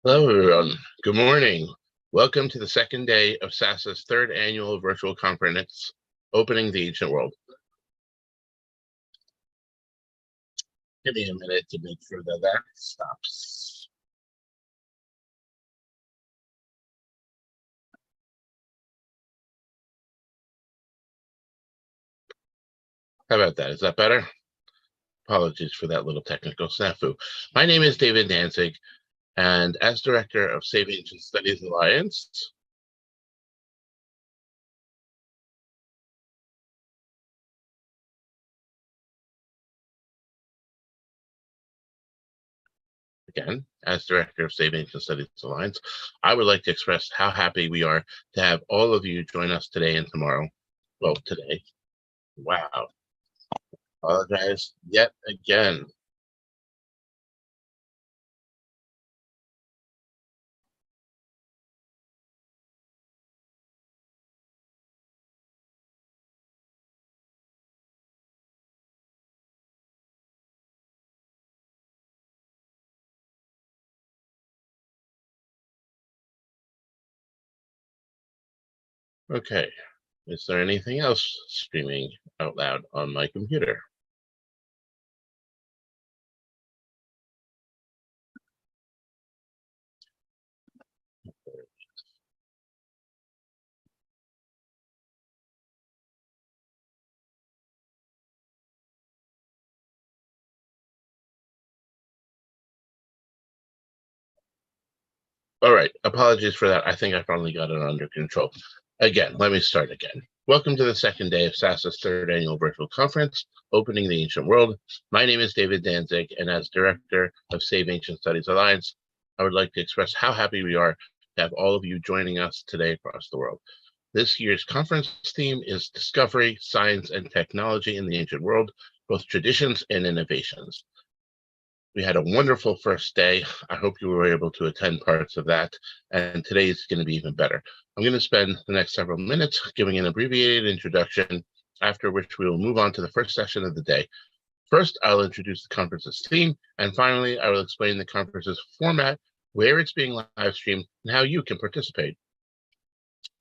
Hello, everyone. Good morning. Welcome to the second day of SASA's third annual virtual conference, Opening the Ancient World. Give me a minute to make sure that stops. How about that? Is that better? Apologies for that little technical snafu. My name is David Danzig, and as Director of Save Ancient Studies Alliance, again, as Director of Save Ancient Studies Alliance, I would like to express how happy we are to have all of you join us today and tomorrow. Well, today. Wow. Apologize yet again. Okay, is there anything else streaming out loud on my computer? All right, apologies for that. I think I finally got it under control. Again, let me start again. Welcome to the second day of SASA's third annual virtual conference, Opening the Ancient World. My name is David Danzig, and as Director of Save Ancient Studies Alliance, I would like to express how happy we are to have all of you joining us today across the world. This year's conference theme is Discovery, Science, and Technology in the Ancient World, both Traditions and Innovations. We had a wonderful first day. I hope you were able to attend parts of that, and today is going to be even better. I'm going to spend the next several minutes giving an abbreviated introduction, after which we will move on to the first session of the day. First, I'll introduce the conference's theme, and finally, I will explain the conference's format, where it's being live streamed, and how you can participate.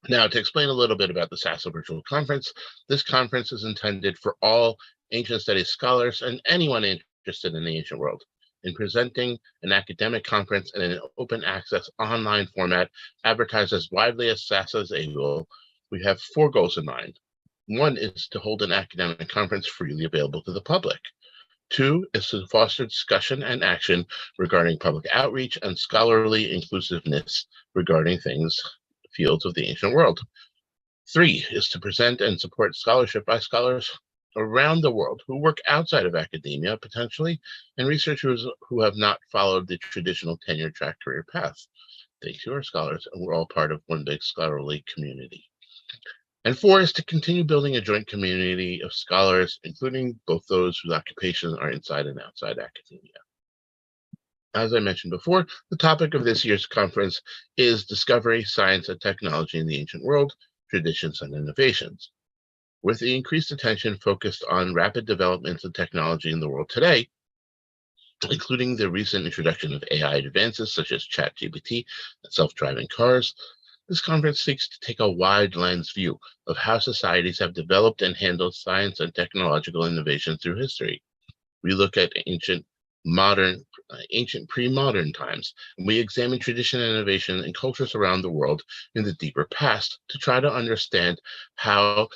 Now, to explain a little bit about the SASA Virtual Conference, this conference is intended for all ancient studies scholars and anyone interested in the ancient world. In presenting an academic conference in an open access online format advertised as widely as SASA is able, we have four goals in mind. One is to hold an academic conference freely available to the public. Two is to foster discussion and action regarding public outreach and scholarly inclusiveness regarding fields of the ancient world. Three is to present and support scholarship by scholars around the world who work outside of academia, potentially, and researchers who have not followed the traditional tenure track career path. They too are scholars, and we're all part of one big scholarly community. And four is to continue building a joint community of scholars, including both those whose occupations are inside and outside academia. As I mentioned before, the topic of this year's conference is Discovery, Science, and Technology in the Ancient World, Traditions and Innovations. With the increased attention focused on rapid developments in technology in the world today, including the recent introduction of AI advances such as ChatGPT and self-driving cars, this conference seeks to take a wide lens view of how societies have developed and handled science and technological innovation through history. We look at ancient pre-modern times, and we examine tradition and innovation in cultures around the world in the deeper past to try to understand how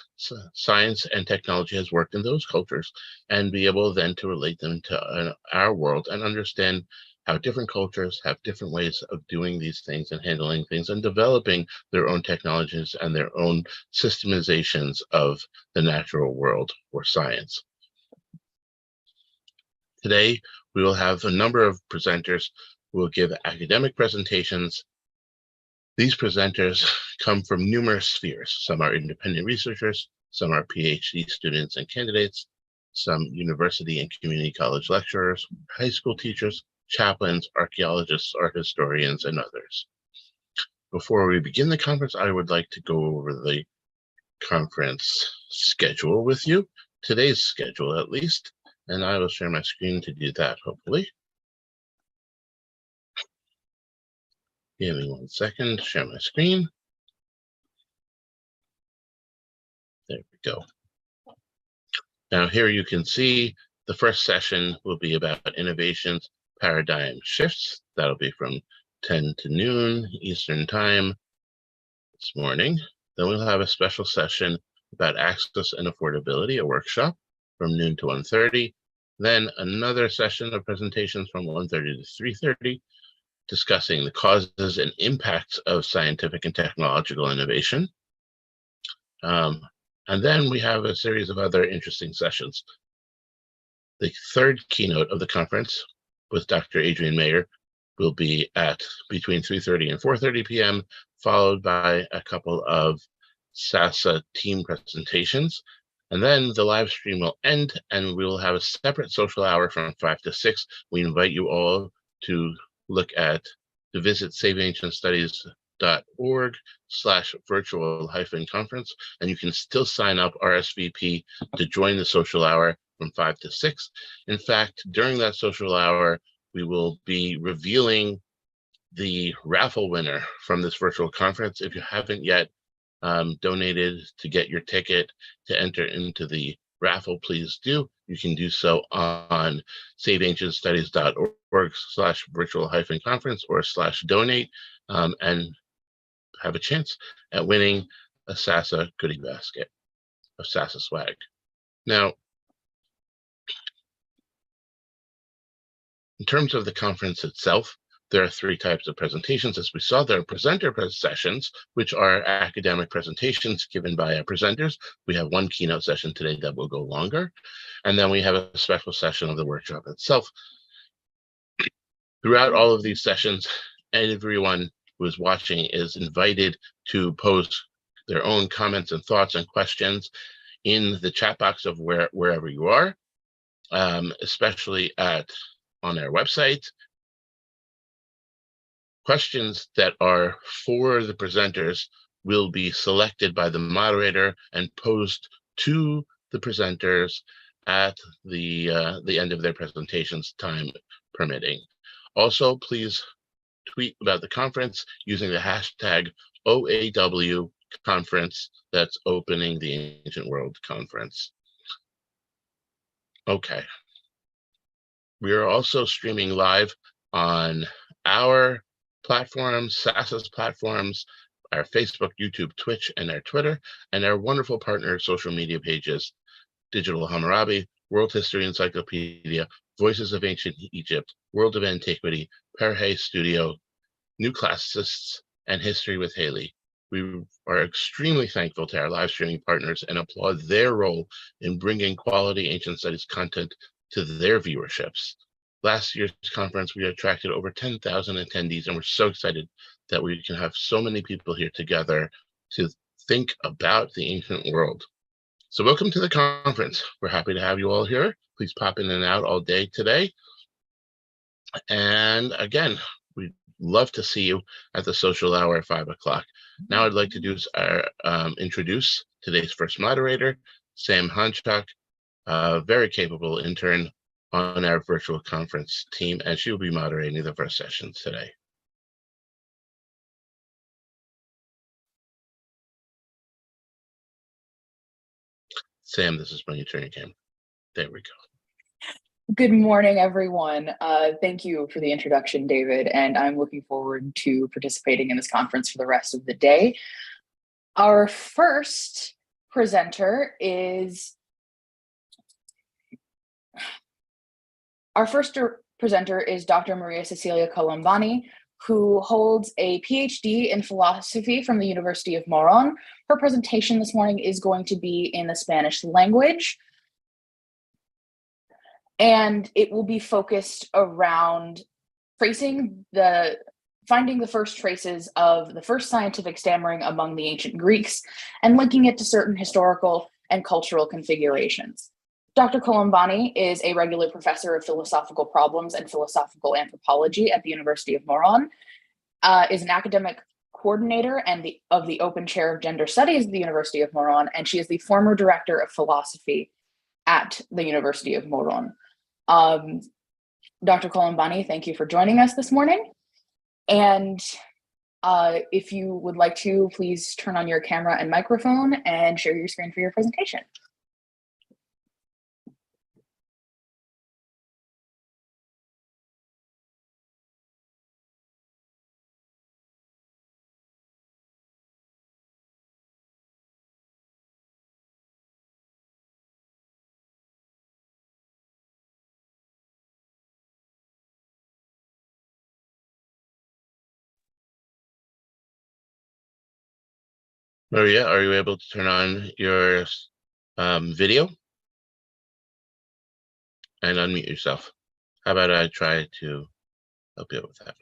science and technology has worked in those cultures and be able then to relate them to our world and understand how different cultures have different ways of doing these things and handling things and developing their own technologies and their own systemizations of the natural world or science. Today, we will have a number of presenters who will give academic presentations. These presenters come from numerous spheres. Some are independent researchers, some are PhD students and candidates, some university and community college lecturers, high school teachers, chaplains, archaeologists, art historians, and others. Before we begin the conference, I would like to go over the conference schedule with you, today's schedule at least. And I will share my screen to do that, hopefully. Give me 1 second, share my screen. There we go. Now here you can see the first session will be about innovations, paradigm shifts. That'll be from 10 to noon Eastern time this morning. Then we'll have a special session about access and affordability, a workshop from noon to 1:30. Then another session of presentations from 1:30 to 3:30, discussing the causes and impacts of scientific and technological innovation. And then we have a series of other interesting sessions. The third keynote of the conference with Dr. Adrian Mayer will be at between 3:30 and 4:30 p.m., followed by a couple of SASA team presentations. And then the live stream will end and we will have a separate social hour from 5 to 6. We invite you all to visit saveancientstudies.org/virtual-conference, and you can still sign up RSVP to join the social hour from 5 to 6. In fact, during that social hour, we will be revealing the raffle winner from this virtual conference. If you haven't yet donated to get your ticket to enter into the raffle, please do. You can do so on saveancientstudies.org/virtual-conference or /donate and have a chance at winning a SASA goodie basket of SASA swag. Now, in terms of the conference itself, there are 3 types of presentations. As we saw, there are presenter sessions, which are academic presentations given by our presenters. We have 1 keynote session today that will go longer. And then we have a special session of the workshop itself. Throughout all of these sessions, everyone who is watching is invited to post their own comments and thoughts and questions in the chat box of wherever you are, especially on our website. Questions that are for the presenters will be selected by the moderator and posed to the presenters at the end of their presentations, time permitting. Also, please tweet about the conference using the hashtag OAW conference. That's Opening the Ancient World Conference. Okay. We are also streaming live on our platforms, SASA's platforms, our Facebook, YouTube, Twitch, and our Twitter, and our wonderful partner social media pages, Digital Hammurabi, World History Encyclopedia, Voices of Ancient Egypt, World of Antiquity, Parhay Studio, New Classicists, and History with Kayleigh. We are extremely thankful to our live streaming partners and applaud their role in bringing quality ancient studies content to their viewerships. Last year's conference, we attracted over 10,000 attendees, and we're so excited that we can have so many people here together to think about the ancient world. So welcome to the conference. We're happy to have you all here. Please pop in and out all day today. And again, we'd love to see you at the social hour at 5 o'clock. Now I'd like to introduce today's first moderator, Sam Hanchak, a very capable intern on our virtual conference team, and she will be moderating the first session today. Sam, this is when you turn your camera. There we go. Good morning, everyone. Thank you for the introduction, David, and I'm looking forward to participating in this conference for the rest of the day. Our first presenter is Dr. Maria Cecilia Colombani, who holds a PhD in philosophy from the University of Moron. Her presentation this morning is going to be in the Spanish language, and it will be focused around finding the first traces of the first scientific stammering among the ancient Greeks and linking it to certain historical and cultural configurations. Dr. Colombani is a regular professor of philosophical problems and philosophical anthropology at the University of Moron, is an academic coordinator of the Open Chair of Gender Studies at the University of Moron, and she is the former director of philosophy at the University of Moron. Dr. Colombani, thank you for joining us this morning. And If you would like to, please turn on your camera and microphone and share your screen for your presentation. Maria, are you able to turn on your video and unmute yourself? How about I try to help you with that?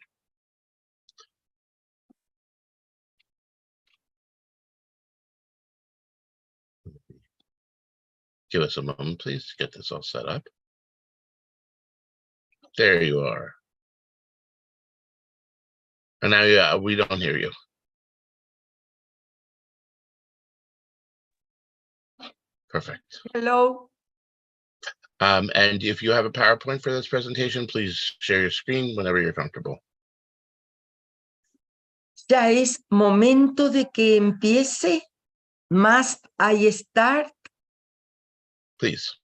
Give us a moment, please, to get this all set up. There you are. And now we don't hear you. Perfect. Hello. And if you have a PowerPoint for this presentation, please share your screen whenever you're comfortable. Ya es momento de que empiece. Must I start? Please.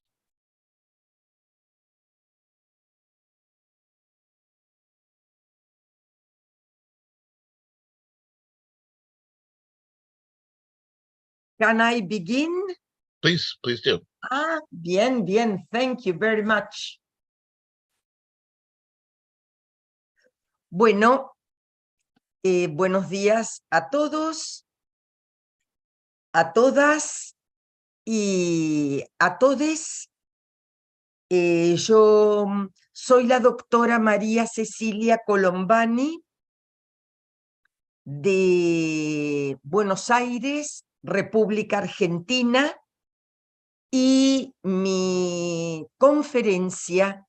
Can I begin? Please do. Ah, bien, bien. Thank you very much. Bueno, buenos días a todos, a todas y a todes. Yo soy la doctora María Cecilia Colombani de Buenos Aires, República Argentina, y mi conferencia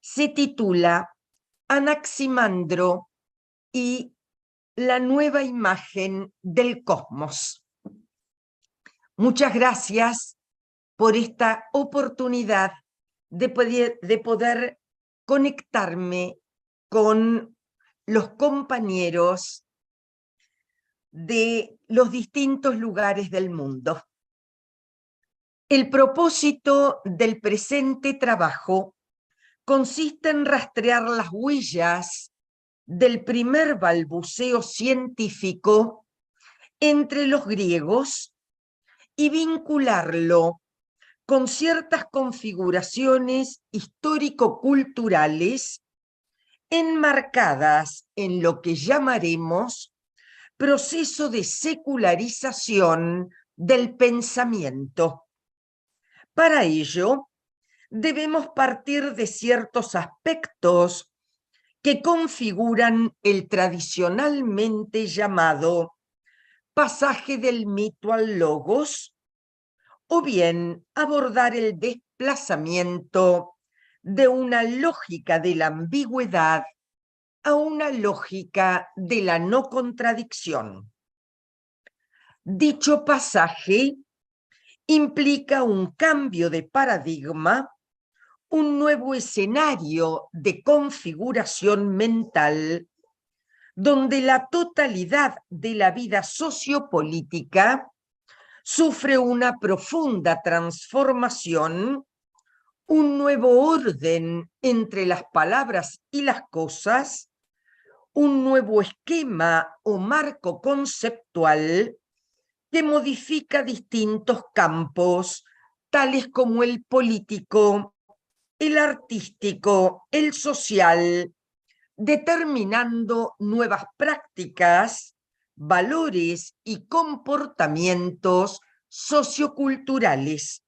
se titula Anaximandro y la nueva imagen del cosmos. Muchas gracias por esta oportunidad de poder conectarme con los compañeros de los distintos lugares del mundo. El propósito del presente trabajo consiste en rastrear las huellas del primer balbuceo científico entre los griegos y vincularlo con ciertas configuraciones histórico-culturales enmarcadas en lo que llamaremos proceso de secularización del pensamiento. Para ello, debemos partir de ciertos aspectos que configuran el tradicionalmente llamado pasaje del mito al logos, o bien abordar el desplazamiento de una lógica de la ambigüedad a una lógica de la no contradicción. Dicho pasaje implica un cambio de paradigma, un nuevo escenario de configuración mental, donde la totalidad de la vida sociopolítica sufre una profunda transformación, un nuevo orden entre las palabras y las cosas, un nuevo esquema o marco conceptual que modifica distintos campos, tales como el político, el artístico, el social, determinando nuevas prácticas, valores y comportamientos socioculturales.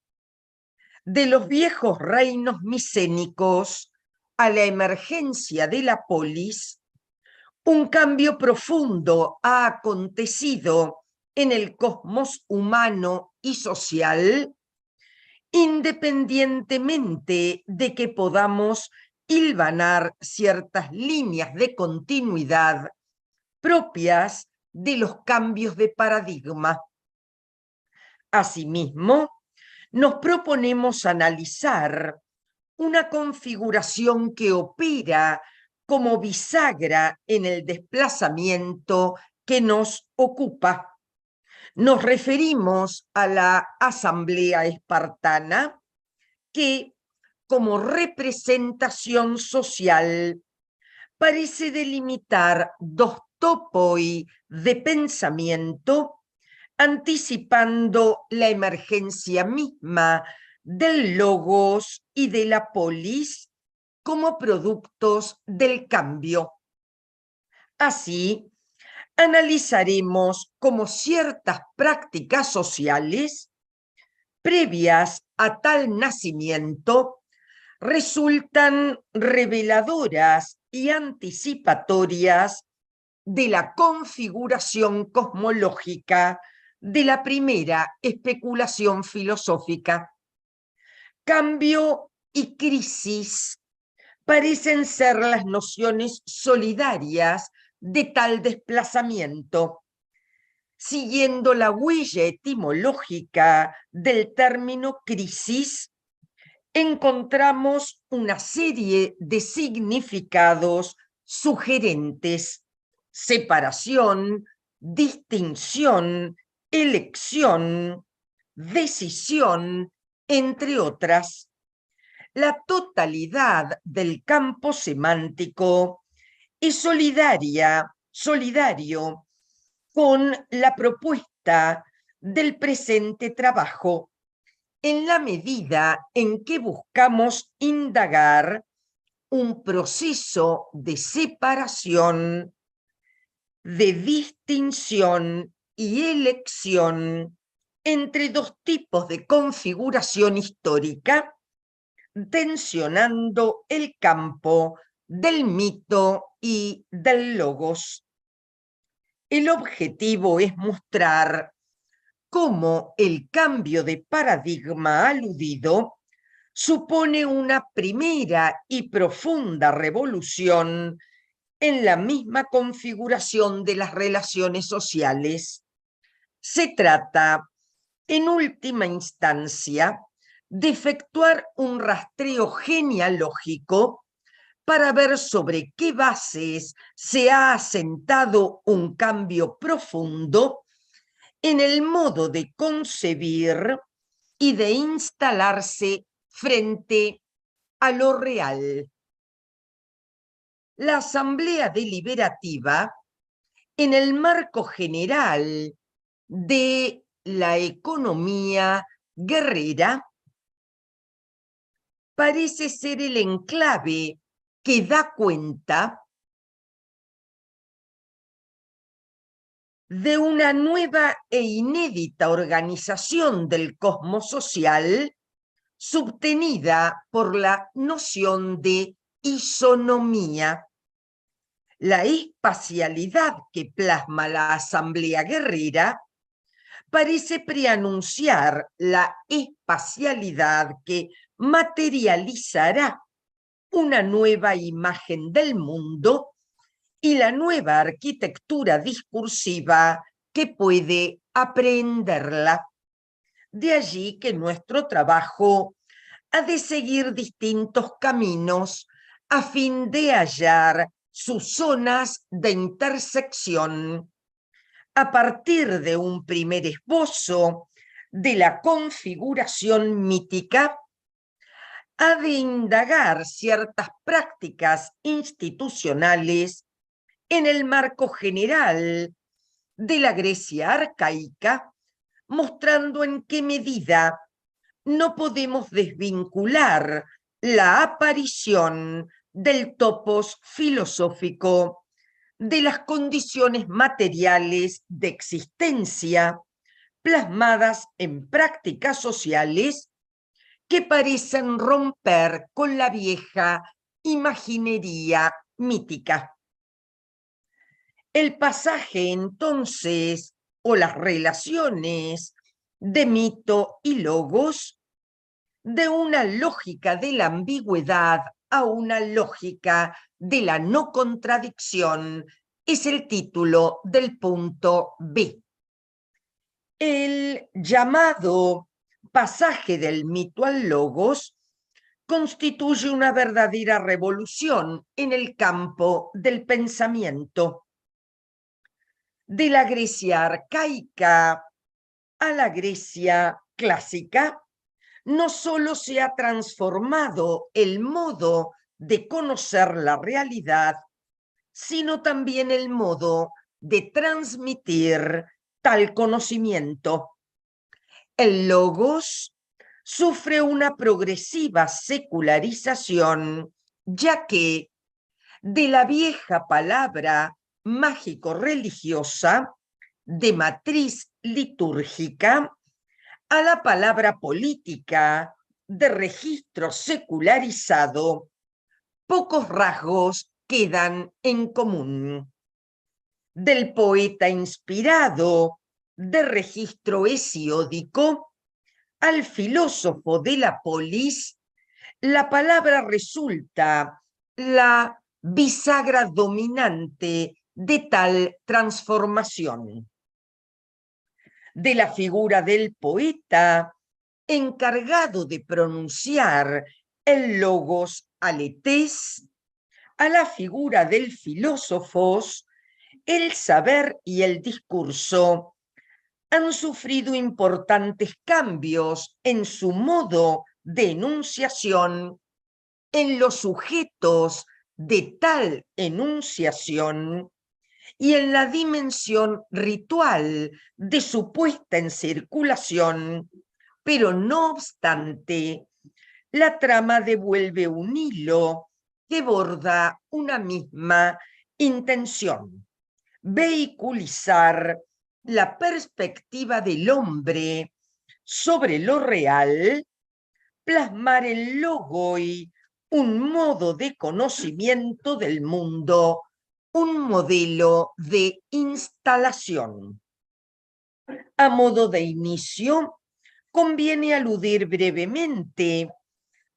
De los viejos reinos micénicos a la emergencia de la polis, un cambio profundo ha acontecido en el cosmos humano y social, independientemente de que podamos hilvanar ciertas líneas de continuidad propias de los cambios de paradigma. Asimismo, nos proponemos analizar una configuración que opera como bisagra en el desplazamiento que nos ocupa. Nos referimos a la asamblea espartana que, como representación social, parece delimitar dos topoi de pensamiento, anticipando la emergencia misma del logos y de la polis como productos del cambio. Así, analizaremos cómo ciertas prácticas sociales previas a tal nacimiento resultan reveladoras y anticipatorias de la configuración cosmológica de la primera especulación filosófica. Cambio y crisis parecen ser las nociones solidarias de tal desplazamiento. Siguiendo la huella etimológica del término crisis, encontramos una serie de significados sugerentes: separación, distinción, elección, decisión, entre otras. La totalidad del campo semántico es solidario con la propuesta del presente trabajo, en la medida en que buscamos indagar un proceso de separación, de distinción y elección entre dos tipos de configuración histórica, tensionando el campo del mito y del logos. El objetivo es mostrar cómo el cambio de paradigma aludido supone una primera y profunda revolución en la misma configuración de las relaciones sociales. Se trata, en última instancia, de efectuar un rastreo genealógico para ver sobre qué bases se ha asentado un cambio profundo en el modo de concebir y de instalarse frente a lo real. La asamblea deliberativa, en el marco general de la economía guerrera, parece ser el enclave que da cuenta de una nueva e inédita organización del cosmos social subtenida por la noción de isonomía. La espacialidad que plasma la asamblea guerrera parece preanunciar la espacialidad que materializará una nueva imagen del mundo y la nueva arquitectura discursiva que puede aprehenderla. De allí que nuestro trabajo ha de seguir distintos caminos a fin de hallar sus zonas de intersección. A partir de un primer esbozo de la configuración mítica, ha de indagar ciertas prácticas institucionales en el marco general de la Grecia arcaica, mostrando en qué medida no podemos desvincular la aparición del topos filosófico de las condiciones materiales de existencia plasmadas en prácticas sociales que parecen romper con la vieja imaginería mítica. El pasaje, entonces, o las relaciones de mito y logos, de una lógica de la ambigüedad a una lógica de la no contradicción, es el título del punto B. El llamado pasaje del mito al logos constituye una verdadera revolución en el campo del pensamiento. de la Grecia arcaica a la Grecia clásica, no solo se ha transformado el modo de conocer la realidad, sino también el modo de transmitir tal conocimiento. El logos sufre una progresiva secularización, ya que de la vieja palabra mágico-religiosa de matriz litúrgica a la palabra política de registro secularizado, pocos rasgos quedan en común. Del poeta inspirado de registro hesiódico al filósofo de la polis, la palabra resulta la bisagra dominante de tal transformación. De la figura del poeta encargado de pronunciar el logos aletés, a la figura del filósofo, el saber y el discurso han sufrido importantes cambios en su modo de enunciación, en los sujetos de tal enunciación y en la dimensión ritual de su puesta en circulación, pero no obstante, la trama devuelve un hilo que borda una misma intención: vehiculizar la perspectiva del hombre sobre lo real, plasmar el logoi, un modo de conocimiento del mundo, un modelo de instalación. A modo de inicio, conviene aludir brevemente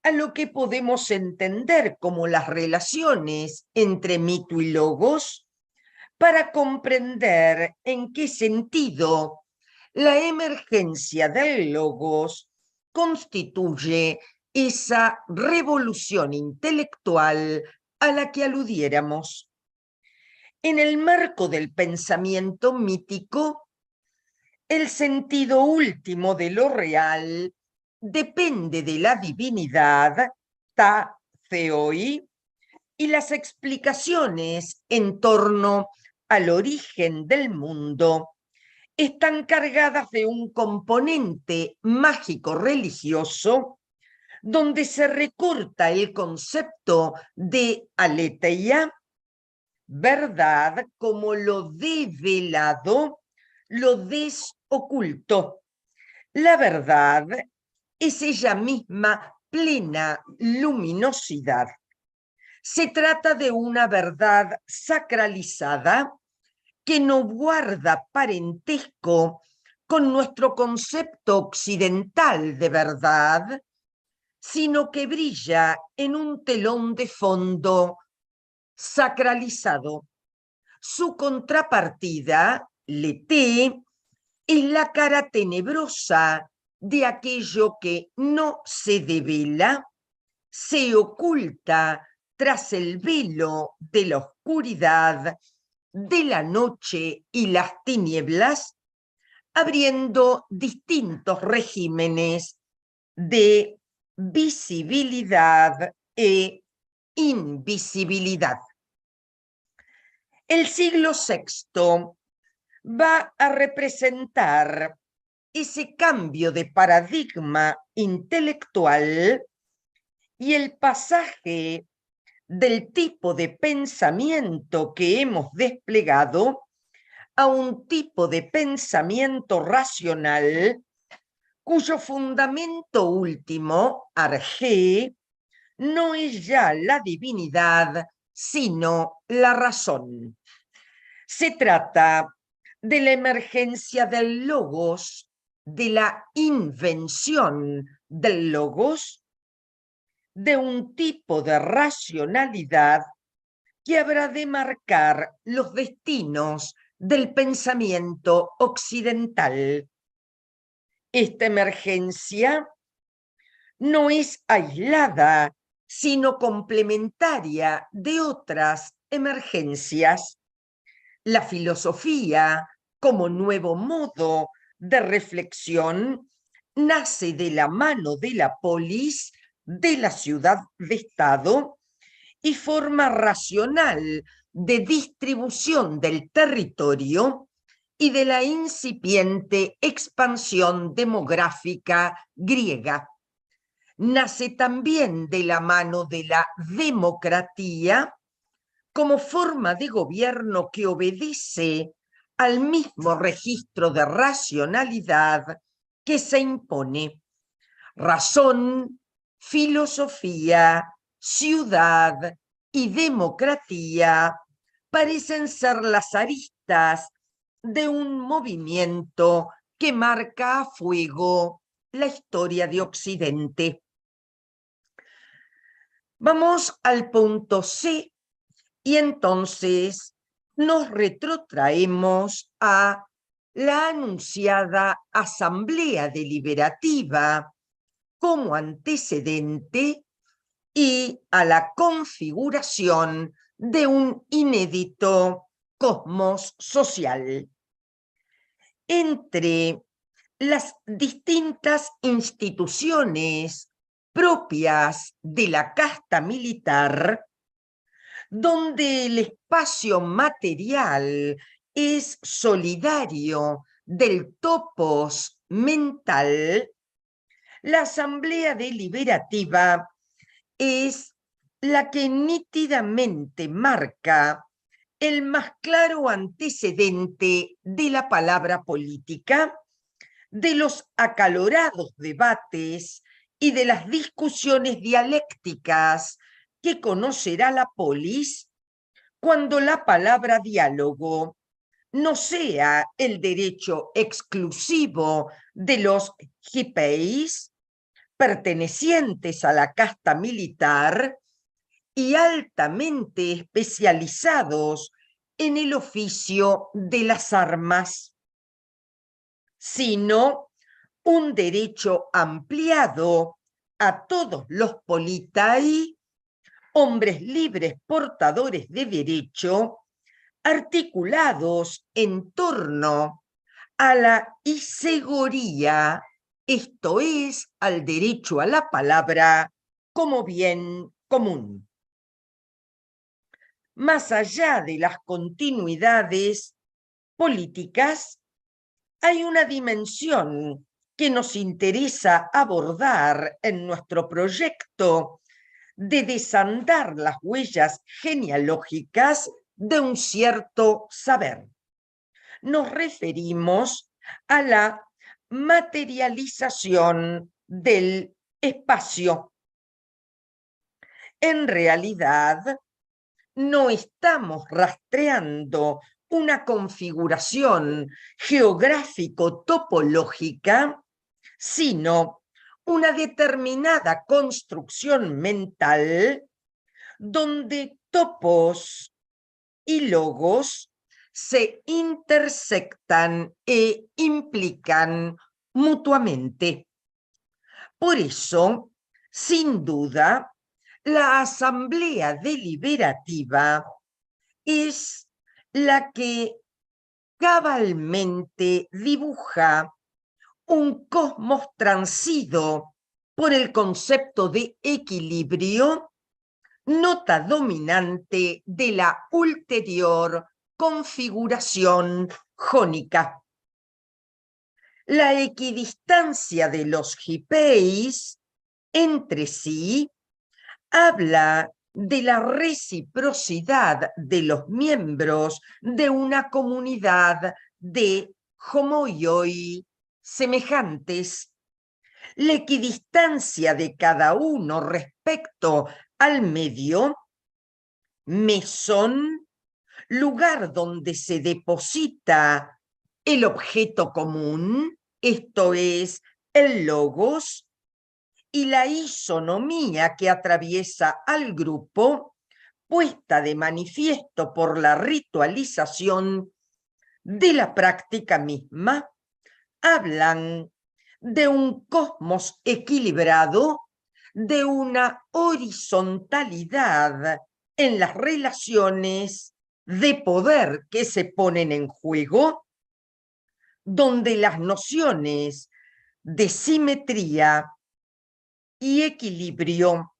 a lo que podemos entender como las relaciones entre mito y logos, para comprender en qué sentido la emergencia del logos constituye esa revolución intelectual a la que aludiéramos. En el marco del pensamiento mítico, el sentido último de lo real depende de la divinidad, ta theoi, y las explicaciones en torno al origen del mundo están cargadas de un componente mágico religioso donde se recorta el concepto de aletheia, verdad, como lo develado, lo desoculto. La verdad es ella misma plena luminosidad. Se trata de una verdad sacralizada que no guarda parentesco con nuestro concepto occidental de verdad, sino que brilla en un telón de fondo sacralizado. Su contrapartida, leté, es la cara tenebrosa de aquello que no se devela, se oculta tras el velo de la oscuridad, de la noche y las tinieblas, abriendo distintos regímenes de visibilidad e invisibilidad. El siglo VI va a representar ese cambio de paradigma intelectual y el pasaje del tipo de pensamiento que hemos desplegado a un tipo de pensamiento racional cuyo fundamento último, arjé, no es ya la divinidad, sino la razón. Se trata de la emergencia del logos, de la invención del logos, de un tipo de racionalidad que habrá de marcar los destinos del pensamiento occidental. Esta emergencia no es aislada, sino complementaria de otras emergencias. La filosofía, como nuevo modo de reflexión, nace de la mano de la polis, de la ciudad de Estado, y forma racional de distribución del territorio y de la incipiente expansión demográfica griega. Nace también de la mano de la democracia como forma de gobierno que obedece al mismo registro de racionalidad que se impone. Razón, filosofía, ciudad y democracia parecen ser las aristas de un movimiento que marca a fuego la historia de Occidente. Vamos al punto C y entonces nos retrotraemos a la anunciada Asamblea Deliberativa como antecedente y a la configuración de un inédito cosmos social. Entre las distintas instituciones propias de la casta militar, donde el espacio material es solidario del topos mental, la Asamblea Deliberativa es la que nítidamente marca el más claro antecedente de la palabra política, de los acalorados debates y de las discusiones dialécticas que conocerá la polis cuando la palabra diálogo no sea el derecho exclusivo de los hippeis, pertenecientes a la casta militar y altamente especializados en el oficio de las armas, sino un derecho ampliado a todos los politai, hombres libres portadores de derecho, articulados en torno a la isegoría, esto es, al derecho a la palabra como bien común. Más allá de las continuidades políticas, hay una dimensión que nos interesa abordar en nuestro proyecto de desandar las huellas genealógicas de un cierto saber. Nos referimos a la materialización del espacio. En realidad, no estamos rastreando una configuración geográfico-topológica, sino una determinada construcción mental donde topos y logos se intersectan e implican mutuamente. Por eso, sin duda, la Asamblea Deliberativa es la que cabalmente dibuja un cosmos transido por el concepto de equilibrio, nota dominante de la ulterior configuración jónica. La equidistancia de los hippeis entre sí habla de la reciprocidad de los miembros de una comunidad de homoioi semejantes. La equidistancia de cada uno respecto al medio, mesón, lugar donde se deposita el objeto común, esto es, el logos, y la isonomía que atraviesa al grupo, puesta de manifiesto por la ritualización de la práctica misma, hablan de un cosmos equilibrado, de una horizontalidad en las relaciones de poder que se ponen en juego, donde las nociones de simetría y equilibrio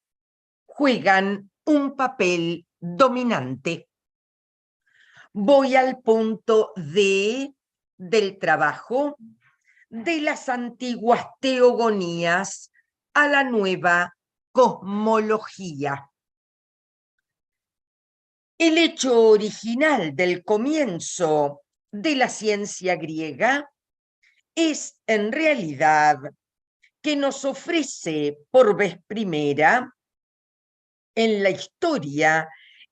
juegan un papel dominante. Voy al punto D del trabajo, de las antiguas teogonías a la nueva cosmología. El hecho original del comienzo de la ciencia griega es en realidad que nos ofrece por vez primera en la historia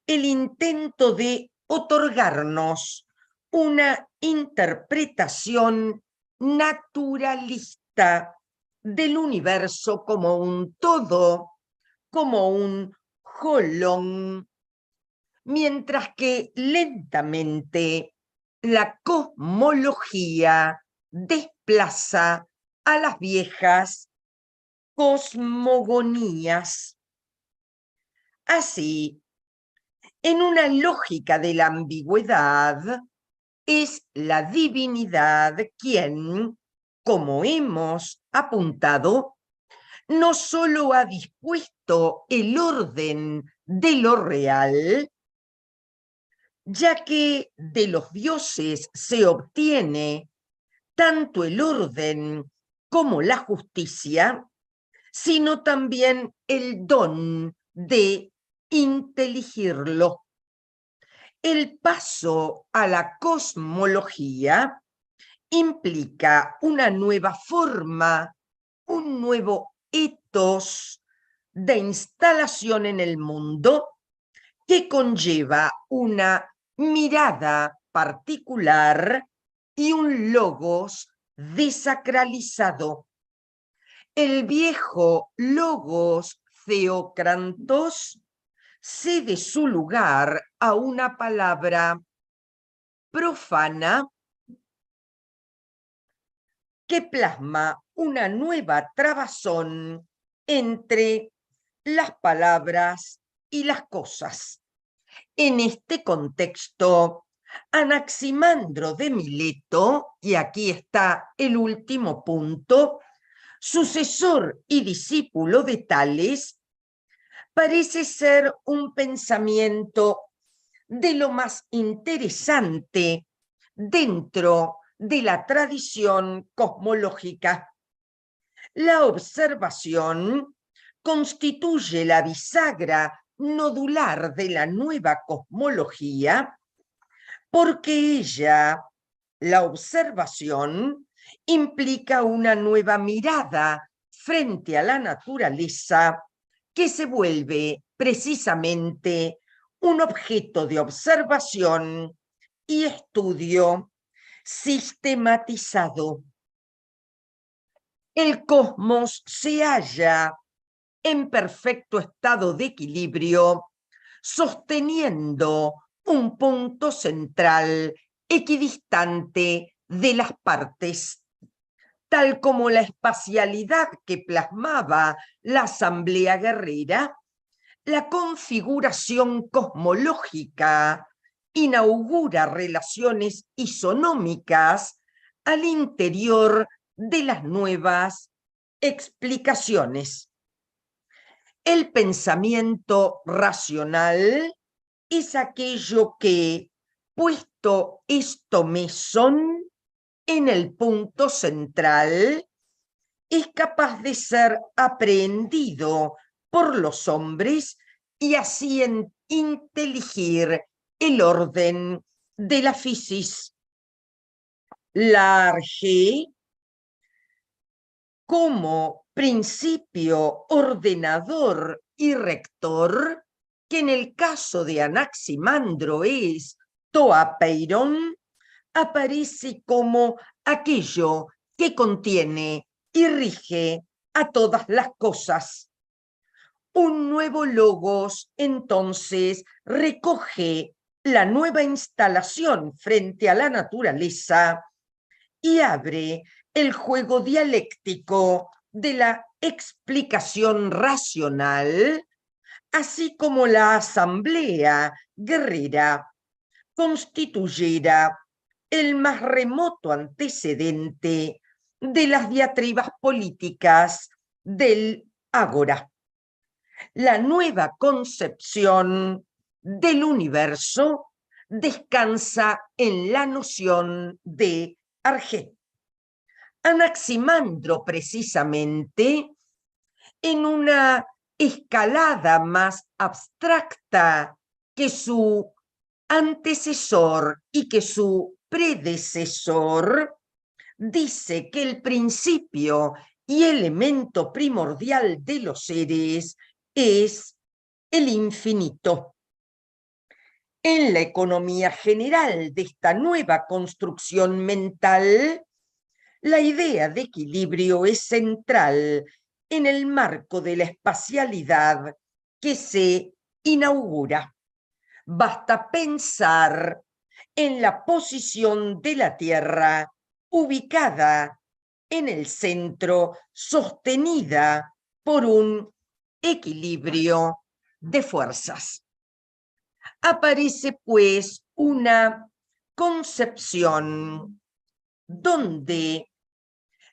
el intento de otorgarnos una interpretación naturalista del universo como un todo, como un holon, mientras que lentamente la cosmología desplaza a las viejas cosmogonías. Así, en una lógica de la ambigüedad, es la divinidad quien, como hemos apuntado, no solo ha dispuesto el orden de lo real, ya que de los dioses se obtiene tanto el orden como la justicia, sino también el don de inteligirlo. El paso a la cosmología implica una nueva forma, un nuevo etos de instalación en el mundo que conlleva una mirada particular y un logos desacralizado. El viejo logos theocrantos cede su lugar a una palabra profana que plasma una nueva trabazón entre las palabras y las cosas. En este contexto, Anaximandro de Mileto, y aquí está el último punto, sucesor y discípulo de Tales, parece ser un pensamiento de lo más interesante dentro de la tradición cosmológica. La observación constituye la bisagra nodular de la nueva cosmología porque ella, la observación, implica una nueva mirada frente a la naturaleza que se vuelve precisamente un objeto de observación y estudio sistematizado. El cosmos se halla en perfecto estado de equilibrio, sosteniendo un punto central equidistante de las partes, tal como la espacialidad que plasmaba la asamblea guerrera. La configuración cosmológica inaugura relaciones isonómicas al interior de las nuevas explicaciones. El pensamiento racional es aquello que, puesto esto mesón en el punto central, es capaz de ser aprehendido por los hombres y así inteligir el orden de la physis. La arge, como principio ordenador y rector, que en el caso de Anaximandro es toapeiron, aparece como aquello que contiene y rige a todas las cosas. Un nuevo logos, entonces, recoge la nueva instalación frente a la naturaleza y abre el juego dialéctico de la explicación racional, así como la asamblea guerrera constituyera el más remoto antecedente de las diatribas políticas del Ágora. La nueva concepción del universo descansa en la noción de Arjé. Anaximandro, precisamente, en una escalada más abstracta que su antecesor y que su predecesor, dice que el principio y elemento primordial de los seres es el infinito. En la economía general de esta nueva construcción mental, la idea de equilibrio es central en el marco de la espacialidad que se inaugura. Basta pensar en la posición de la Tierra ubicada en el centro, sostenida por un equilibrio de fuerzas. Aparece pues una concepción donde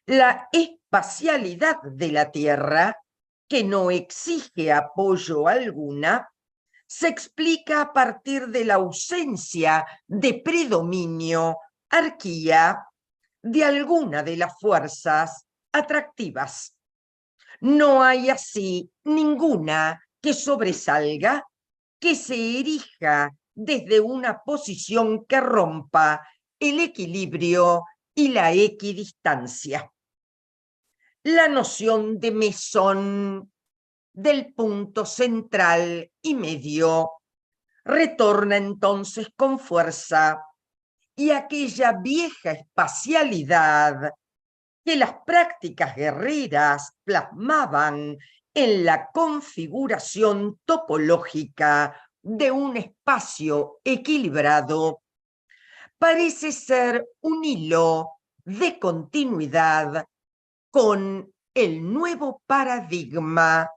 la espacialidad de la Tierra, que no exige apoyo alguna, se explica a partir de la ausencia de predominio, arquía, de alguna de las fuerzas atractivas. No hay así ninguna que sobresalga, que se erija desde una posición que rompa el equilibrio y la equidistancia. La noción de mesón, del punto central y medio, retorna entonces con fuerza, y aquella vieja espacialidad que las prácticas guerreras plasmaban en la configuración topológica de un espacio equilibrado, parece ser un hilo de continuidad con el nuevo paradigma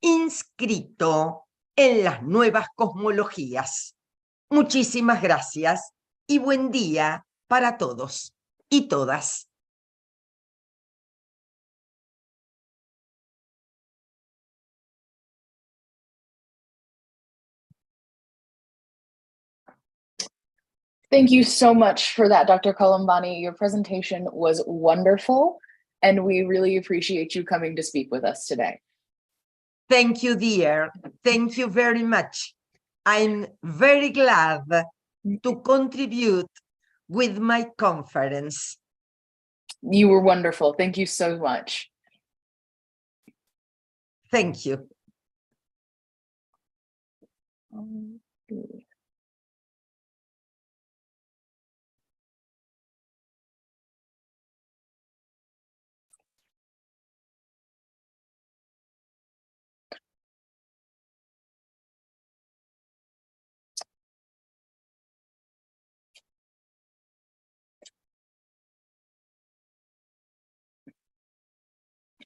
inscrito en las nuevas cosmologías. Muchísimas gracias y buen día para todos y todas. Thank you so much for that, Dr. Colombani. Your presentation was wonderful, and we really appreciate you coming to speak with us today. Thank you, dear. Thank you very much. I'm very glad to contribute with my conference. You were wonderful. Thank you so much. Thank you.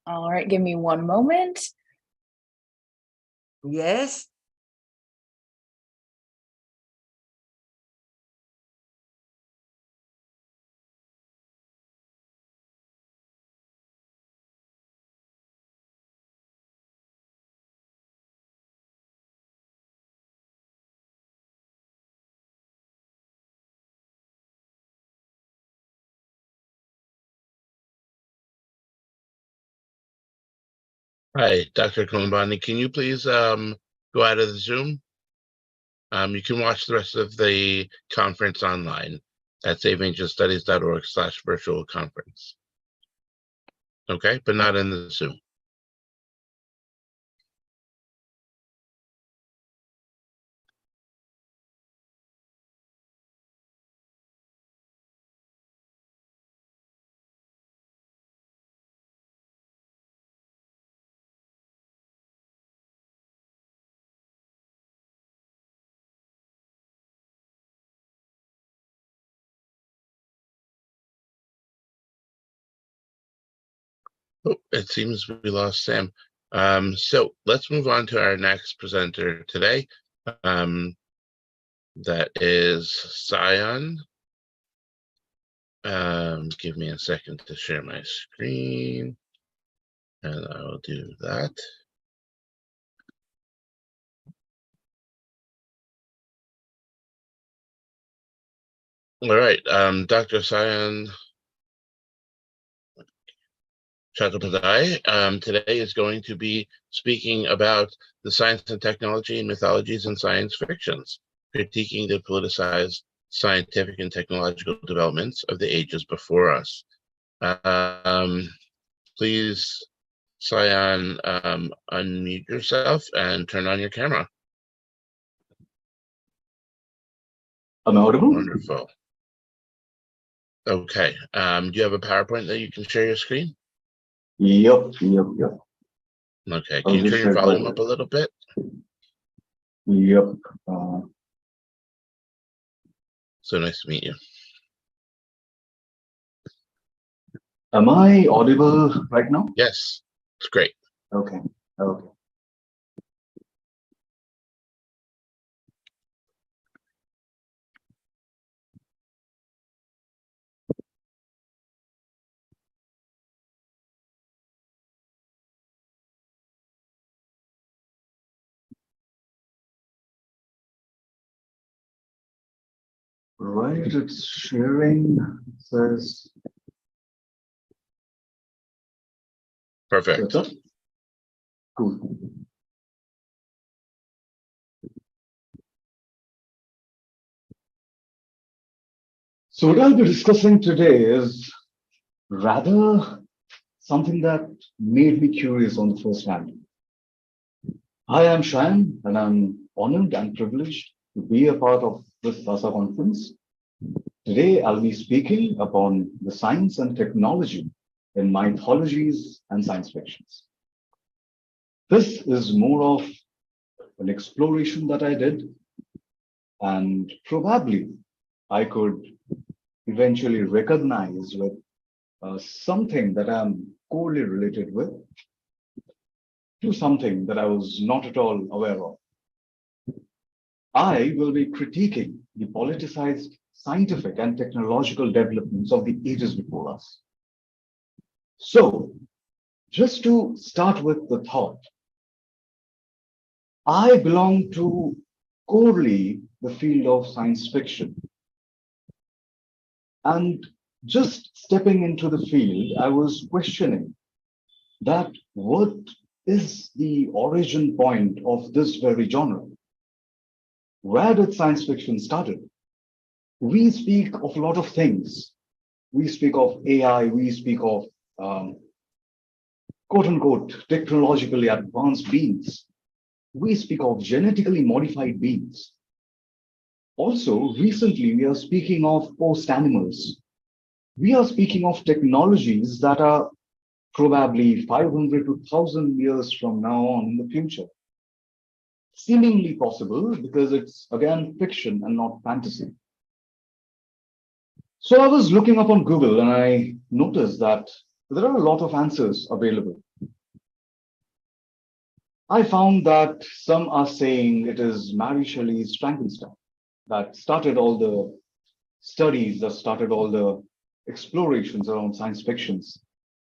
All right, give me one moment. Yes. Hi, Dr. Colombani. Can you please go out of the Zoom? You can watch the rest of the conference online at saveancientstudies.org/virtual conference. Okay, but not in the Zoom. Oh, it seems we lost Sam. So let's move on to our next presenter today. That is Scion. Give me a second to share my screen, and I will do that. All right, Dr. Scion Chattopadhyay today is going to be speaking about the science and technology and mythologies and science fictions, critiquing the politicized scientific and technological developments of the ages before us. Please, Scion, unmute yourself and turn on your camera. Am I audible? Wonderful. Okay. Do you have a PowerPoint that you can share your screen? Yep. Okay. Can I'll you just turn your share volume my- up a little bit? Yep. So nice to meet you. Am I audible right now? Yes, it's great. Okay. Right, it's sharing. It says Perfect. setup. Cool. So what I'll be discussing today is rather something that made me curious on the first hand. Hi, I'm Shayan, and I'm honored and privileged to be a part of this SASA conference. Today, I'll be speaking upon the science and technology in mythologies and science fictions. This is more of an exploration that I did, and probably I could eventually recognize with something that I'm corely related with to something that I was not at all aware of. I will be critiquing the politicized scientific and technological developments of the ages before us. So, just to start with the thought, I belong to corely the field of science fiction. And just stepping into the field, I was questioning that what is the origin point of this very genre? Where did science fiction started? We speak of a lot of things. We speak of AI, we speak of quote unquote technologically advanced beings. We speak of genetically modified beings. Also, recently we are speaking of post-animals. We are speaking of technologies that are probably 500 to 1,000 years from now on in the future. Seemingly possible because it's again fiction and not fantasy. So I was looking up on Google and I noticed that there are a lot of answers available. I found that some are saying it is Mary Shelley's Frankenstein that started all the studies, that started all the explorations around science fictions.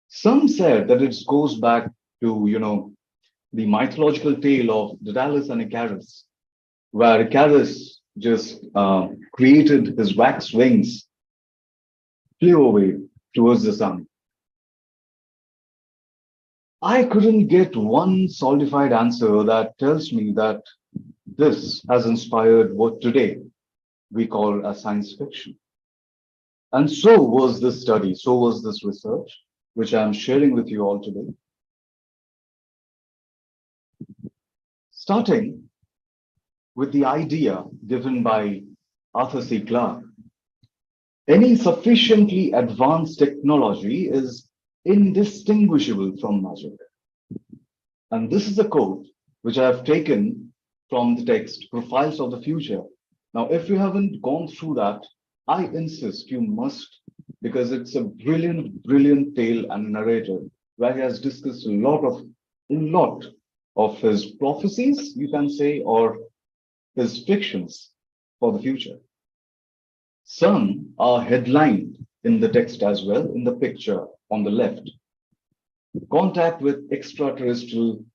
Some said that it goes back to, the mythological tale of Daedalus and Icarus, where Icarus just created his wax wings, flew away towards the sun. I couldn't get one solidified answer that tells me that this has inspired what today we call as science fiction. And so was this study, so was this research, which I'm sharing with you all today. Starting with the idea given by Arthur C. Clarke, any sufficiently advanced technology is indistinguishable from magic. And this is a quote which I have taken from the text Profiles of the Future. Now, if you haven't gone through that, I insist you must, because it's a brilliant tale and narrative where he has discussed a lot of his prophecies, you can say, or his fictions for the future. Some are headlined in the text as well, in the picture on the left. Contact with extraterrestrial,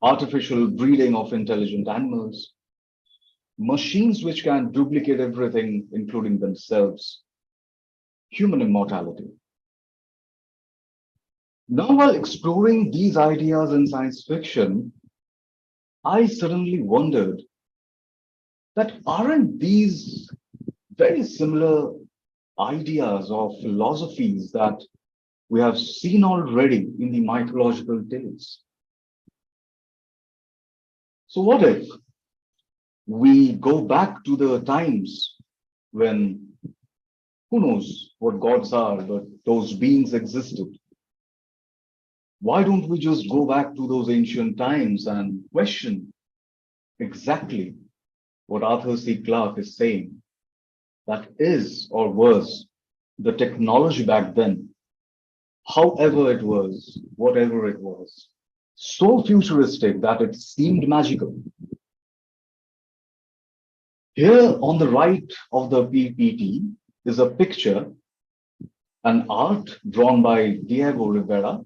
artificial breeding of intelligent animals, machines which can duplicate everything, including themselves, human immortality. Now, while exploring these ideas in science fiction, I suddenly wondered that aren't these very similar ideas or philosophies that we have seen already in the mythological tales? So what if we go back to the times when, who knows what gods are, but those beings existed? Why don't we just go back to those ancient times and question exactly what Arthur C. Clarke is saying? That is or was the technology back then, however it was, whatever it was, so futuristic that it seemed magical. Here on the right of the PPT is a picture, an art drawn by Diego Rivera.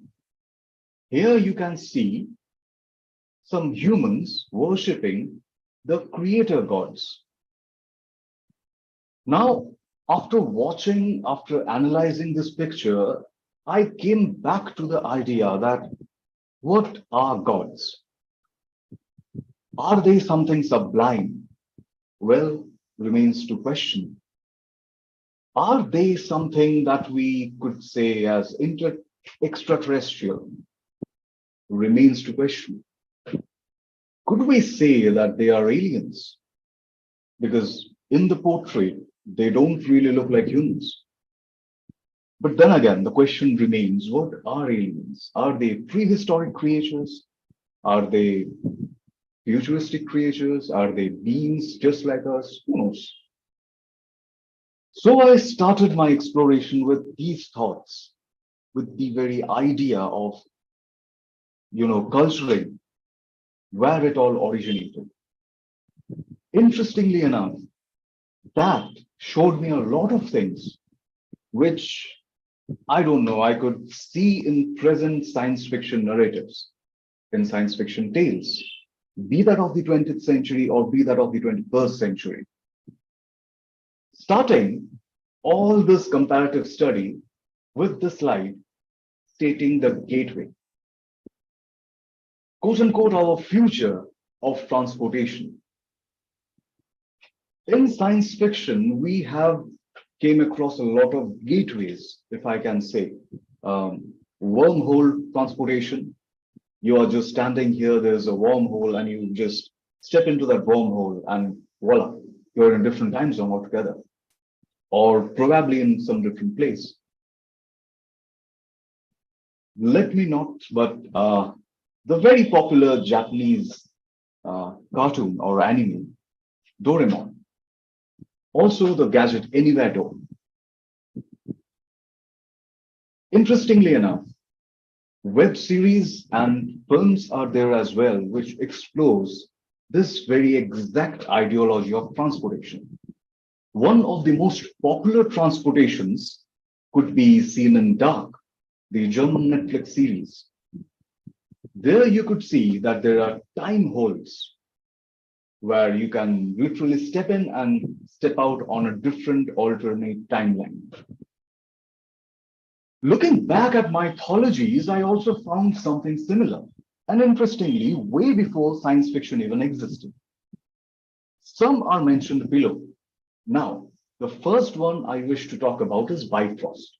Here you can see some humans worshipping the creator gods. Now, after analyzing this picture, I came back to the idea that what are gods? Are they something sublime? Well, remains to question. Are they something that we could say as extraterrestrial? Remains to question. Could we say that they are aliens? Because in the portrait, they don't really look like humans. But then again, the question remains, what are aliens? Are they prehistoric creatures? Are they futuristic creatures? Are they beings just like us? Who knows? So I started my exploration with these thoughts, with the very idea of, culturing where it all originated. Interestingly enough, that showed me a lot of things which I don't know, I could see in present science fiction narratives, in science fiction tales, be that of the 20th century or be that of the 21st century. Starting all this comparative study with the slide stating the gateway, quote unquote, our future of transportation. In science fiction, we have came across a lot of gateways, if I can say. Wormhole transportation. You are just standing here, there's a wormhole, and you just step into that wormhole, and voila, you're in a different time zone altogether, or probably in some different place. Let me not, but the very popular Japanese cartoon or anime, Doraemon, also the gadget Anywhere Door. Interestingly enough, web series and films are there as well, which explores this very exact ideology of transportation. One of the most popular transportations could be seen in Dark, the German Netflix series. There you could see that there are time holes where you can literally step in and step out on a different alternate timeline. Looking back at mythologies, I also found something similar, and interestingly, way before science fiction even existed. Some are mentioned below. Now, the first one I wish to talk about is Bifrost.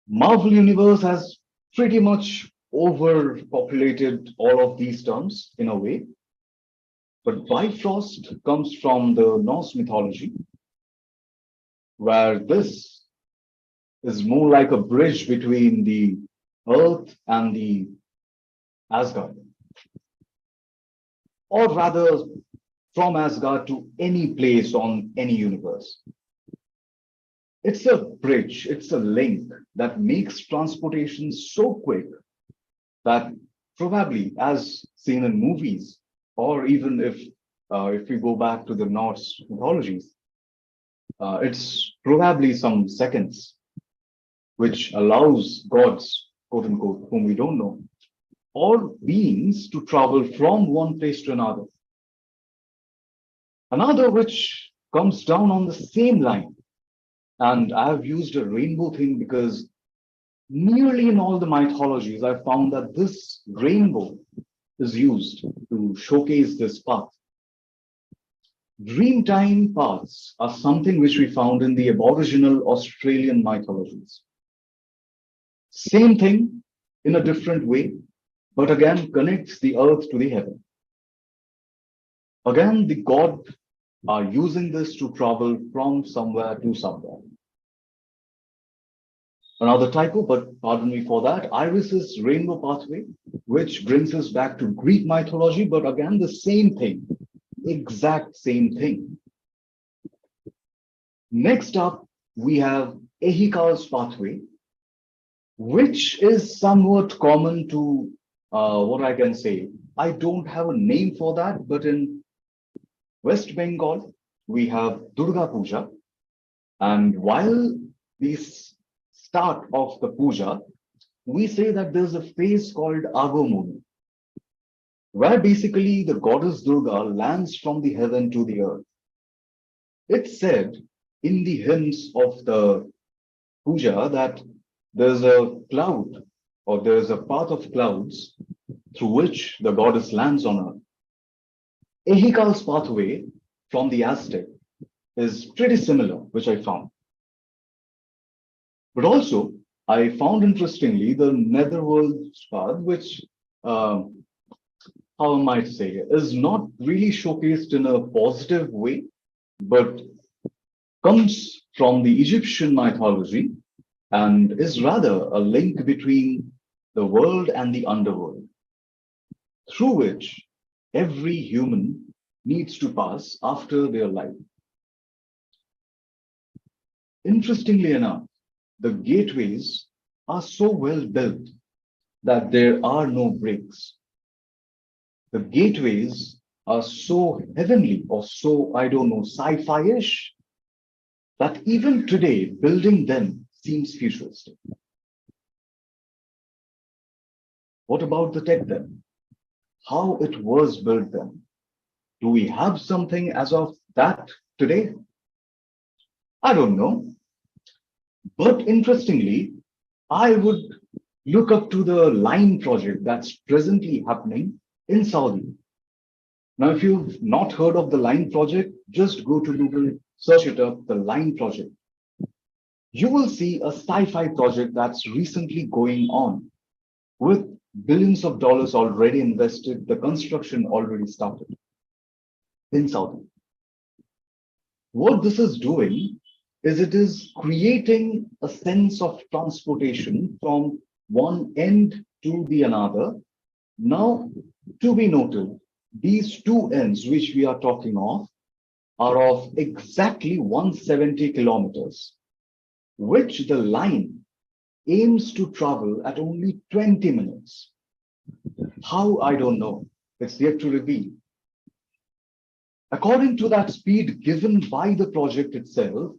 Marvel Universe has pretty much overpopulated all of these terms in a way. But Bifrost comes from the Norse mythology, where this is more like a bridge between the Earth and the Asgard. Or rather, from Asgard to any place on any universe. It's a bridge, it's a link that makes transportation so quick that probably, as seen in movies, or even if if we go back to the Norse mythologies, it's probably some seconds, which allows gods, quote unquote, whom we don't know, or beings to travel from one place to another. Another which comes down on the same line, and I've used a rainbow thing because nearly in all the mythologies, I found that this rainbow is used to showcase this path. Dreamtime paths are something which we found in the Aboriginal Australian mythologies. Same thing in a different way, but again connects the earth to the heaven. Again, the god are using this to travel from somewhere to somewhere. Another typo, but pardon me for that. Iris's rainbow pathway, which brings us back to Greek mythology, but again, the same thing, exact same thing. Next up, we have Ehikal's pathway, which is somewhat common to what I can say. I don't have a name for that, but in West Bengal, we have Durga Puja. And while this start of the puja, we say that there's a phase called Agomoni, where basically the goddess Durga lands from the heaven to the earth. It's said in the hymns of the puja that there's a cloud or there's a path of clouds through which the goddess lands on earth. Ehikal's pathway from the Aztec is pretty similar, which I found. But also, I found interestingly the netherworld path, which, how I might say, is not really showcased in a positive way, but comes from the Egyptian mythology and is rather a link between the world and the underworld, through which every human needs to pass after their life. Interestingly enough, the gateways are so well built that there are no breaks. The gateways are so heavenly or so, I don't know, sci-fi-ish, that even today, building them seems futuristic. What about the tech then? How it was built then? Do we have something as of that today? I don't know. But interestingly, I would look up to the line project that's presently happening in Saudi. Now, if you've not heard of the line project, just go to Google, search it up, the line project. You will see a sci-fi project that's recently going on with billions of dollars already invested, the construction already started in Saudi. What this is doing is it is creating a sense of transportation from one end to the another. Now, to be noted, these two ends which we are talking of are of exactly 170 kilometers, which the line aims to travel at only 20 minutes. How, I don't know. It's yet to reveal. According to that speed given by the project itself,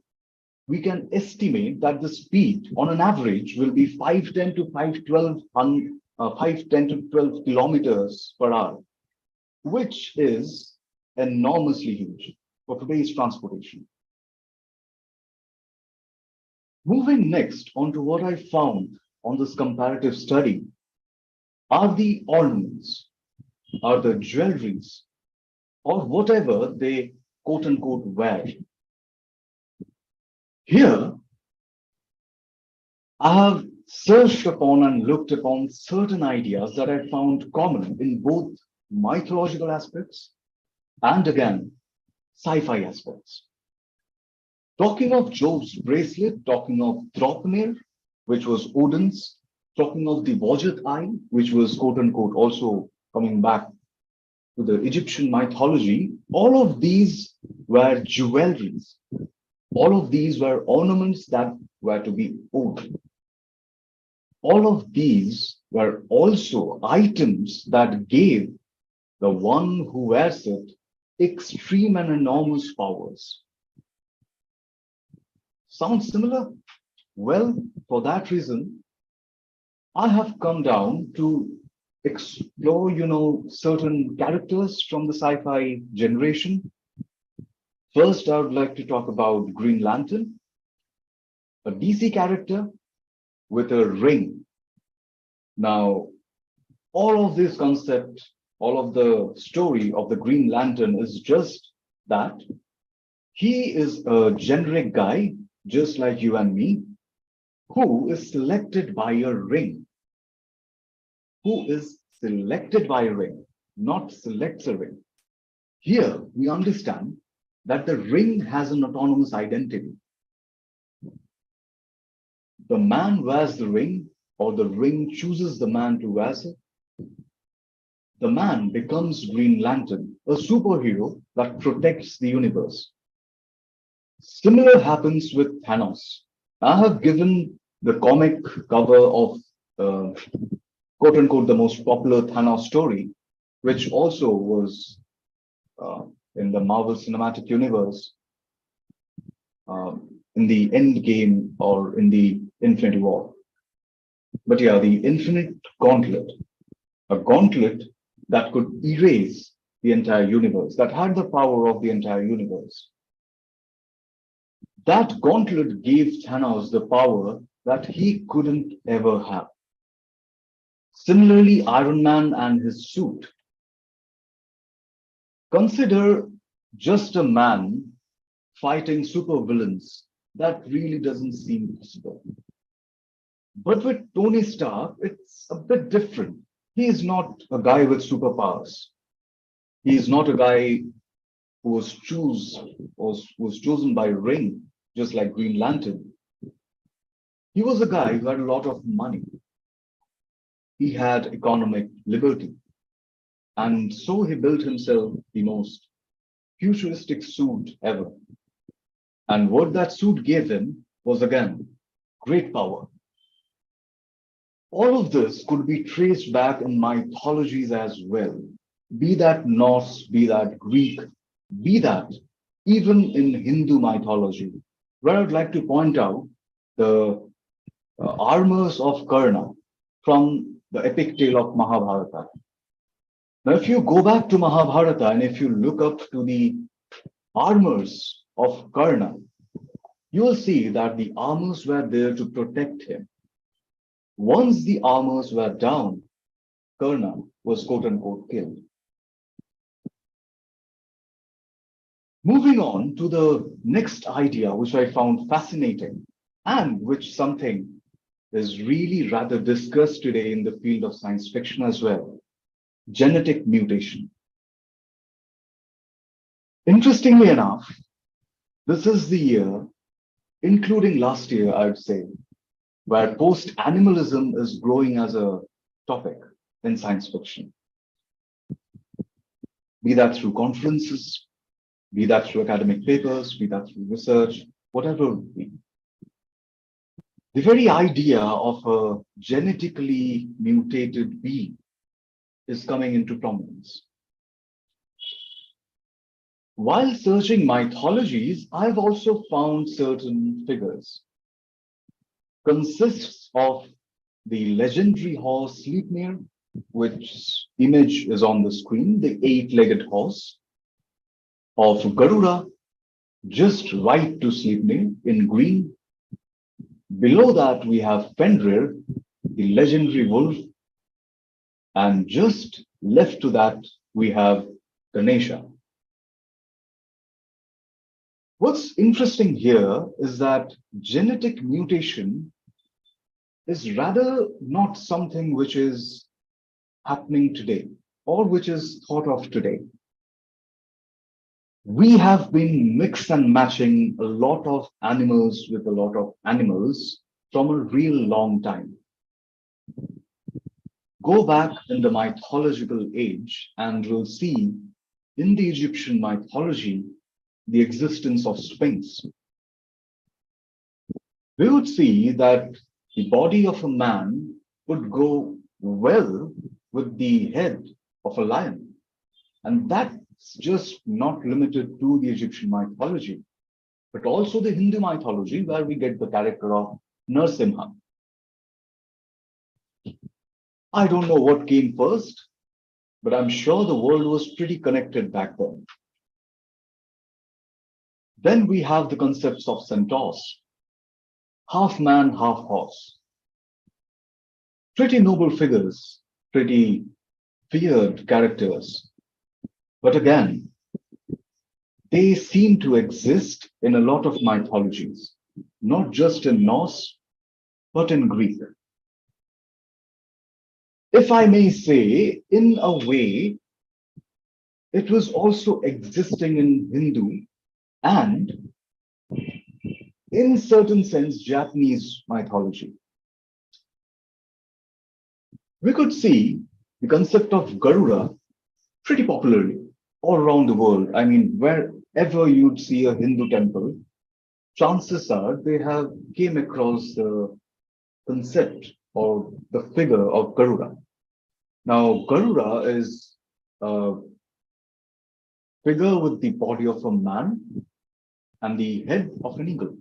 we can estimate that the speed on an average will be 510 to 12 kilometers per hour, which is enormously huge for today's transportation. Moving next on to what I found on this comparative study are the ornaments, are the jewelries, or whatever they quote unquote wear. Here, I have searched upon and looked upon certain ideas that I found common in both mythological aspects and again, sci-fi aspects. Talking of Jove's bracelet, talking of Draupnir, which was Odin's, talking of the Wadjet eye, which was quote unquote also coming back to the Egyptian mythology, all of these were jewelries. All of these were ornaments that were to be worn. All of these were also items that gave the one who wears it extreme and enormous powers. Sounds similar? Well, for that reason, I have come down to explore, certain characters from the sci-fi generation. First, I would like to talk about Green Lantern, a DC character with a ring. Now, all of this concept, all of the story of the Green Lantern is just that he is a generic guy, just like you and me, who is selected by a ring. Who is selected by a ring, not selects a ring. Here, we understand that the ring has an autonomous identity. The man wears the ring, or the ring chooses the man to wear it. The man becomes Green Lantern, a superhero that protects the universe. Similar happens with Thanos. I have given the comic cover of quote unquote the most popular Thanos story, which also was in the Marvel Cinematic Universe, in the End Game or in the Infinity War. But yeah, the Infinite Gauntlet, a gauntlet that could erase the entire universe, that had the power of the entire universe. That gauntlet gave Thanos the power that he couldn't ever have. Similarly, Iron Man and his suit. Consider just a man fighting supervillains. That really doesn't seem possible. But with Tony Stark, it's a bit different. He is not a guy with superpowers. He is not a guy who was chosen by ring, just like Green Lantern. He was a guy who had a lot of money. He had economic liberty. And so he built himself the most futuristic suit ever. And what that suit gave him was, again, great power. All of this could be traced back in mythologies as well, be that Norse, be that Greek, be that even in Hindu mythology, where I'd like to point out the armors of Karna from the epic tale of Mahabharata. Now, if you go back to Mahabharata and if you look up to the armors of Karna, you will see that the armors were there to protect him. Once the armors were down, Karna was quote unquote killed. Moving on to the next idea, which I found fascinating and which something is really rather discussed today in the field of science fiction as well, genetic mutation. Interestingly enough, this is the year, including last year, I would say, where post-animalism is growing as a topic in science fiction. Be that through conferences, be that through academic papers, be that through research, whatever it would be. The very idea of a genetically mutated being is coming into prominence. While searching mythologies, I've also found certain figures. Consists of the legendary horse Sleipnir, which image is on the screen, the 8-legged horse, of Garuda, just right to Sleipnir in green. Below that, we have Fenrir, the legendary wolf, and just left to that, we have Ganesha. What's interesting here is that genetic mutation is rather not something which is happening today or which is thought of today. We have been mix and matching a lot of animals with a lot of animals from a real long time. Go back in the mythological age and we'll see in the Egyptian mythology the existence of Sphinx. We would see that the body of a man would go well with the head of a lion. And that's just not limited to the Egyptian mythology, but also the Hindu mythology, where we get the character of Narsimha. I don't know what came first, but I'm sure the world was pretty connected back then. Then we have the concepts of centaurs, half man, half horse. Pretty noble figures, pretty feared characters. But again, they seem to exist in a lot of mythologies, not just in Norse, but in Greek. If I may say, in a way, it was also existing in Hindu and, in certain sense, Japanese mythology. We could see the concept of Garuda pretty popularly all around the world. I mean, wherever you'd see a Hindu temple, chances are they have came across the concept or the figure of Garuda. Now, Garuda is a figure with the body of a man and the head of an eagle.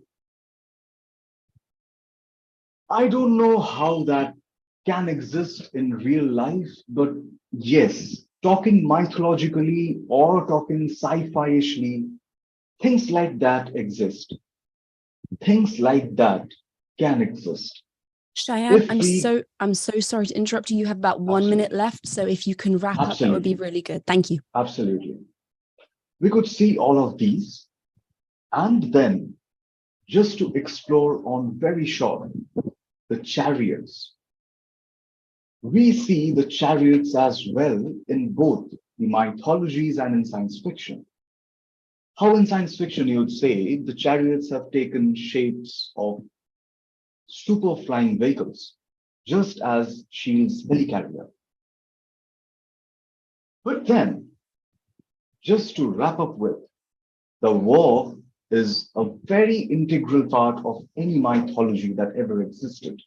I don't know how that can exist in real life, but yes, talking mythologically or talking sci-fi-ishly, things like that exist. Things like that can exist. Cheyenne, If I'm so sorry to interrupt you. You have about 1 minute left, so if you can wrap up, that would be really good. Thank you. Absolutely. We could see all of these, and then just to explore on very short, the chariots. We see the chariots as well in both the mythologies and in science fiction. How in science fiction you would say the chariots have taken shapes of super flying vehicles, just as Shield's helicarrier. But then, just to wrap up with, the war is a very integral part of any mythology that ever existed.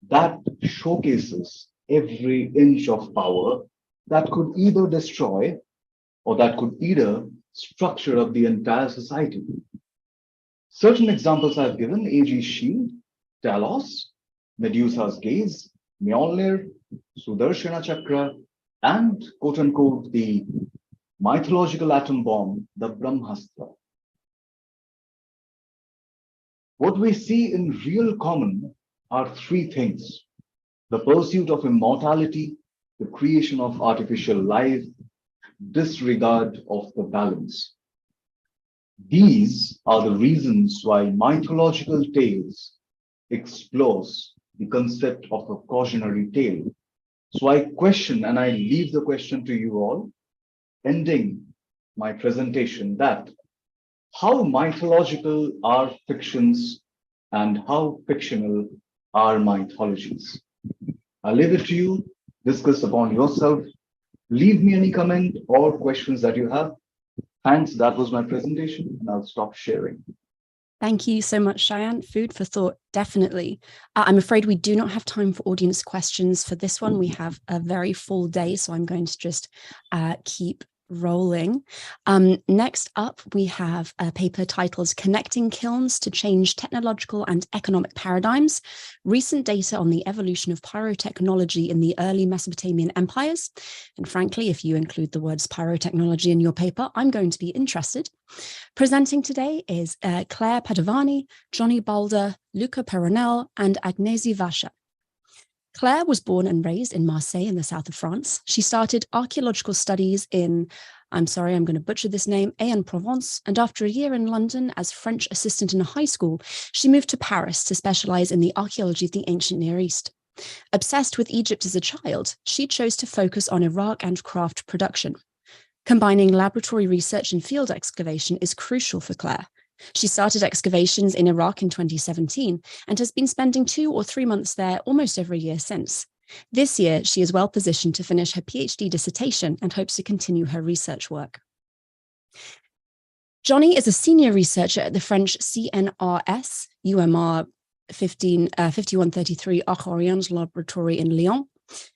That showcases every inch of power that could either destroy or that could either structure up the entire society. Certain examples I've given: Aegis Shield, Talos, Medusa's Gaze, Mjolnir, Sudarshana Chakra, and quote-unquote the mythological atom bomb, the Brahmastra. What we see in real common are three things: the pursuit of immortality, the creation of artificial life, disregard of the balance. These are the reasons why mythological tales explores the concept of a cautionary tale. So I question, and I leave the question to you all, ending my presentation, that how mythological are fictions and how fictional are mythologies? I'll leave it to you. Discuss upon yourself. Leave me any comment or questions that you have. Thanks. That was my presentation, and I'll stop sharing. Thank you so much, Cheyenne. Food for thought, definitely. I'm afraid we do not have time for audience questions for this one. We have a very full day, so I'm going to just keep rolling. Next up, we have a paper titled Connecting Kilns to Change Technological and Economic Paradigms, Recent Data on the Evolution of Pyrotechnology in the Early Mesopotamian Empires. And frankly, if you include the words pyrotechnology in your paper, I'm going to be interested. Presenting today is Claire Padovani, Johnny Balder, Luca Peronel, and Agnesi Vasha. Claire was born and raised in Marseille in the south of France. She started archaeological studies in, I'm sorry, I'm going to butcher this name, Aix-en-Provence, and after a year in London as French assistant in a high school, she moved to Paris to specialize in the archaeology of the ancient Near East. Obsessed with Egypt as a child, she chose to focus on Iraq and craft production. Combining laboratory research and field excavation is crucial for Claire. She started excavations in Iraq in 2017 and has been spending 2 or 3 months there almost every year since. This year, she is well positioned to finish her PhD dissertation and hopes to continue her research work. Johnny is a senior researcher at the French CNRS UMR 5133 Arc Orient Laboratory in Lyon.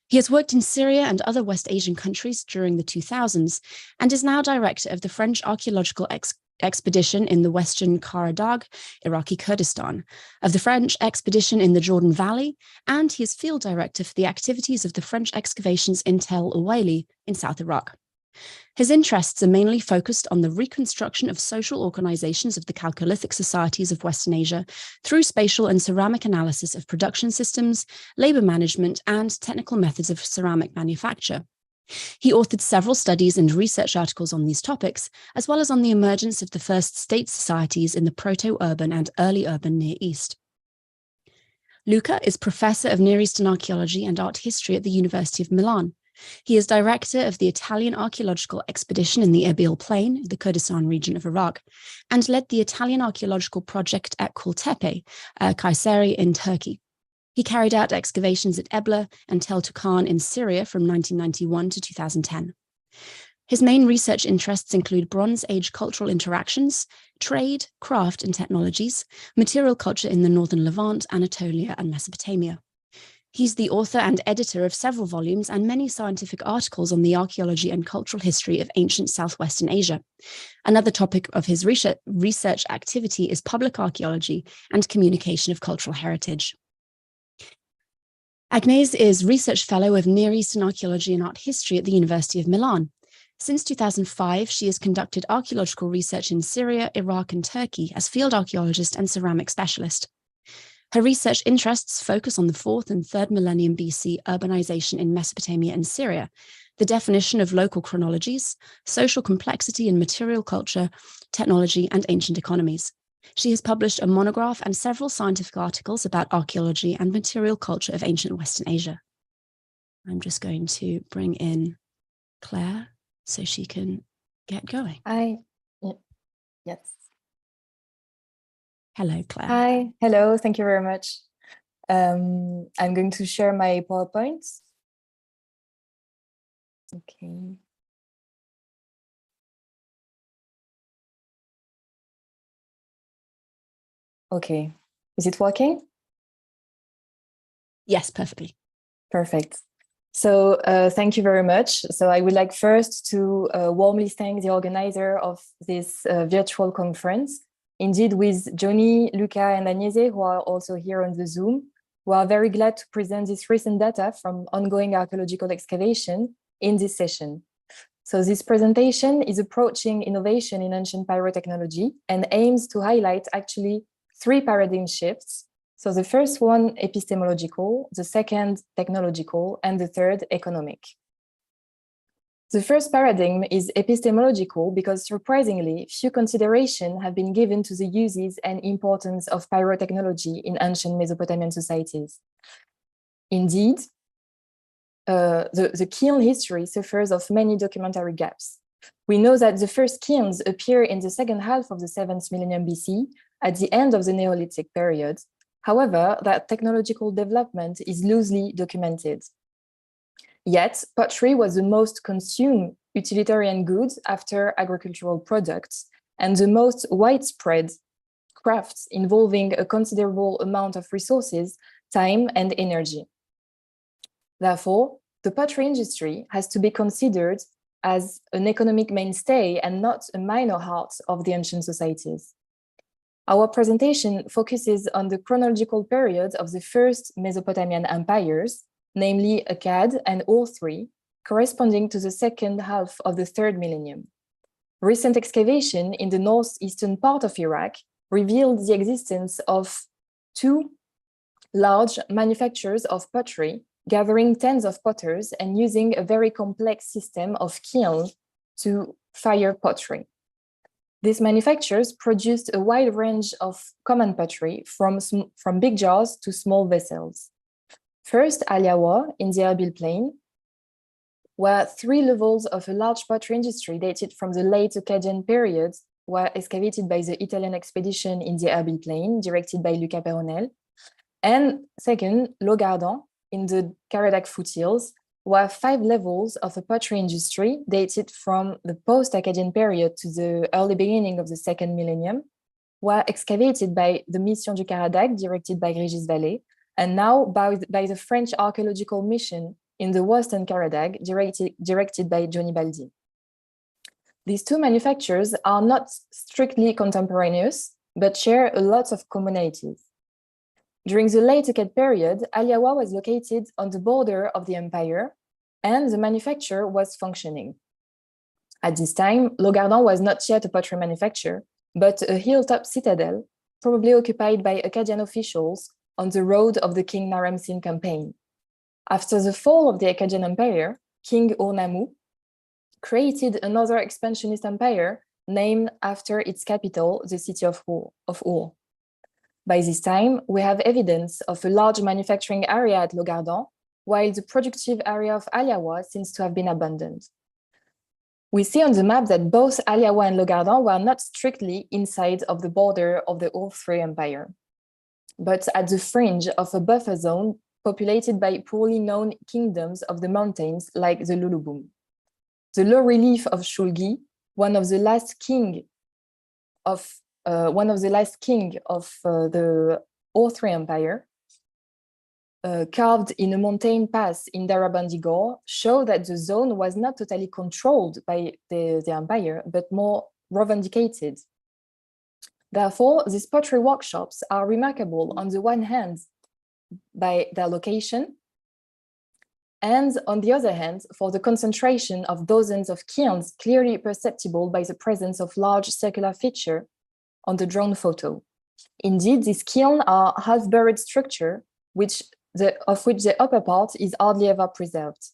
He has worked in Syria and other West Asian countries during the 2000s and is now director of the French archaeological expedition in the Western Karabakh, Iraqi Kurdistan, of the French expedition in the Jordan Valley, and he is field director for the activities of the French excavations in Tel Uwaili in South Iraq. His interests are mainly focused on the reconstruction of social organizations of the Chalcolithic societies of Western Asia through spatial and ceramic analysis of production systems, labor management, and technical methods of ceramic manufacture. He authored several studies and research articles on these topics, as well as on the emergence of the first state societies in the proto-urban and early urban Near East. Luca is professor of Near Eastern archaeology and art history at the University of Milan. He is director of the Italian archaeological expedition in the Erbil Plain, the Kurdistan region of Iraq, and led the Italian archaeological project at Kultepe, Kayseri in Turkey. He carried out excavations at Ebla and Tel Tukan in Syria from 1991 to 2010. His main research interests include Bronze Age cultural interactions, trade, craft and technologies, material culture in the northern Levant, Anatolia, and Mesopotamia. He's the author and editor of several volumes and many scientific articles on the archaeology and cultural history of ancient Southwestern Asia. Another topic of his research activity is public archaeology and communication of cultural heritage. Agnès is Research Fellow of Near Eastern Archaeology and Art History at the University of Milan. Since 2005, she has conducted archaeological research in Syria, Iraq, and Turkey as field archaeologist and ceramic specialist. Her research interests focus on the 4th and 3rd millennium BC urbanization in Mesopotamia and Syria, the definition of local chronologies, social complexity in material culture, technology, and ancient economies. She has published a monograph and several scientific articles about archaeology and material culture of ancient Western Asia. I'm just going to bring in Claire so she can get going. Yes. Hello, Claire. Hi, hello, thank you very much. I'm going to share my PowerPoint. Okay. Okay, is it working? Yes, perfectly. Perfect. So thank you very much. So I would like first to warmly thank the organizer of this virtual conference. Indeed, with Johnny, Luca, and Agnese, who are also here on the Zoom, we are very glad to present this recent data from ongoing archaeological excavation in this session. So this presentation is approaching innovation in ancient pyrotechnology and aims to highlight actually 3 paradigm shifts. So the first one, epistemological, the second, technological, and the third, economic. The first paradigm is epistemological because surprisingly, few consideration have been given to the uses and importance of pyrotechnology in ancient Mesopotamian societies. Indeed, the kiln history suffers of many documentary gaps. We know that the first kilns appear in the second half of the 7th millennium BC, at the end of the Neolithic period. However, that technological development is loosely documented. Yet, pottery was the most consumed utilitarian good after agricultural products and the most widespread crafts involving a considerable amount of resources, time, and energy. Therefore, the pottery industry has to be considered as an economic mainstay and not a minor part of the ancient societies. Our presentation focuses on the chronological period of the first Mesopotamian empires, namely Akkad and Ur-III, corresponding to the second half of the 3rd millennium. Recent excavation in the northeastern part of Iraq revealed the existence of 2 large manufacturers of pottery, gathering tens of potters and using a very complex system of kiln to fire pottery. These manufacturers produced a wide range of common pottery from big jars to small vessels. First, Aliawa in the Erbil Plain, where 3 levels of a large pottery industry dated from the late Akkadian period were excavated by the Italian expedition in the Erbil Plain, directed by Luca Peronel. And second, Logardan in the Karadak foothills, where 5 levels of a pottery industry dated from the post-Akkadian period to the early beginning of the 2nd millennium were excavated by the Mission du Karadak, directed by Régis Vallée, and now by the French archaeological mission in the Western Karadag, directed by Johnny Baldi. These two manufactures are not strictly contemporaneous, but share a lot of commonalities. During the late Akkad period, Aliawa was located on the border of the empire, and the manufacture was functioning. At this time, Logardon was not yet a pottery manufacturer, but a hilltop citadel, probably occupied by Akkadian officials on the road of the King Naram Sin campaign. After the fall of the Akkadian Empire, King Ur-Nammu created another expansionist empire named after its capital, the city of Ur. By this time, we have evidence of a large manufacturing area at Logardon, while the productive area of Aliawa seems to have been abandoned. We see on the map that both Aliawa and Logardon were not strictly inside of the border of the Ur-III Empire, but at the fringe of a buffer zone populated by poorly known kingdoms of the mountains like the Lulubum. The low relief of Shulgi, one of the last king of the Ur-III Empire, carved in a mountain pass in Darabandigor, show that the zone was not totally controlled by the empire, but more revendicated. Therefore, these pottery workshops are remarkable on the one hand by their location, and on the other hand, for the concentration of dozens of kilns clearly perceptible by the presence of large circular feature on the drone photo. Indeed, these kilns are half-buried structure, of which the upper part is hardly ever preserved.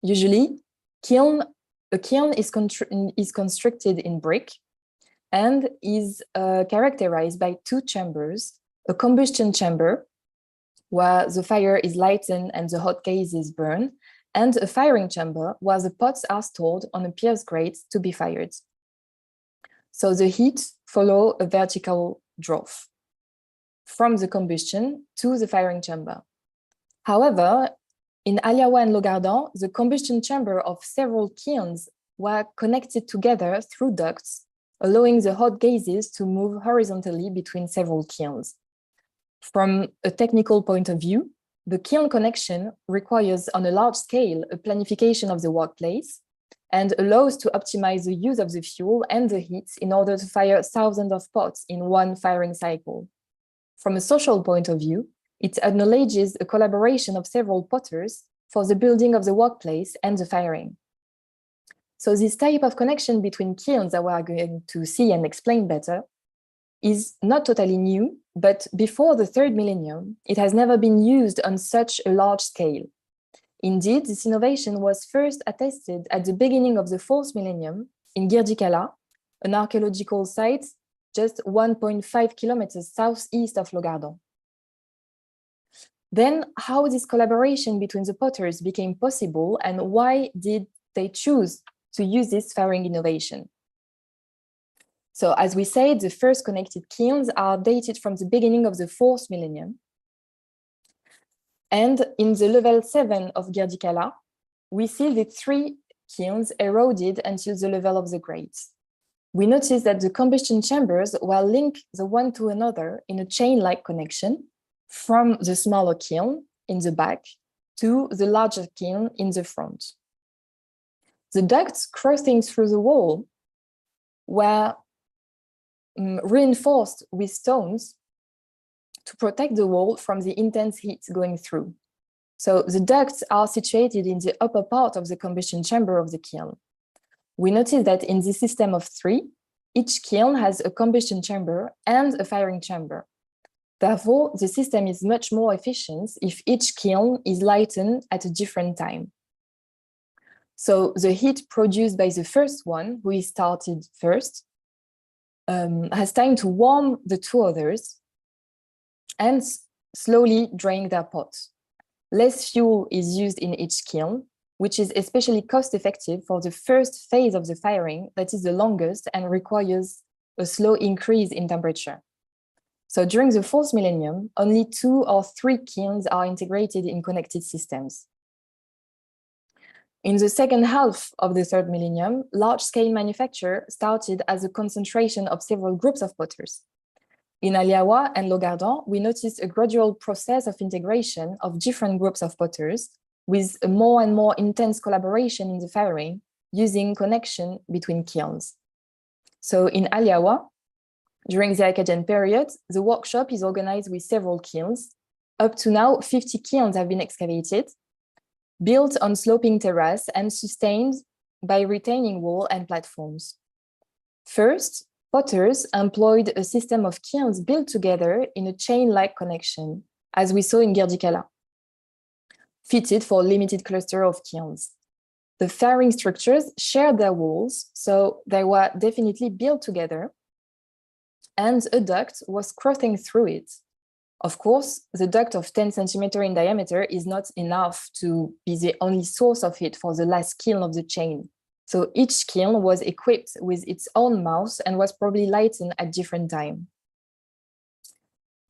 Usually, a kiln is constructed in brick and is characterized by two chambers, a combustion chamber, where the fire is lightened and the hot gases burn, and a firing chamber where the pots are stored on a pierce grate to be fired. So the heat follows a vertical draught from the combustion to the firing chamber. However, in Aliawa and Logardon, the combustion chamber of several kilns were connected together through ducts, allowing the hot gases to move horizontally between several kilns. From a technical point of view, the kiln connection requires on a large scale a planification of the workplace and allows to optimize the use of the fuel and the heat in order to fire thousands of pots in one firing cycle. From a social point of view, it acknowledges a collaboration of several potters for the building of the workplace and the firing. So this type of connection between kilns that we are going to see and explain better is not totally new, but before the third millennium, it has never been used on such a large scale. Indeed, this innovation was first attested at the beginning of the fourth millennium in Girdikala, an archaeological site just 1.5 kilometers southeast of Logardon. Then, how this collaboration between the potters became possible and why did they choose to use this firing innovation? So, as we said, the first connected kilns are dated from the beginning of the fourth millennium. And in the level 7 of Girdikala, we see the three kilns eroded until the level of the grates. We notice that the combustion chambers were linked the one to another in a chain-like connection from the smaller kiln in the back to the larger kiln in the front. The ducts crossing through the wall were reinforced with stones to protect the wall from the intense heat going through. So the ducts are situated in the upper part of the combustion chamber of the kiln. We notice that in the system of three, each kiln has a combustion chamber and a firing chamber. Therefore, the system is much more efficient if each kiln is lightened at a different time. So the heat produced by the first one, who is started first, has time to warm the two others and slowly drain their pot. Less fuel is used in each kiln, which is especially cost-effective for the first phase of the firing, that is the longest and requires a slow increase in temperature. So during the fourth millennium, only 2 or 3 kilns are integrated in connected systems. In the second half of the third millennium, large-scale manufacture started as a concentration of several groups of potters. In Aliawa and Logardon, we noticed a gradual process of integration of different groups of potters, with a more and more intense collaboration in the firing using connection between kilns. So in Aliawa, during the Akkadian period, the workshop is organized with several kilns. Up to now, 50 kilns have been excavated, built on sloping terrace and sustained by retaining wall and platforms. First, potters employed a system of kilns built together in a chain-like connection, as we saw in Girdikala, fitted for a limited cluster of kilns. The firing structures shared their walls, so they were definitely built together, and a duct was crossing through it. Of course, the duct of 10 centimeters in diameter is not enough to be the only source of heat for the last kiln of the chain. So each kiln was equipped with its own mouth and was probably lightened at different times.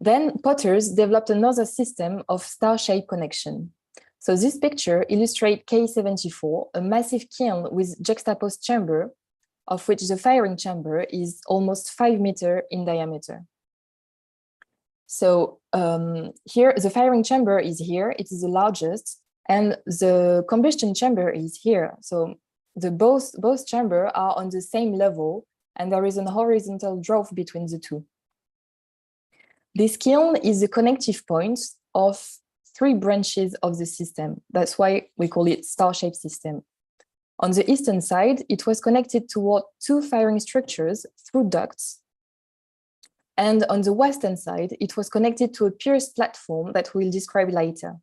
Then potters developed another system of star-shaped connection. So this picture illustrates K74, a massive kiln with juxtaposed chamber, of which the firing chamber is almost 5 meters in diameter. So here, the firing chamber is here, it is the largest, and the combustion chamber is here. So both chambers are on the same level, and there is a horizontal drop between the two. This kiln is the connective point of 3 branches of the system. That's why we call it star-shaped system. On the eastern side, it was connected toward 2 firing structures through ducts. And on the western side, it was connected to a pierced platform that we'll describe later.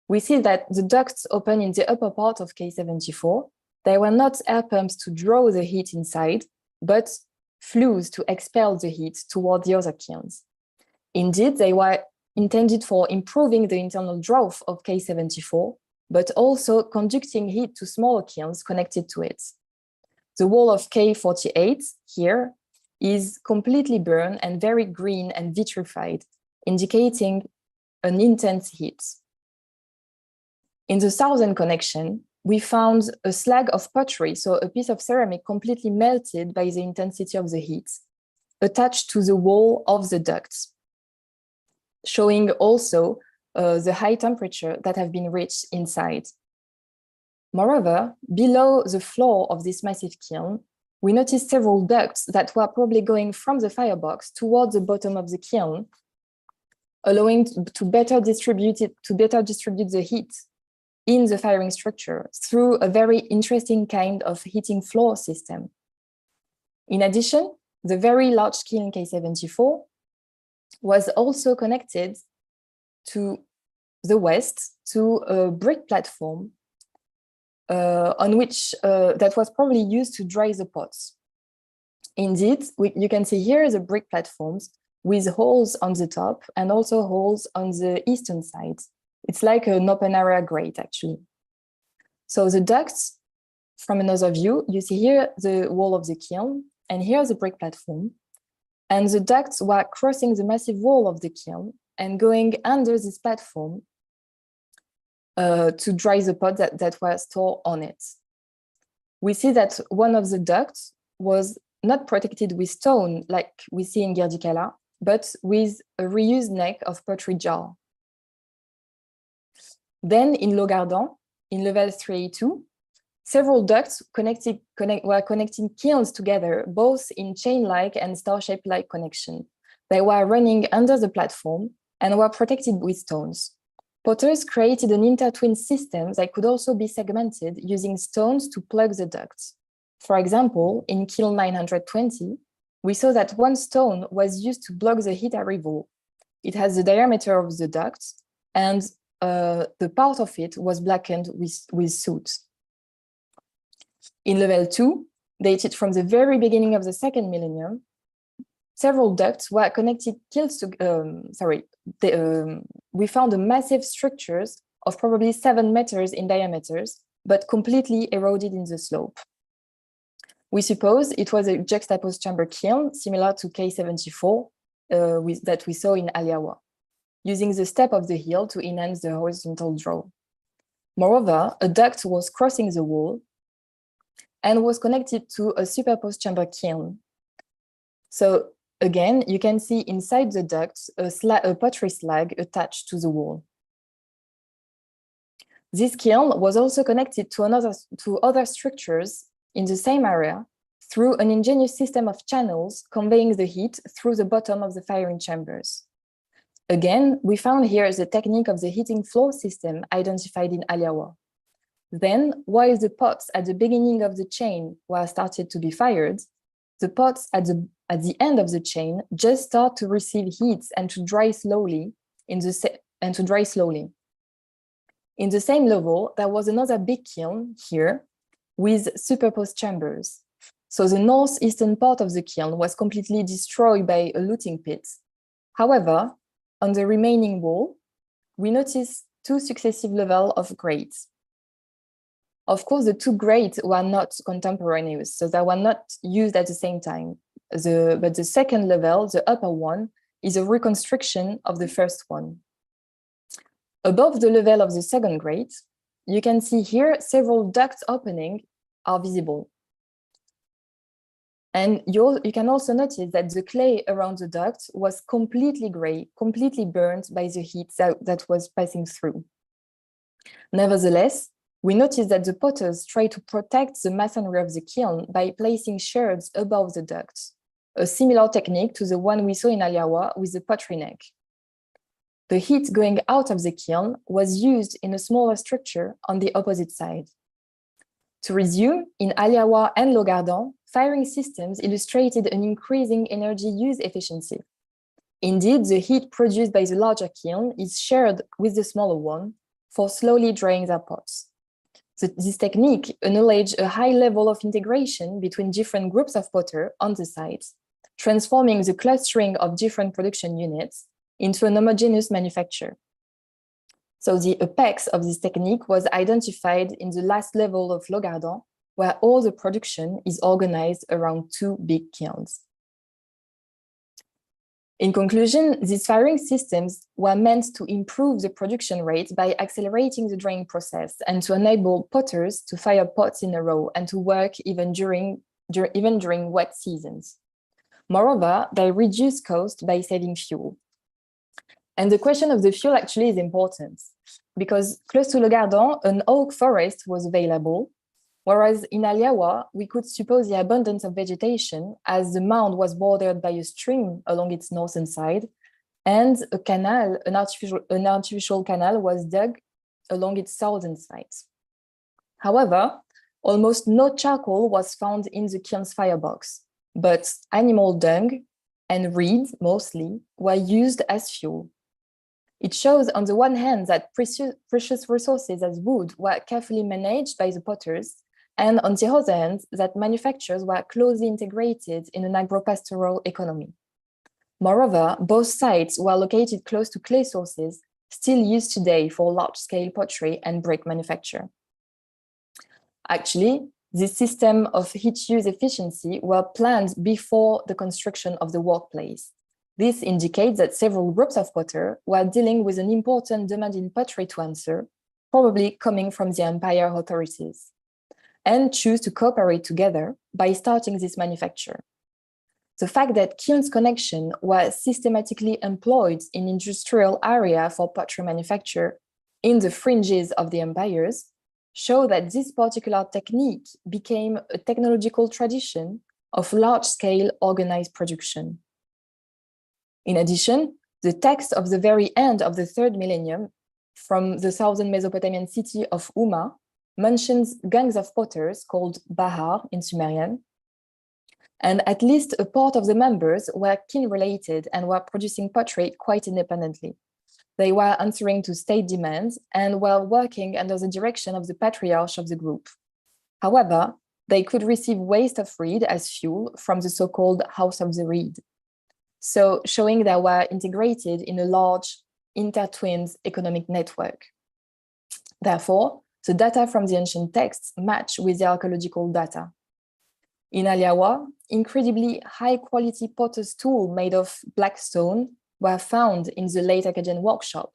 We see that the ducts open in the upper part of K74. They were not air pumps to draw the heat inside, but flues to expel the heat toward the other kilns. Indeed, they were intended for improving the internal draft of K74, but also conducting heat to smaller kilns connected to it. The wall of K48 here is completely burned and very green and vitrified, indicating an intense heat. In the southern connection, we found a slag of pottery, so a piece of ceramic completely melted by the intensity of the heat, attached to the wall of the ducts, showing also the high temperature that have been reached inside. Moreover, below the floor of this massive kiln, we noticed several ducts that were probably going from the firebox towards the bottom of the kiln, allowing to better distribute the heat in the firing structure through a very interesting kind of heating floor system. In addition, the very large kiln K74 was also connected to the west to a brick platform on which that was probably used to dry the pots. Indeed, you can see here the brick platforms with holes on the top and also holes on the eastern side. It's like an open area grate, actually. So the ducts, from another view, you see here the wall of the kiln, and here the brick platform. And the ducts were crossing the massive wall of the kiln and going under this platform to dry the pot that were stored on it. We see that one of the ducts was not protected with stone like we see in Girdikala, but with a reused neck of pottery jar. Then in Logardan, in level 3A2, several ducts were connecting kilns together, both in chain-like and star-shaped-like connection. They were running under the platform and were protected with stones. Potters created an intertwined system that could also be segmented using stones to plug the ducts. For example, in kiln 920, we saw that one stone was used to block the heat arrival. It has the diameter of the ducts, and the part of it was blackened with soot. In level 2, dated from the very beginning of the 2nd millennium, several ducts were connected kilns to, we found a massive structures of probably 7 meters in diameters, but completely eroded in the slope. We suppose it was a juxtaposed chamber kiln similar to K74 that we saw in Aliawa, using the step of the hill to enhance the horizontal draw. Moreover, a duct was crossing the wall and was connected to a superposed chamber kiln. So again, you can see inside the duct a pottery slag attached to the wall. This kiln was also connected to other structures in the same area through an ingenious system of channels conveying the heat through the bottom of the firing chambers. Again, we found here the technique of the heating floor system identified in Aliawa. Then, while the pots at the beginning of the chain were started to be fired, the pots at the end of the chain just start to receive heat and to dry slowly. In the same level, there was another big kiln here with superposed chambers. So the northeastern part of the kiln was completely destroyed by a looting pit. However, on the remaining wall, we notice two successive levels of grates. Of course, the two grates were not contemporaneous, so they were not used at the same time. But the second level, the upper one, is a reconstruction of the first one. Above the level of the second grate, you can see here several duct openings are visible. And you can also notice that the clay around the duct was completely gray, completely burnt by the heat that was passing through. Nevertheless, we notice that the potters try to protect the masonry of the kiln by placing sherds above the ducts, a similar technique to the one we saw in Aliawa with the pottery neck. The heat going out of the kiln was used in a smaller structure on the opposite side. To resume, in Aliawa and Logardan, firing systems illustrated an increasing energy use efficiency. Indeed, the heat produced by the larger kiln is shared with the smaller one for slowly drying their pots. This technique acknowledged a high level of integration between different groups of potter on the site, transforming the clustering of different production units into an homogeneous manufacture. So the apex of this technique was identified in the last level of Logardan, where all the production is organized around two big kilns. In conclusion, these firing systems were meant to improve the production rate by accelerating the drying process and to enable potters to fire pots in a row and to work even during wet seasons. Moreover, they reduce cost by saving fuel. And the question of the fuel actually is important because close to Logardan, an oak forest was available, whereas in Aliawa, we could suppose the abundance of vegetation as the mound was bordered by a stream along its northern side, and a canal, an artificial canal was dug along its southern side. However, almost no charcoal was found in the kiln's firebox, but animal dung and reed, mostly, were used as fuel. It shows, on the one hand, that precious resources as wood were carefully managed by the potters, and on the other hand, that manufactures were closely integrated in an agro-pastoral economy. Moreover, both sites were located close to clay sources, still used today for large-scale pottery and brick manufacture. Actually, this system of heat use efficiency were planned before the construction of the workplace. This indicates that several groups of potters were dealing with an important demand in pottery to answer, probably coming from the empire authorities, and choose to cooperate together by starting this manufacture. The fact that kilns connection was systematically employed in industrial area for pottery manufacture in the fringes of the empires show that this particular technique became a technological tradition of large-scale organized production. In addition, the text of the very end of the 3rd millennium from the southern Mesopotamian city of Uma mentions gangs of potters called Bahar in Sumerian, and at least a part of the members were kin-related and were producing pottery quite independently. They were answering to state demands and were working under the direction of the patriarch of the group. However, they could receive waste of reed as fuel from the so-called House of the Reed, so showing they were integrated in a large, intertwined economic network. Therefore, the data from the ancient texts match with the archaeological data. In Aliawa, incredibly high-quality potter's tools made of black stone were found in the late Akkadian workshop,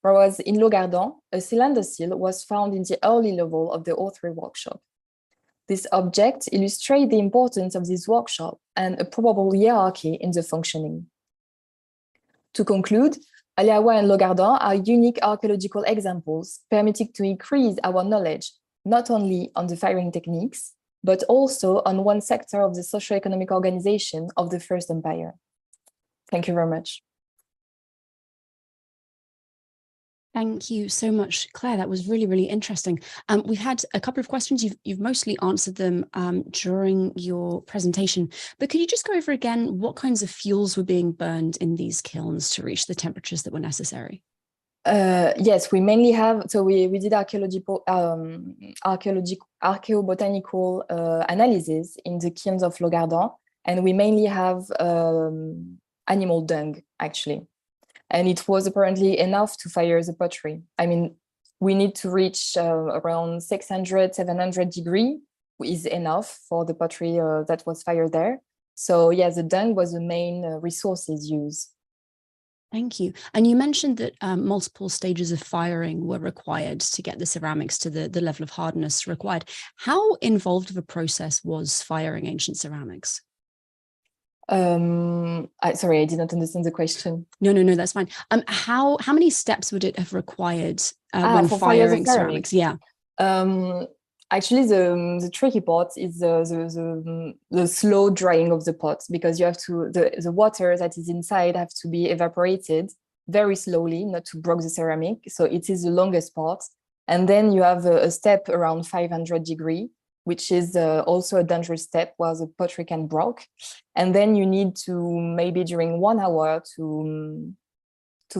whereas in Logardan, a cylinder seal was found in the early level of the O3 workshop. This object illustrates the importance of this workshop and a probable hierarchy in the functioning. To conclude, Aliawa and Logardin are unique archaeological examples permitting to increase our knowledge, not only on the firing techniques, but also on one sector of the socio-economic organization of the First Empire. Thank you very much. Thank you so much, Claire. That was really, really interesting. We've had a couple of questions. You've mostly answered them during your presentation, but could you just go over again what kinds of fuels were being burned in these kilns to reach the temperatures that were necessary? Yes, we mainly have, so we did archaeobotanical analysis in the kilns of Logardin, and we mainly have animal dung, actually. And it was apparently enough to fire the pottery. I mean, we need to reach around 600, 700 degrees is enough for the pottery that was fired there. So yeah, the dung was the main resources used. Thank you. And you mentioned that multiple stages of firing were required to get the ceramics to the level of hardness required. How involved of a process was firing ancient ceramics? Sorry, I did not understand the question. No, that's fine. How many steps would it have required when for firing ceramics? Yeah. Actually, the tricky part is the slow drying of the pot, because you have to the water that is inside have to be evaporated very slowly, not to break the ceramic. So it is the longest part, and then you have a step around 500 degrees, which is also a dangerous step where the pottery can break. And then you need to maybe during 1 hour to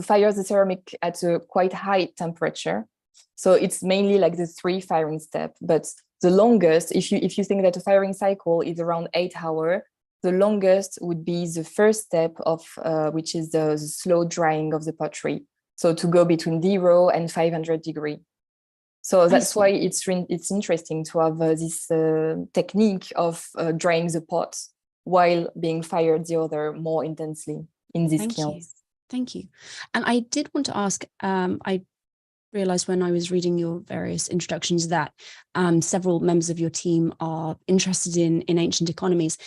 fire the ceramic at a quite high temperature. So it's mainly like the 3 firing steps, but the longest, if you think that a firing cycle is around 8 hours, the longest would be the first step of which is the slow drying of the pottery. So to go between 0 and 500 degrees. So that's why it's interesting to have this technique of drying the pot while being fired the other more intensely in these kilns. Thank you. And I did want to ask, I realized when I was reading your various introductions that several members of your team are interested in ancient economies.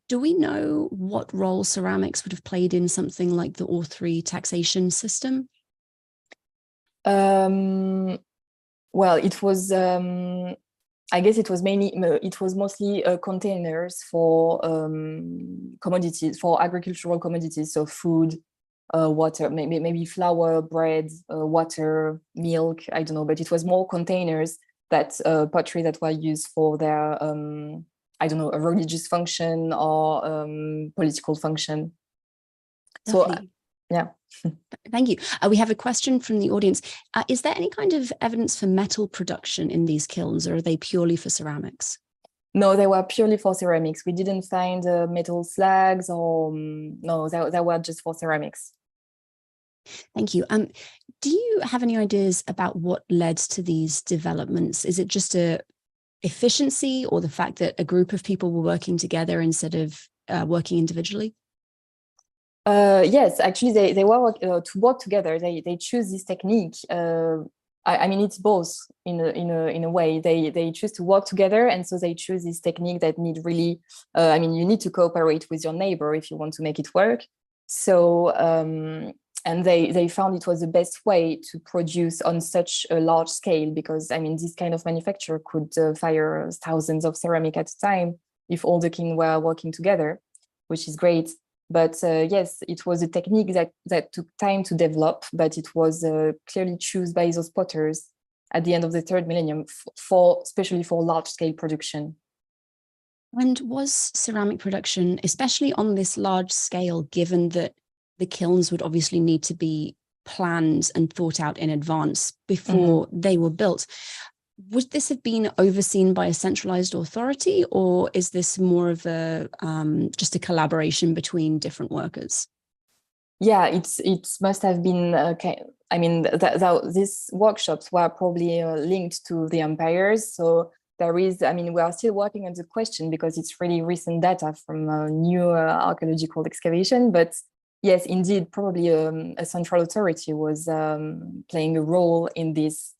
Do we know what role ceramics would have played in something like the Or3 taxation system? Well, it was, I guess it was mostly containers for commodities, for agricultural commodities, so food, water, maybe flour, bread, water, milk, I don't know, but it was more containers that pottery that were used for their, I don't know, a religious function or political function. Lovely. So, yeah. Thank you. We have a question from the audience. Is there any kind of evidence for metal production in these kilns, or are they purely for ceramics? No, they were purely for ceramics. We didn't find metal slags or no, they were just for ceramics. Thank you. Do you have any ideas about what led to these developments? Is it just a efficiency, or the fact that a group of people were working together instead of working individually? Yes, actually, they were to work together. They choose this technique. I mean, it's both in a way. They choose to work together, and so they choose this technique that need really. I mean, you need to cooperate with your neighbor if you want to make it work. So, and they found it was the best way to produce on such a large scale, because I mean, this kind of manufacturer could fire thousands of ceramic at a time if all the king were working together, which is great. But yes, it was a technique that took time to develop, but it was clearly chosen by those potters at the end of the 3rd millennium, especially for large-scale production. And was ceramic production, especially on this large scale, given that the kilns would obviously need to be planned and thought out in advance before they were built, would this have been overseen by a centralized authority, or is this more of a just a collaboration between different workers? Yeah, it must have been. I mean, these workshops were probably linked to the empires. So there is. I mean, we are still working on the question because it's really recent data from new archaeological excavation. But yes, indeed, probably a central authority was playing a role in this.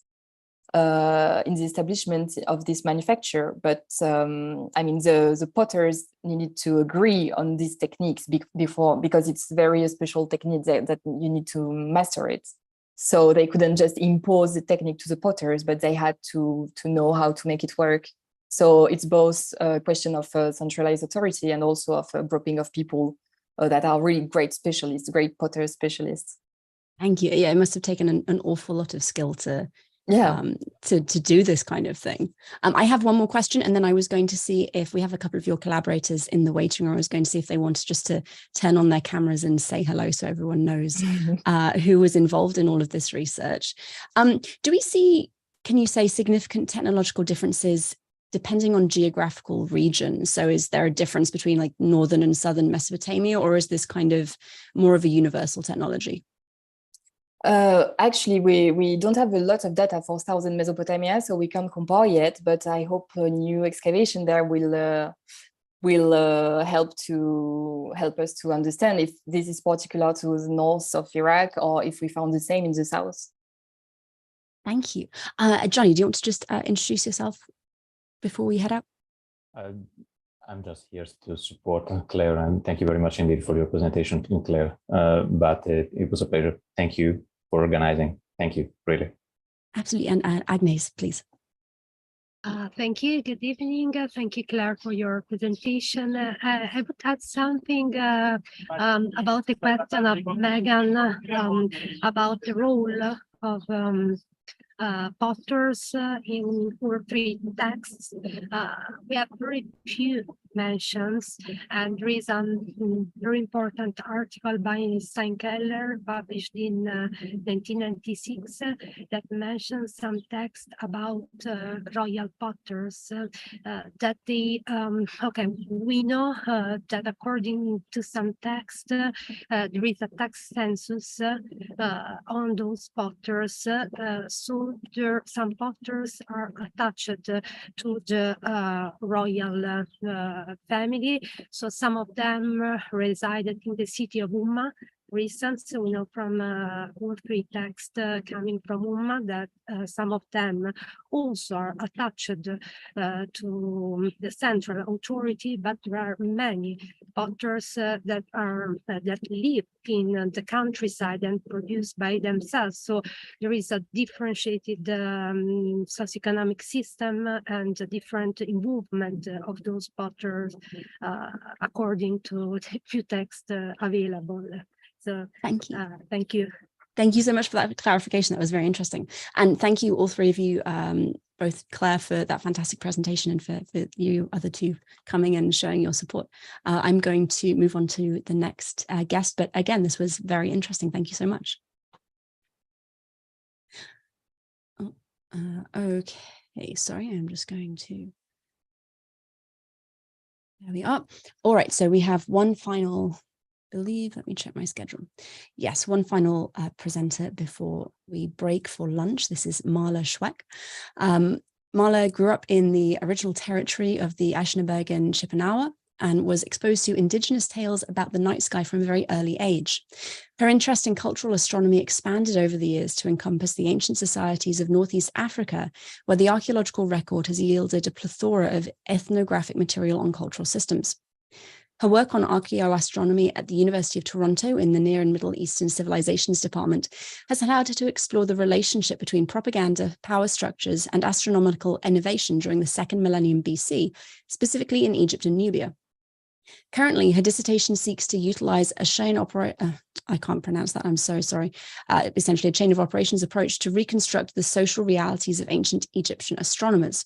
in the establishment of this manufacture. But I mean, the potters needed to agree on these techniques before, because it's very special technique that you need to master it. So they couldn't just impose the technique to the potters, but they had to know how to make it work. So it's both a question of centralized authority and also of a grouping of people that are really great specialists, great potter specialists. Thank you. Yeah, it must have taken an awful lot of skill to do this kind of thing. I have one more question, and then I was going to see if we have a couple of your collaborators in the waiting room. I was going to see if they wanted just to turn on their cameras and say hello so everyone knows who was involved in all of this research. Do we see, can you say, significant technological differences depending on geographical region? So is there a difference between like northern and southern Mesopotamia, or is this kind of more of a universal technology? Actually, we don't have a lot of data for southern Mesopotamia, so we can't compare yet, but I hope a new excavation there will help us to understand if this is particular to the north of Iraq or if we found the same in the south. Thank you. Johnny, do you want to just introduce yourself before we head out? I'm just here to support Claire, and thank you very much indeed for your presentation, Claire. But it was a pleasure. Thank you for organizing. Thank you, really. Absolutely. And Agnes, please. Thank you. Good evening. Thank you, Claire, for your presentation. I would add something about the question of Megan about the role of potters in Ur-3 texts. We have very few mentions, and there is a very important article by Kayleigh published in 1996 that mentions some text about royal potters that they we know that according to some text there is a tax census on those potters, so some potters are attached to the royal family. So some of them resided in the city of Umma. Recent, so we know from Ur-3 text coming from Umma that some of them also are attached to the central authority, but there are many potters that live in the countryside and produce by themselves. So there is a differentiated socioeconomic system and a different involvement of those potters according to the few texts available. So thank you. Thank you. Thank you so much for that clarification. That was very interesting. And thank you all three of you, both Claire for that fantastic presentation and for you other two coming and showing your support. I'm going to move on to the next guest, but again, this was very interesting. Thank you so much. Okay, sorry, I'm just going to, there we are. All right, so we have one final, let me check my schedule. Yes, one final presenter before we break for lunch. This is Marla Schweck. Marla grew up in the original territory of the Aschenberg Chippewa and was exposed to indigenous tales about the night sky from a very early age. Her interest in cultural astronomy expanded over the years to encompass the ancient societies of Northeast Africa, where the archaeological record has yielded a plethora of ethnographic material on cultural systems. Her work on archaeoastronomy at the University of Toronto in the Near and Middle Eastern Civilizations Department has allowed her to explore the relationship between propaganda, power structures, and astronomical innovation during the second millennium BC, specifically in Egypt and Nubia. Currently, her dissertation seeks to utilize a chain I can't pronounce that, I'm so sorry, essentially a chain of operations approach to reconstruct the social realities of ancient Egyptian astronomers.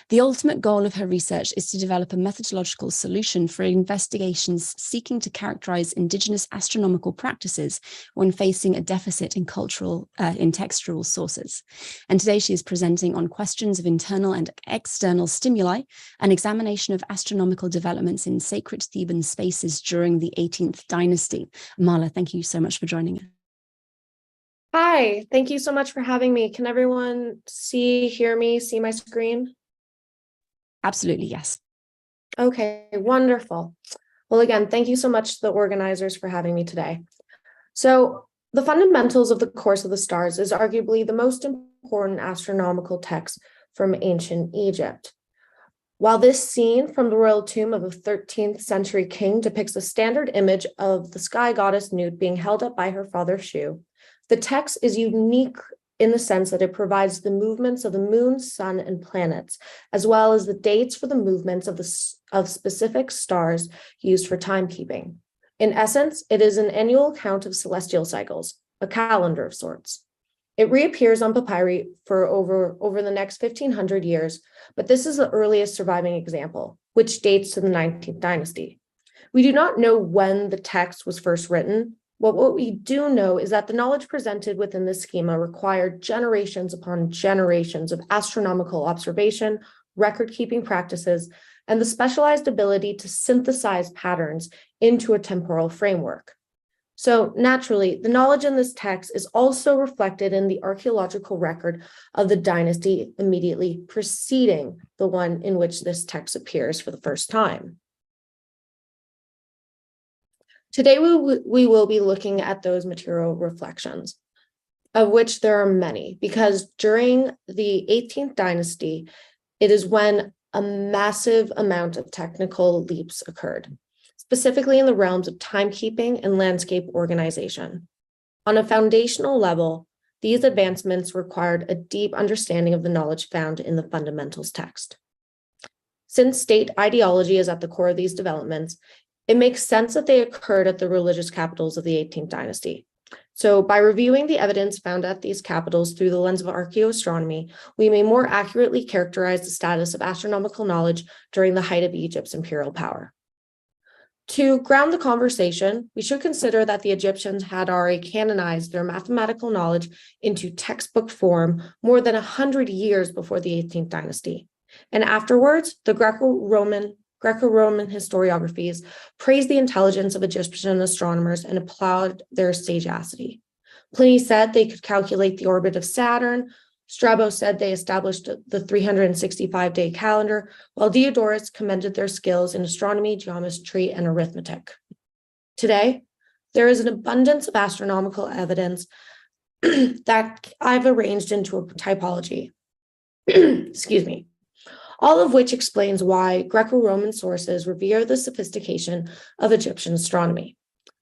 The ultimate goal of her research is to develop a methodological solution for investigations seeking to characterize indigenous astronomical practices when facing a deficit in textual sources. And today she is presenting on questions of internal and external stimuli, an examination of astronomical developments in sacred Theban spaces during the 18th dynasty. Marla, thank you so much for joining us. Hi, thank you so much for having me. Can everyone hear me, see my screen? Absolutely, yes. Okay, wonderful. Well, again, thank you so much to the organizers for having me today. So the fundamentals of the course of the stars is arguably the most important important astronomical texts from ancient Egypt. While this scene from the royal tomb of a 13th century king depicts a standard image of the sky goddess nude being held up by her father's shoe, the text is unique in the sense that it provides the movements of the moon, sun, and planets, as well as the dates for the movements of specific stars used for timekeeping. In essence, it is an annual account of celestial cycles, a calendar of sorts. It reappears on papyri for over the next 1,500 years, but this is the earliest surviving example, which dates to the 19th dynasty. We do not know when the text was first written, but what we do know is that the knowledge presented within this schema required generations upon generations of astronomical observation, record-keeping practices, and the specialized ability to synthesize patterns into a temporal framework. So naturally, the knowledge in this text is also reflected in the archaeological record of the dynasty immediately preceding the one in which this text appears for the first time. Today, we will be looking at those material reflections, of which there are many, because during the 18th dynasty, it is when a massive amount of technical leaps occurred, specifically in the realms of timekeeping and landscape organization. On a foundational level, these advancements required a deep understanding of the knowledge found in the fundamentals text. Since state ideology is at the core of these developments, it makes sense that they occurred at the religious capitals of the 18th dynasty. So by reviewing the evidence found at these capitals through the lens of archaeoastronomy, we may more accurately characterize the status of astronomical knowledge during the height of Egypt's imperial power. To ground the conversation, we should consider that the Egyptians had already canonized their mathematical knowledge into textbook form more than 100 years before the 18th dynasty. And afterwards, the Greco-Roman historiographies praised the intelligence of Egyptian astronomers and applaud their sagacity. Pliny said they could calculate the orbit of Saturn. Strabo said they established the 365-day calendar, while Diodorus commended their skills in astronomy, geometry, and arithmetic. Today, there is an abundance of astronomical evidence that I've arranged into a typology. Excuse me. All of which explains why Greco-Roman sources revere the sophistication of Egyptian astronomy.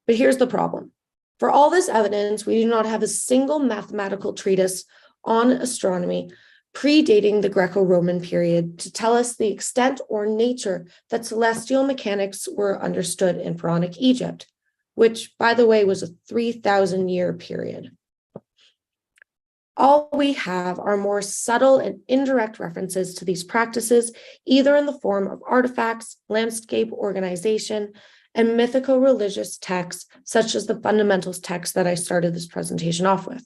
But here's the problem. For all this evidence, we do not have a single mathematical treatise on astronomy predating the Greco-Roman period to tell us the extent or nature that celestial mechanics were understood in Pharaonic Egypt, which, by the way, was a 3,000-year period. All we have are more subtle and indirect references to these practices, either in the form of artifacts, landscape organization, and mythico-religious texts, such as the fundamentals text that I started this presentation off with.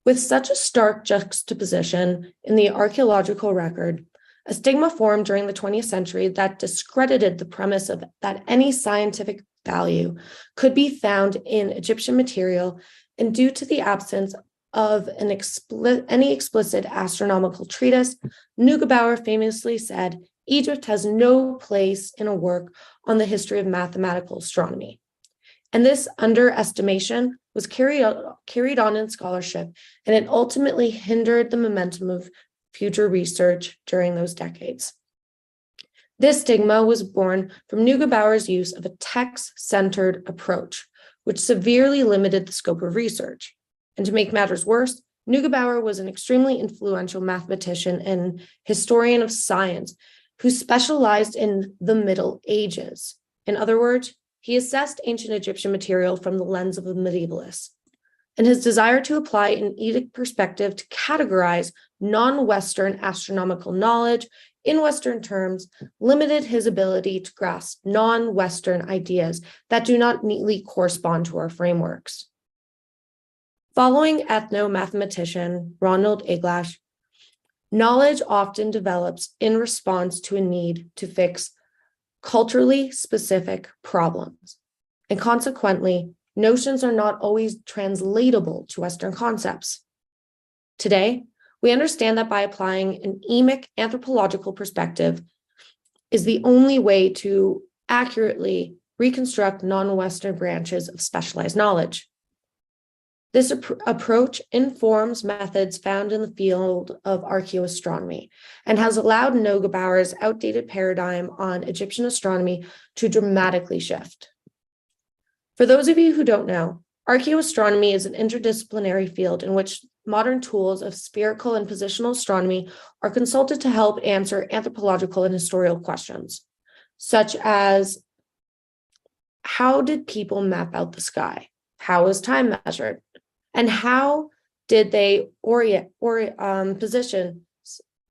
With such a stark juxtaposition in the archaeological record, a stigma formed during the 20th century that discredited the premise of that any scientific value could be found in Egyptian material, and due to the absence of any explicit astronomical treatise, Neugebauer famously said, Egypt has no place in a work on the history of mathematical astronomy. And this underestimation was carried on in scholarship, and it ultimately hindered the momentum of future research during those decades. This stigma was born from Neugebauer's use of a text-centered approach, which severely limited the scope of research. And to make matters worse, Neugebauer was an extremely influential mathematician and historian of science who specialized in the Middle Ages. In other words, he assessed ancient Egyptian material from the lens of a medievalist. And his desire to apply an Edic perspective to categorize non-Western astronomical knowledge in Western terms limited his ability to grasp non-Western ideas that do not neatly correspond to our frameworks. Following ethno-mathematician Ronald Eglash, knowledge often develops in response to a need to fix culturally specific problems, and consequently, notions are not always translatable to Western concepts. Today, we understand that by applying an emic anthropological perspective is the only way to accurately reconstruct non-Western branches of specialized knowledge. This approach informs methods found in the field of archaeoastronomy and has allowed Neugebauer's outdated paradigm on Egyptian astronomy to dramatically shift. For those of you who don't know, archaeoastronomy is an interdisciplinary field in which modern tools of spherical and positional astronomy are consulted to help answer anthropological and historical questions, such as how did people map out the sky? How is time measured? And how did they position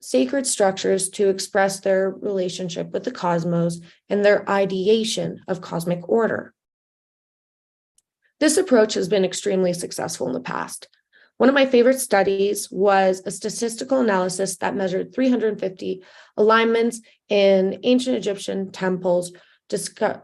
sacred structures to express their relationship with the cosmos and their ideation of cosmic order? This approach has been extremely successful in the past. One of my favorite studies was a statistical analysis that measured 350 alignments in ancient Egyptian temples,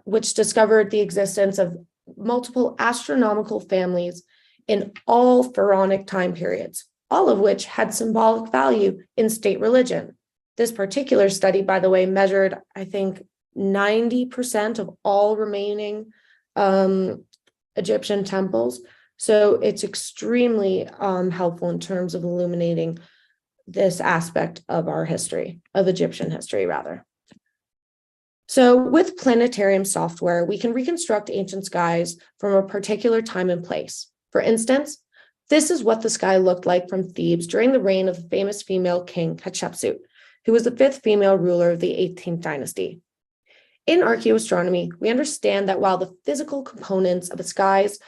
which discovered the existence of multiple astronomical families in all pharaonic time periods, all of which had symbolic value in state religion. This particular study, by the way, measured, I think, 90% of all remaining Egyptian temples. So it's extremely helpful in terms of illuminating this aspect of our history, of Egyptian history, rather. So with planetarium software, we can reconstruct ancient skies from a particular time and place. For instance, this is what the sky looked like from Thebes during the reign of the famous female king Hatshepsut, who was the 5th female ruler of the 18th dynasty. In archaeoastronomy, we understand that while the physical components of a celestial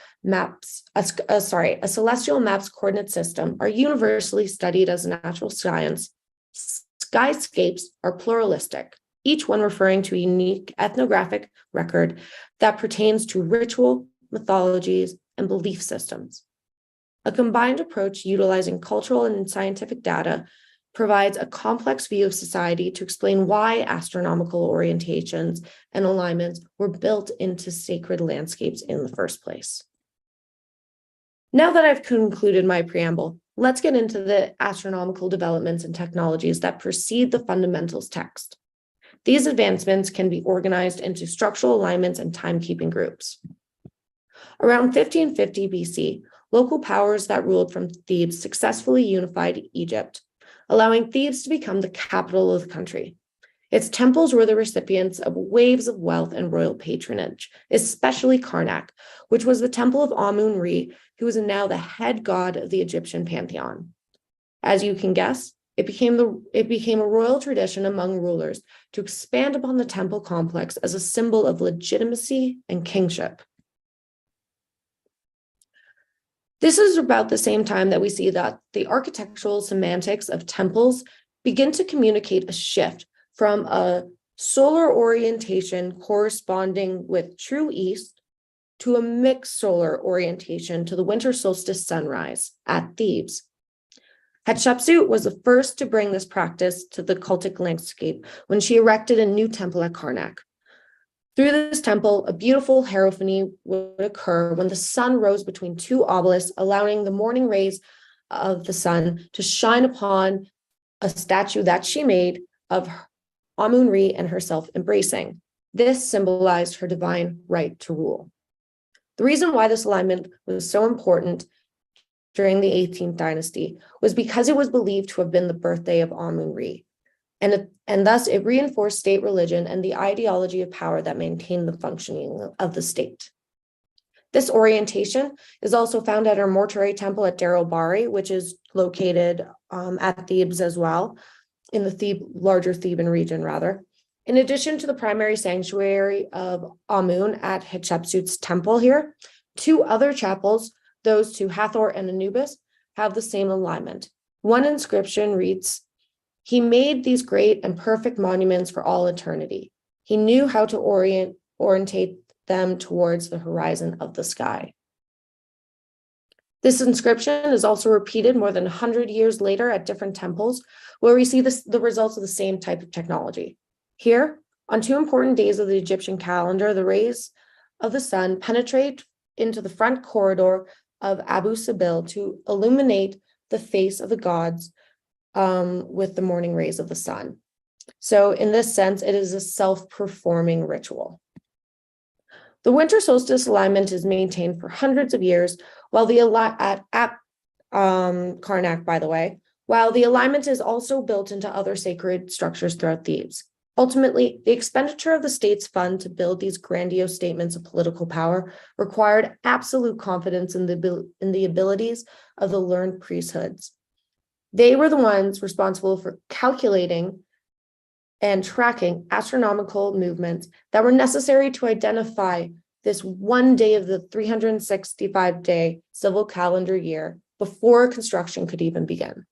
map's coordinate system are universally studied as a natural science, skyscapes are pluralistic, each one referring to a unique ethnographic record that pertains to ritual, mythologies, and belief systems. A combined approach utilizing cultural and scientific data provides a complex view of society to explain why astronomical orientations and alignments were built into sacred landscapes in the first place. Now that I've concluded my preamble, let's get into the astronomical developments and technologies that precede the fundamentals text. These advancements can be organized into structural alignments and timekeeping groups. Around 1550 BC, local powers that ruled from Thebes successfully unified Egypt, allowing Thebes to become the capital of the country. Its temples were the recipients of waves of wealth and royal patronage, especially Karnak, which was the temple of Amun-Re, who is now the head god of the Egyptian pantheon. As you can guess, it became a royal tradition among rulers to expand upon the temple complex as a symbol of legitimacy and kingship. This is about the same time that we see that the architectural semantics of temples begin to communicate a shift from a solar orientation corresponding with true east to a mixed solar orientation to the winter solstice sunrise at Thebes. Hatshepsut was the first to bring this practice to the cultic landscape when she erected a new temple at Karnak. Through this temple, a beautiful hierophany would occur when the sun rose between two obelisks, allowing the morning rays of the sun to shine upon a statue that she made of Amun-Re and herself embracing. This symbolized her divine right to rule. The reason why this alignment was so important during the 18th dynasty was because it was believed to have been the birthday of Amun-Re. And thus it reinforced state religion and the ideology of power that maintained the functioning of the state. This orientation is also found at our mortuary temple at Deir el-Bahari, which is located at Thebes as well, in the larger Theban region, rather. In addition to the primary sanctuary of Amun at Hatshepsut's temple here, 2 other chapels, those to Hathor and Anubis, have the same alignment. One inscription reads, "He made these great and perfect monuments for all eternity. He knew how to orientate them towards the horizon of the sky." This inscription is also repeated more than 100 years later at different temples, where we see the results of the same type of technology. Here, on 2 important days of the Egyptian calendar, the rays of the sun penetrate into the front corridor of Abu Sibyl to illuminate the face of the gods with the morning rays of the sun. So in this sense, it is a self-performing ritual. The winter solstice alignment is maintained for hundreds of years, while at Karnak, by the way, while the alignment is also built into other sacred structures throughout Thebes. Ultimately, the expenditure of the state's fund to build these grandiose statements of political power required absolute confidence in the abilities of the learned priesthoods. They were the ones responsible for calculating and tracking astronomical movements that were necessary to identify this one day of the 365-day civil calendar year before construction could even begin.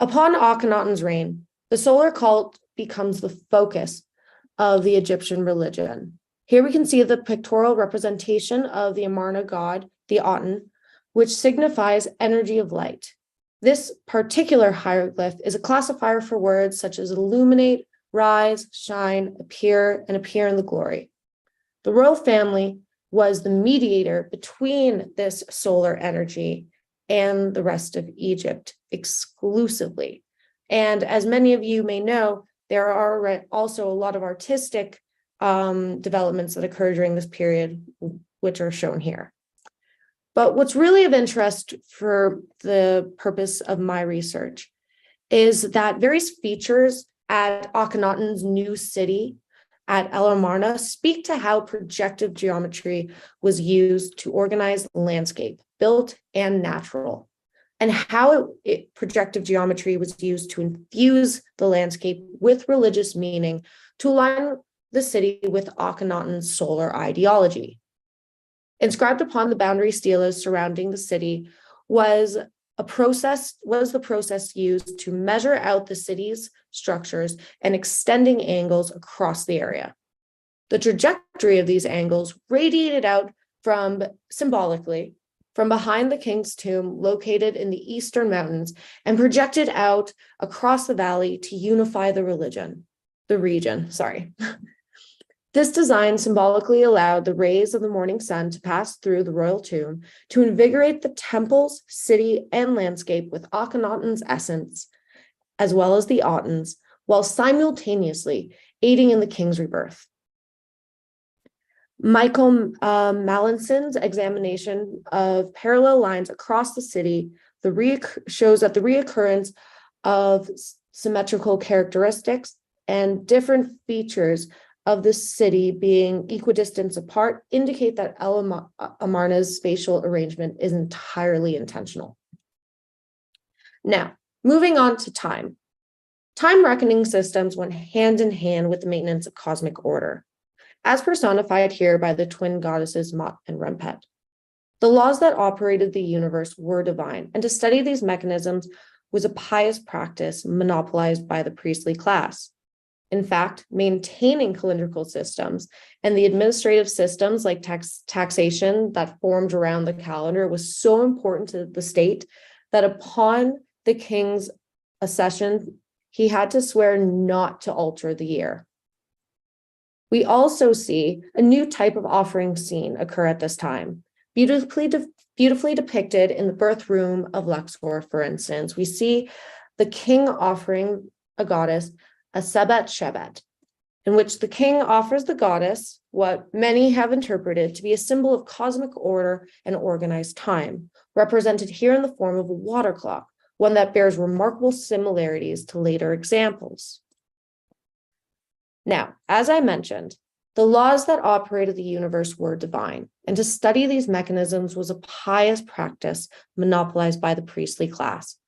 Upon Akhenaten's reign, the solar cult becomes the focus of the Egyptian religion. Here we can see the pictorial representation of the Amarna god, the Aten, which signifies energy of light. This particular hieroglyph is a classifier for words such as illuminate, rise, shine, appear, and appear in the glory. The royal family was the mediator between this solar energy and the rest of Egypt exclusively. And as many of you may know, there are also a lot of artistic developments that occurred during this period, which are shown here. But what's really of interest for the purpose of my research is that various features at Akhenaten's new city at El Amarna speak to how projective geometry was used to organize landscape, built and natural, and how projective geometry was used to infuse the landscape with religious meaning to align the city with Akhenaten's solar ideology. Inscribed upon the boundary stelas surrounding the city was the process used to measure out the city's structures and extending angles across the area. The trajectory of these angles radiated out symbolically from behind the king's tomb located in the eastern mountains and projected out across the valley to unify the region. This design symbolically allowed the rays of the morning sun to pass through the royal tomb to invigorate the temples, city, and landscape with Akhenaten's essence, as well as the Aten's, while simultaneously aiding in the king's rebirth. Michael Mallinson's examination of parallel lines across the city shows that the reoccurrence of symmetrical characteristics and different features of the city being equidistant apart indicate that El Amarna's spatial arrangement is entirely intentional. Now, moving on to time. Time reckoning systems went hand in hand with the maintenance of cosmic order, as personified here by the twin goddesses Mot and Rempet. The laws that operated the universe were divine, and to study these mechanisms was a pious practice monopolized by the priestly class. In fact, maintaining calendrical systems and the administrative systems like taxation that formed around the calendar was so important to the state that upon the king's accession, he had to swear not to alter the year. We also see a new type of offering scene occur at this time, beautifully depicted in the birth room of Luxor, for instance. We see the king offering a goddess a sebet shebet, in which the king offers the goddess what many have interpreted to be a symbol of cosmic order and organized time, represented here in the form of a water clock, one that bears remarkable similarities to later examples. Now, as I mentioned, the laws that operated the universe were divine, and to study these mechanisms was a pious practice monopolized by the priestly class.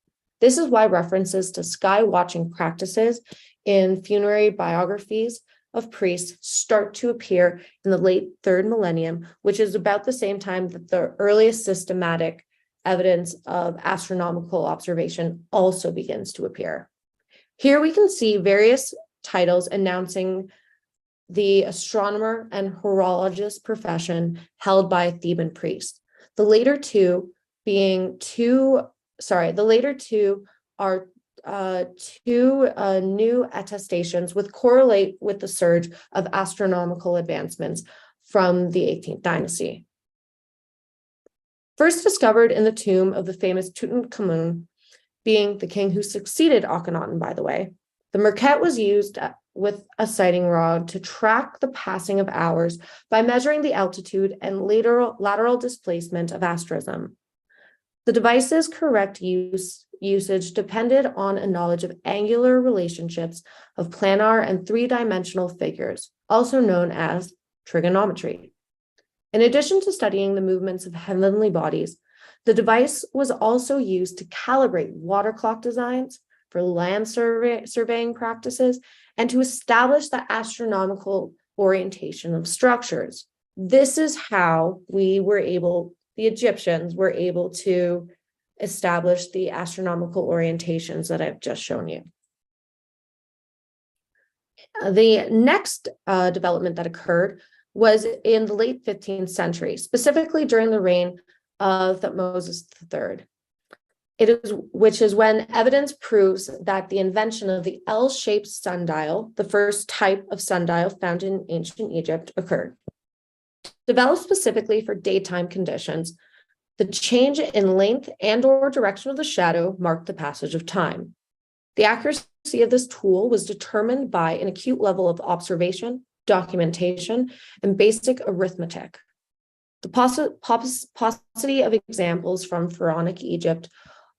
This is why references to sky watching practices in funerary biographies of priests start to appear in the late 3rd millennium, which is about the same time that the earliest systematic evidence of astronomical observation also begins to appear. Here we can see various titles announcing the astronomer and horologist profession held by Theban priests. The later two are two new attestations which correlate with the surge of astronomical advancements from the 18th dynasty. First discovered in the tomb of the famous Tutankhamun, being the king who succeeded Akhenaten, by the way, the Merkhet was used with a sighting rod to track the passing of hours by measuring the altitude and lateral displacement of asterism. The device's correct usage depended on a knowledge of angular relationships of planar and three-dimensional figures, also known as trigonometry. In addition to studying the movements of heavenly bodies, the device was also used to calibrate water clock designs for land surveying practices and to establish the astronomical orientation of structures. This is how the Egyptians were able to establish the astronomical orientations that I've just shown you. The next development that occurred was in the late 15th century, specifically during the reign of Thutmose III. Which is when evidence proves that the invention of the L-shaped sundial, the first type of sundial found in ancient Egypt, occurred. Developed specifically for daytime conditions, the change in length and/or direction of the shadow marked the passage of time. The accuracy of this tool was determined by an acute level of observation, documentation, and basic arithmetic. The paucity of examples from pharaonic Egypt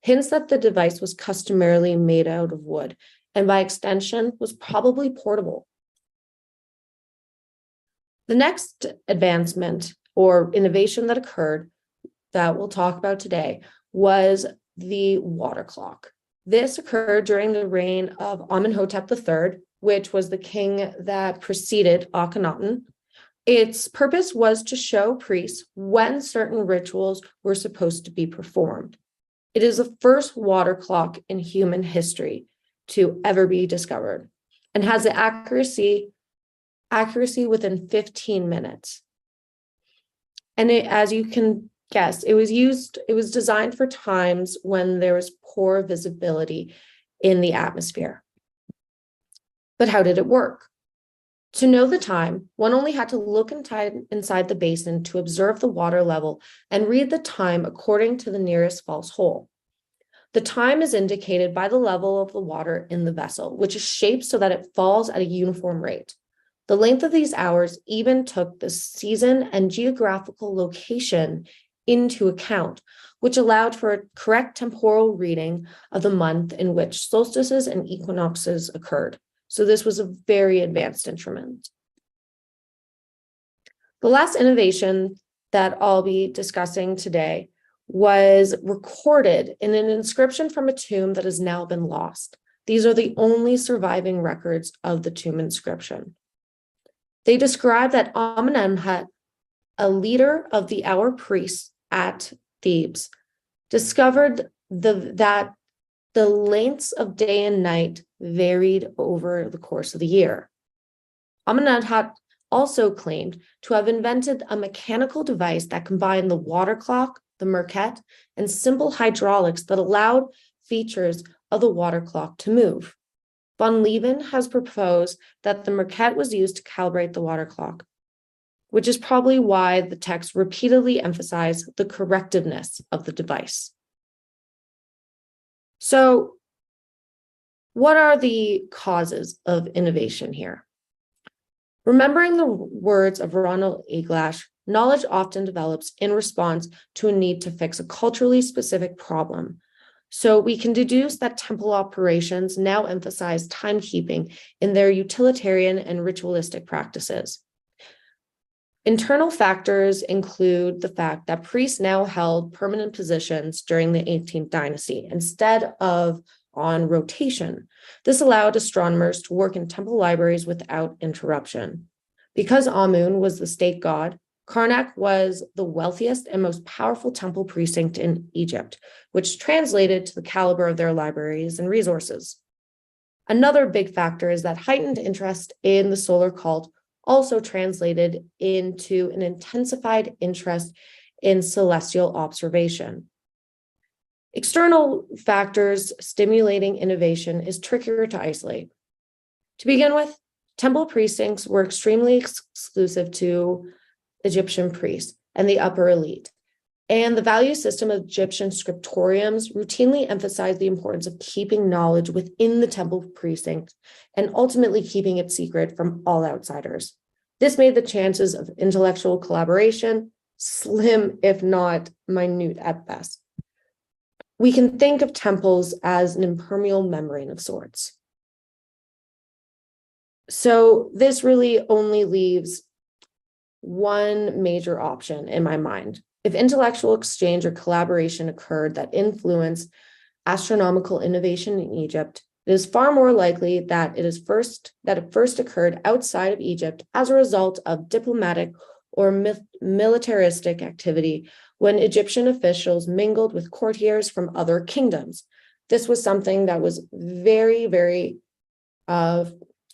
hints that the device was customarily made out of wood, and by extension was probably portable. The next advancement or innovation that occurred that we'll talk about today was the water clock. This occurred during the reign of Amenhotep III, which was the king that preceded Akhenaten. Its purpose was to show priests when certain rituals were supposed to be performed. It is the first water clock in human history to ever be discovered and has the accuracy within 15 minutes. And as you can guess, it was designed for times when there was poor visibility in the atmosphere. But how did it work? To know the time, one only had to look inside the basin to observe the water level and read the time according to the nearest false hole. The time is indicated by the level of the water in the vessel, which is shaped so that it falls at a uniform rate. The length of these hours even took the season and geographical location into account, which allowed for a correct temporal reading of the month in which solstices and equinoxes occurred. So this was a very advanced instrument. The last innovation that I'll be discussing today was recorded in an inscription from a tomb that has now been lost. These are the only surviving records of the tomb inscription. They describe that Amenemhat, a leader of the hour priests at Thebes, discovered that the lengths of day and night varied over the course of the year. Amenemhat also claimed to have invented a mechanical device that combined the water clock, the merket, and simple hydraulics that allowed features of the water clock to move. Von Leuven has proposed that the merket was used to calibrate the water clock, which is probably why the text repeatedly emphasized the correctiveness of the device. So, what are the causes of innovation here? Remembering the words of Ronald Eglash, knowledge often develops in response to a need to fix a culturally specific problem. So we can deduce that temple operations now emphasize timekeeping in their utilitarian and ritualistic practices. Internal factors include the fact that priests now held permanent positions during the 18th dynasty instead of on rotation. This allowed astronomers to work in temple libraries without interruption. Because Amun was the state god, Karnak was the wealthiest and most powerful temple precinct in Egypt, which translated to the caliber of their libraries and resources. Another big factor is that heightened interest in the solar cult also translated into an intensified interest in celestial observation. External factors stimulating innovation is trickier to isolate. To begin with, temple precincts were extremely exclusive to Egyptian priests and the upper elite. And the value system of Egyptian scriptoriums routinely emphasized the importance of keeping knowledge within the temple precinct and ultimately keeping it secret from all outsiders. This made the chances of intellectual collaboration slim, if not minute at best. We can think of temples as an impermeable membrane of sorts. So this really only leaves one major option in my mind. If intellectual exchange or collaboration occurred that influenced astronomical innovation in Egypt, it is far more likely that it first occurred outside of Egypt as a result of diplomatic or militaristic activity when Egyptian officials mingled with courtiers from other kingdoms. This was something that was very, very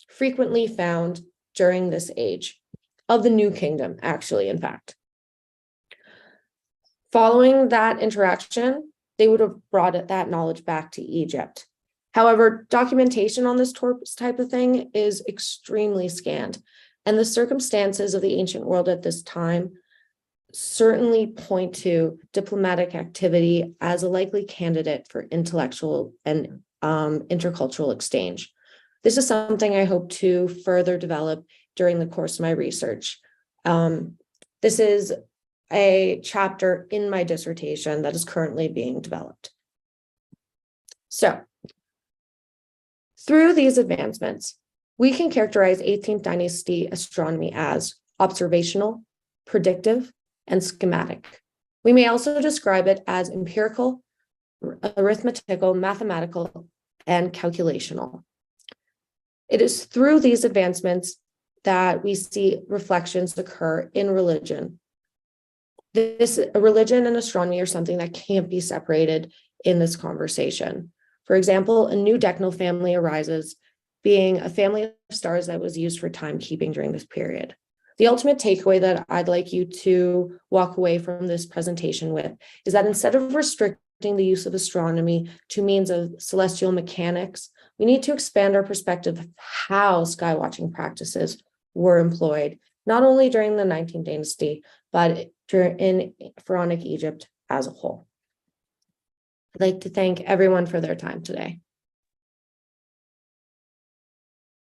frequently found during this age of the New Kingdom, actually, in fact. Following that interaction, they would have brought that knowledge back to Egypt. However, documentation on this type of thing is extremely scant, and the circumstances of the ancient world at this time certainly point to diplomatic activity as a likely candidate for intellectual and intercultural exchange. This is something I hope to further develop during the course of my research. This is a chapter in my dissertation that is currently being developed. So, through these advancements, we can characterize 18th dynasty astronomy as observational, predictive, and schematic. We may also describe it as empirical, arithmetical, mathematical, and calculational. It is through these advancements that we see reflections occur in religion. Religion and astronomy are something that can't be separated in this conversation. For example, a new decanal family arises, being a family of stars that was used for timekeeping during this period. The ultimate takeaway that I'd like you to walk away from this presentation with is that instead of restricting the use of astronomy to means of celestial mechanics, we need to expand our perspective of how skywatching practices were employed, not only during the 19th dynasty, but in Pharaonic Egypt as a whole. I'd like to thank everyone for their time today.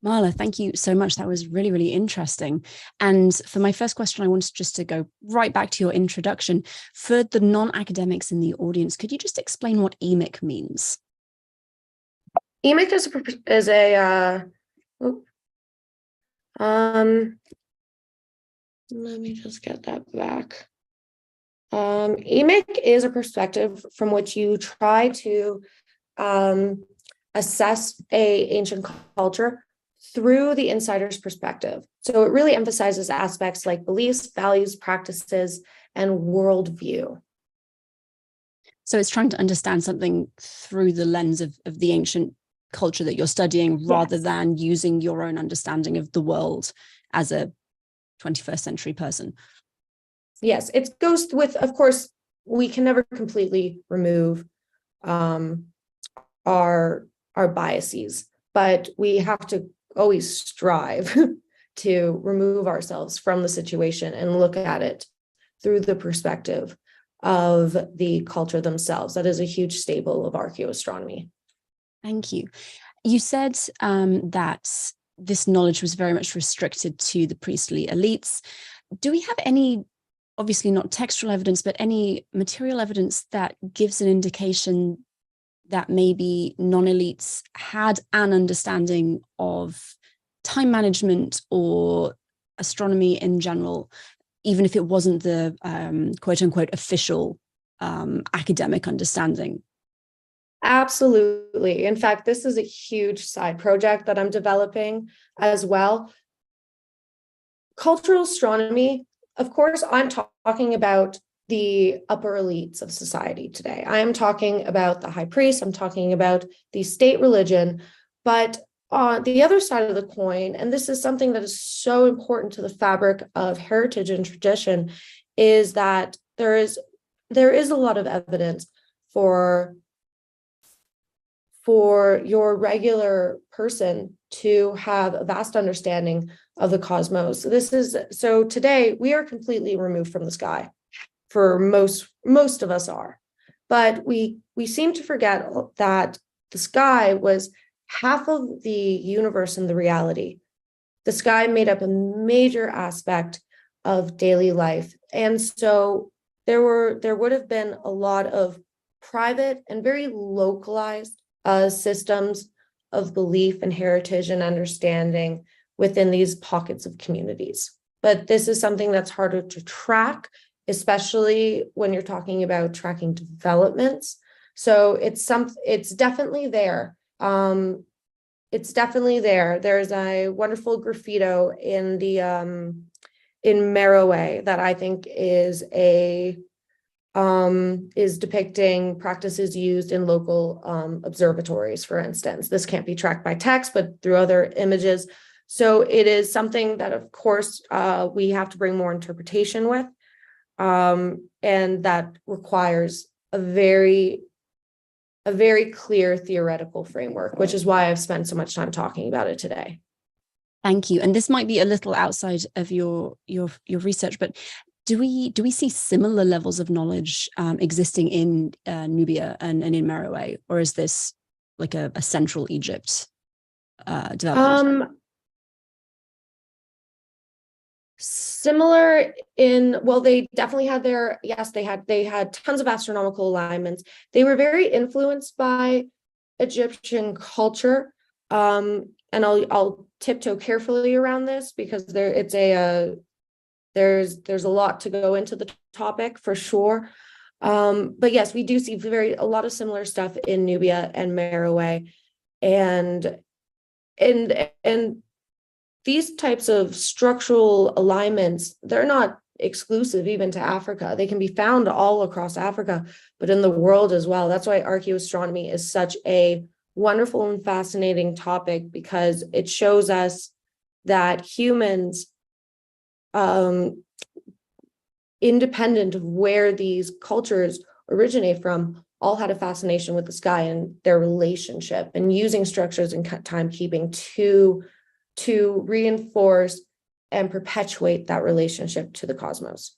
Marla, thank you so much. That was really, really interesting. And for my first question, I wanted just to go right back to your introduction. For the non-academics in the audience, could you just explain what emic means? Emic is a let me just get that back. Emic is a perspective from which you try to assess an ancient culture through the insider's perspective. So it really emphasizes aspects like beliefs, values, practices, and worldview. So it's trying to understand something through the lens of the ancient culture that you're studying, rather than using your own understanding of the world as a 21st century person. Yes, it goes with, of course, we can never completely remove our biases, but we have to always strive to remove ourselves from the situation and look at it through the perspective of the culture themselves. That is a huge staple of archaeoastronomy. Thank you. You said that this knowledge was very much restricted to the priestly elites. Do we have any, obviously not textual evidence, but any material evidence that gives an indication that maybe non-elites had an understanding of time management or astronomy in general, even if it wasn't the quote unquote official academic understanding? Absolutely. In fact, this is a huge side project that I'm developing as well. Cultural astronomy, of course, I'm talking about the upper elites of society today. I am talking about the high priest, I'm talking about the state religion, but on the other side of the coin, and this is something that is so important to the fabric of heritage and tradition, is that there is a lot of evidence for your regular person to have a vast understanding of the cosmos. So today we are completely removed from the sky. for most of us are. But we seem to forget that the sky was half of the universe and the reality. The sky made up a major aspect of daily life. And so there would have been a lot of private and very localized systems of belief and heritage and understanding within these pockets of communities. But this is something that's harder to track, especially when you're talking about tracking developments. So it's definitely there. It's definitely there. There's a wonderful graffito in the in Meroe that I think is depicting practices used in local observatories, for instance. This can't be tracked by text, but through other images. So it is something that, of course, we have to bring more interpretation with, and that requires a very clear theoretical framework, which is why I've spent so much time talking about it today. Thank you. And this might be a little outside of your research, but do we see similar levels of knowledge existing in Nubia and in Meroe, or is this like a Central Egypt development? Similar in, well, they definitely had they had tons of astronomical alignments. They were very influenced by Egyptian culture. And I'll tiptoe carefully around this because there's a lot to go into the topic for sure. But yes, we do see a lot of similar stuff in Nubia and Meroe, and these types of structural alignments, they're not exclusive even to Africa. They can be found all across Africa, but in the world as well. That's why archaeoastronomy is such a wonderful and fascinating topic, because it shows us that humans, independent of where these cultures originate from, all had a fascination with the sky and their relationship, and using structures and timekeeping to reinforce and perpetuate that relationship to the cosmos.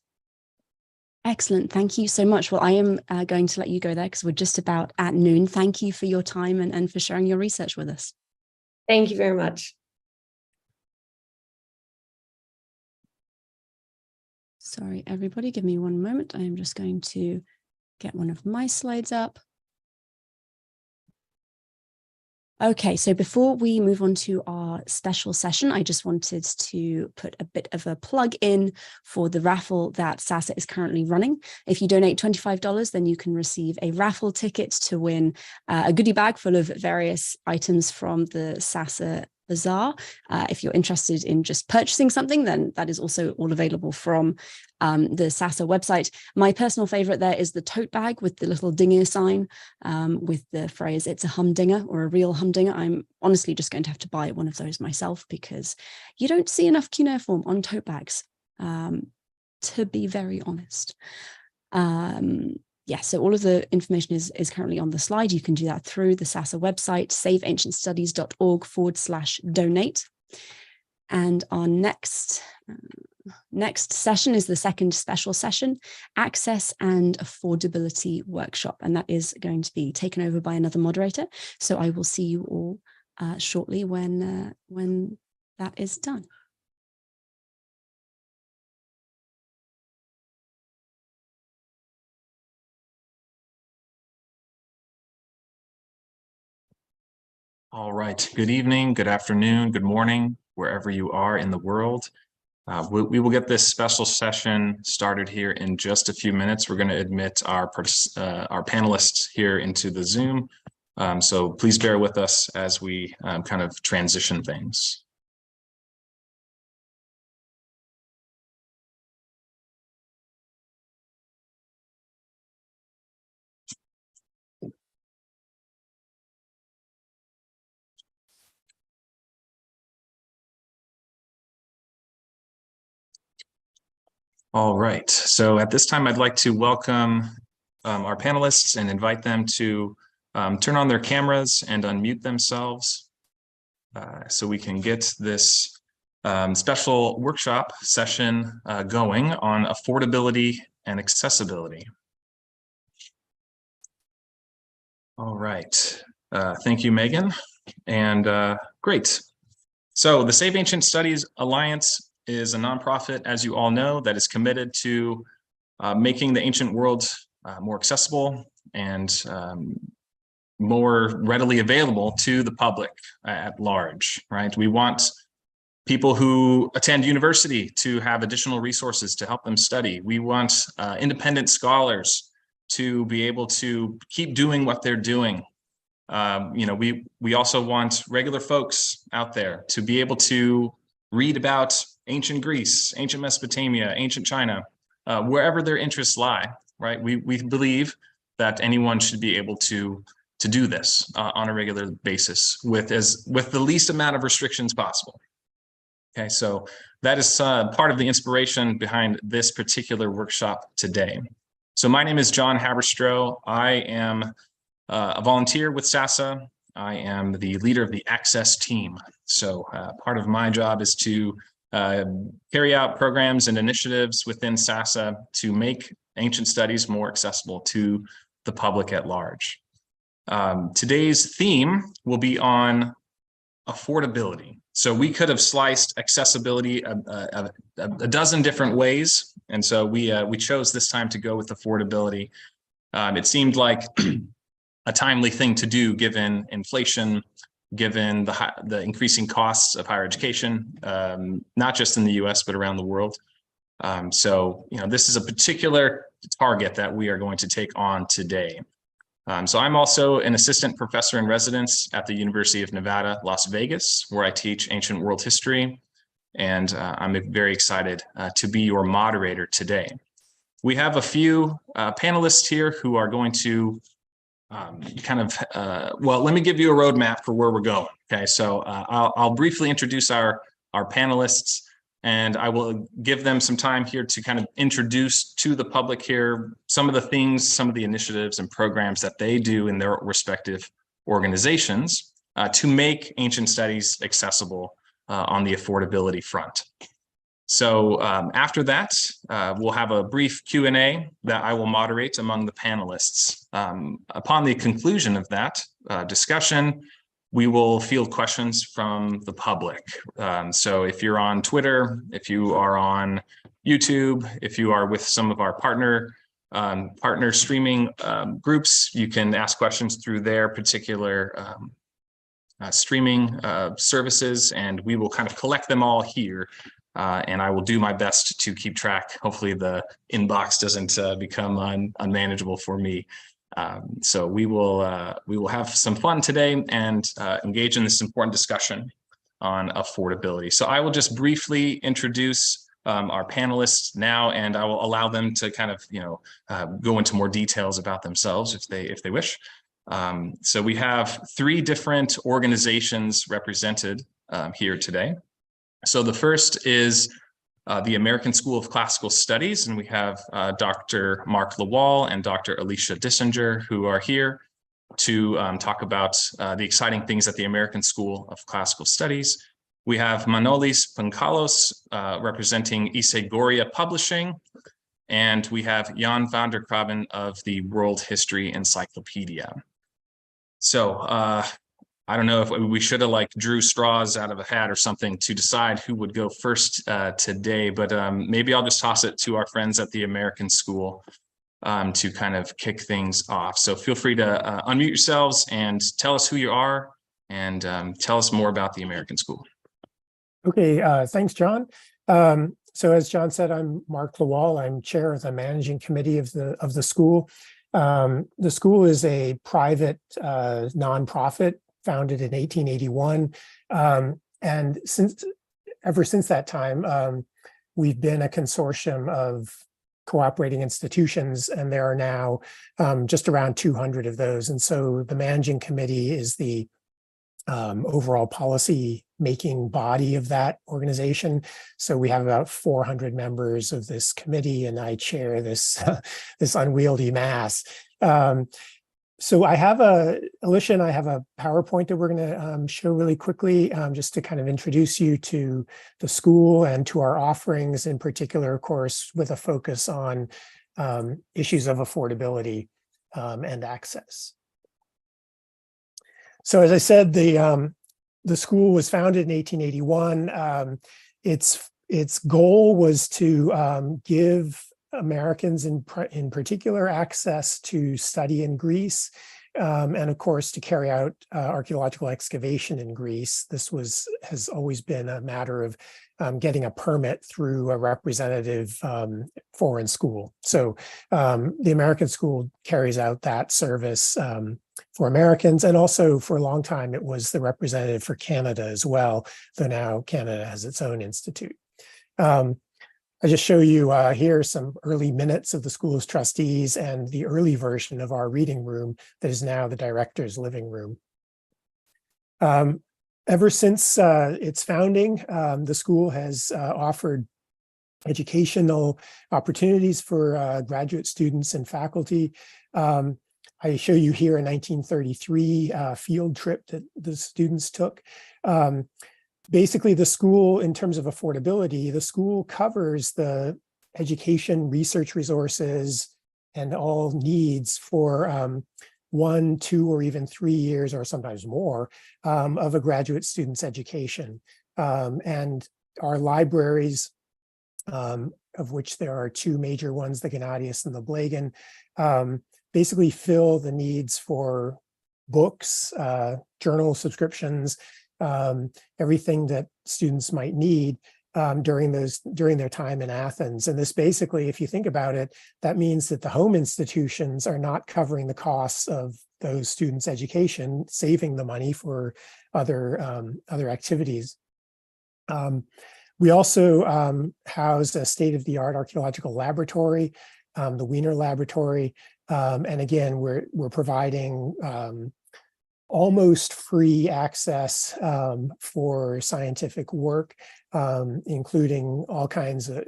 Excellent. Thank you so much. Well, I am going to let you go there because we're just about at noon. Thank you for your time and for sharing your research with us. Thank you very much. Sorry, everybody, give me one moment. I am just going to get one of my slides up. Okay, so before we move on to our special session, I just wanted to put a bit of a plug in for the raffle that SASA is currently running. If you donate $25, then you can receive a raffle ticket to win a goodie bag full of various items from the SASA Bazaar. If you're interested in just purchasing something, then that is also all available from the SASA website. My personal favorite there is the tote bag with the little dinger sign with the phrase, "It's a humdinger," or a real humdinger. I'm honestly just going to have to buy one of those myself because you don't see enough cuneiform on tote bags, to be very honest. Yeah, so all of the information is currently on the slide. You can do that through the SASA website, saveancientstudies.org/donate. And our next session is the second special session, Access and Affordability Workshop. And that is going to be taken over by another moderator. So I will see you all shortly when that is done. All right. Good evening, good afternoon, good morning, wherever you are in the world. We will get this special session started here in just a few minutes. We're going to admit our panelists here into the Zoom. So please bear with us as we kind of transition things. All right, so at this time, I'd like to welcome our panelists and invite them to turn on their cameras and unmute themselves so we can get this special workshop session going on affordability and accessibility. All right. Thank you, Megan. And great. So the Save Ancient Studies Alliance is a nonprofit, as you all know, that is committed to making the ancient world more accessible and more readily available to the public at large, right? We want people who attend university to have additional resources to help them study. We want independent scholars to be able to keep doing what they're doing. We also want regular folks out there to be able to read about ancient Greece, ancient Mesopotamia, ancient China, wherever their interests lie, right? We believe that anyone should be able to do this on a regular basis with the least amount of restrictions possible. Okay, so that is part of the inspiration behind this particular workshop today. So my name is John Haberstroh. I am a volunteer with SASA. I am the leader of the Access team. So part of my job is to carry out programs and initiatives within SASA to make ancient studies more accessible to the public at large. Today's theme will be on affordability. So we could have sliced accessibility a dozen different ways. And so we chose this time to go with affordability. It seemed like a timely thing to do given inflation, given the increasing costs of higher education, not just in the US, but around the world. So this is a particular target that we are going to take on today. So I'm also an assistant professor in residence at the University of Nevada, Las Vegas, where I teach ancient world history. And I'm very excited to be your moderator today. We have a few panelists here who are going to well, let me give you a roadmap for where we're going. Okay, so I'll briefly introduce our panelists, and I will give them some time here to kind of introduce to the public here some of the things, some of the initiatives and programs that they do in their respective organizations to make ancient studies accessible on the affordability front. So after that, we'll have a brief Q&A that I will moderate among the panelists. Upon the conclusion of that discussion, we will field questions from the public. So if you're on Twitter, if you are on YouTube, if you are with some of our partner streaming groups, you can ask questions through their particular streaming services, and we will kind of collect them all here. And I will do my best to keep track. Hopefully the inbox doesn't become unmanageable for me. So we will have some fun today and engage in this important discussion on affordability. So I will just briefly introduce our panelists now, and I will allow them to kind of go into more details about themselves if they wish. So we have three different organizations represented here today. So the first is the American School of Classical Studies, and we have Dr. Mark Lawal and Dr. Alicia Dissinger, who are here to talk about the exciting things at the American School of Classical Studies. We have Manolis Pankalos representing Isegoria Publishing, and we have Jan van der Kraven of the World History Encyclopedia. So I don't know if we should have drew straws out of a hat or something to decide who would go first today, but maybe I'll just toss it to our friends at the American School to kind of kick things off. So feel free to unmute yourselves and tell us who you are and tell us more about the American School. Okay, thanks, John. So as John said, I'm Mark Lawal. I'm chair of the managing committee of the school. The school is a private nonprofit founded in 1881. And ever since that time, we've been a consortium of cooperating institutions, and there are now just around 200 of those. And so the managing committee is the overall policy making body of that organization. So we have about 400 members of this committee, and I chair this this unwieldy mass. So I have Alicia and I have a PowerPoint that we're going to show really quickly, just to kind of introduce you to the school and to our offerings in particular, of course, with a focus on issues of affordability and access. So as I said, the school was founded in 1881. Its goal was to give Americans in particular access to study in Greece, and of course to carry out archaeological excavation in Greece. This has always been a matter of getting a permit through a representative foreign school. So the American school carries out that service for Americans, and also for a long time it was the representative for Canada as well, though now Canada has its own institute. I just show you here some early minutes of the school's trustees and the early version of our reading room that is now the director's living room. Ever since its founding, the school has offered educational opportunities for graduate students and faculty. I show you here a 1933 field trip that the students took. Basically, the school, in terms of affordability, the school covers the education, research resources, and all needs for 1, 2, or even 3 years, or sometimes more, of a graduate student's education. And our libraries, of which there are 2 major ones, the Gennadius and the Blagan, basically fill the needs for books, journal subscriptions, everything that students might need during their time in Athens. And this basically, if you think about it, that means that the home institutions are not covering the costs of those students' education, saving the money for other activities. We also house a state-of-the-art archaeological laboratory, the Wiener Laboratory, and again, we're providing almost free access for scientific work, including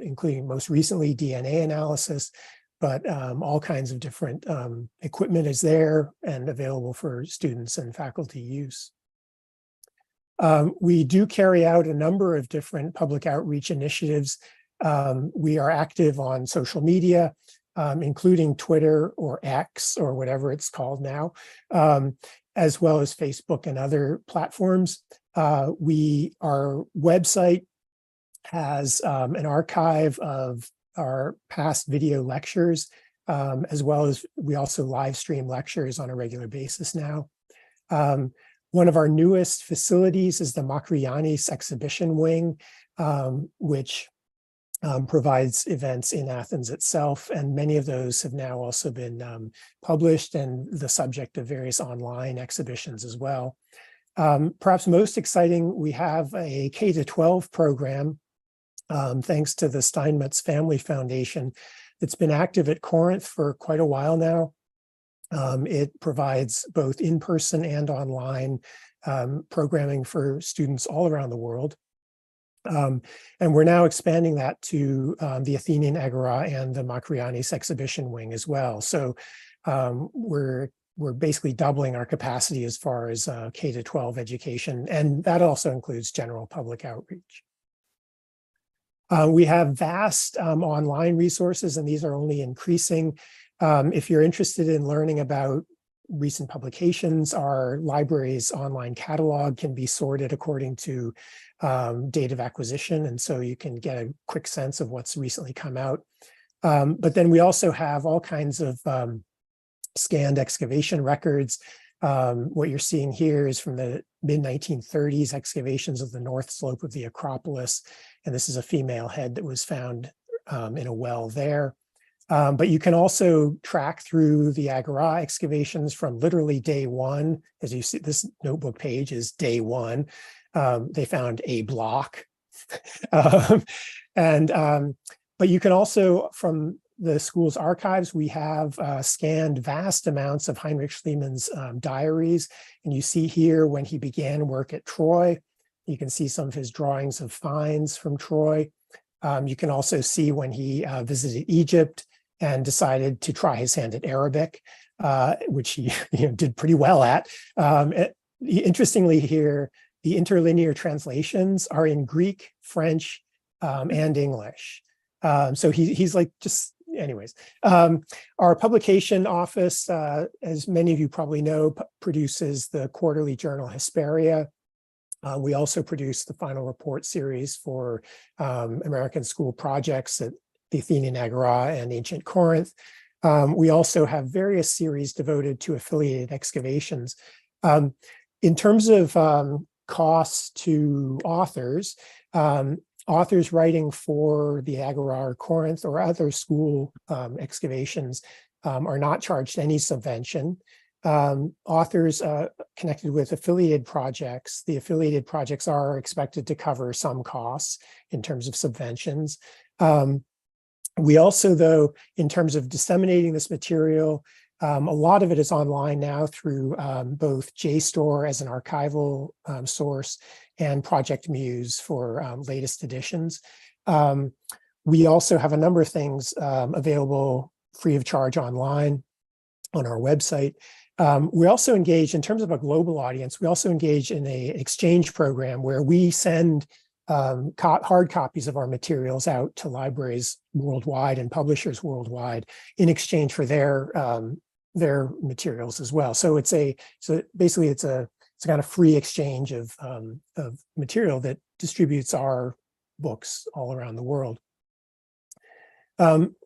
including most recently DNA analysis, but all kinds of different equipment is there and available for students and faculty use. We do carry out a number of different public outreach initiatives. We are active on social media, including Twitter or X or whatever it's called now, as well as Facebook and other platforms. Our website has an archive of our past video lectures, as well as we also live stream lectures on a regular basis now. One of our newest facilities is the Makrianis exhibition wing, which provides events in Athens itself, and many of those have now also been published and the subject of various online exhibitions as well. Perhaps most exciting, we have a K-12 program, thanks to the Steinmetz Family Foundation, that's been active at Corinth for quite a while now. It provides both in-person and online programming for students all around the world. And we're now expanding that to the Athenian Agora and the Makrianis exhibition wing as well. So we're basically doubling our capacity as far as K-12 education, and that also includes general public outreach. We have vast online resources, and these are only increasing. If you're interested in learning about recent publications, our library's online catalog can be sorted according to date of acquisition, and so you can get a quick sense of what's recently come out. But then we also have all kinds of scanned excavation records. What you're seeing here is from the mid-1930s excavations of the north slope of the Acropolis, and this is a female head that was found in a well there. But you can also track through the Agora excavations from literally day one. As you see, this notebook page is day one. They found a block. But you can also, from the school's archives, we have scanned vast amounts of Heinrich Schliemann's diaries. And you see here when he began work at Troy. You can see some of his drawings of finds from Troy. You can also see when he visited Egypt and decided to try his hand at Arabic, which he did pretty well at. Interestingly here, the interlinear translations are in Greek, French, and English. So he's like just anyways, our publication office, as many of you probably know, produces the quarterly journal Hesperia. We also produce the final report series for American school projects at the Athenian Agora and Ancient Corinth. We also have various series devoted to affiliated excavations. In terms of costs to authors, authors writing for the Agora or Corinth or other school excavations are not charged any subvention. Authors connected with affiliated projects, the affiliated projects are expected to cover some costs in terms of subventions. We also, though, in terms of disseminating this material, a lot of it is online now through both JSTOR as an archival source and Project Muse for latest editions. We also have a number of things available free of charge online on our website. We also engage, in terms of a global audience, we also engage in an exchange program where we send hard copies of our materials out to libraries worldwide and publishers worldwide in exchange for their materials as well. So basically it's a kind of free exchange of material that distributes our books all around the world.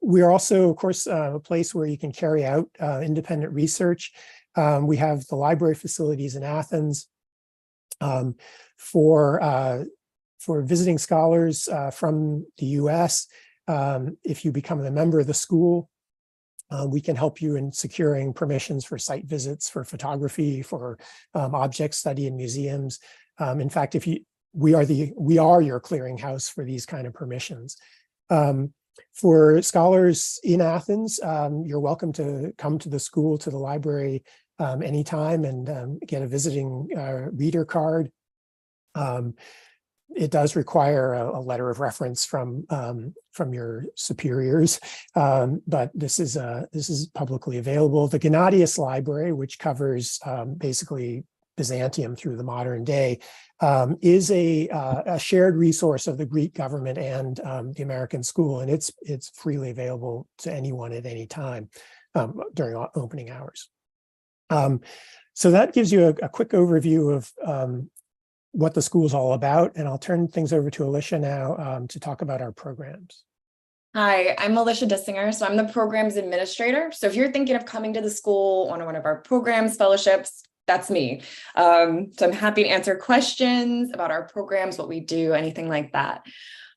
We are also, of course, a place where you can carry out independent research. We have the library facilities in Athens for visiting scholars from the US. If you become a member of the school, we can help you in securing permissions for site visits, for photography, for object study in museums. In fact, we are your clearinghouse for these kind of permissions. For scholars in Athens, you're welcome to come to the school, to the library anytime and get a visiting reader card. It does require a letter of reference from your superiors, but this is publicly available. The Gennadius Library, which covers basically Byzantium through the modern day, is a shared resource of the Greek government and the American school, and it's freely available to anyone at any time during opening hours. So that gives you a quick overview of what the school is all about, and I'll turn things over to Alicia now to talk about our programs. Hi, I'm Alicia Dissinger, so I'm the programs administrator. So if you're thinking of coming to the school on one of our programs, fellowships, that's me. So I'm happy to answer questions about our programs, what we do, anything like that.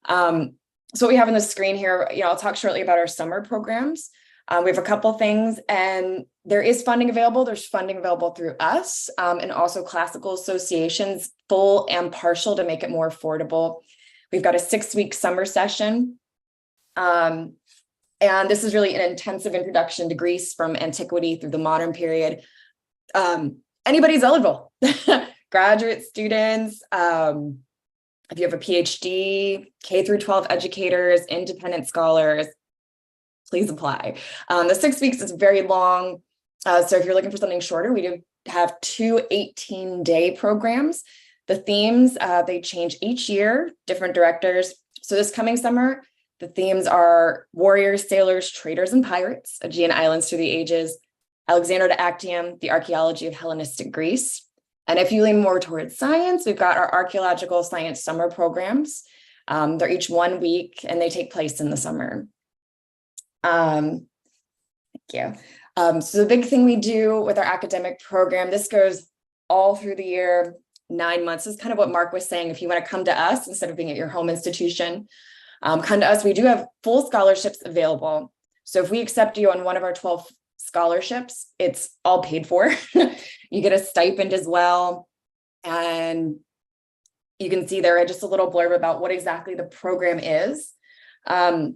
So what we have on the screen here, I'll talk shortly about our summer programs. We have a couple things, and there is funding available. There's funding available through us and also classical associations, full and partial, to make it more affordable. We've got a 6-week summer session. And this is really an intensive introduction to Greece from Antiquity through the modern period. Anybody's eligible, graduate students, if you have a PhD, K through 12 educators, independent scholars, please apply. The 6 weeks is very long. So if you're looking for something shorter, we do have 2 18-day programs. The themes, they change each year, different directors. So this coming summer, the themes are warriors, sailors, traders, and pirates, Aegean islands through the ages, Alexander to Actium, the archaeology of Hellenistic Greece. And if you lean more towards science, we've got our archaeological science summer programs. They're each 1 week and they take place in the summer. Thank you. So the big thing we do with our academic program, this goes all through the year, 9 months. This is kind of what Mark was saying. If you want to come to us instead of being at your home institution, come to us. We do have full scholarships available. So if we accept you on one of our 12 scholarships, it's all paid for. You get a stipend as well. And you can see there just a little blurb about what exactly the program is. And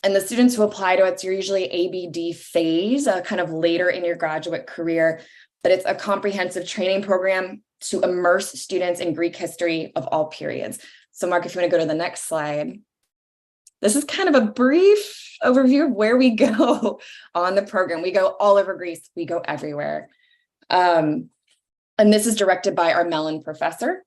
the students who apply to it's usually ABD phase, kind of later in your graduate career, but it's a comprehensive training program to immerse students in Greek history of all periods. So Mark, if you want to go to the next slide. This is kind of a brief overview of where we go on the program. We go all over Greece. We go everywhere. And this is directed by our Mellon professor.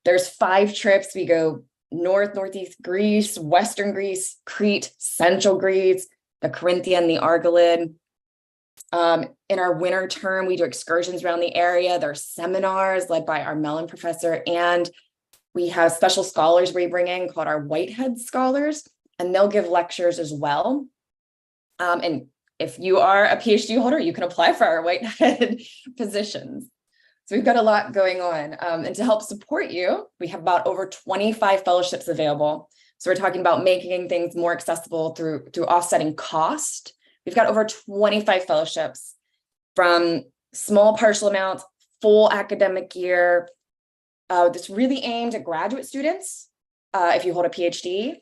There's 5 trips. We go Northeast Greece, Western Greece, Crete, Central Greece, the Corinthian, the Argolid. In our winter term, we do excursions around the area. There are seminars led by our Mellon professor, and we have special scholars we bring in called our Whitehead scholars, and they'll give lectures as well. And if you are a PhD holder, you can apply for our Whitehead positions. So we've got a lot going on. And to help support you, we have about over 25 fellowships available. So we're talking about making things more accessible through offsetting cost. We've got over 25 fellowships, from small partial amounts, full academic year, that's really aimed at graduate students, if you hold a PhD,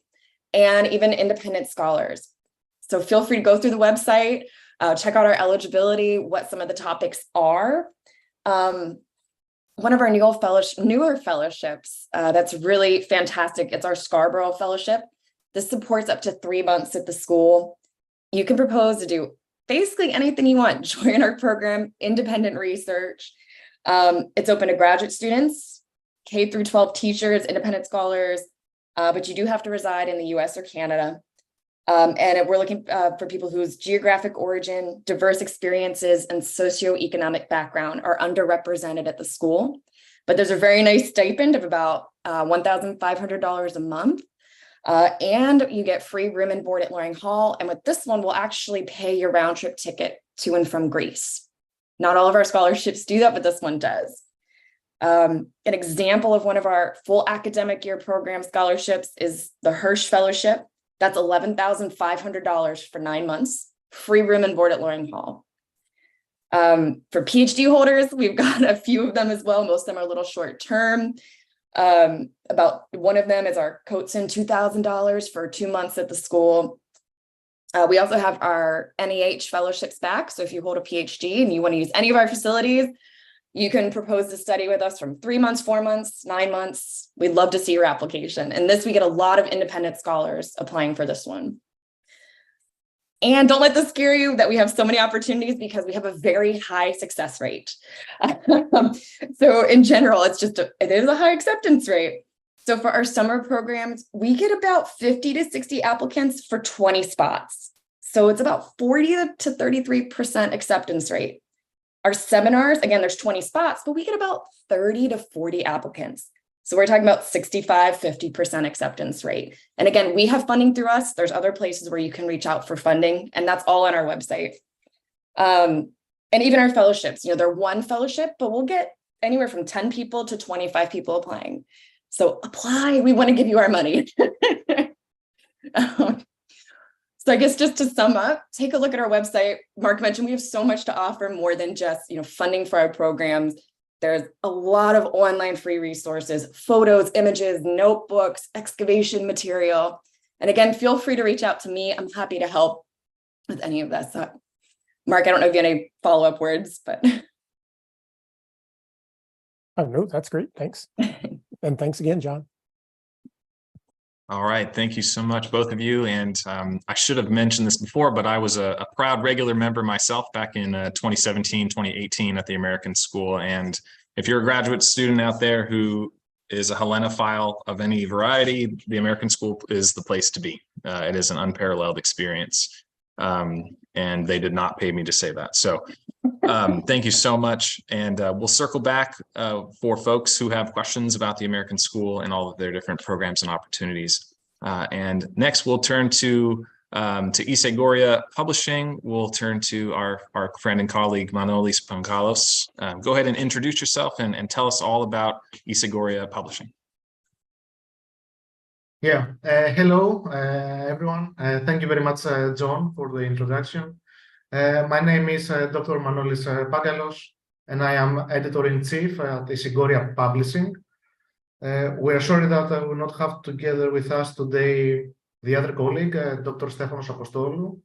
and even independent scholars. So feel free to go through the website, check out our eligibility, what some of the topics are. One of our newer fellowships that's really fantastic, it's our Scarborough Fellowship. This supports up to 3 months at the school. You can propose to do basically anything you want. Join our program, independent research. It's open to graduate students, K through 12 teachers, independent scholars, but you do have to reside in the US or Canada. And we're looking for people whose geographic origin, diverse experiences, and socioeconomic background are underrepresented at the school. But there's a very nice stipend of about $1,500 a month. And you get free room and board at Loring Hall. And with this one, we'll actually pay your round trip ticket to and from Greece. Not all of our scholarships do that, but this one does. An example of one of our full academic year program scholarships is the Hirsch Fellowship. That's $11,500 for 9 months, free room and board at Loring Hall. For PhD holders, we've got a few of them as well. Most of them are a little short term. About one of them is our Coatson $2,000 for 2 months at the school. We also have our NEH fellowships back. So if you hold a PhD and you want to use any of our facilities, you can propose to study with us from 3 months, 4 months, 9 months. We'd love to see your application. And this, we get a lot of independent scholars applying for this one. And don't let this scare you that we have so many opportunities, because we have a very high success rate. So in general, it is a high acceptance rate. So for our summer programs, we get about 50 to 60 applicants for 20 spots. So it's about 40 to 33% acceptance rate. Our seminars, again, there's 20 spots, but we get about 30 to 40 applicants. So we're talking about 65, 50% acceptance rate. And again, we have funding through us. There's other places where you can reach out for funding, and that's all on our website. And even our fellowships, they're one fellowship, but we'll get anywhere from 10 people to 25 people applying. So apply, we want to give you our money. So I guess just to sum up, take a look at our website. Mark mentioned we have so much to offer, more than just funding for our programs. There's a lot of online free resources, photos, images, notebooks, excavation material. And again, feel free to reach out to me. I'm happy to help with any of this. Mark, I don't know if you have any follow-up words, but. Oh, no, that's great. Thanks. And thanks again, John. All right, thank you so much, both of you. And I should have mentioned this before, but I was a proud regular member myself back in 2017, 2018 at the American School. And if you're a graduate student out there who is a Hellenophile of any variety, the American School is the place to be. It is an unparalleled experience. And they did not pay me to say that. So thank you so much. And we'll circle back for folks who have questions about the American School and all of their different programs and opportunities. And next, we'll turn to Isagoria Publishing. We'll turn to our friend and colleague, Manolis Pangalos. Go ahead and introduce yourself and tell us all about Isagoria Publishing. Yeah, hello, everyone. Thank you very much, John, for the introduction. My name is Dr. Manolis Pangalos, and I am editor-in-chief at Isagoria Publishing. We are sorry that I will not have together with us today the other colleague, Dr. Stefanos Apostolou,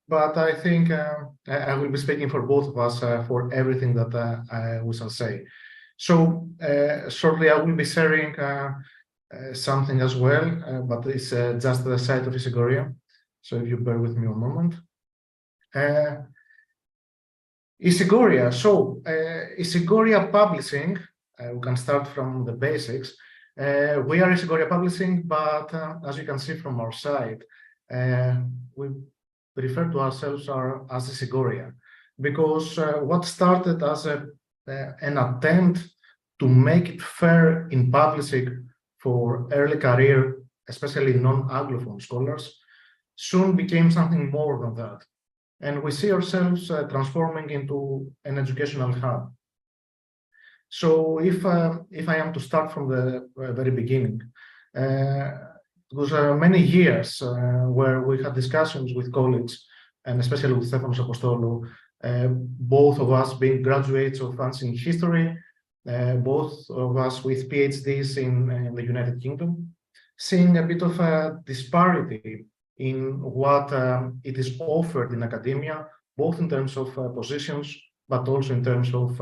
but I think I will be speaking for both of us for everything that we shall say. So shortly I will be sharing something as well, but it's just the site of Isagoria. So if you bear with me a moment. Isagoria. So Isagoria Publishing, we can start from the basics. We are Isigoria Publishing, but as you can see from our site, we refer to ourselves as Isigoria, because what started as an attempt to make it fair in publishing for early career, especially non-Anglophone scholars, soon became something more than that. And we see ourselves transforming into an educational hub. So if I am to start from the very beginning, it was many years where we had discussions with colleagues, and especially with Stefanos Apostolou, both of us being graduates of ancient history, both of us with PhDs in the United Kingdom, seeing a bit of a disparity in what it is offered in academia, both in terms of positions, but also in terms of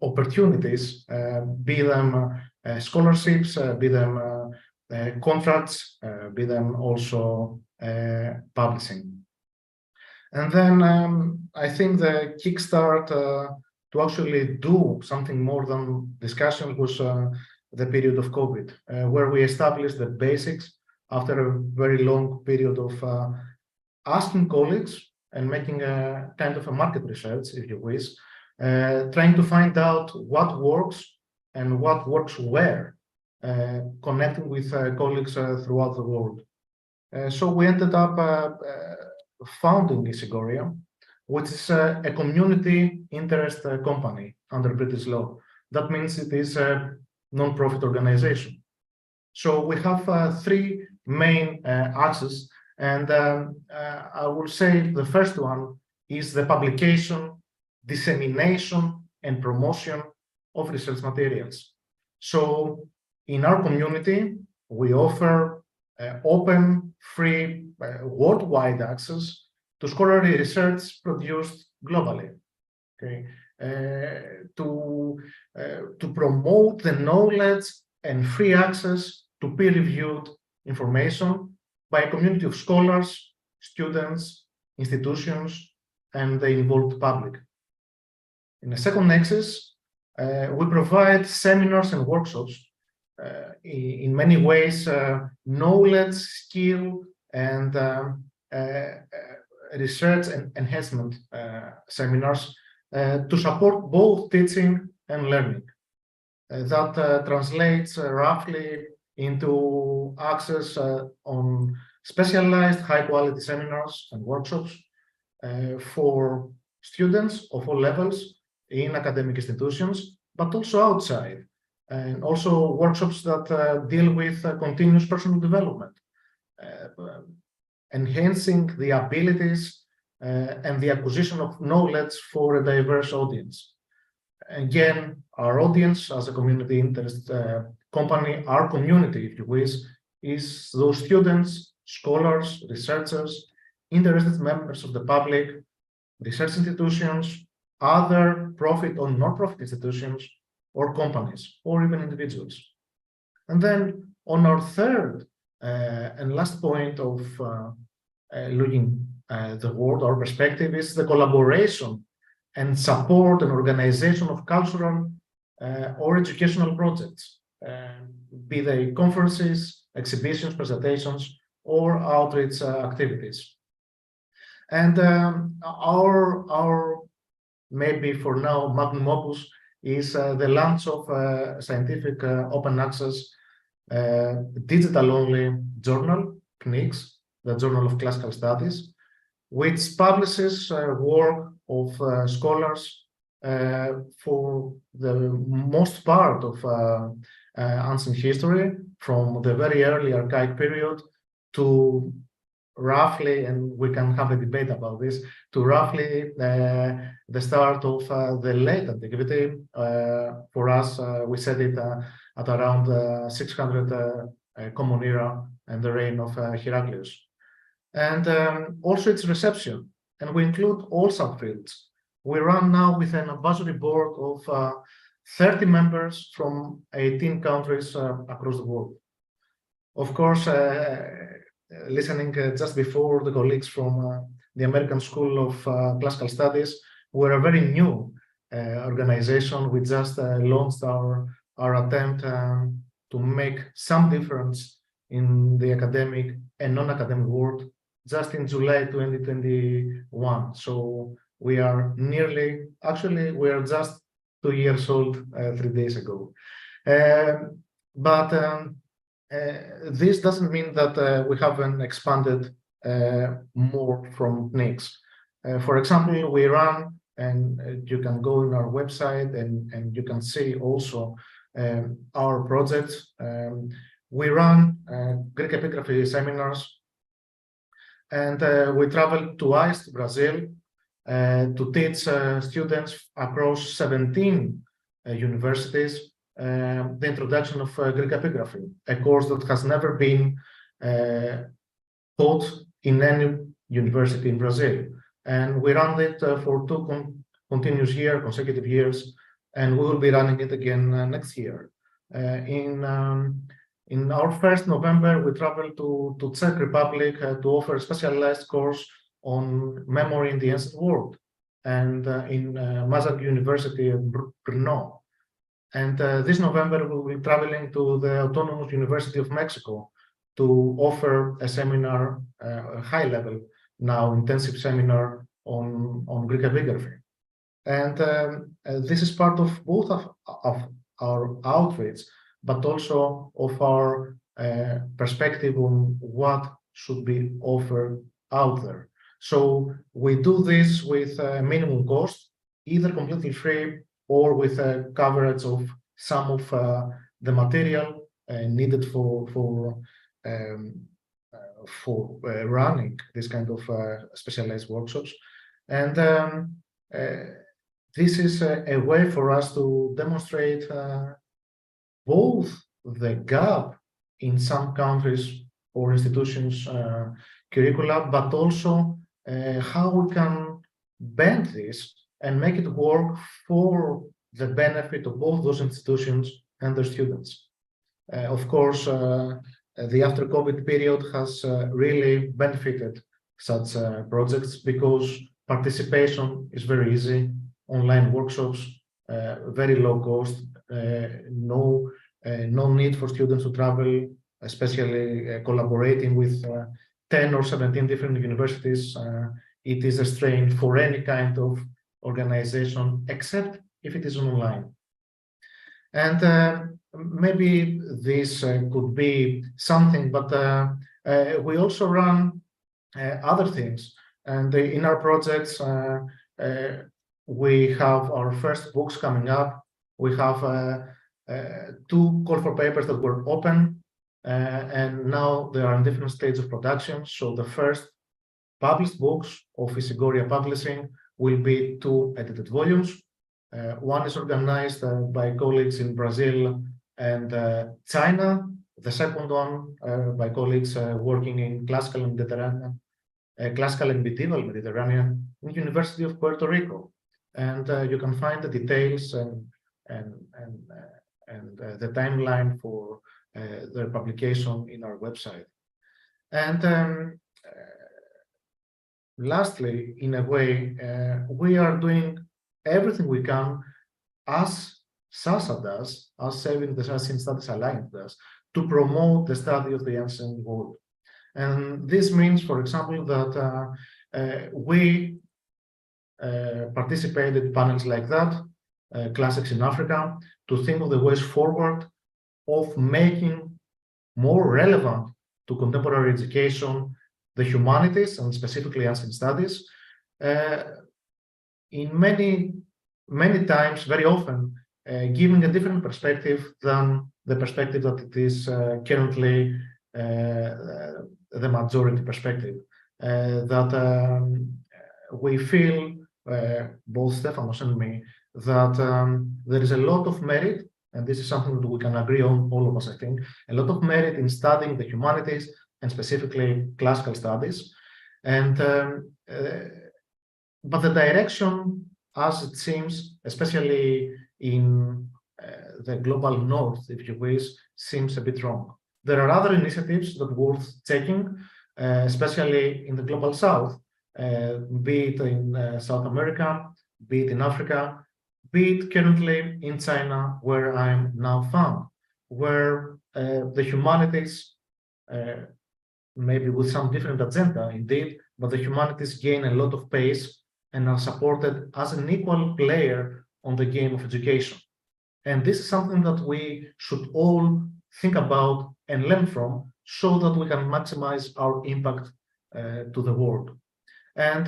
opportunities, be them scholarships, be them contracts, be them also publishing. And then I think the kickstart to actually do something more than discussion was the period of COVID, where we established the basics after a very long period of asking colleagues and making a kind of a market research, if you wish, trying to find out what works and what works where, connecting with colleagues throughout the world. So we ended up founding Isigoria, which is a community interest company under British law. That means it is a non-profit organization. So we have three main axes, and I will say the first one is the publication, dissemination, and promotion of research materials. So in our community, we offer open, free, worldwide access to scholarly research produced globally. Okay, to promote the knowledge and free access to peer-reviewed information by a community of scholars, students, institutions, and the involved public. In the second axis, we provide seminars and workshops, in many ways, knowledge, skill, and research and enhancement seminars to support both teaching and learning. That translates roughly into access on specialized high-quality seminars and workshops for students of all levels in academic institutions, but also outside, and also workshops that deal with continuous personal development, enhancing the abilities and the acquisition of knowledge for a diverse audience. Again, our audience as a community interest company, our community, if you wish, is those students, scholars, researchers, interested members of the public, research institutions, other profit or non-profit institutions, or companies, or even individuals. And then on our third and last point of looking at the world, our perspective is the collaboration and support and organization of cultural or educational projects, be they conferences, exhibitions, presentations, or outreach activities. And our maybe for now magnum opus is the launch of scientific open access digital-only journal, CNICS, the Journal of Classical Studies, which publishes work of scholars for the most part of ancient history, from the very early archaic period to roughly, and we can have a debate about this, to roughly the start of the late antiquity. For us, we set it at around 600 Common Era and the reign of Heraclius. And also its reception, and we include all subfields. We run now with an advisory board of 30 members from 18 countries across the world. Of course, listening just before the colleagues from the American School of Classical Studies, we're a very new organization. We just launched our attempt to make some difference in the academic and non-academic world just in July 2021. So we are we are just 2 years old 3 days ago. But this doesn't mean that we haven't expanded more from NICS. For example, we run, and you can go on our website and you can see also our projects. We run Greek epigraphy seminars, and we travel twice to Brazil to teach students across 17 universities the introduction of Greek epigraphy, a course that has never been taught in any university in Brazil. And we ran it for 2 consecutive years, and we will be running it again next year. In our first November, we traveled to Czech Republic to offer a specialized course on memory in the ancient world, and in Mazar University in Brno. And this November, we will be traveling to the Autonomous University of Mexico to offer a seminar, a high-level, now intensive seminar on Greek epigraphy. And this is part of both of our outreach, but also of our perspective on what should be offered out there. So we do this with a minimum cost, either completely free or with a coverage of some of the material needed for running this kind of specialized workshops. And this is a way for us to demonstrate both the gap in some countries or institutions' curricula, but also how we can bend this and make it work for the benefit of both those institutions and their students. Of course, the after-COVID period has really benefited such projects because participation is very easy, online workshops, very low cost, no need for students to travel, especially collaborating with 10 or 17 different universities. It is a strain for any kind of organization, except if it is online. And maybe this could be something, but we also run other things. And in our projects, we have our first books coming up. We have 2 call for papers that were open, and now they are in different stages of production. So the first published books of Isigoria Publishing will be 2 edited volumes. One is organized by colleagues in Brazil and China. The second one by colleagues working in classical and medieval Mediterranean in the University of Puerto Rico. And you can find the details and the timeline for their publication in our website. And lastly, in a way, we are doing everything we can, as SASA does, as Saving the Ancient Studies Alliance does, to promote the study of the ancient world. And this means, for example, that we participated in panels like that, Classics in Africa, to think of the ways forward of making more relevant to contemporary education the humanities, and specifically ancient studies, in many times, very often, giving a different perspective than the perspective that it is currently the majority perspective. That we feel, both Stefanos and me, that there is a lot of merit, and this is something that we can agree on, all of us, I think, a lot of merit in studying the humanities, and specifically classical studies. And but the direction, as it seems, especially in the global north, if you wish, seems a bit wrong. There are other initiatives that are worth taking, especially in the global south, be it in South America, be it in Africa, be it currently in China, where I'm now found, where the humanities, maybe with some different agenda indeed, but the humanities gain a lot of pace and are supported as an equal player on the game of education. And this is something that we should all think about and learn from so that we can maximize our impact to the world. And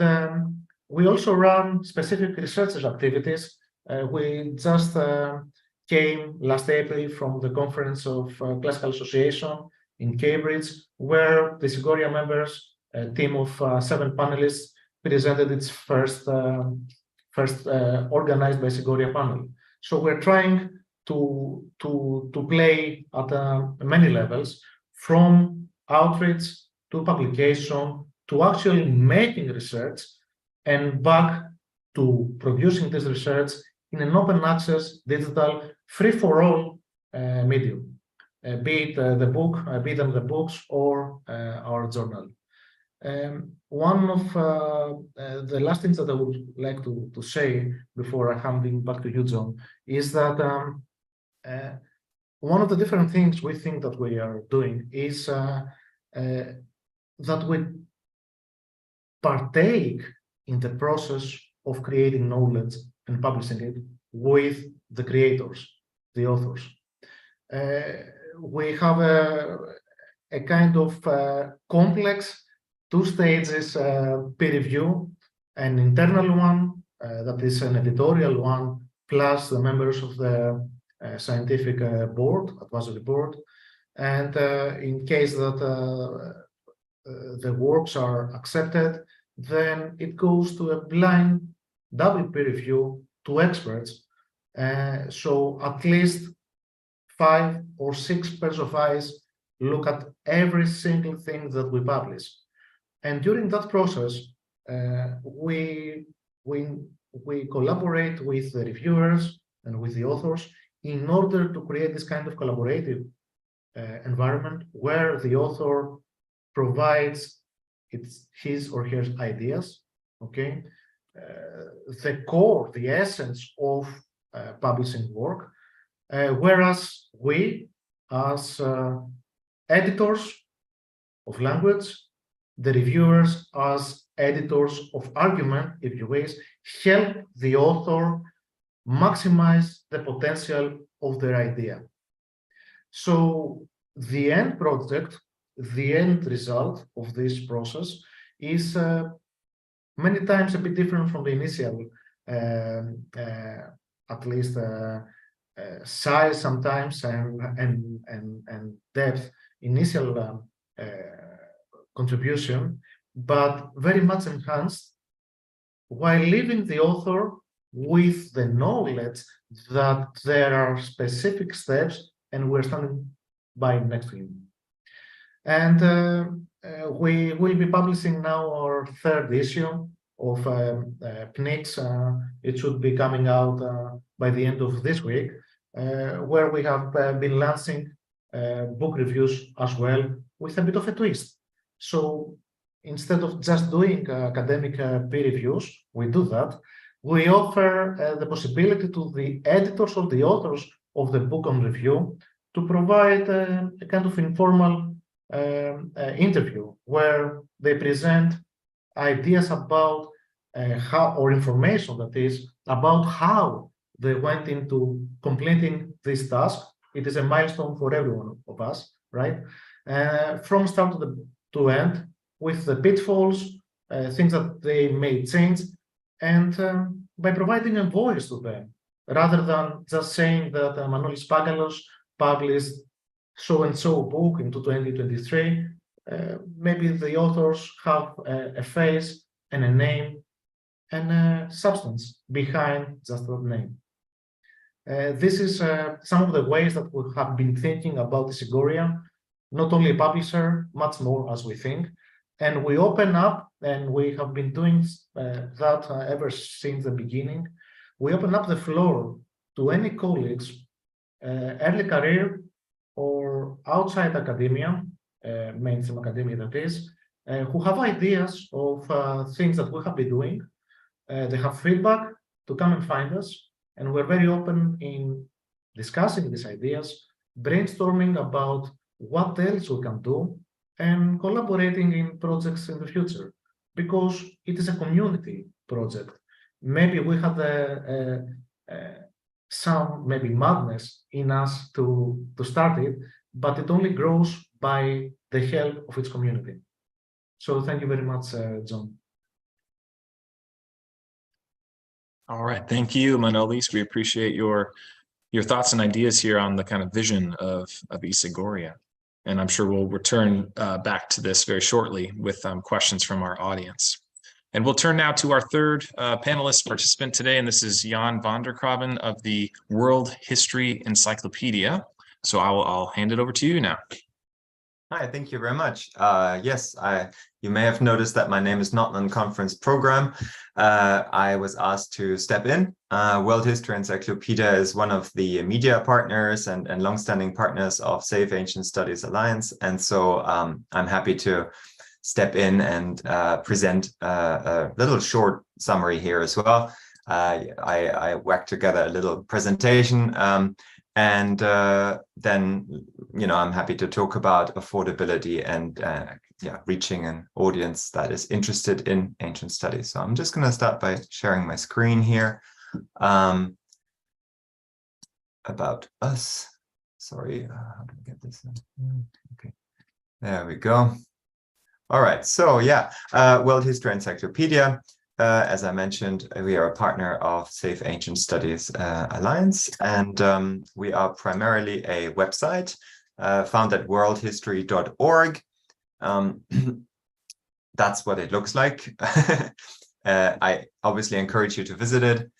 we also run specific research activities. We just came last April from the conference of Classical Association in Cambridge, where the Sigoria members, a team of 7 panelists, presented its first organized by Sigoria panel. So we're trying to play at many levels, from outreach to publication to actually making research and back to producing this research in an open access, digital, free-for-all medium, be it the book, be them the books or our journal. One of the last things that I would like to say before handing back to you, John, is that one of the different things we think that we are doing is that we partake in the process of creating knowledge and publishing it with the creators, the authors. We have a kind of complex 2 stages peer review, an internal one that is an editorial one, plus the members of the scientific board, advisory board. And in case that the works are accepted, then it goes to a blind double peer review to experts. So at least 5 or 6 pairs of eyes look at every single thing that we publish. And during that process, we collaborate with the reviewers and with the authors in order to create this kind of collaborative environment where the author provides his or her ideas, okay? The core, the essence of publishing work, whereas we, as editors of language, the reviewers as editors of argument, if you wish, help the author maximize the potential of their idea. So the end project, the end result of this process is many times a bit different from the initial, at least size sometimes and depth, initial contribution, but very much enhanced, while leaving the author with the knowledge that there are specific steps and we're standing by next to him. And we will be publishing now our 3rd issue of PNIX. It should be coming out by the end of this week, where we have been launching book reviews as well, with a bit of a twist. So instead of just doing academic peer reviews, we do that. We offer the possibility to the editors or the authors of the book on review to provide a kind of informal interview where they present ideas about how, or information that is, about how they went into completing this task. It is a milestone for every one of us, right? From start to end, with the pitfalls, things that they may change, and by providing a voice to them, rather than just saying that Manolis Pagalos published so-and-so book into 2023, maybe the authors have a face and a name and a substance behind just that name. This is some of the ways that we have been thinking about the Sigoria, not only a publisher, much more as we think. And we open up, and we have been doing that ever since the beginning. We open up the floor to any colleagues, early career or outside academia, mainstream academia that is, who have ideas of things that we have been doing. They have feedback to come and find us, and we're very open in discussing these ideas brainstorming about what else we can do, and collaborating in projects in the future, because it is a community project. Maybe we have some maybe madness in us to start it, but it only grows by the help of its community. So thank you very much, John. All right, thank you, Manolis. We appreciate your thoughts and ideas here on the kind of vision of Isagoria. And I'm sure we'll return back to this very shortly with questions from our audience. And we'll turn now to our third panelist participant today, and this is Jan van der Graven of the World History Encyclopedia. So I'll hand it over to you now. Hi, thank you very much. Yes, you may have noticed that my name is not on conference program. I was asked to step in. World History Encyclopedia is one of the media partners and longstanding partners of Safe Ancient Studies Alliance. And so I'm happy to step in and present a little short summary here as well. I whacked together a little presentation. And then, I'm happy to talk about affordability and reaching an audience that is interested in ancient studies. So I'm just going to start by sharing my screen here. About us. Sorry, how do I get this in? Okay, there we go. All right, so World History Encyclopedia. As I mentioned, we are a partner of Safe Ancient Studies Alliance, and we are primarily a website found at worldhistory.org. That's what it looks like. I obviously encourage you to visit it.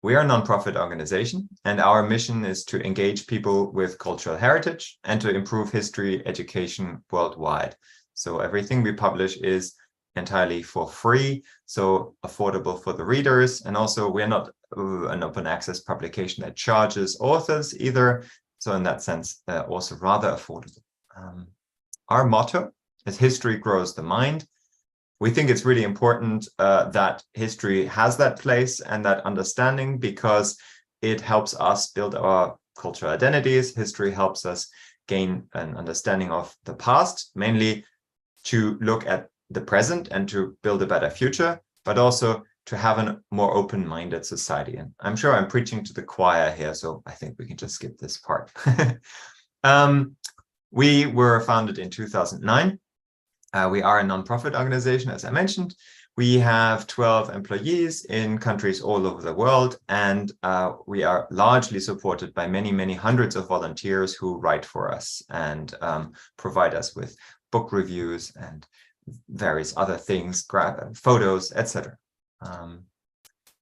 We are a nonprofit organization, and our mission is to engage people with cultural heritage and to improve history education worldwide. So everything we publish is entirely for free, so affordable for the readers. And also we're not an open access publication that charges authors either. So in that sense, also rather affordable. Our motto is history grows the mind. We think it's really important that history has that place and that understanding, because it helps us build our cultural identities. History helps us gain an understanding of the past, mainly to look at the present and to build a better future, but also to have a more open-minded society. And I'm sure I'm preaching to the choir here, so I think we can just skip this part. We were founded in 2009. We are a nonprofit organization, as I mentioned. We have 12 employees in countries all over the world, and we are largely supported by many, many hundreds of volunteers who write for us and provide us with book reviews and various other things, grab photos, etc.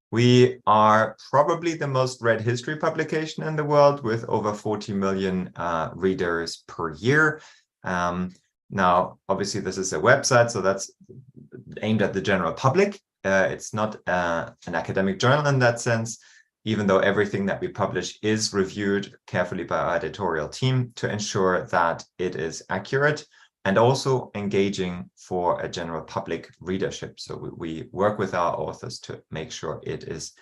We are probably the most read history publication in the world, with over 40 million readers per year. Now, obviously, this is a website, so that's aimed at the general public. It's not an academic journal in that sense, even though everything that we publish is reviewed carefully by our editorial team to ensure that it is accurate and also engaging for a general public readership. So we work with our authors to make sure it is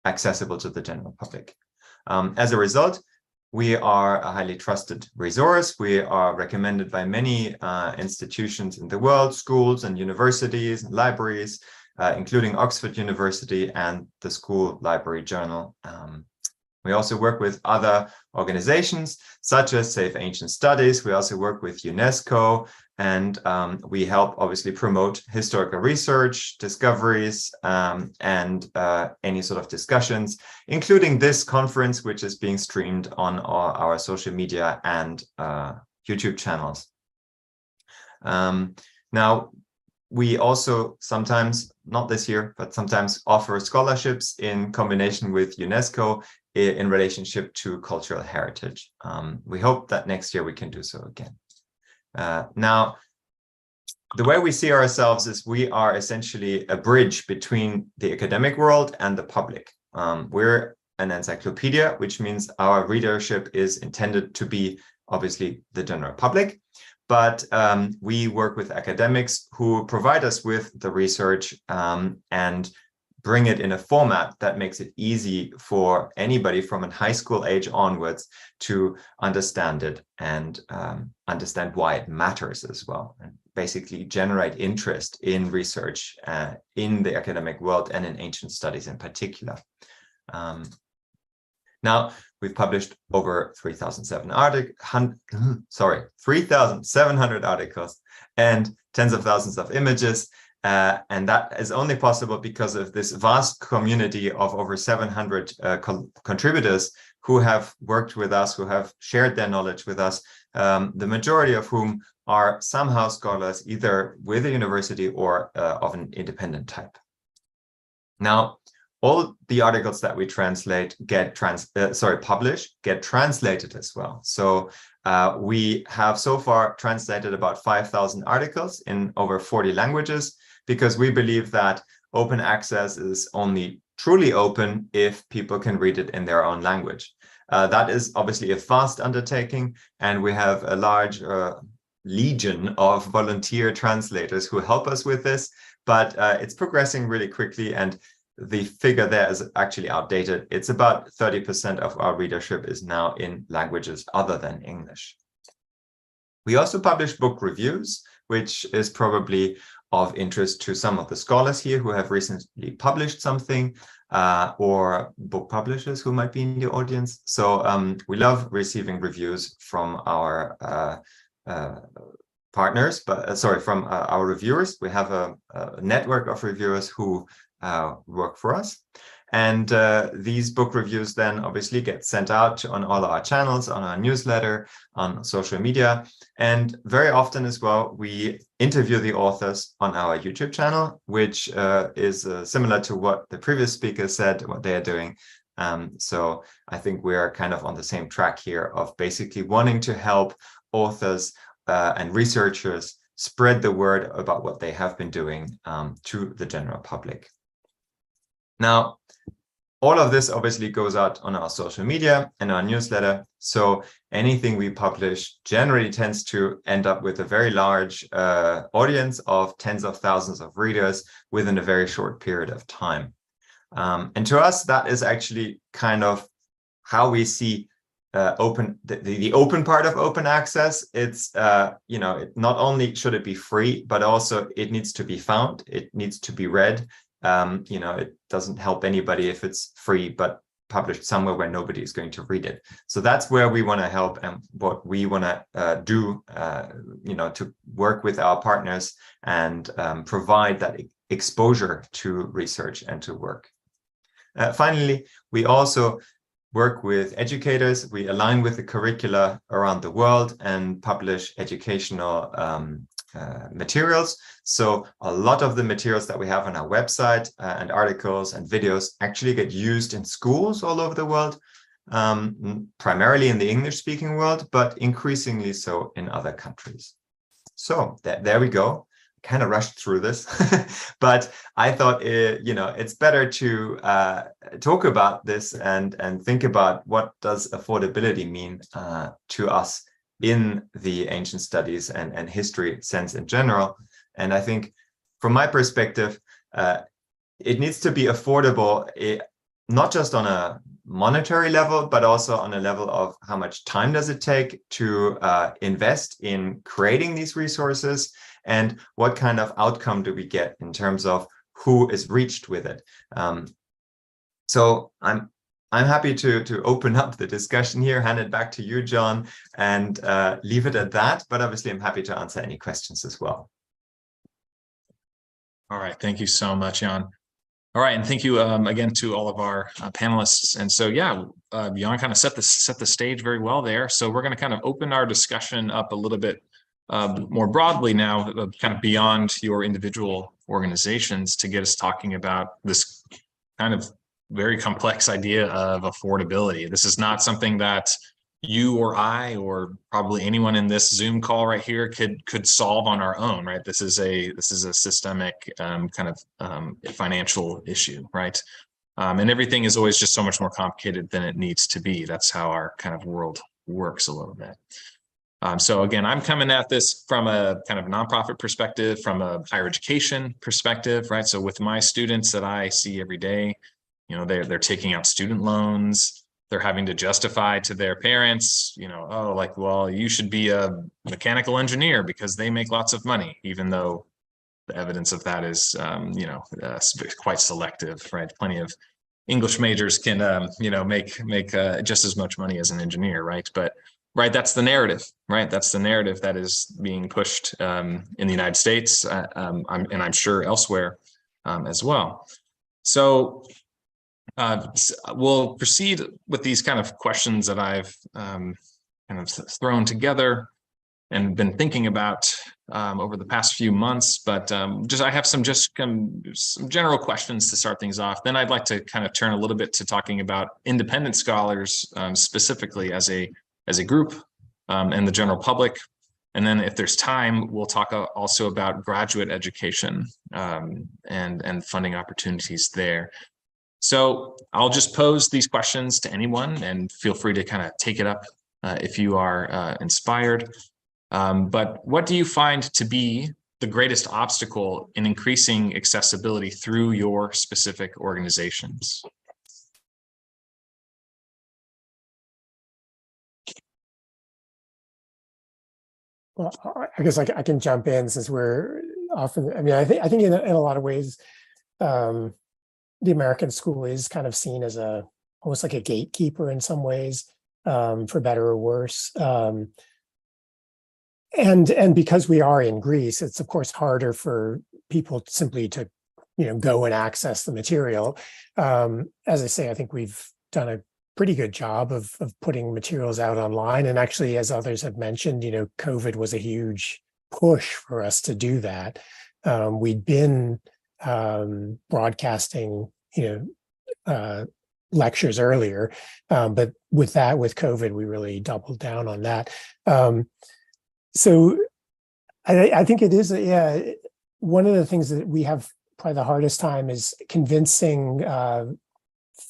accessible to the general public. As a result, we are a highly trusted resource. We are recommended by many institutions in the world, schools and universities and libraries, including Oxford University and the School Library Journal. We also work with other organizations such as Safe Ancient Studies. We also work with UNESCO, and we help obviously promote historical research, discoveries, and any sort of discussions, including this conference, which is being streamed on our social media and YouTube channels. Now, we also sometimes, not this year, but sometimes offer scholarships in combination with UNESCO in relationship to cultural heritage. We hope that next year we can do so again. Now, the way we see ourselves is we are essentially a bridge between the academic world and the public. We're an encyclopedia, which means our readership is intended to be obviously the general public, but we work with academics who provide us with the research and bring it in a format that makes it easy for anybody from a high school age onwards to understand it and understand why it matters as well, and basically generate interest in research in the academic world and in ancient studies in particular. Now, we've published over 3,700 articles and tens of thousands of images. And that is only possible because of this vast community of over 700 contributors who have worked with us, who have shared their knowledge with us, the majority of whom are somehow scholars, either with a university or of an independent type. Now, all the articles that we translate publish get translated as well. So we have so far translated about 5,000 articles in over 40 languages, because we believe that open access is only truly open if people can read it in their own language. That is obviously a fast undertaking, and we have a large legion of volunteer translators who help us with this, but it's progressing really quickly, and the figure there is actually outdated. It's about 30% of our readership is now in languages other than English. We also publish book reviews, which is probably of interest to some of the scholars here who have recently published something, or book publishers who might be in the audience. So we love receiving reviews from our partners, but from our reviewers. We have a network of reviewers who work for us. And these book reviews then obviously get sent out on all our channels, on our newsletter, on social media. And very often as well, we interview the authors on our YouTube channel, which is similar to what the previous speaker said, what they are doing. So I think we are kind of on the same track here of basically wanting to help authors and researchers spread the word about what they have been doing to the general public. Now, all of this obviously goes out on our social media and our newsletter. So anything we publish generally tends to end up with a very large audience of tens of thousands of readers within a very short period of time. And to us, that is actually kind of how we see the open part of open access. It's, not only should it be free, but also it needs to be found. It needs to be read. It doesn't help anybody if it's free, but published somewhere where nobody is going to read it. So that's where we want to help, and what we want to do, to work with our partners and provide that exposure to research and to work. Finally, we also work with educators. We align with the curricula around the world and publish educational materials. So a lot of the materials that we have on our website and articles and videos actually get used in schools all over the world, primarily in the English-speaking world, but increasingly so in other countries. So there we go. Kind of rushed through this, but I thought, it's better to talk about this and think about what does affordability mean to us in the ancient studies and history sense in general. And I think from my perspective, it needs to be affordable, not just on a monetary level, but also on a level of how much time does it take to invest in creating these resources, and what kind of outcome do we get in terms of who is reached with it. So I'm happy to open up the discussion here, hand it back to you, John, and leave it at that. But obviously, I'm happy to answer any questions as well. All right, thank you so much, Jan. All right, and thank you again to all of our panelists. And so, Jan kind of set the stage very well there. So we're going to kind of open our discussion up a little bit more broadly now, kind of beyond your individual organizations, to get us talking about this kind of very complex idea of affordability. This is not something that you or I, or probably anyone in this Zoom call right here, could solve on our own, right? This is a systemic kind of financial issue, right? And everything is always just so much more complicated than it needs to be. That's how our kind of world works a little bit. So again, I'm coming at this from a kind of nonprofit perspective, from a higher education perspective, right? So with my students that I see every day, you know, they're taking out student loans. They're having to justify to their parents, you know, oh, like, well, you should be a mechanical engineer because they make lots of money, even though the evidence of that is, you know, quite selective, right? Plenty of English majors can, you know, make just as much money as an engineer, right? But right, that's the narrative, right? That's the narrative that is being pushed in the United States, and I'm sure elsewhere as well. So we'll proceed with these kind of questions that I've kind of thrown together and been thinking about over the past few months, but I have some general questions to start things off. Then I'd like to kind of turn a little bit to talking about independent scholars specifically as a group and the general public. And then if there's time, we'll talk also about graduate education and funding opportunities there. So I'll just pose these questions to anyone and feel free to kind of take it up if you are inspired. But what do you find to be the greatest obstacle in increasing accessibility through your specific organizations? Well, I guess I can jump in since we're often, I mean, I think in a lot of ways, the American school is kind of seen as almost like a gatekeeper in some ways, for better or worse. And because we are in Greece, it's of course harder for people simply to, you know, go and access the material. As I say, I think we've done a pretty good job of putting materials out online. And actually, as others have mentioned, you know, COVID was a huge push for us to do that. We'd been broadcasting, you know, lectures earlier, but with COVID, we really doubled down on that. So I think it is, yeah, one of the things that we have probably the hardest time is convincing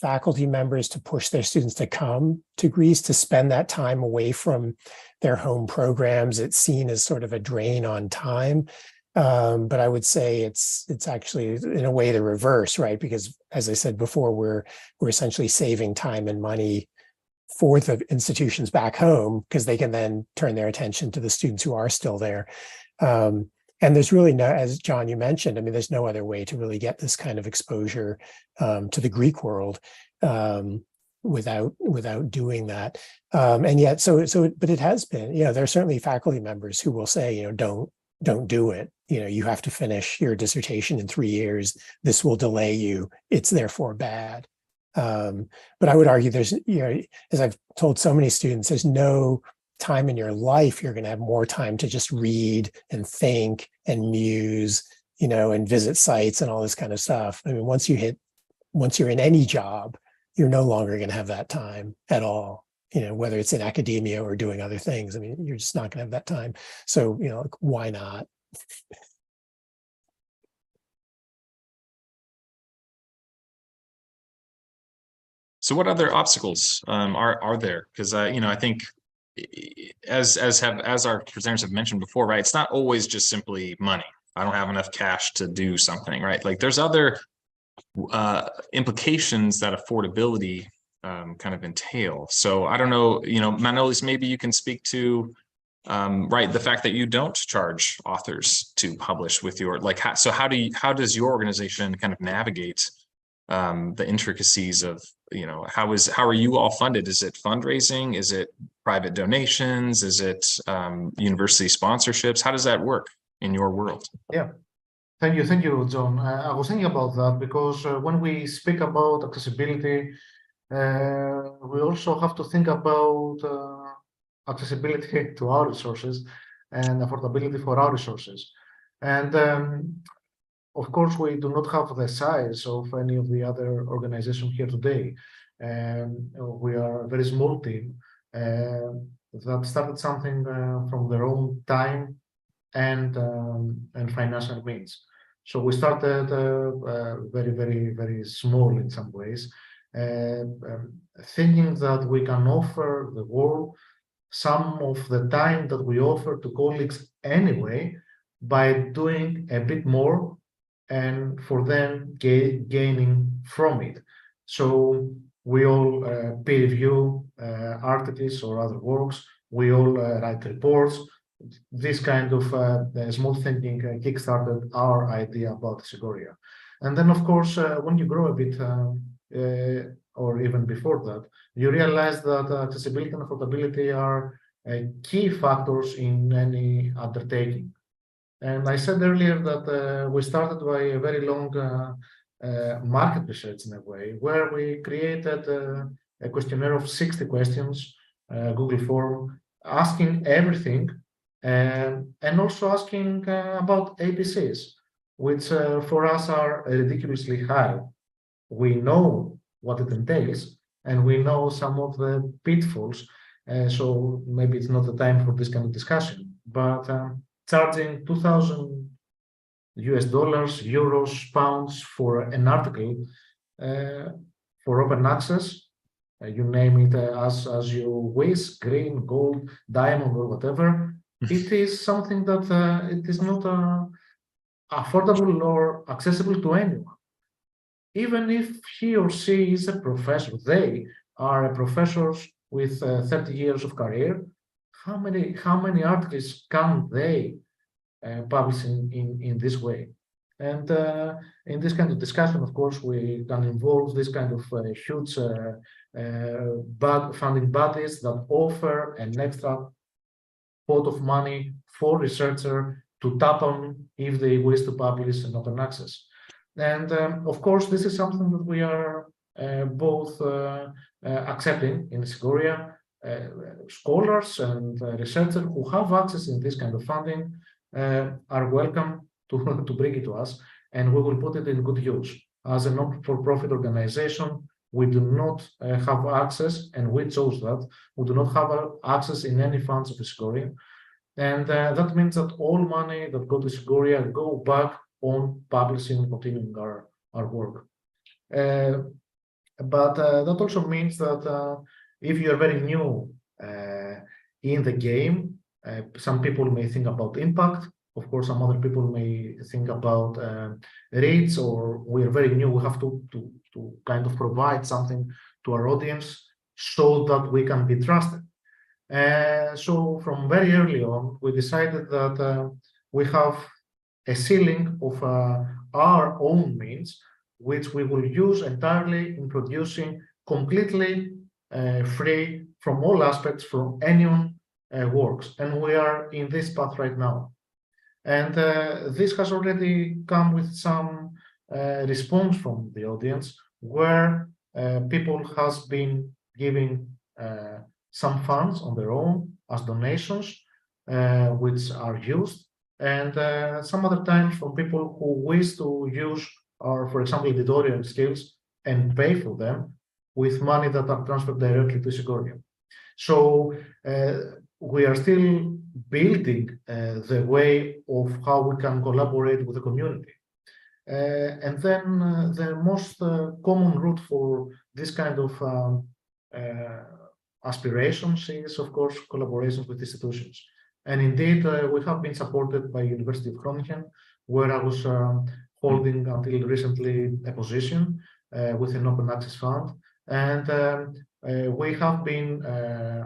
faculty members to push their students to come to Greece, to spend that time away from their home programs. It's seen as sort of a drain on time. But I would say it's actually in a way the reverse, right? Because as I said before, we're essentially saving time and money for the institutions back home, because they can then turn their attention to the students who are still there. And there's really no, as John, you mentioned, I mean, there's no other way to really get this kind of exposure to the Greek world without doing that. And yet, but it has been, you know, there are certainly faculty members who will say, you know, don't do it. You know, you have to finish your dissertation in 3 years. This will delay you. It's therefore bad. But I would argue there's, you know, as I've told so many students, there's no time in your life you're going to have more time to just read and think and muse, you know, and visit sites and all this kind of stuff. I mean, once you're in any job, you're no longer going to have that time at all, you know, whether it's in academia or doing other things. I mean, you're just not going to have that time. So, you know, like, why not? So what other obstacles are there? Because you know, I think as our presenters have mentioned before, right? It's not always just simply money. I don't have enough cash to do something, right? Like there's other implications that affordability kind of entail. So I don't know, you know, Manolis, maybe you can speak to right, the fact that you don't charge authors to publish with your, like, how does your organization kind of navigate the intricacies of, you know, how are you all funded? Is it fundraising? Is it private donations? Is it university sponsorships? How does that work in your world? Yeah, thank you, John. I was thinking about that because when we speak about accessibility, we also have to think about accessibility to our resources and affordability for our resources. And of course, we do not have the size of any of the other organizations here today. We are a very small team that started something from their own time and financial means. So we started very, very, very small in some ways, thinking that we can offer the world some of the time that we offer to colleagues anyway by doing a bit more and for them gaining from it. So we all peer review articles or other works, we all write reports. This kind of small thinking kickstarted our idea about Segoria. And then, of course, when you grow a bit, or even before that, you realize that accessibility and affordability are key factors in any undertaking. And I said earlier that we started by a very long market research in a way, where we created a questionnaire of 60 questions, Google form, asking everything, and also asking about ABCs, which for us are ridiculously high. We know what it entails, and we know some of the pitfalls, so maybe it's not the time for this kind of discussion, but charging $2,000 US, euros, pounds for an article for open access, you name it as you wish, green, gold, diamond, or whatever, it is something that it is not affordable or accessible to anyone. Even if he or she is a professor, they are professors with 30 years of career, how many articles can they publish in this way? And in this kind of discussion, of course, we can involve this kind of huge funding bodies that offer an extra pot of money for researcher to tap on if they wish to publish in open access. And of course, this is something that we are both accepting in Segoria. Scholars and researchers who have access in this kind of funding are welcome to bring it to us, and we will put it in good use. As a non-for-profit organization, we do not have access, and we chose that. We do not have access in any funds of Segoria. And that means that all money that go to Segoria go back on publishing and continuing our work. But that also means that if you're very new in the game, some people may think about impact. Of course, some other people may think about rates, or we're very new, we have to kind of provide something to our audience so that we can be trusted. So from very early on, we decided that we have a ceiling of our own means, which we will use entirely in producing completely free from all aspects from anyone works. And we are in this path right now. And this has already come with some response from the audience, where people has been giving some funds on their own as donations, which are used, and some other times from people who wish to use our, for example, editorial skills and pay for them with money that are transferred directly to Segoria. So we are still building the way of how we can collaborate with the community. And then the most common route for this kind of aspirations is, of course, collaborations with institutions. And indeed, we have been supported by University of Groningen, where I was holding until recently a position with an open access fund. And we have been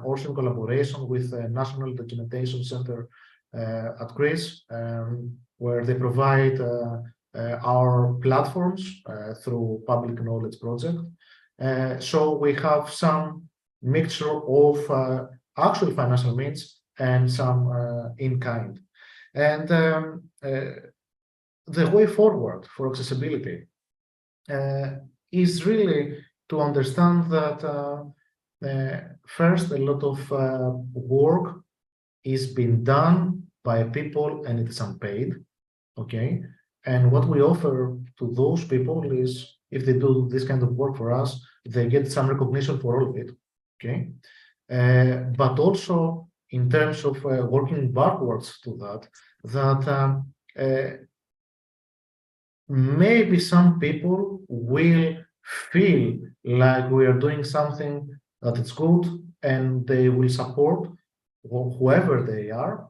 also in collaboration with the National Documentation Center at Greece, where they provide our platforms through Public Knowledge Project. So we have some mixture of actual financial means and some in kind. And the way forward for accessibility is really to understand that first, a lot of work is being done by people and it is unpaid, okay? And what we offer to those people is, if they do this kind of work for us, they get some recognition for all of it, okay? But also in terms of working backwards to that, maybe some people will feel like we are doing something that is good and they will support, whoever they are,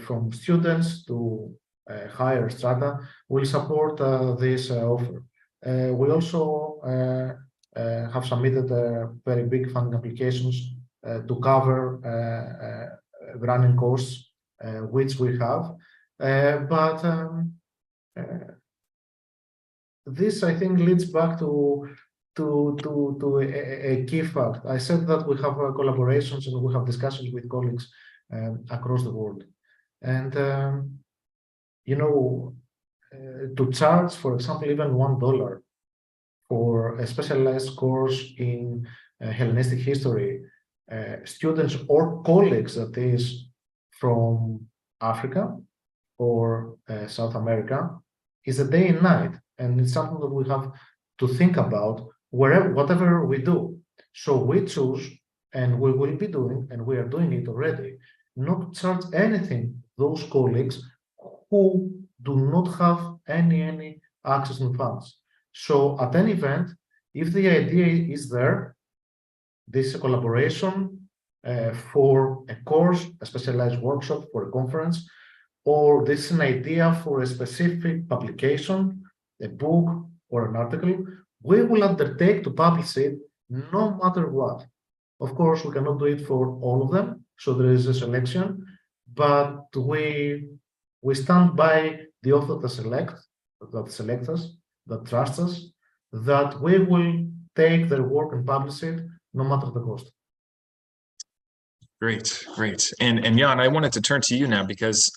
from students to higher strata, will support this offer. We also have submitted very big funding applications to cover running costs, which we have. This, I think, leads back to a key fact. I said that we have collaborations and we have discussions with colleagues across the world. And, to charge, for example, even $1 for a specialized course in Hellenistic history, students or colleagues, that is, from Africa or South America, is a day and night. And it's something that we have to think about whatever we do. So we choose, and we will be doing, and we are doing it already, not to charge anything those colleagues who do not have any access to funds. So at any event, if the idea is there, this is a collaboration for a course, a specialized workshop, for a conference, or this is an idea for a specific publication, a book or an article, we will undertake to publish it no matter what. Of course, we cannot do it for all of them, so there is a selection, but we stand by the author that select us, that trust us, that we will take their work and publish it no matter the cost. Great, great. And Jan, I wanted to turn to you now because,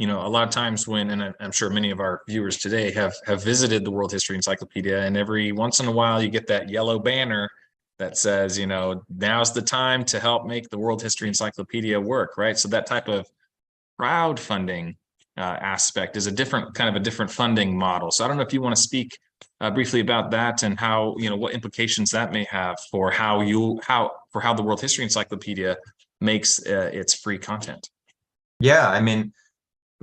a lot of times when, and I'm sure many of our viewers today have visited the World History Encyclopedia, and every once in a while you get that yellow banner that says, now's the time to help make the World History Encyclopedia work, right? So that type of crowdfunding aspect is a different funding model. So I don't know if you want to speak briefly about that and how, what implications that may have for how the World History Encyclopedia makes its free content. Yeah, I mean,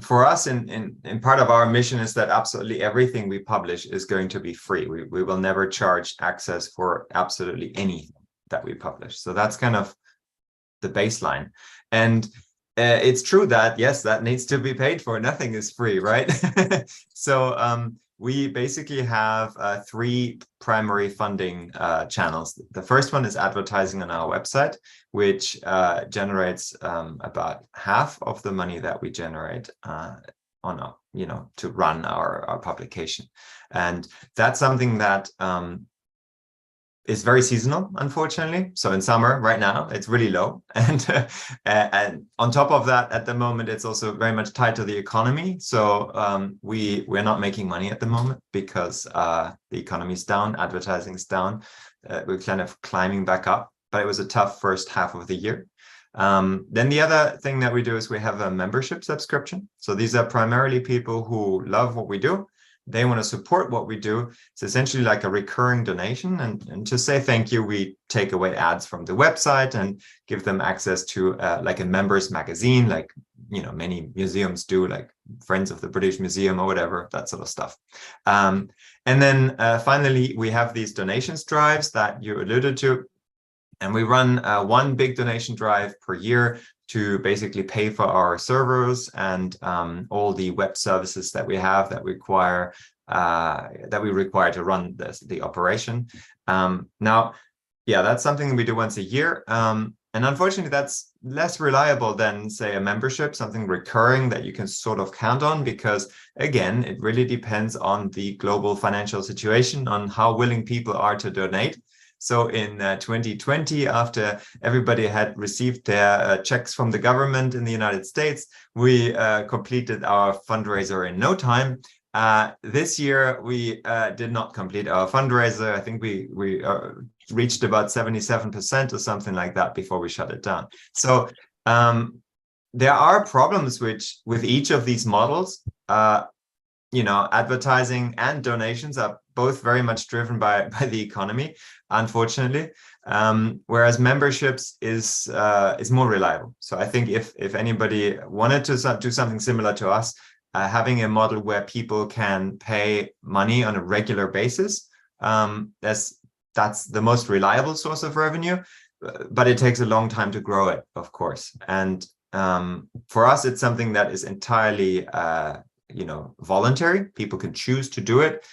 for us, in part of our mission is that absolutely everything we publish is going to be free. We will never charge access for absolutely anything that we publish. So that's kind of the baseline. And it's true that, yes, that needs to be paid for. Nothing is free, right? So we basically have three primary funding channels. The first one is advertising on our website, which generates about half of the money that we generate to run our publication. And that's something that is very seasonal, unfortunately. So in summer, right now, it's really low. And on top of that, at the moment, it's also very much tied to the economy. So we're not making money at the moment because the economy is down, advertising is down. We're kind of climbing back up, but it was a tough first half of the year. Then the other thing that we do is we have a membership subscription. So these are primarily people who love what we do. They want to support what we do. It's essentially like a recurring donation. And to say thank you, we take away ads from the website and give them access to like a members magazine, like, many museums do, like Friends of the British Museum or whatever, that sort of stuff. And then finally, we have these donations drives that you alluded to. And we run one big donation drive per year to basically pay for our servers and all the web services that we have that we require to run the operation. Now, yeah, that's something we do once a year. And unfortunately, that's less reliable than, say, a membership, something recurring that you can sort of count on, because, again, it really depends on the global financial situation, on how willing people are to donate. So in 2020, after everybody had received their checks from the government in the United States, we completed our fundraiser in no time. This year, we did not complete our fundraiser. I think we reached about 77% or something like that before we shut it down. So there are problems with each of these models. Advertising and donations are both very much driven by the economy, unfortunately, whereas memberships is more reliable. So I think if anybody wanted to do something similar to us, having a model where people can pay money on a regular basis, that's the most reliable source of revenue. but it takes a long time to grow it, of course. And for us, it's something that is entirely, voluntary. People can choose to do it.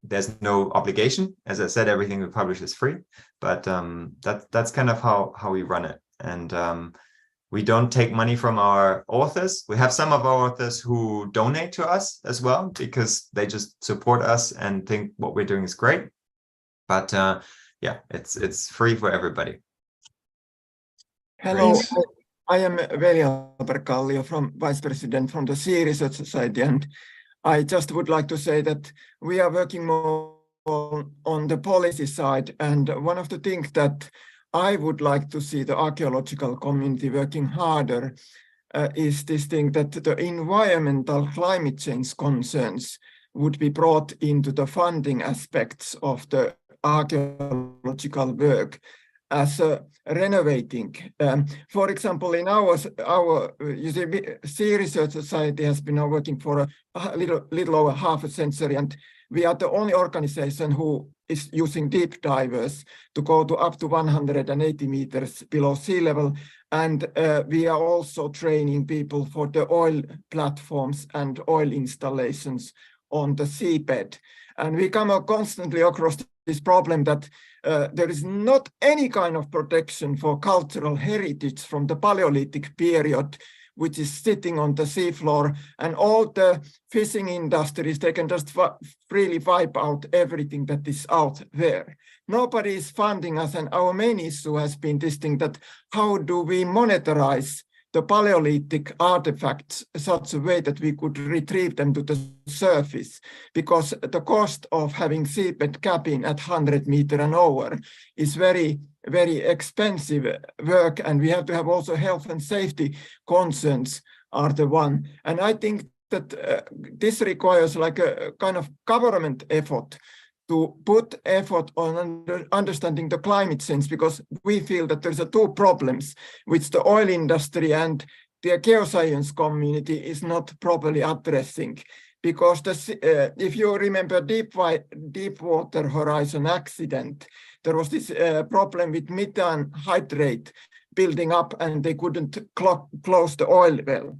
There's no obligation. As I said, everything we publish is free, but that's kind of how we run it. And we don't take money from our authors. We have some of our authors who donate to us as well, because they just support us and think what we're doing is great. But yeah, it's free for everybody. Hello, I am Veli Alberkallio, from Vice President from the Sea Research Society, and I just would like to say that we are working more on the policy side, and one of the things that I would like to see the archaeological community working harder is this thing that the environmental climate change concerns would be brought into the funding aspects of the archaeological work as renovating. For example, in our Sea Research Society has been now working for a little over half a century, and we are the only organization who is using deep divers to go to up to 180 meters below sea level. And we are also training people for the oil platforms and oil installations on the seabed. And we come constantly across this problem that there is not any kind of protection for cultural heritage from the Paleolithic period, which is sitting on the seafloor, and all the fishing industries, they can just freely wipe out everything that is out there. Nobody is funding us, and our main issue has been this thing that how do we monetize the Paleolithic artifacts such a way that we could retrieve them to the surface, because the cost of having seabed capping at 100 meters an hour is very, very expensive work, and we have to have also health and safety concerns are the one. And I think that this requires like a kind of government effort to put effort on understanding the climate change, because we feel that there's two problems which the oil industry and the geoscience community is not properly addressing. Because if you remember Deepwater Horizon accident, there was this problem with methane hydrate building up, and they couldn't close the oil well.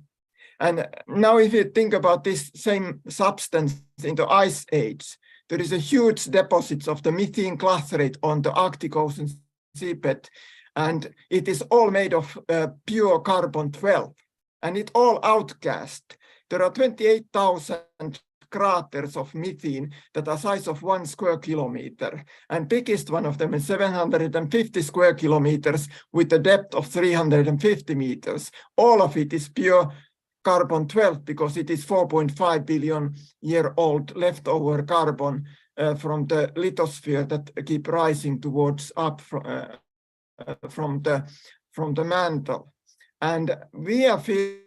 And now if you think about this same substance in the Ice Age, there is a huge deposits of the methane glycerate on the Arctic Ocean seabed, and it is all made of pure carbon-12, and it all outgassed. There are 28,000 craters of methane that are size of 1 square kilometer, and biggest one of them is 750 square kilometers with a depth of 350 meters. All of it is pure carbon-12 because it is 4.5 billion year old leftover carbon from the lithosphere that keep rising towards up from the mantle. And we are fearing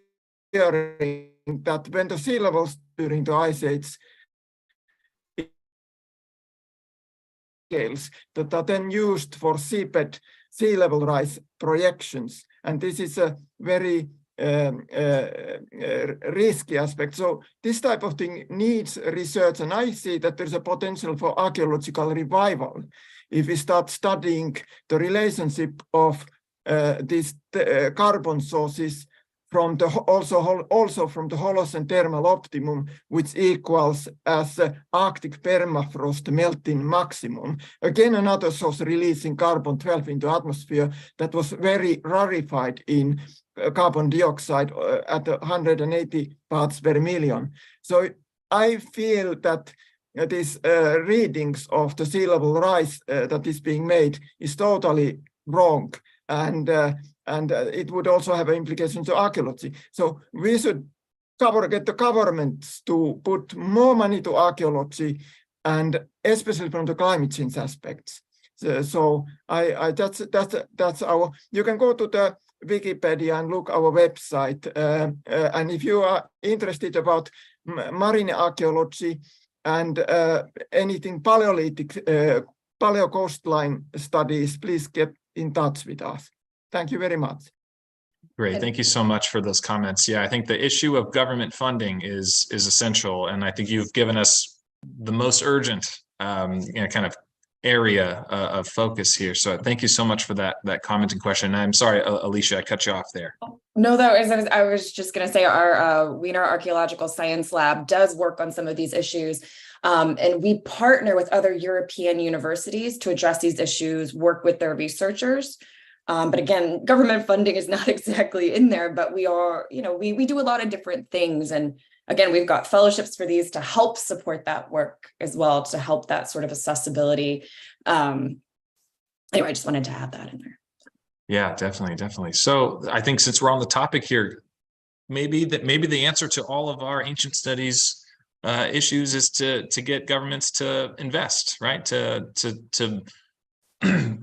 that when the sea levels during the ice age scales that are then used for seabed sea level rise projections, and this is a very risky aspect. So this type of thing needs research, and I see that there's a potential for archaeological revival if we start studying the relationship of these carbon sources from the also from the Holocene thermal optimum, which equals as Arctic permafrost melting maximum. Again, another source releasing carbon-12 into atmosphere that was very rarefied in carbon dioxide at 180 parts per million. So I feel that these readings of the sea level rise that is being made is totally wrong, and it would also have implications to archaeology. So we should get the governments to put more money to archaeology, and especially from the climate change aspects. So that's our. You can go to the Wikipedia and look our website, and if you are interested about marine archaeology and anything Paleolithic, paleo coastline studies, please get in touch with us. Thank you very much. Great, thank you so much for those comments. Yeah, I think the issue of government funding is essential, and I think you've given us the most urgent kind of area of focus here. So thank you so much for that comment and question. I'm sorry, Alicia, I cut you off there. No, I was just going to say our Wiener Archaeological Science Lab does work on some of these issues. And we partner with other European universities to address these issues, work with their researchers. But again, government funding is not exactly in there, but we are, we do a lot of different things. And again, we've got fellowships for these to help support that work as well, to help that sort of accessibility. Anyway, I just wanted to add that in there. Yeah, definitely. So I think since we're on the topic here, maybe the answer to all of our ancient studies issues is to get governments to invest, right? To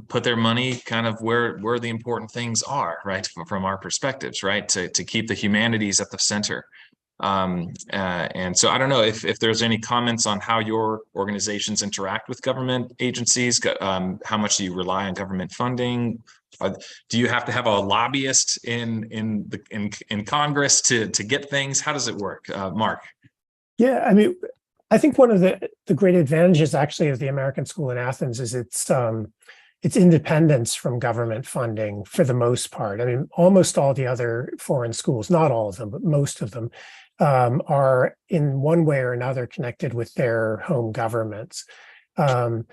put their money kind of where the important things are, right? From our perspectives, right? To keep the humanities at the center. And so I don't know if there's any comments on how your organizations interact with government agencies. How much do you rely on government funding? Do you have to have a lobbyist in Congress to get things? How does it work, Mark? Yeah, I mean, I think one of the great advantages actually of the American School in Athens is its independence from government funding for the most part. I mean, almost all the other foreign schools, not all of them, but most of them, are in one way or another connected with their home governments. And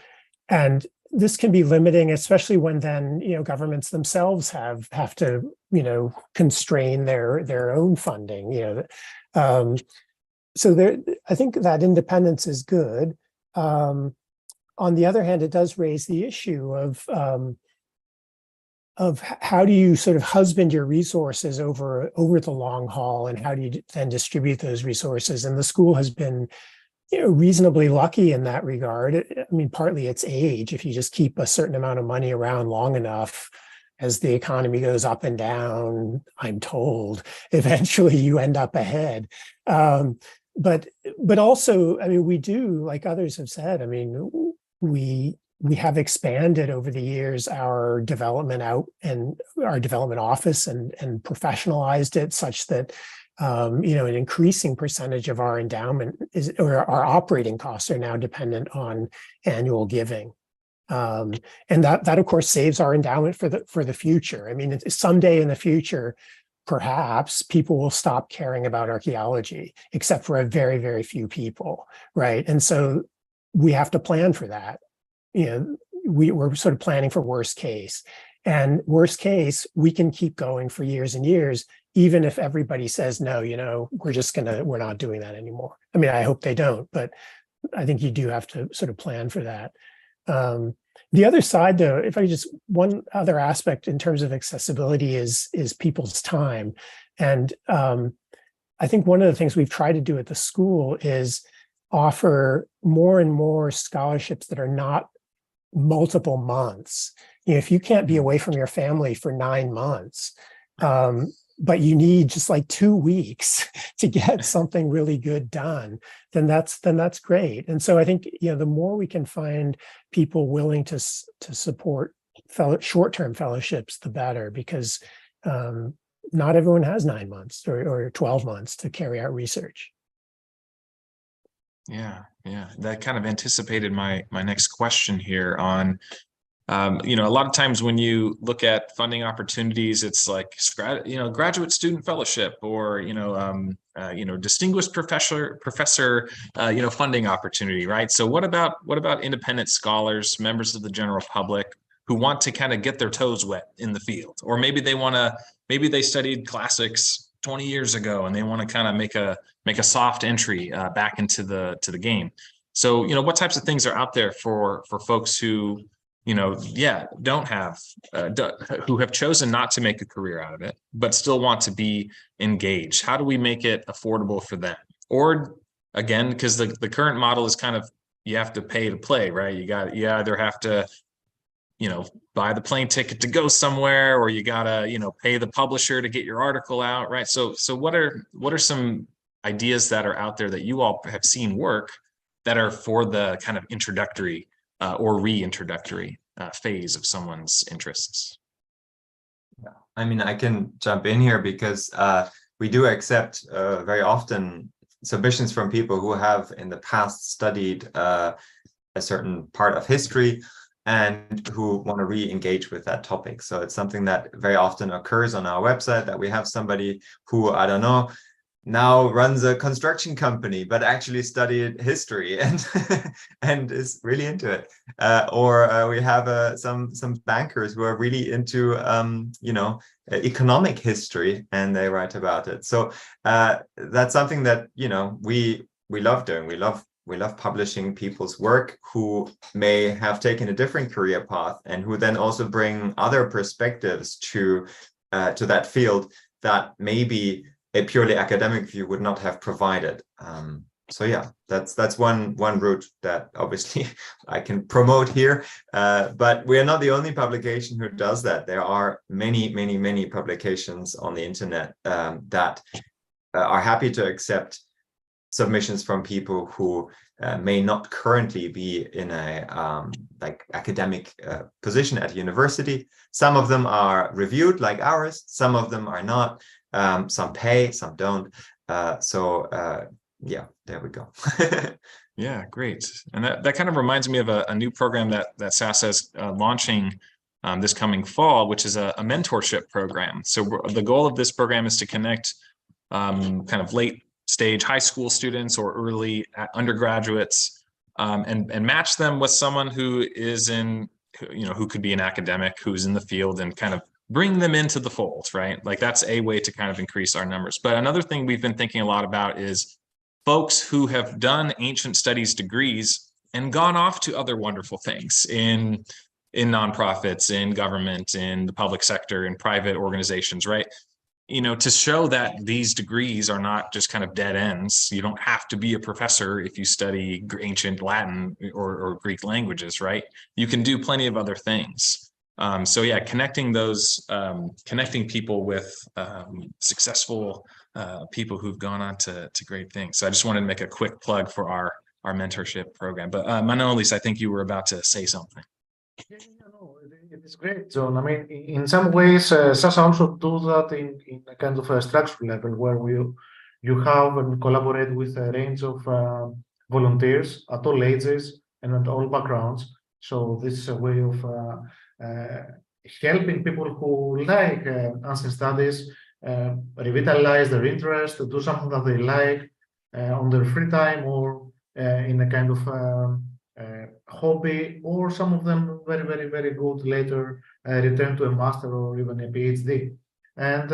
this can be limiting, especially when then, governments themselves have to, constrain their own funding, So there, I think that independence is good. On the other hand, it does raise the issue of how do you sort of husband your resources over the long haul, and how do you then distribute those resources? And the school has been, reasonably lucky in that regard. I mean, partly it's age. If you just keep a certain amount of money around long enough, as the economy goes up and down, I'm told, eventually you end up ahead. But also, I mean, we do, like others have said, I mean, we have expanded over the years our development and our development office and professionalized it such that, an increasing percentage of our endowment or our operating costs are now dependent on annual giving. And that of course saves our endowment for the future. I mean, someday in the future, perhaps people will stop caring about archaeology, except for a very, very few people, right? And so we have to plan for that. We're sort of planning for worst case. And worst case, we can keep going for years and years, even if everybody says, no, we're not doing that anymore. I mean, I hope they don't, but I think you do have to sort of plan for that. The other side, though, one other aspect in terms of accessibility is people's time. And I think one of the things we've tried to do at the school is offer more and more scholarships that are not multiple months. If you can't be away from your family for 9 months, but you need just like 2 weeks to get something really good done, then that's great. And so I think, the more we can find people willing to support short-term fellowships, the better, because not everyone has 9 months or 12 months to carry out research. Yeah. That kind of anticipated my next question here on, a lot of times when you look at funding opportunities, it's like, graduate student fellowship or, distinguished professor, funding opportunity, right? So what about independent scholars, members of the general public who want to kind of get their toes wet in the field? Or maybe they studied classics 20 years ago and they want to kind of make a soft entry back into the game. So, what types of things are out there for folks who, don't have, who have chosen not to make a career out of it, but still want to be engaged? How do we make it affordable for them? Or again, because the current model is kind of, you have to pay to play, right? You either have to, buy the plane ticket to go somewhere, or you gotta, pay the publisher to get your article out, right? So what are some ideas that are out there that you all have seen work that are for the kind of introductory or reintroductory phase of someone's interests? Yeah, I mean, I can jump in here because we do accept very often submissions from people who have in the past studied a certain part of history and who want to re-engage with that topic. So it's something that very often occurs on our website, that we have somebody who, I don't know, now runs a construction company, but actually studied history and and is really into it. Or we have some bankers who are really into you know, economic history, and they write about it. So that's something that, you know, we love doing. We love publishing people's work who may have taken a different career path and who then also bring other perspectives to that field that maybe a purely academic view would not have provided. So yeah, that's one route that obviously I can promote here, but we are not the only publication who does that. There are many publications on the internet that are happy to accept submissions from people who may not currently be in a like academic position at university. Some of them are reviewed like ours, some of them are not. Some pay, some don't. Yeah, there we go. Yeah, great. And that kind of reminds me of a new program that SASA is launching this coming fall, which is a mentorship program. So the goal of this program is to connect kind of late stage high school students or early undergraduates and match them with someone who is in, you know, who could be an academic, who's in the field, and kind of bring them into the fold, right? Like that's a way to kind of increase our numbers. But another thing we've been thinking a lot about is folks who have done ancient studies degrees and gone off to other wonderful things in nonprofits, in government, in the public sector, in private organizations, right? You know, to show that these degrees are not just kind of dead ends. You don't have to be a professor if you study ancient Latin or Greek languages, right? You can do plenty of other things. So yeah, connecting people with successful people who've gone on to great things. So I just wanted to make a quick plug for our mentorship program. But Manolis, I think you were about to say something. Yeah, no, it is great, John. I mean, in some ways, SASA also do that in a kind of a structural level where you have and collaborate with a range of volunteers at all ages and at all backgrounds. So this is a way of helping people who like ancient studies revitalize their interest, to do something that they like on their free time or in a kind of hobby, or some of them very good later return to a master or even a PhD. And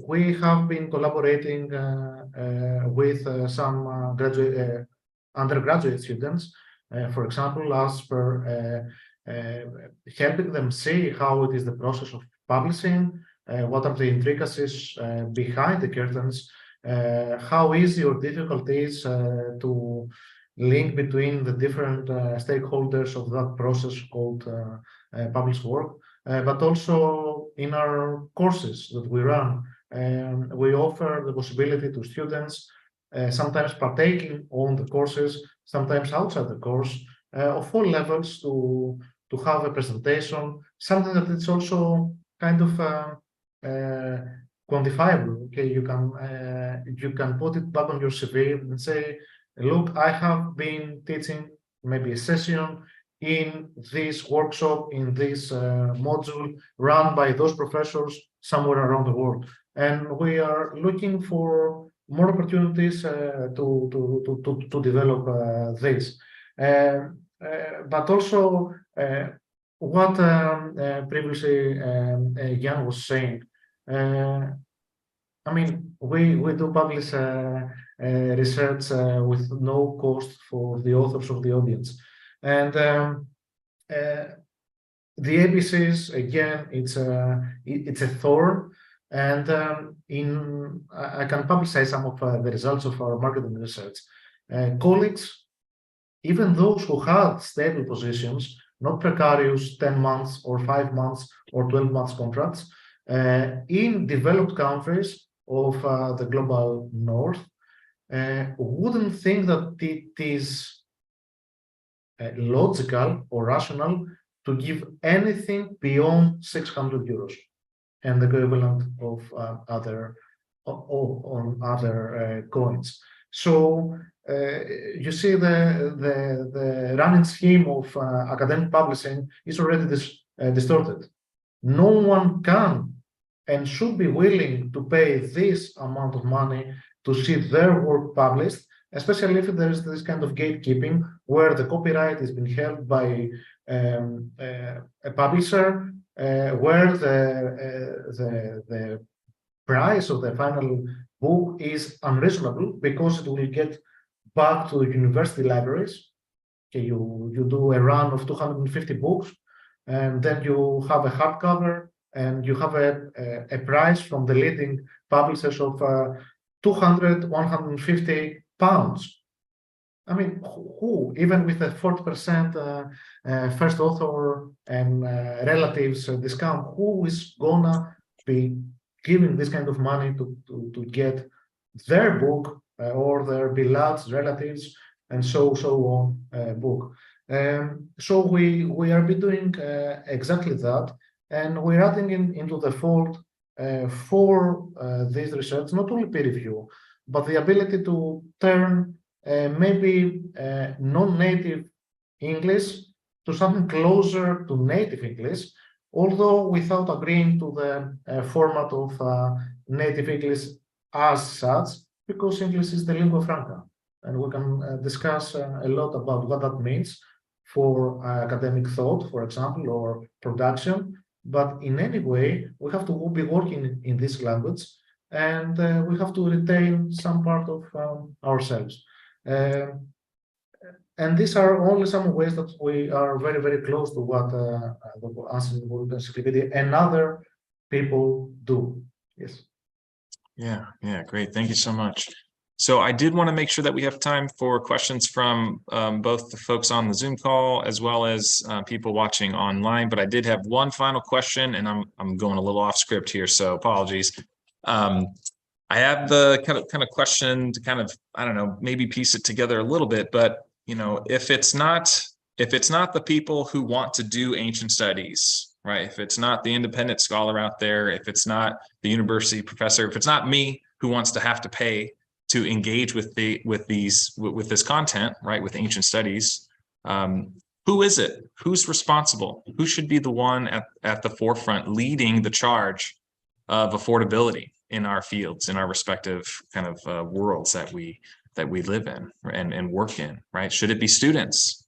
we have been collaborating with some undergraduate students, for example, as per helping them see how it is the process of publishing, what are the intricacies behind the curtains, how easy or difficult it is to link between the different stakeholders of that process called published work, but also in our courses that we run. We offer the possibility to students, sometimes partaking on the courses, sometimes outside the course, of all levels, to have a presentation, something that it's also kind of quantifiable. Okay, you can put it back on your CV and say, look, I have been teaching maybe a session in this workshop, in this module run by those professors somewhere around the world. And we are looking for more opportunities to develop this. But also what previously Jan was saying, I mean, we do publish research with no cost for the authors of the audience. And the ABCs, again, it's a thorn. And I can publicize some of the results of our marketing research. Colleagues, even those who had stable positions, not precarious 10 months or 5 months or 12 months contracts, in developed countries of the global north, wouldn't think that it is logical or rational to give anything beyond 600 euros and the equivalent of other coins. So you see the running scheme of academic publishing is already distorted. No one can and should be willing to pay this amount of money to see their work published, especially if there is this kind of gatekeeping where the copyright is being held by a publisher, where the price of the final book is unreasonable because it will get back to university libraries. Okay, you do a run of 250 books, and then you have a hardcover, and you have a price from the leading publishers of 200, 150 pounds. I mean, who, even with a 40% first author and relatives discount, who is gonna be giving this kind of money to get their book or their beloved relatives and so on book? So we are doing exactly that, and we're adding into the fold for this research not only peer review, but the ability to turn maybe non-native English to something closer to native English, although without agreeing to the format of native English as such, because English is the lingua franca, and we can discuss a lot about what that means for academic thought, for example, or production. But in any way, we have to be working in this language, and we have to retain some part of ourselves. And these are only some ways that we are very, very close to what the Antiquity Encyclopedia and other people do. Yes. Yeah, great. Thank you so much. So I did want to make sure that we have time for questions from both the folks on the Zoom call as well as people watching online. But I did have one final question, and I'm going a little off script here, so apologies. I have the kind of question to kind of, I don't know, maybe piece it together a little bit. But you know, if it's not the people who want to do ancient studies, right? If it's not the independent scholar out there, if it's not the university professor, if it's not me who wants to have to pay to engage with this content, right, with ancient studies, who is it? Who's responsible? Who should be the one at the forefront leading the charge of affordability in our fields, in our respective kind of worlds that we live in and work in, right? Should it be students?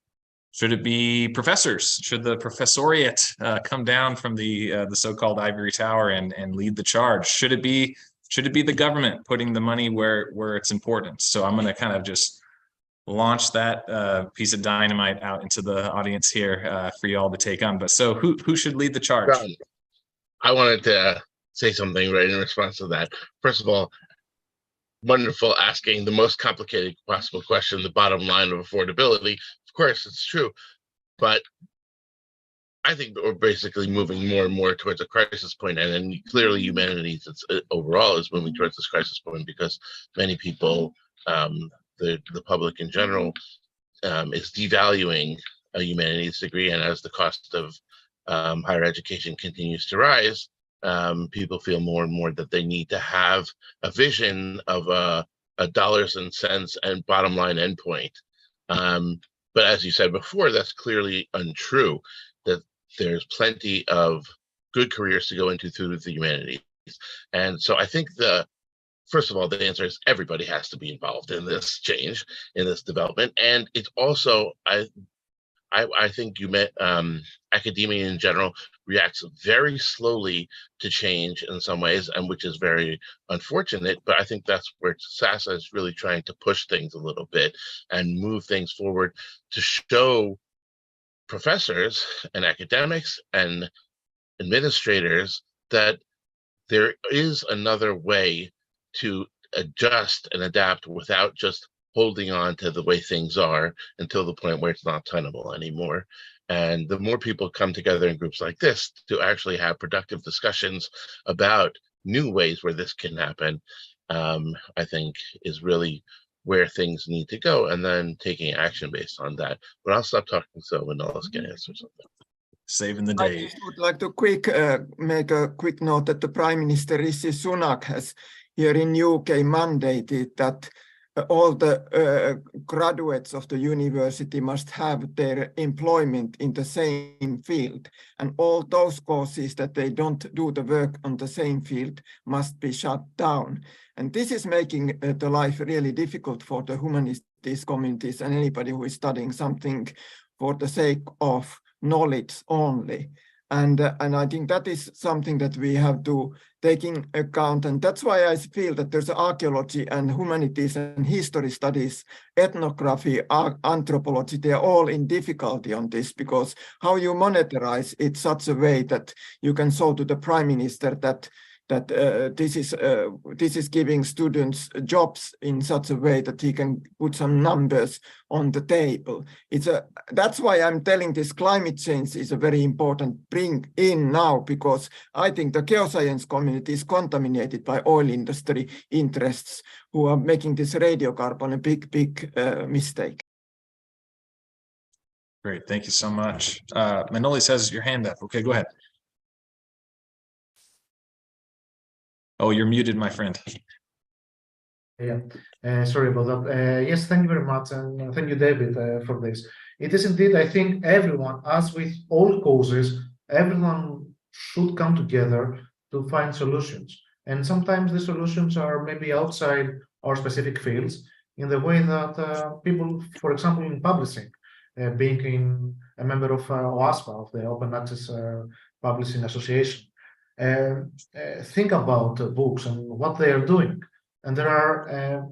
Should it be professors? Should the professoriate come down from the so-called ivory tower and lead the charge? Should it be the government putting the money where it's important? So I'm going to kind of just launch that piece of dynamite out into the audience here for you all to take on. But so who should lead the charge? I wanted to say something right in response to that. First of all, wonderful asking the most complicated possible question, the bottom line of affordability. Of course, it's true, but I think we're basically moving more and more towards a crisis point, and then clearly humanities overall is moving towards this crisis point because many people, the public in general, is devaluing a humanities degree, and as the cost of higher education continues to rise, people feel more and more that they need to have a vision of a dollars and cents and bottom line endpoint. But as you said before, that's clearly untrue. That there's plenty of good careers to go into through the humanities. And so I think first of all, the answer is everybody has to be involved in this change, in this development. And it's also, I think academia in general reacts very slowly to change in some ways, and which is very unfortunate. But I think that's where SASA is really trying to push things a little bit and move things forward to show professors and academics and administrators that there is another way to adjust and adapt without just holding on to the way things are until the point where it's not tenable anymore. And the more people come together in groups like this to actually have productive discussions about new ways where this can happen, I think is really where things need to go, and then taking action based on that. But I'll stop talking so Manolis can answer something. Saving the day. I just would like to make a quick note that the Prime Minister Rishi Sunak has here in UK mandated that all the graduates of the university must have their employment in the same field, and all those courses that they don't do the work on the same field must be shut down. And this is making the life really difficult for the humanities communities and anybody who is studying something for the sake of knowledge only. And I think that is something that we have to take in account. And that's why I feel that there's archaeology and humanities and history studies, ethnography, anthropology, they're all in difficulty on this, because how you monetize it such a way that you can show to the prime minister that this is giving students jobs in such a way that he can put some numbers on the table. That's why I'm telling this climate change is a very important bring in now, because I think the geoscience community is contaminated by oil industry interests who are making this radiocarbon a big mistake. Great, thank you so much. Manolis has your hand up. Okay, go ahead. Oh, you're muted, my friend. Yeah, sorry about that. Yes, thank you very much, and thank you, David, for this. It is indeed, I think, everyone, as with all causes, everyone should come together to find solutions. And sometimes the solutions are maybe outside our specific fields, in the way that people, for example, in publishing, being a member of OASPA, of the Open Access Publishing Association, think about books and what they are doing. And there are,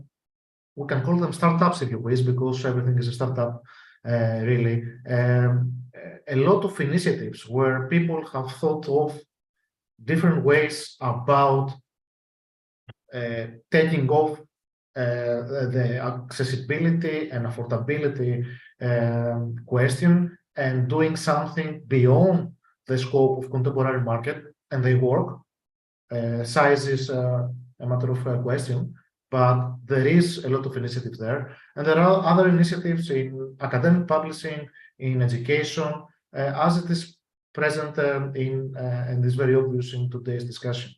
we can call them startups if you wish, because everything is a startup, really. A lot of initiatives where people have thought of different ways about taking off the accessibility and affordability question and doing something beyond the scope of contemporary market. And they work. Size is a matter of question, but there is a lot of initiative there. And there are other initiatives in academic publishing, in education, as it is present and is very obvious in today's discussion.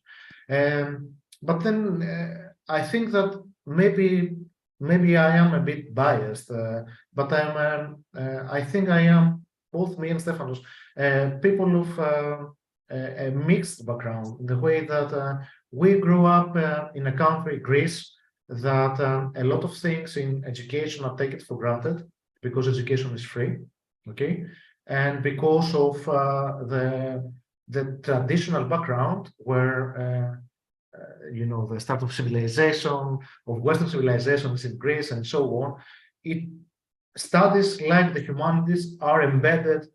But then I think that maybe I am a bit biased, but I think I am, both me and Stefanos, people of a mixed background, in the way that we grew up in a country, Greece, that a lot of things in education are taken for granted because education is free, okay? And because of the traditional background where, you know, the start of civilization, of Western civilizations in Greece and so on, studies like the humanities are embedded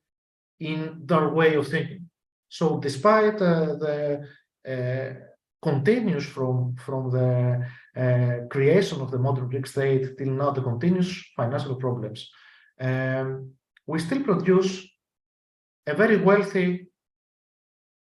in their way of thinking. So despite the continuous from the creation of the modern Greek state till now, the continuous financial problems, we still produce a very wealthy,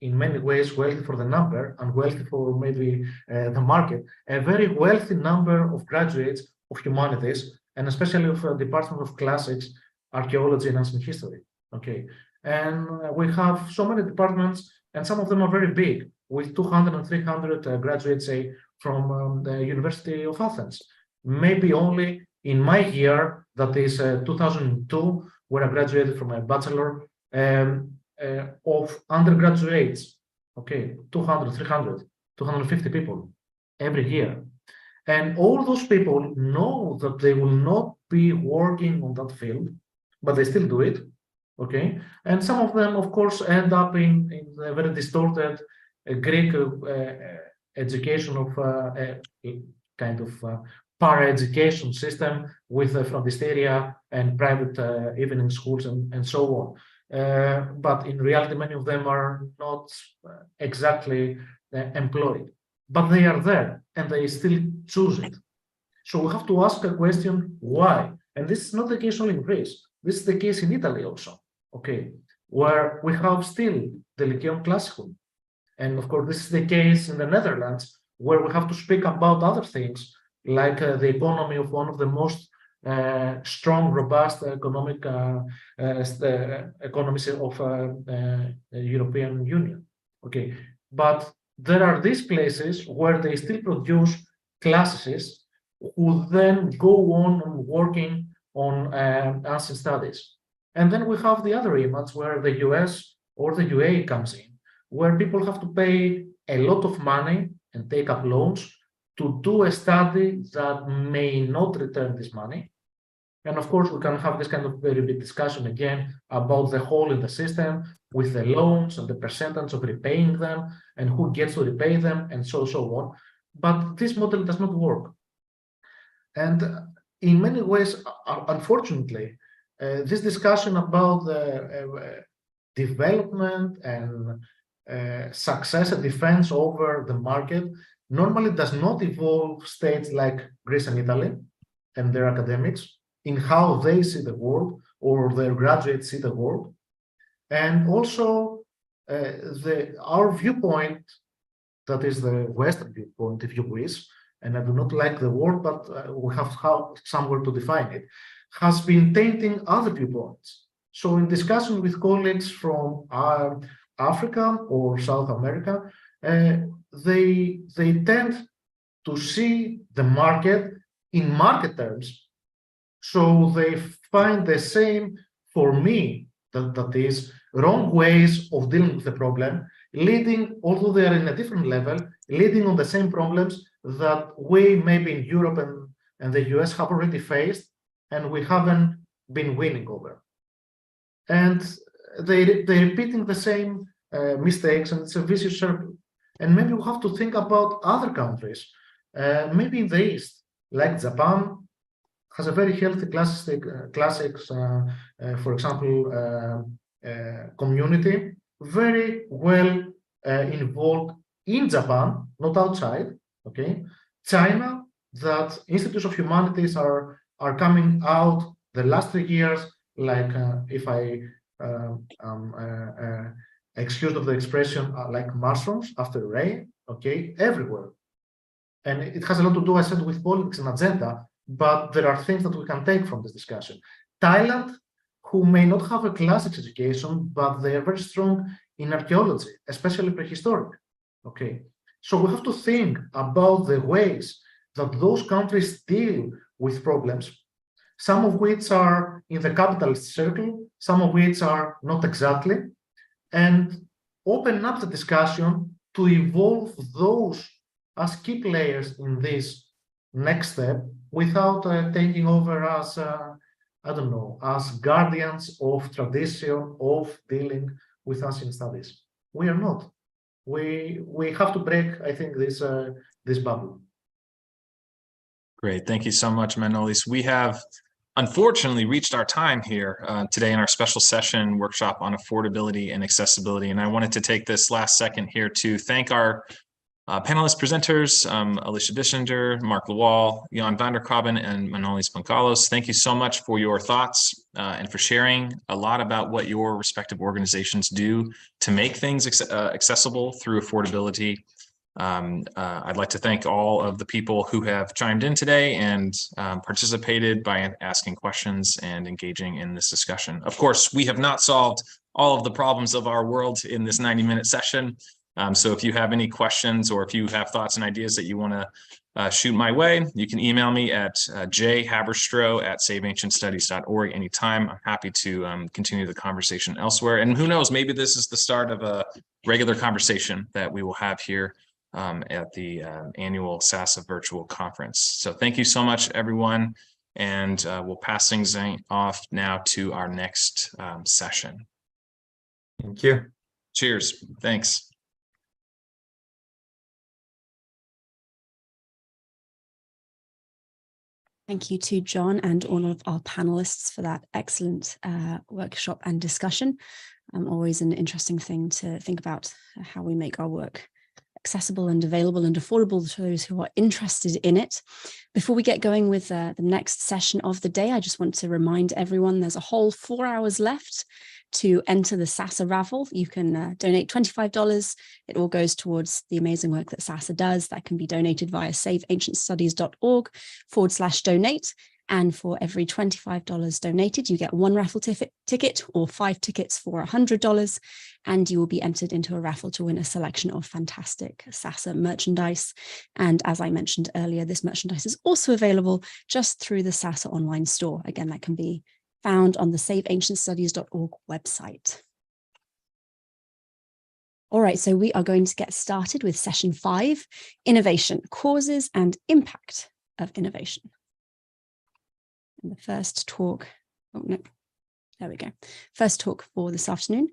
in many ways wealthy for the number and wealthy for maybe the market, a very wealthy number of graduates of humanities, and especially of Department of Classics, Archaeology and Ancient History, okay? And we have so many departments, and some of them are very big, with 200 and 300 graduates, say, from the University of Athens. Maybe only in my year, that is 2002, where I graduated from a bachelor of undergraduates, okay, 200, 300, 250 people every year. And all those people know that they will not be working on that field, but they still do it. Okay, and some of them, of course, end up in a very distorted Greek education of kind of para-education system with phrontisteria and private evening schools and so on. But in reality, many of them are not exactly employed, but they are there and they still choose it. So we have to ask a question, why? And this is not the case only in Greece. This is the case in Italy also, okay, where we have still the Lyceum Classicum. And of course, this is the case in the Netherlands, where we have to speak about other things, like the economy of one of the most strong, robust economic economies of the European Union, okay. But there are these places where they still produce classicists who then go on working on ancient studies. And then we have the other image where the US or the UAE comes in, where people have to pay a lot of money and take up loans to do a study that may not return this money. And of course, we can have this kind of very big discussion again about the hole in the system with the loans and the percentage of repaying them and who gets to repay them and so on. But this model does not work. And in many ways, unfortunately, this discussion about the development and success and defense over the market normally does not involve states like Greece and Italy and their academics in how they see the world or their graduates see the world. And also our viewpoint, that is the Western viewpoint, if you wish, and I do not like the word, but we have somewhere to define it, has been tainting other viewpoints. So in discussion with colleagues from Africa or South America, they tend to see the market in market terms. So they find the same, for me, that is wrong ways of dealing with the problem, leading, although they are in a different level, leading on the same problems that we maybe in Europe and the US have already faced, and we haven't been winning over. And they're repeating the same mistakes, and it's a vicious circle. And maybe we have to think about other countries, maybe in the East, like Japan has a very healthy classics, for example, community, very well involved in Japan, not outside, okay? China, that Institutes of Humanities are coming out the last 3 years, like if I excuse of the expression, like mushrooms after rain, okay, everywhere. And it has a lot to do, I said, with politics and agenda, but there are things that we can take from this discussion. Thailand, who may not have a classics education, but they are very strong in archaeology, especially prehistoric, okay? So we have to think about the ways that those countries deal with problems, some of which are in the capitalist circle, some of which are not exactly, and open up the discussion to evolve those as key players in this next step without taking over as, I don't know, as guardians of tradition of dealing with ancient studies. We are not. We have to break, I think, this bubble. Great. Thank you so much, Manolis. We have unfortunately reached our time here today in our special session workshop on affordability and accessibility. And I wanted to take this last second here to thank our panelist presenters, Alicia Dissinger, Mark Lawal, Jan van der Krabben, and Manolis Pangalos. Thank you so much for your thoughts and for sharing a lot about what your respective organizations do to make things accessible through affordability. I'd like to thank all of the people who have chimed in today and participated by asking questions and engaging in this discussion. Of course, we have not solved all of the problems of our world in this 90-minute session. So if you have any questions or if you have thoughts and ideas that you want to shoot my way, you can email me at jhaberstroh@saveancientstudies.org anytime. I'm happy to continue the conversation elsewhere. And who knows, maybe this is the start of a regular conversation that we will have here at the annual SASA virtual conference. So thank you so much, everyone. And we'll pass things off now to our next session. Thank you. Cheers. Thanks. Thank you to John and all of our panelists for that excellent workshop and discussion. Always an interesting thing to think about how we make our work accessible and available and affordable to those who are interested in it. Before we get going with the next session of the day, I just want to remind everyone there's a whole 4 hours left to enter the SASA raffle. You can donate $25. It all goes towards the amazing work that SASA does. That can be donated via saveancientstudies.org/donate. And for every $25 donated, you get one raffle ticket or 5 tickets for $100. And you will be entered into a raffle to win a selection of fantastic SASA merchandise. And as I mentioned earlier, this merchandise is also available just through the SASA online store. Again, that can be found on the saveancientstudies.org website. All right, so we are going to get started with session 5, Innovation, Causes and Impact of Innovation. And the first talk, oh no, there we go. First talk for this afternoon,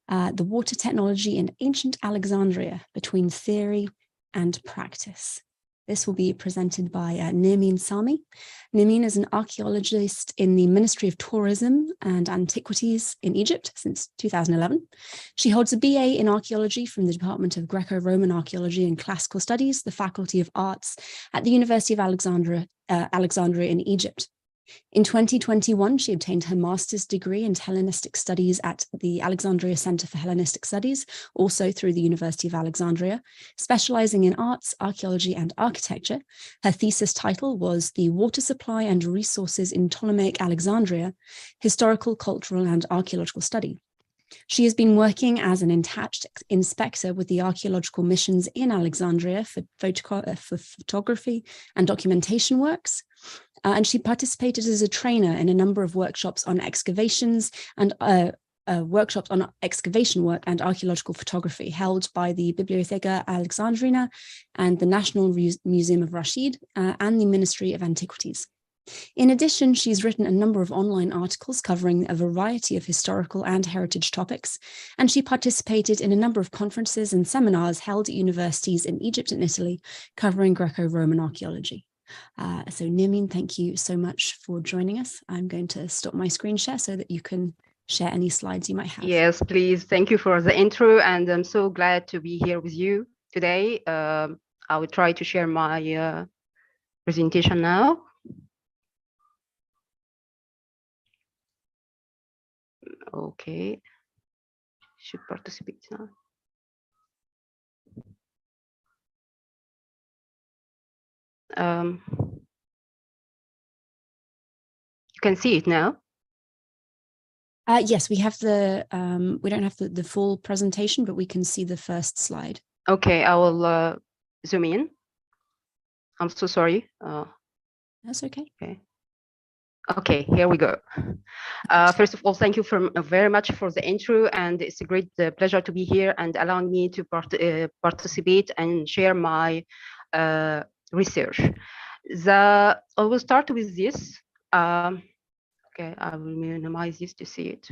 the water technology in ancient Alexandria between theory and practice. This will be presented by Nermeen Sami. Nermeen is an archaeologist in the Ministry of Tourism and Antiquities in Egypt since 2011. She holds a BA in archaeology from the Department of Greco-Roman Archaeology and Classical Studies, the Faculty of Arts at the University of Alexandria in Egypt. In 2021, she obtained her master's degree in Hellenistic Studies at the Alexandria Center for Hellenistic Studies, also through the University of Alexandria, specializing in arts, archaeology, and architecture. Her thesis title was The Water Supply and Resources in Ptolemaic Alexandria, Historical, Cultural, and Archaeological Study. She has been working as an attached inspector with the archaeological missions in Alexandria for photography and documentation works. And she participated as a trainer in a number of workshops on excavations and workshops on excavation work and archaeological photography held by the Bibliotheca Alexandrina and the National Museum of Rashid and the Ministry of Antiquities. In addition, she's written a number of online articles covering a variety of historical and heritage topics, and she participated in a number of conferences and seminars held at universities in Egypt and Italy covering Greco-Roman archaeology. So Nermeen, thank you so much for joining us. I'm going to stop my screen share so that you can share any slides you might have. Yes, please. Thank you for the intro, and I'm so glad to be here with you today. I will try to share my presentation now. Okay, should participate now. You can see it now. Yes, we have the, we don't have the full presentation, but we can see the first slide. Okay, I will zoom in. I'm so sorry. That's okay. Okay, here we go. First of all, thank you very much for the intro, and it's a great pleasure to be here and allowing me to participate and share my research. I will start with this. Okay, I will minimize this to see it.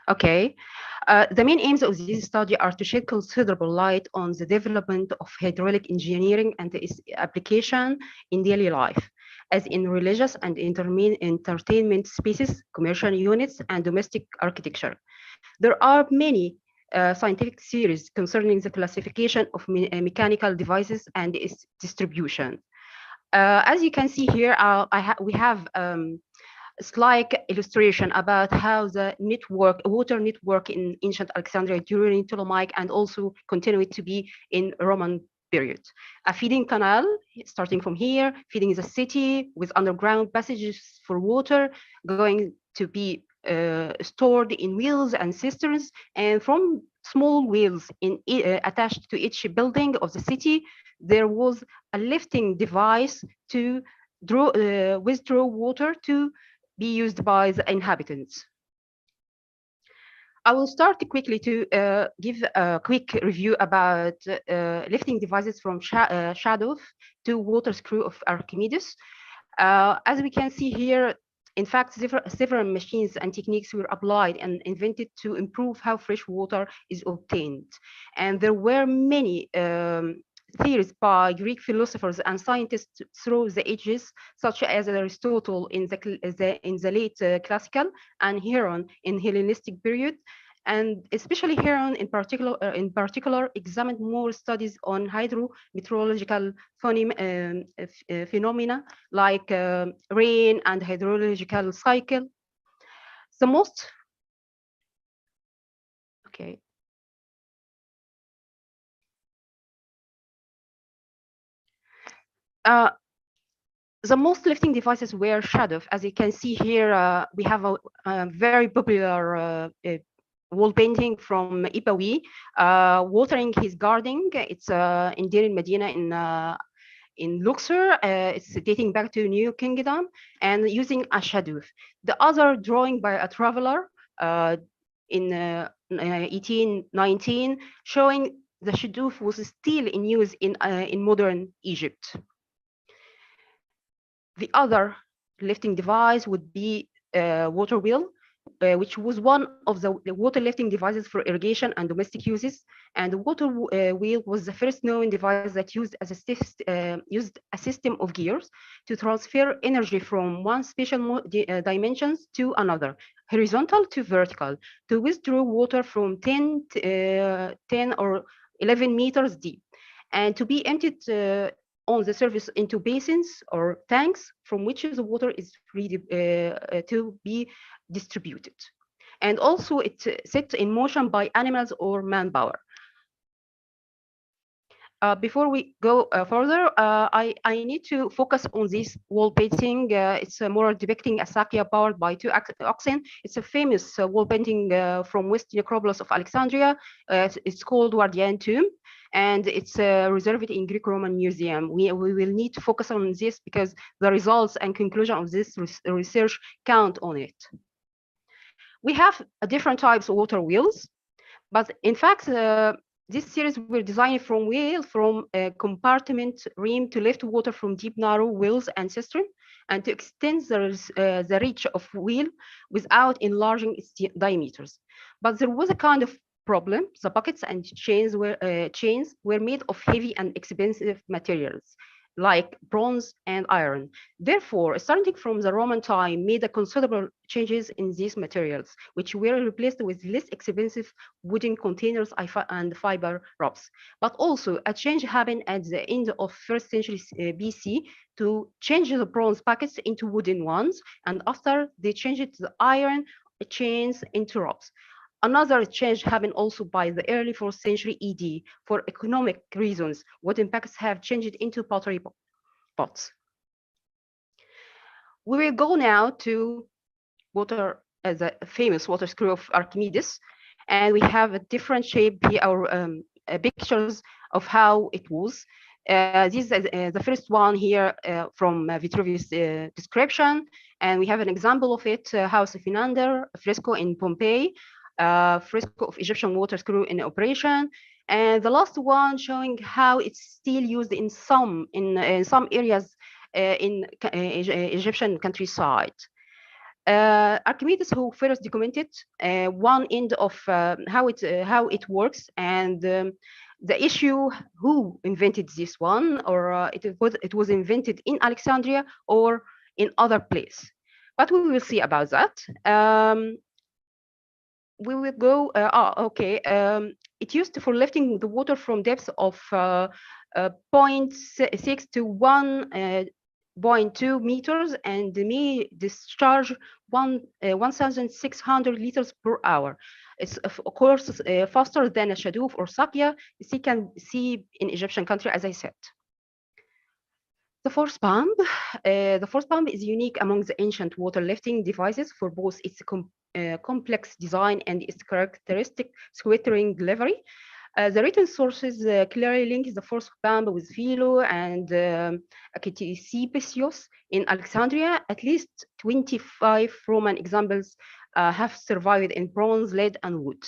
Okay, the main aims of this study are to shed considerable light on the development of hydraulic engineering and its application in daily life, as in religious and entertainment spaces, commercial units, and domestic architecture. There are many scientific theories concerning the classification of mechanical devices and its distribution. As you can see here, we have slide illustration about how the water network in ancient Alexandria during Ptolemaic and also continued to be in Roman period. A feeding canal starting from here, feeding the city with underground passages for water going to be stored in wheels and cisterns, and from small wheels attached to each building of the city, there was a lifting device to withdraw water to be used by the inhabitants. I will start quickly to give a quick review about lifting devices from Shadow to water screw of Archimedes. As we can see here, in fact, several machines and techniques were applied and invented to improve how fresh water is obtained. And there were many theories by Greek philosophers and scientists through the ages, such as Aristotle in the late classical and Heron in Hellenistic period, and especially Heron in particular examined more studies on hydrometeorological phenomena like rain and hydrological cycle. The most the most lifting devices were shadow. As you can see here, we have a very popular wall painting from Ipawi, watering his garden. It's in Deir el-Medina in Luxor. It's dating back to New Kingdom and using a shadow. The other drawing by a traveler in 1819, showing the shadoof was still in use in modern Egypt. The other lifting device would be water wheel, which was one of the water lifting devices for irrigation and domestic uses. And the water wheel was the first known device that used a system of gears to transfer energy from one spatial dimensions to another, horizontal to vertical, to withdraw water from 10 or 11 meters deep, and to be emptied on the surface into basins or tanks from which the water is free to be distributed. And also it's set in motion by animals or manpower. Before we go further, I need to focus on this wall painting. It's more depicting a sakya powered by 2 oxen. It's a famous wall painting from West Necropolis of Alexandria. It's called Wardian Tomb, and it's reserved in Greek-Roman Museum. We will need to focus on this because the results and conclusion of this research count on it. We have different types of water wheels, but in fact, this series were designed from wheel from a compartment rim to lift water from deep, narrow wells and cisterns, and to extend the reach of wheel without enlarging its diameters. But there was a kind of problem. The buckets and chains were made of heavy and expensive materials, like bronze and iron. Therefore, starting from the Roman time, made a considerable changes in these materials, which were replaced with less expensive wooden containers and fiber ropes. But also, a change happened at the end of 1st century BC to change the bronze packets into wooden ones, and after they changed the iron chains into ropes. Another change happened also by the early 4th century ED for economic reasons. Wooden packets have changed into pottery pots. We will go now to the famous water screw of Archimedes, and we have a different shape here, our pictures of how it was. This is the first one here from Vitruvius' description, and we have an example of it, House of Finander, a fresco in Pompeii, fresco of Egyptian water screw in operation, and the last one showing how it's still used in some areas in Egyptian countryside. Archimedes, who first documented one end of how it works, and the issue who invented this one, or it was invented in Alexandria or in other place. But we will see about that. We will go, it used for lifting the water from depths of 0.6 to 1.2 meters, and may discharge 1,600 liters per hour. It's of course faster than a shadoof or sakya you can see in Egyptian country, as I said. The force pump. The force pump is unique among the ancient water lifting devices for both its complex design and its characteristic scattering delivery. The written sources clearly link the force pump with Philo and Ctesippus in Alexandria. At least 25 Roman examples have survived in bronze, lead, and wood.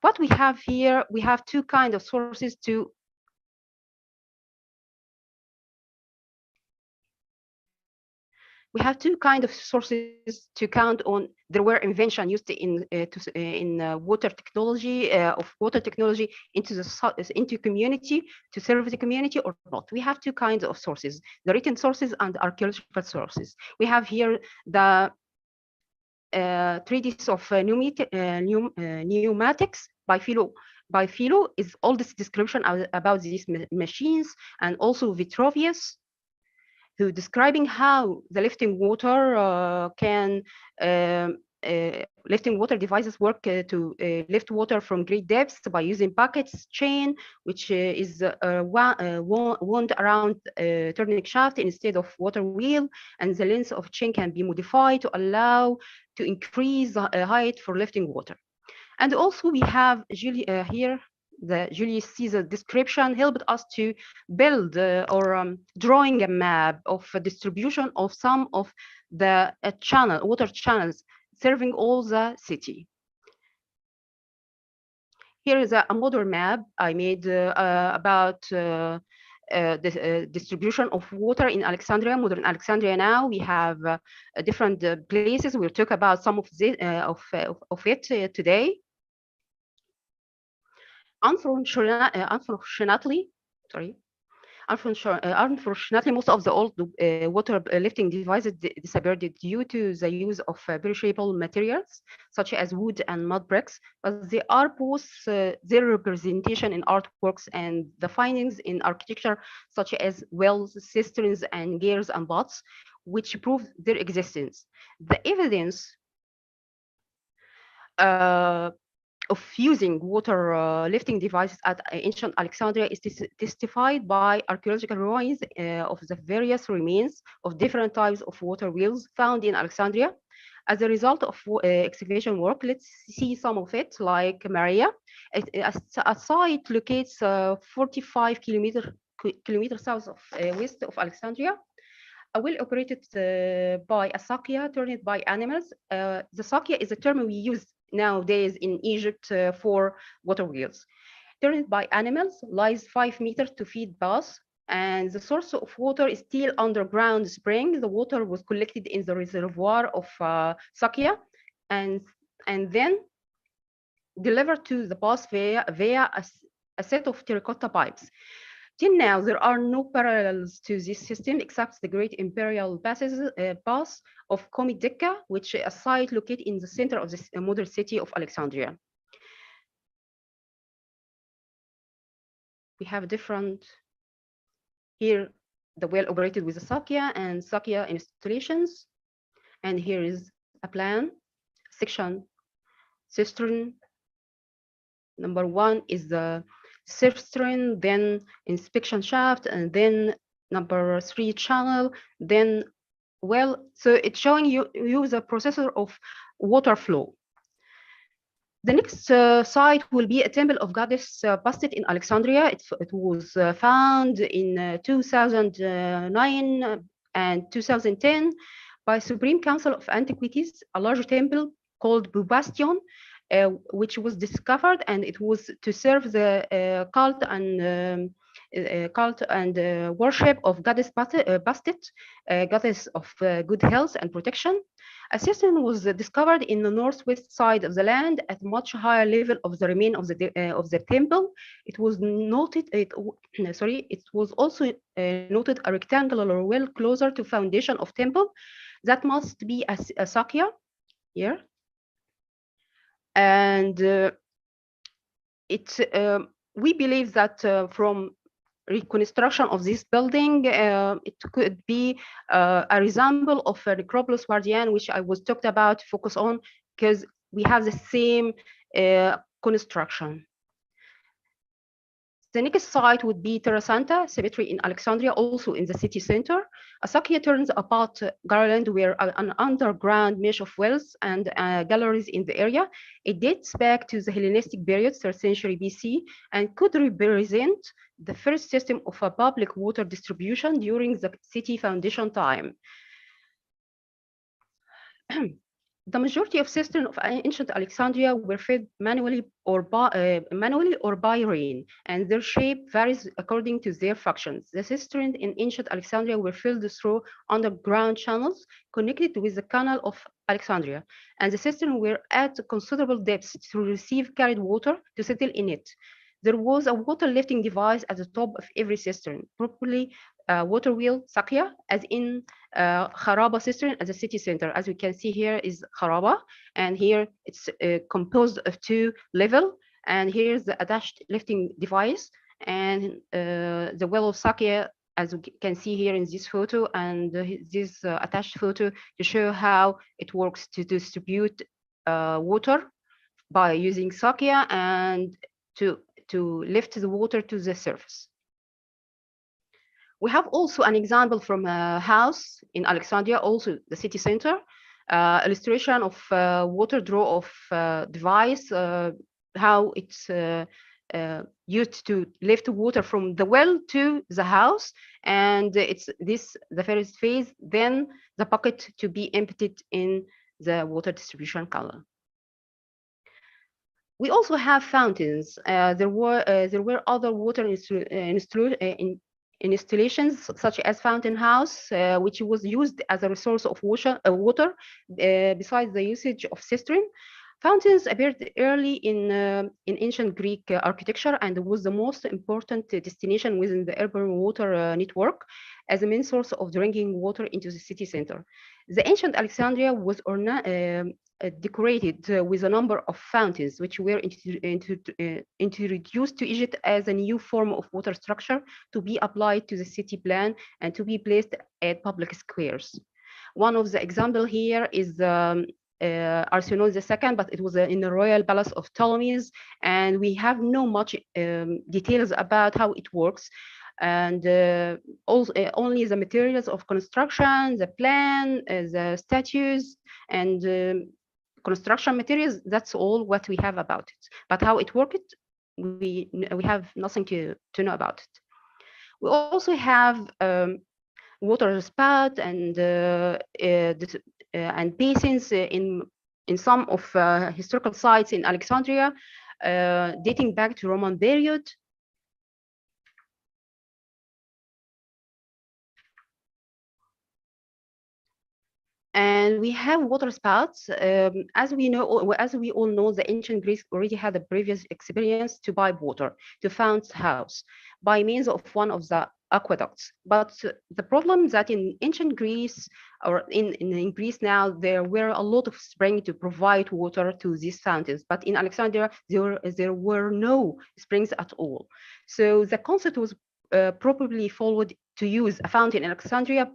What we have here, we have two kinds of sources to count on. There were inventions used in water technology, into community, to serve the community or not. We have two kinds of sources: the written sources and archaeological sources. We have here the treatise of pneumatics by Philo. By Philo is oldest description about these machines, and also Vitruvius, who describing how the lifting water can lifting water devices work to lift water from great depths by using buckets chain, which is wound around a turning shaft instead of water wheel, and the length of chain can be modified to allow to increase the height for lifting water. And also we have here the Julius Caesar description helped us to build drawing a map of a distribution of some of the water channels serving all the city. Here is a modern map I made about the distribution of water in Alexandria, modern Alexandria. Now we have different places. We'll talk about some of it today. Unfortunately, most of the old water lifting devices disappeared due to the use of perishable materials such as wood and mud bricks, but they are both their representation in artworks and the findings in architecture such as wells, cisterns, and gears and pots, which prove their existence. The evidence of using water lifting devices at ancient Alexandria is testified by archaeological ruins of the various remains of different types of water wheels found in Alexandria. As a result of excavation work, let's see some of it, like Maria. A site locates 45 kilometers south of west of Alexandria. A well operated by a sakia turned by animals. The sakia is a term we use nowadays in Egypt for water wheels. Turned by animals, lies 5 meters to feed baths, and the source of water is still underground spring. The water was collected in the reservoir of sakia and then delivered to the baths via a set of terracotta pipes. Till now, there are no parallels to this system except the great imperial baths of Komit Dikka, which is a site located in the center of the modern city of Alexandria. We have different here, the well operated with the sakia and sakia installations. And here is a plan, section, cistern. Number 1 is the cistern, then inspection shaft, and then number 3 channel, then well. So it's showing you the processor of water flow. The next site will be a temple of goddess Bastet in Alexandria. It was found in 2009 and 2010 by Supreme Council of Antiquities, a large temple called Bubastion, which was discovered, and it was to serve the cult and worship of goddess Bastet, goddess of good health and protection. A cistern was discovered in the northwest side of the land at much higher level of the remain of the temple. It was noted. It was also noted a rectangular well closer to foundation of temple. That must be a sakia here. And we believe that from reconstruction of this building, it could be a resemble of a necropolis Parthian, which I was talked about, focus on, because we have the same construction. The next site would be Terra Santa Cemetery in Alexandria, also in the city center. A sakia turns a pot garland where an underground mesh of wells and galleries in the area. It dates back to the Hellenistic period, 3rd century BC, and could represent the first system of a public water distribution during the city foundation time. The majority of cisterns of ancient Alexandria were fed manually or by rain, and their shape varies according to their functions. The cisterns in ancient Alexandria were filled through underground channels connected with the canal of Alexandria, and the cisterns were at considerable depths to receive carried water to settle in it. There was a water lifting device at the top of every cistern, probably water wheel sakia, as in Kharaba cistern at the city center. As we can see here is Kharaba, and here it's composed of 2 levels, and here's the attached lifting device, and the well of sakia as we can see here in this photo and this attached photo, to show how it works to distribute water by using Sakya and to lift the water to the surface. We have also an example from a house in Alexandria, also the city center, illustration of water draw of device, how it's used to lift water from the well to the house, and it's the first phase, then the bucket to be emptied in the water distribution column. We also have fountains. There were other water installations such as fountain house, which was used as a resource of water besides the usage of cistern. Fountains appeared early in ancient Greek architecture and was the most important destination within the urban water network as a main source of drinking water into the city center. The ancient Alexandria was decorated with a number of fountains, which were introduced to Egypt as a new form of water structure to be applied to the city plan and to be placed at public squares. One of the examples here is Arsenos II, but it was in the royal palace of Ptolemies, and we have no much details about how it works. And also, only the materials of construction, the plan, the statues, and construction materials, that's all what we have about it. But how it worked, we have nothing to know about it. We also have water spout and basins in some of historical sites in Alexandria, dating back to Roman period. And we have water spouts. As we all know, the ancient Greeks already had a previous experience to pipe water to Fountain's house by means of one of the aqueducts. But the problem that in ancient Greece, or in Greece now, there were a lot of springs to provide water to these fountains. But in Alexandria, there were no springs at all. So the concept was probably followed to use a fountain in Alexandria,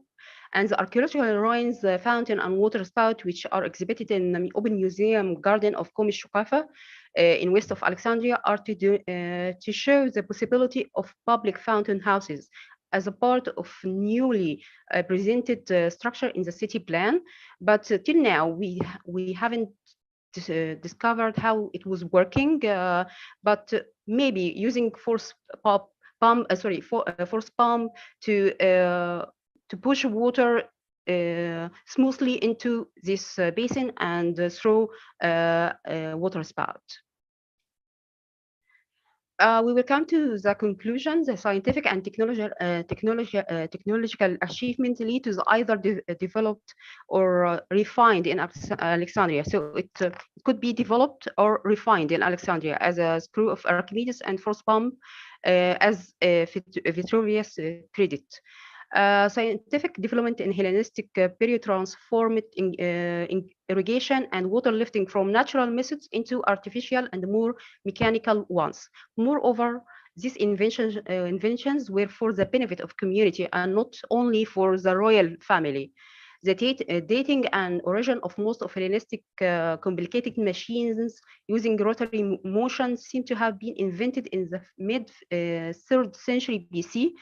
and the archaeological ruins, the fountain and water spout, which are exhibited in the open museum garden of Qom al-Shuqafa in west of Alexandria, are to show the possibility of public fountain houses as a part of newly presented structure in the city plan. But till now, we haven't discovered how it was working. But maybe using force pump to push water smoothly into this basin and through water spout. We will come to the conclusion. The scientific and technological achievements lead to either developed or refined in Alexandria. So it could be developed or refined in Alexandria as a screw of Archimedes and force pump as Vitruvius credit. Scientific development in Hellenistic period transformed in irrigation and water lifting from natural methods into artificial and more mechanical ones. Moreover, these inventions were for the benefit of community and not only for the royal family. The dating and origin of most of Hellenistic complicated machines using rotary motion seem to have been invented in the mid-3rd century BC,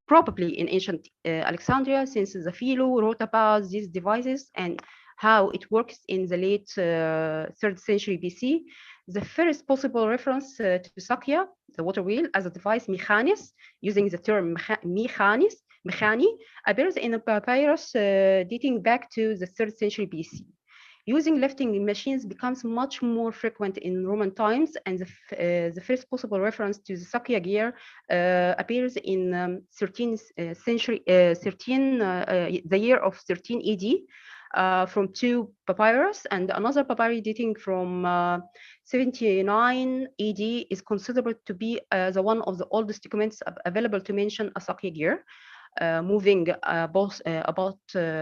probably in ancient Alexandria, since the Philo wrote about these devices and how it works in the late 3rd century BC. The first possible reference to Sakya, the water wheel, as a device mechanis, using the term mechani, appears in a papyrus dating back to the 3rd century BC. Using lifting machines becomes much more frequent in Roman times, and the first possible reference to the Sakya gear appears in 13th century, the year of 13 AD, from 2 papyrus, and another papyrus dating from 79 AD is considered to be the one of the oldest documents available to mention a Sakya gear, moving about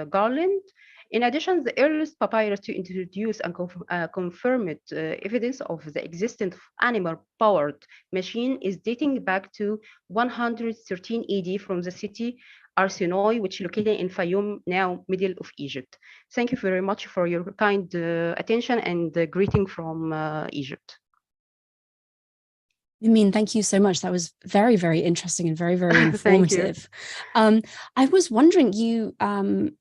garland. In addition, the earliest papyrus to introduce and confirm evidence of the existence of animal-powered machine is dating back to 113 AD from the city Arsinoe, which is located in Fayum, now middle of Egypt. Thank you very much for your kind attention and greeting from Egypt. Thank you so much. That was very, very interesting and very, very informative. I was wondering, you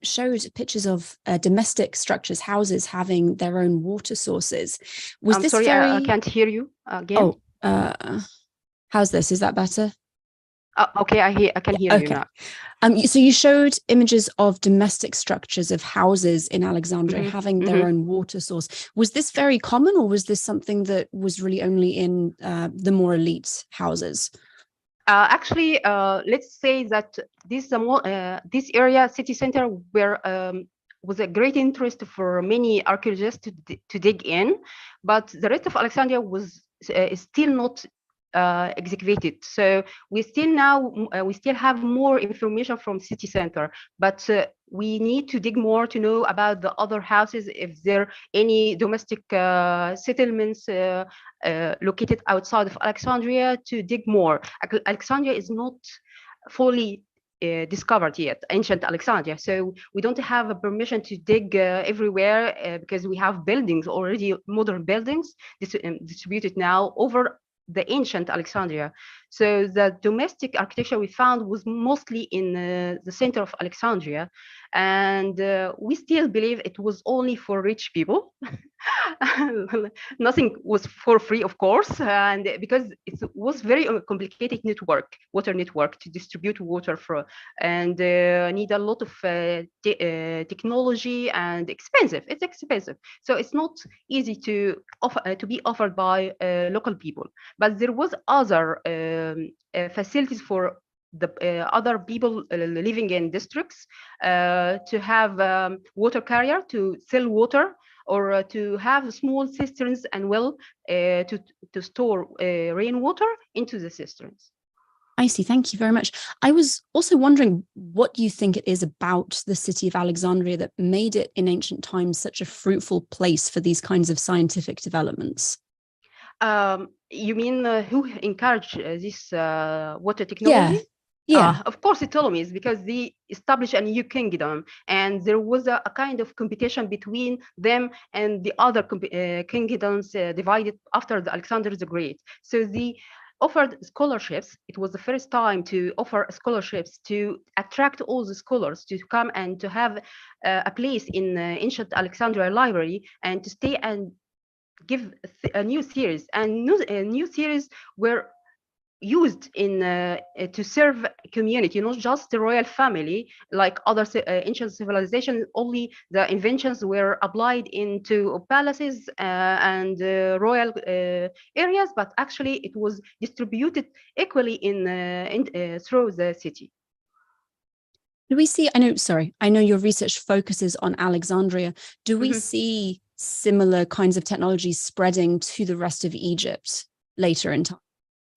showed pictures of domestic structures, houses having their own water sources. Was I'm this sorry, very... I can't hear you again. Oh, how's this? Is that better? Okay, I can hear you now. So you showed images of domestic structures of houses in Alexandria having their own water source. Was this very common, or was this something that was really only in the more elite houses? Actually, let's say that this area, city center, was a great interest for many archaeologists to dig in, but the rest of Alexandria is still not excavated. So we still have more information from city center, but we need to dig more to know about the other houses, if there are any domestic settlements located outside of Alexandria, to dig more. Alexandria is not fully discovered yet, ancient Alexandria, so we don't have a permission to dig everywhere because we have buildings already, modern buildings distributed now over the ancient Alexandria. So the domestic architecture we found was mostly in the center of Alexandria, and we still believe it was only for rich people. Nothing was for free, of course, and because it was very complicated water network to distribute water for, and need a lot of technology, and expensive. It's expensive, so it's not easy to be offered by local people. But there was other facilities for the other people living in districts to have water carrier to sell water, or to have small cisterns and well to store rainwater into the cisterns. I see. Thank you very much. I was also wondering what you think it is about the city of Alexandria that made it in ancient times such a fruitful place for these kinds of scientific developments. You mean who encouraged this water technology? Yeah. Of course, Ptolemies, because they established a new kingdom, and there was a kind of competition between them and the other kingdoms divided after the Alexander the Great. So they offered scholarships. It was the first time to offer scholarships to attract all the scholars to come and to have a place in ancient Alexandria library, and to stay and give a new series. And new series were used in to serve community, not just the royal family like other ancient civilization. Only the inventions were applied into palaces and royal areas, but actually it was distributed equally through the city. Do we see, I know your research focuses on Alexandria. Do we see similar kinds of technologies spreading to the rest of Egypt later in time?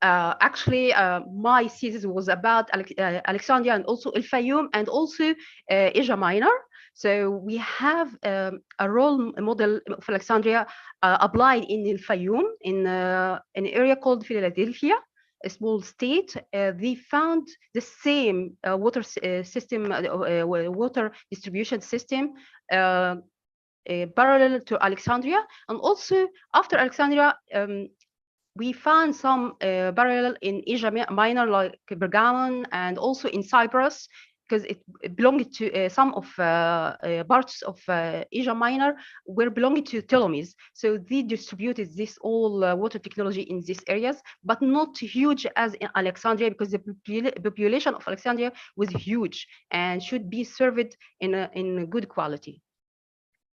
Actually, my thesis was about Alexandria and also El Fayum and also Asia Minor. So we have a role model of Alexandria applied in El Fayum in an area called Philadelphia, a small state. They found the same water system, water distribution system parallel to Alexandria. And also after Alexandria, we found some parallel in Asia Minor, like Pergamon, and also in Cyprus, because it belonged to some of parts of Asia Minor were belonging to Ptolemies. So they distributed this all water technology in these areas, but not huge as in Alexandria, because the population of Alexandria was huge and should be served in good quality.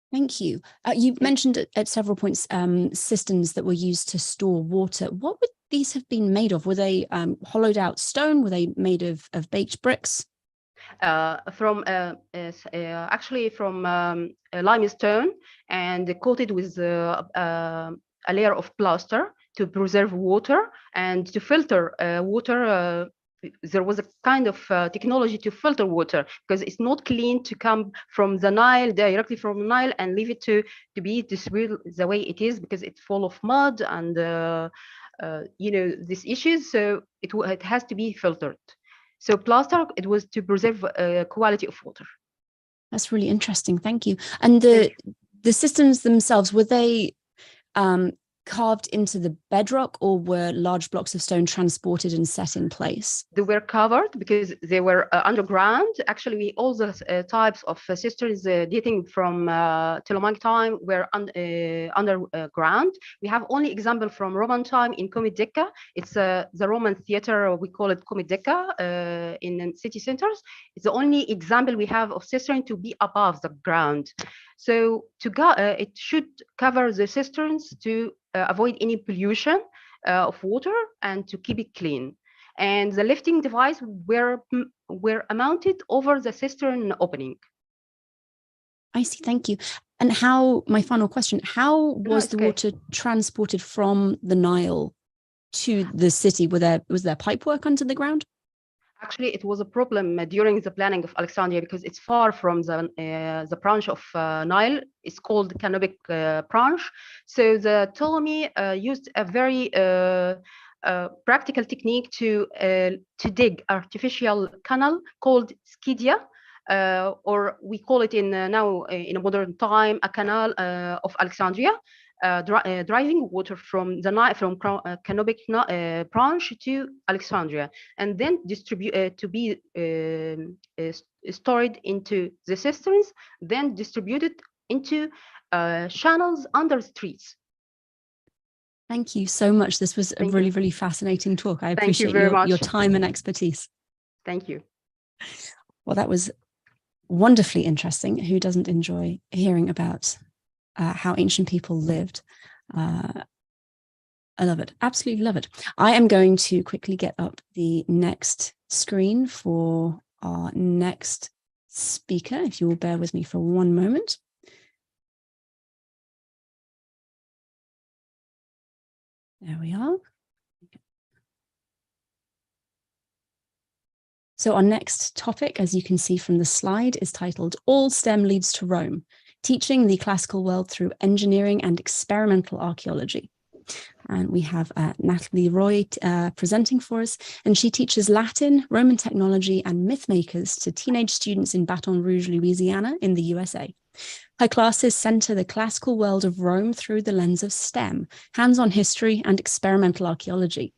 Thank you. You mentioned at several points systems that were used to store water. What would these have been made of? Were they hollowed out stone? Were they made of baked bricks? Actually from limestone, and coated with a layer of plaster to preserve water and to filter water there was a kind of technology to filter water, because it's not clean to come from the Nile, directly from the Nile, and leave it to be distributed the way it is, because it's full of mud and you know, these issues. So it has to be filtered. So plaster, it was to preserve quality of water. That's really interesting. Thank you. And the systems themselves, were they carved into the bedrock, or were large blocks of stone transported and set in place? They were covered because they were underground. Actually, all the types of cisterns dating from Ptolemaic time were underground. We have only example from Roman time in Comedecca. It's the Roman theater, we call it Comedecca, in city centers. It's the only example we have of cistern to be above the ground. So it should cover the cisterns to avoid any pollution of water and to keep it clean. And the lifting device were mounted over the cistern opening. I see, thank you. And how, my final question, how was the water transported from the Nile to the city? Was there pipe work under the ground? Actually, it was a problem during the planning of Alexandria, because it's far from the branch of Nile. It's called the Canopic branch. So the Ptolemy used a very practical technique to dig artificial canal called Skydia, or we call it now in a modern time a canal of Alexandria. Driving water from the Nile, from Canopic branch to Alexandria, and then to be stored into the cisterns, then distributed into channels under streets. Thank you so much. This was a really, really fascinating talk. I appreciate your time and expertise. Thank you. Well, that was wonderfully interesting. Who doesn't enjoy hearing about how ancient people lived? I love it. Absolutely love it. I am going to quickly get up the next screen for our next speaker, if you will bear with me for one moment. There we are. So our next topic, as you can see from the slide, is titled All STEM Leads to Rome, Teaching the Classical World Through Engineering and Experimental Archaeology. And we have Natalie Roy presenting for us, and she teaches Latin, Roman technology, and myth makers to teenage students in Baton Rouge, Louisiana, in the USA. Her classes center the classical world of Rome through the lens of STEM, hands-on history, and experimental archaeology.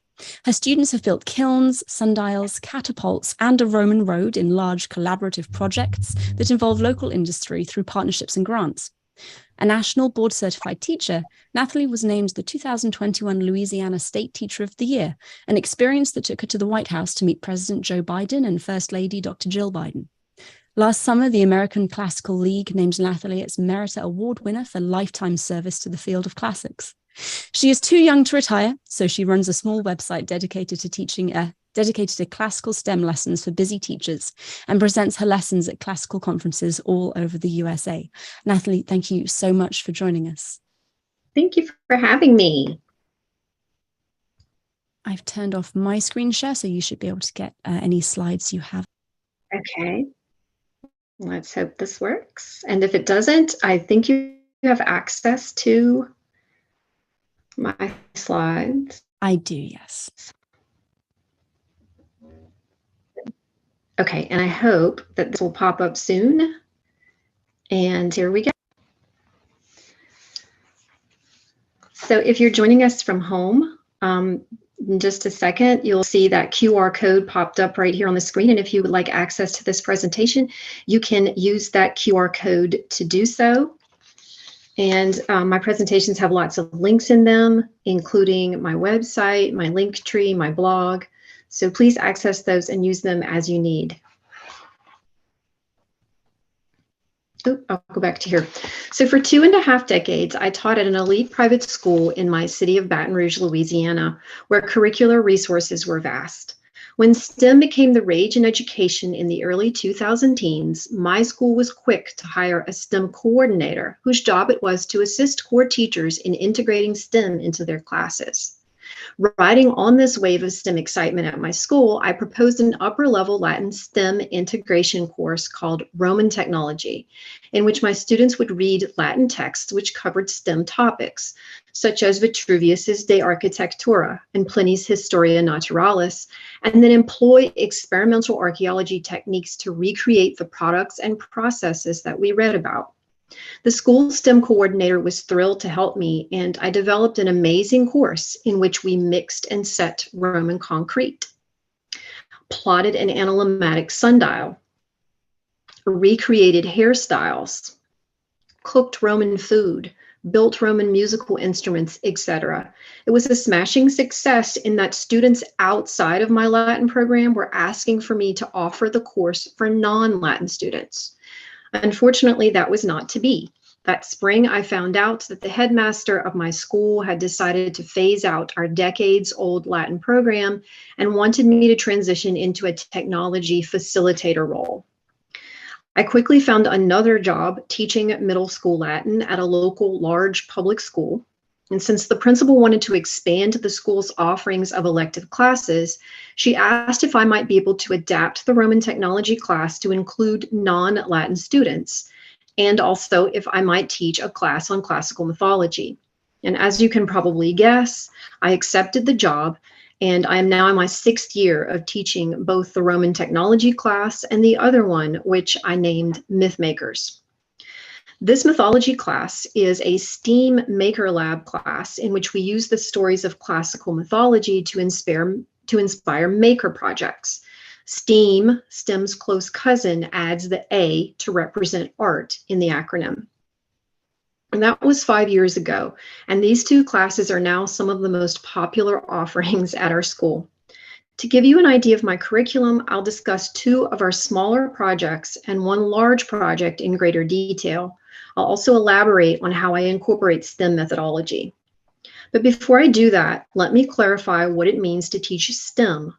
Her students have built kilns, sundials, catapults, and a Roman road in large collaborative projects that involve local industry through partnerships and grants. A national board-certified teacher, Natalie was named the 2021 Louisiana State Teacher of the Year, an experience that took her to the White House to meet President Joe Biden and First Lady Dr. Jill Biden. Last summer, the American Classical League named Natalie its Meriter Award winner for lifetime service to the field of classics. She is too young to retire, so she runs a small website dedicated to classical STEM lessons for busy teachers, and presents her lessons at classical conferences all over the USA. Natalie, thank you so much for joining us. Thank you for having me. I've turned off my screen share, so you should be able to get any slides you have. Okay. Let's hope this works. And if it doesn't, I think you have access to my slides. I do, yes. Okay, and I hope that this will pop up soon. And here we go. So if you're joining us from home, in just a second, you'll see that QR code popped up right here on the screen. And if you would like access to this presentation, you can use that QR code to do so. And my presentations have lots of links in them, including my website, my link tree, my blog. So please access those and use them as you need. Oh, I'll go back to here. So for 2.5 decades, I taught at an elite private school in my city of Baton Rouge, Louisiana, where curricular resources were vast. When STEM became the rage in education in the early 2010s, my school was quick to hire a STEM coordinator whose job it was to assist core teachers in integrating STEM into their classes. Riding on this wave of STEM excitement at my school, I proposed an upper-level Latin STEM integration course called Roman Technology, in which my students would read Latin texts which covered STEM topics, such as Vitruvius's De Architectura and Pliny's Historia Naturalis, and then employ experimental archaeology techniques to recreate the products and processes that we read about. The school STEM coordinator was thrilled to help me, and I developed an amazing course in which we mixed and set Roman concrete, plotted an analemmatic sundial, recreated hairstyles, cooked Roman food, built Roman musical instruments, etc. It was a smashing success in that students outside of my Latin program were asking for me to offer the course for non-Latin students. Unfortunately, that was not to be. That spring, I found out that the headmaster of my school had decided to phase out our decades-old Latin program and wanted me to transition into a technology facilitator role. I quickly found another job teaching middle school Latin at a local large public school. And since the principal wanted to expand the school's offerings of elective classes, she asked if I might be able to adapt the Roman technology class to include non-Latin students, and also if I might teach a class on classical mythology. And as you can probably guess, I accepted the job, and I am now in my 6th year of teaching both the Roman technology class and the other one, which I named Mythmakers. This mythology class is a STEAM Maker Lab class in which we use the stories of classical mythology to inspire maker projects. STEAM, STEM's close cousin, adds the A to represent art in the acronym. And that was 5 years ago, and these two classes are now some of the most popular offerings at our school. To give you an idea of my curriculum, I'll discuss 2 of our smaller projects and 1 large project in greater detail. I'll also elaborate on how I incorporate STEM methodology. But before I do that, let me clarify what it means to teach STEM.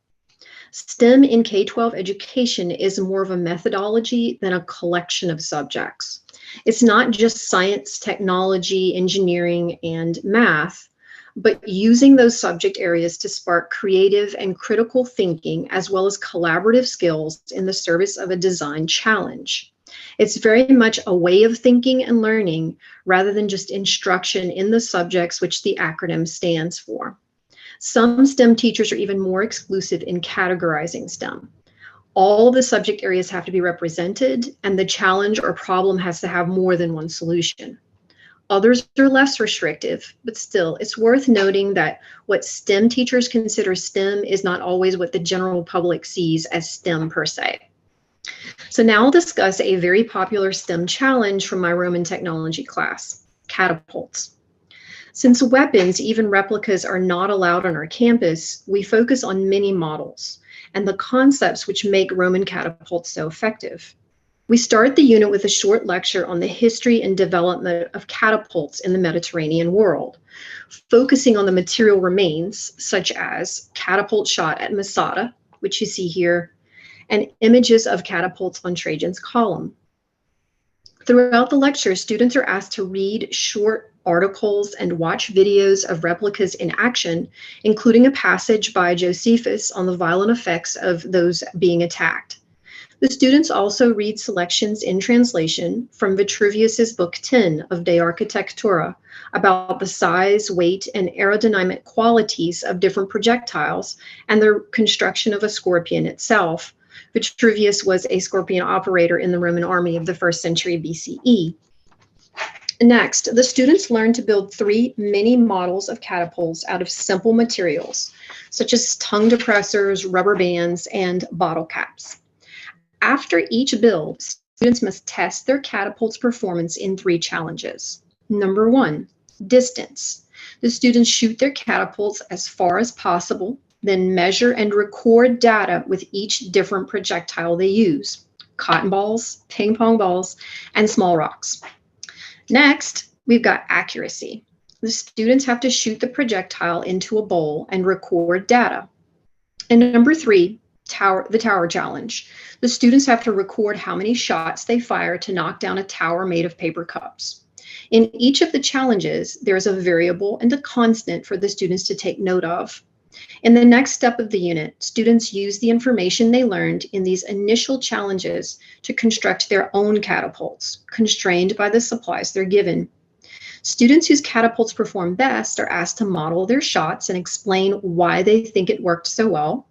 STEM in K-12 education is more of a methodology than a collection of subjects. It's not just science, technology, engineering, and math, but using those subject areas to spark creative and critical thinking, as well as collaborative skills in the service of a design challenge. It's very much a way of thinking and learning rather than just instruction in the subjects which the acronym stands for. Some STEM teachers are even more exclusive in categorizing STEM. All of the subject areas have to be represented, and the challenge or problem has to have more than one solution. Others are less restrictive, but still, it's worth noting that what STEM teachers consider STEM is not always what the general public sees as STEM per se. So now I'll discuss a very popular STEM challenge from my Roman technology class, catapults. Since weapons, even replicas, are not allowed on our campus, we focus on mini models and the concepts which make Roman catapults so effective. We start the unit with a short lecture on the history and development of catapults in the Mediterranean world, focusing on the material remains, such as catapult shot at Masada, which you see here, and images of catapults on Trajan's column. Throughout the lecture, students are asked to read short articles and watch videos of replicas in action, including a passage by Josephus on the violent effects of those being attacked. The students also read selections in translation from Vitruvius's Book 10 of De Architectura about the size, weight, and aerodynamic qualities of different projectiles and the construction of a scorpion itself. Vitruvius was a scorpion operator in the Roman army of the 1st century BCE. Next, the students learn to build 3 mini models of catapults out of simple materials, such as tongue depressors, rubber bands, and bottle caps. After each build, students must test their catapult's performance in 3 challenges. Number 1, distance. The students shoot their catapults as far as possible, then measure and record data with each different projectile they use: cotton balls, ping pong balls, and small rocks. Next, we've got accuracy. The students have to shoot the projectile into a bowl and record data. And number 3, the tower challenge. The students have to record how many shots they fire to knock down a tower made of paper cups. In each of the challenges, there is a variable and a constant for the students to take note of. In the next step of the unit, students use the information they learned in these initial challenges to construct their own catapults, constrained by the supplies they're given. Students whose catapults perform best are asked to model their shots and explain why they think it worked so well.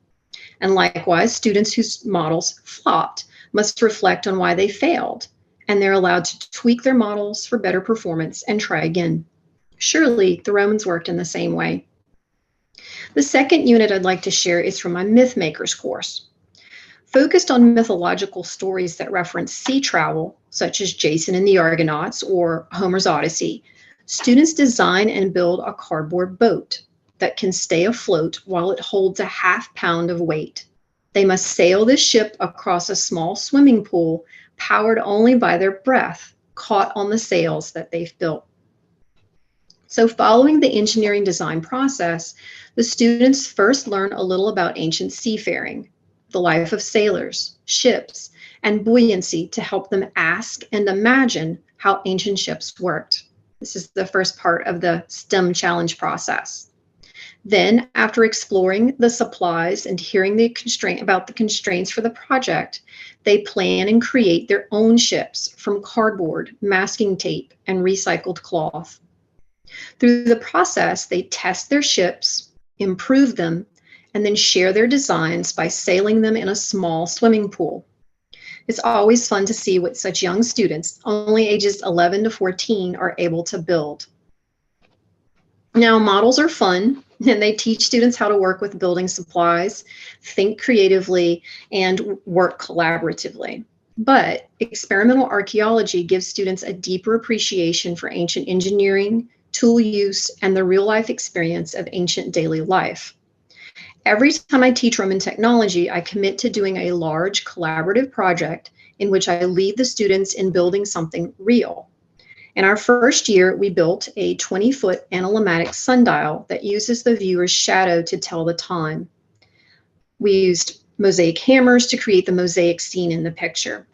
And likewise, students whose models flopped must reflect on why they failed, and they're allowed to tweak their models for better performance and try again. Surely the Romans worked in the same way. The second unit I'd like to share is from my Myth Makers course. Focused on mythological stories that reference sea travel, such as Jason and the Argonauts or Homer's Odyssey, students design and build a cardboard boat that can stay afloat while it holds a ½ pound of weight. They must sail this ship across a small swimming pool powered only by their breath, caught on the sails that they've built. So following the engineering design process, the students first learn a little about ancient seafaring, the life of sailors, ships, and buoyancy to help them ask and imagine how ancient ships worked. This is the first part of the STEM challenge process. Then, after exploring the supplies and hearing about the constraints for the project, they plan and create their own ships from cardboard, masking tape, and recycled cloth. Through the process, they test their ships, improve them, and then share their designs by sailing them in a small swimming pool. It's always fun to see what such young students, only ages 11 to 14, are able to build. Now, models are fun, and they teach students how to work with building supplies, think creatively, and work collaboratively. But experimental archaeology gives students a deeper appreciation for ancient engineering, tool use, and the real-life experience of ancient daily life. Every time I teach Roman technology, I commit to doing a large collaborative project in which I lead the students in building something real. In our first year, we built a 20-foot analematic sundial that uses the viewer's shadow to tell the time. We used mosaic hammers to create the mosaic scene in the picture.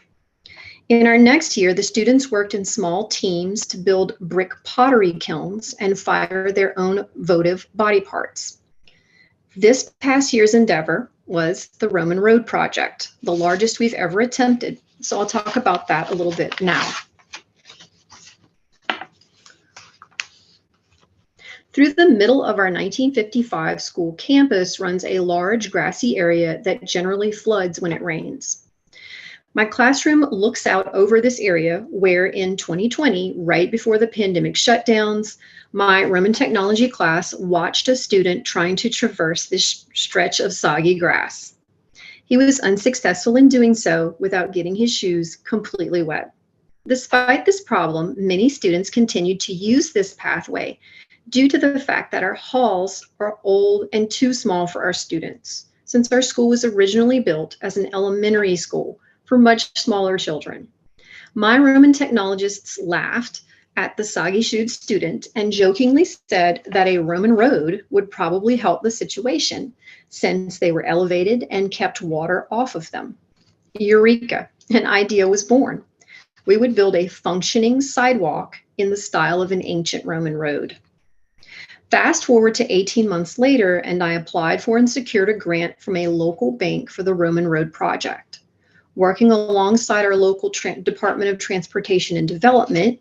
In our next year, the students worked in small teams to build brick pottery kilns and fire their own votive body parts. This past year's endeavor was the Roman road project, the largest we've ever attempted. So I'll talk about that a little bit now. Through the middle of our 1955 school campus runs a large grassy area that generally floods when it rains. My classroom looks out over this area where in 2020, right before the pandemic shutdowns, my Roman technology class watched a student trying to traverse this stretch of soggy grass. He was unsuccessful in doing so without getting his shoes completely wet. Despite this problem, many students continued to use this pathway due to the fact that our halls are old and too small for our students, since our school was originally built as an elementary school for much smaller children. My Roman technologists laughed at the soggy-shoed student and jokingly said that a Roman road would probably help the situation since they were elevated and kept water off of them. Eureka, an idea was born. We would build a functioning sidewalk in the style of an ancient Roman road. Fast forward to 18 months later, and I applied for and secured a grant from a local bank for the Roman road project. Working alongside our local Department of Transportation and Development,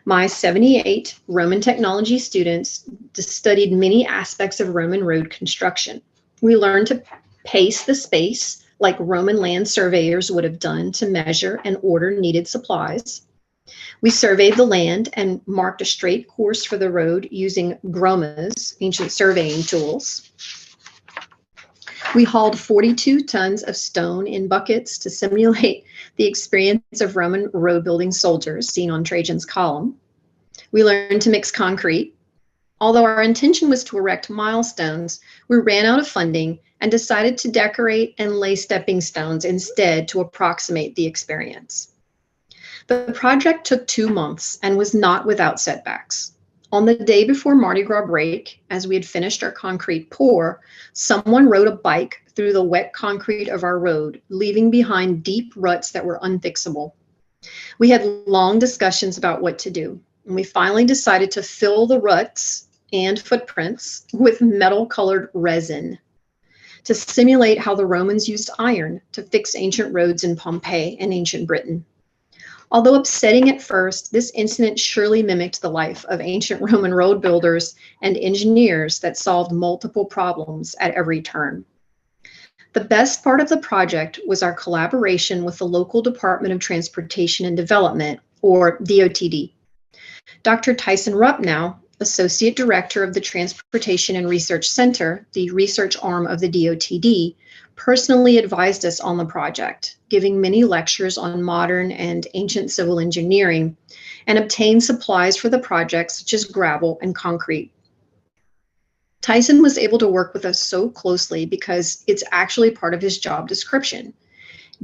my 78 Roman technology students studied many aspects of Roman road construction. We learned to pace the space like Roman land surveyors would have done to measure and order needed supplies. We surveyed the land and marked a straight course for the road using gromas, ancient surveying tools. We hauled 42 tons of stone in buckets to simulate the experience of Roman road building soldiers seen on Trajan's column. We learned to mix concrete. Although our intention was to erect milestones, we ran out of funding and decided to decorate and lay stepping stones instead to approximate the experience. The project took 2 months and was not without setbacks. On the day before Mardi Gras break, as we had finished our concrete pour, someone rode a bike through the wet concrete of our road, leaving behind deep ruts that were unfixable. We had long discussions about what to do. And we finally decided to fill the ruts and footprints with metal-colored resin to simulate how the Romans used iron to fix ancient roads in Pompeii and ancient Britain. Although upsetting at first, this incident surely mimicked the life of ancient Roman road builders and engineers that solved multiple problems at every turn. The best part of the project was our collaboration with the local Department of Transportation and Development, or DOTD. Dr. Tyson Rupnow, Associate Director of the Transportation and Research Center, the research arm of the DOTD, personally advised us on the project, giving many lectures on modern and ancient civil engineering, and obtained supplies for the project such as gravel and concrete. Tyson was able to work with us so closely because it's actually part of his job description.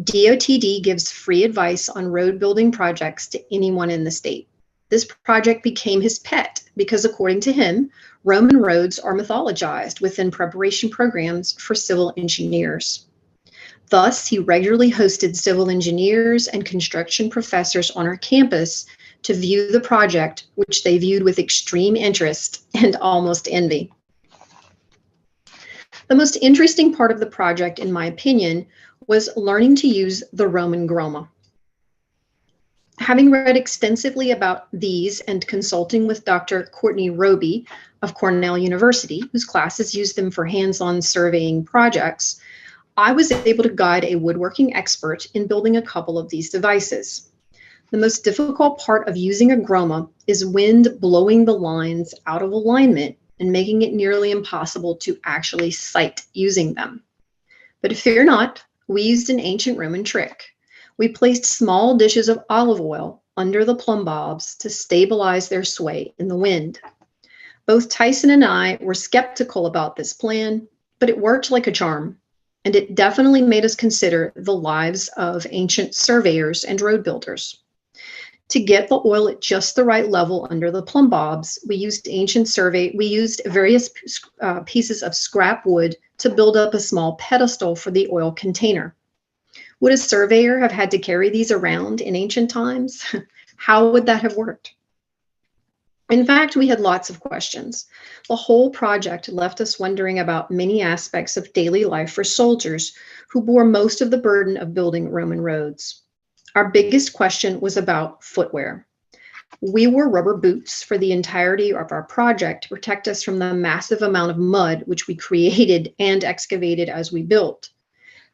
DOTD gives free advice on road building projects to anyone in the state. This project became his pet because, according to him, Roman roads are mythologized within preparation programs for civil engineers. Thus, he regularly hosted civil engineers and construction professors on our campus to view the project, which they viewed with extreme interest and almost envy. The most interesting part of the project, in my opinion, was learning to use the Roman groma. Having read extensively about these and consulting with Dr. Courtney Roby of Cornell University, whose classes use them for hands-on surveying projects, I was able to guide a woodworking expert in building a couple of these devices. The most difficult part of using a groma is wind blowing the lines out of alignment and making it nearly impossible to actually sight using them. But fear not, we used an ancient Roman trick. We placed small dishes of olive oil under the plumb bobs to stabilize their sway in the wind. Both Tyson and I were skeptical about this plan, but it worked like a charm, and it definitely made us consider the lives of ancient surveyors and road builders. To get the oil at just the right level under the plumb bobs, we used various pieces of scrap wood to build up a small pedestal for the oil container. Would a surveyor have had to carry these around in ancient times? How would that have worked? In fact, we had lots of questions. The whole project left us wondering about many aspects of daily life for soldiers who bore most of the burden of building Roman roads. Our biggest question was about footwear. We wore rubber boots for the entirety of our project to protect us from the massive amount of mud which we created and excavated as we built.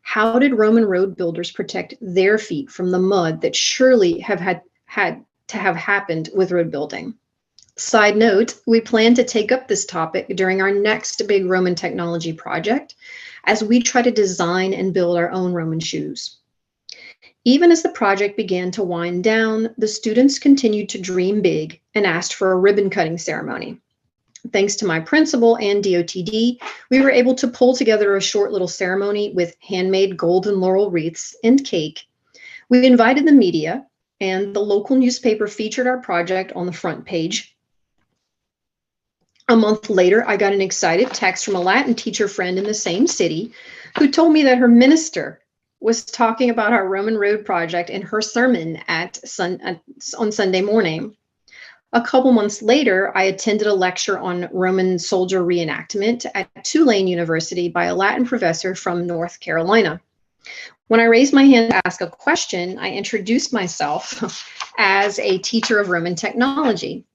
How did Roman road builders protect their feet from the mud that surely had to have happened with road building? Side note, we plan to take up this topic during our next big Roman technology project as we try to design and build our own Roman shoes. Even as the project began to wind down, the students continued to dream big and asked for a ribbon cutting ceremony. Thanks to my principal and DOTD, we were able to pull together a short little ceremony with handmade golden laurel wreaths and cake. We invited the media, and the local newspaper featured our project on the front page. A month later, I got an excited text from a Latin teacher friend in the same city who told me that her minister was talking about our Roman road project in her sermon on Sunday morning. A couple months later, I attended a lecture on Roman soldier reenactment at Tulane University by a Latin professor from North Carolina. When I raised my hand to ask a question, I introduced myself as a teacher of Roman technology.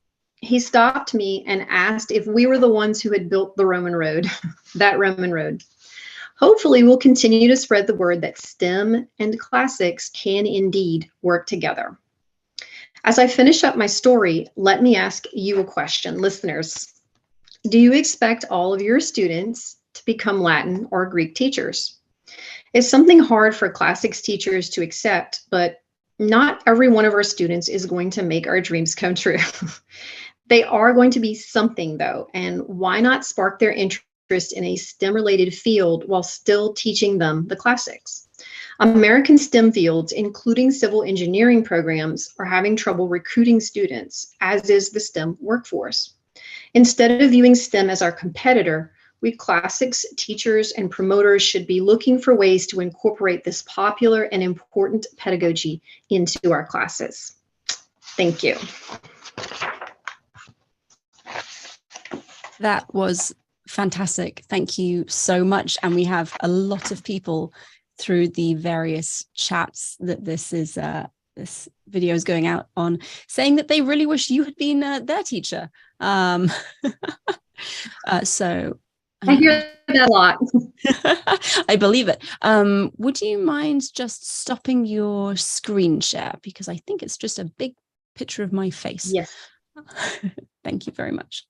He stopped me and asked if we were the ones who had built the Roman road, that Roman road. Hopefully, we'll continue to spread the word that STEM and classics can indeed work together. As I finish up my story, let me ask you a question, listeners. Do you expect all of your students to become Latin or Greek teachers? It's something hard for classics teachers to accept, but not every one of our students is going to make our dreams come true. They are going to be something, though, and why not spark their interest in a STEM-related field while still teaching them the classics? American STEM fields, including civil engineering programs, are having trouble recruiting students, as is the STEM workforce. Instead of viewing STEM as our competitor, we classics teachers and promoters should be looking for ways to incorporate this popular and important pedagogy into our classes. Thank you. That was fantastic. Thank you so much. And we have a lot of people through the various chats that this video is going out on, saying that they really wish you had been their teacher. So I hear that a lot. I believe it. Would you mind just stopping your screen share? Because I think it's just a big picture of my face. Yes. Thank you very much.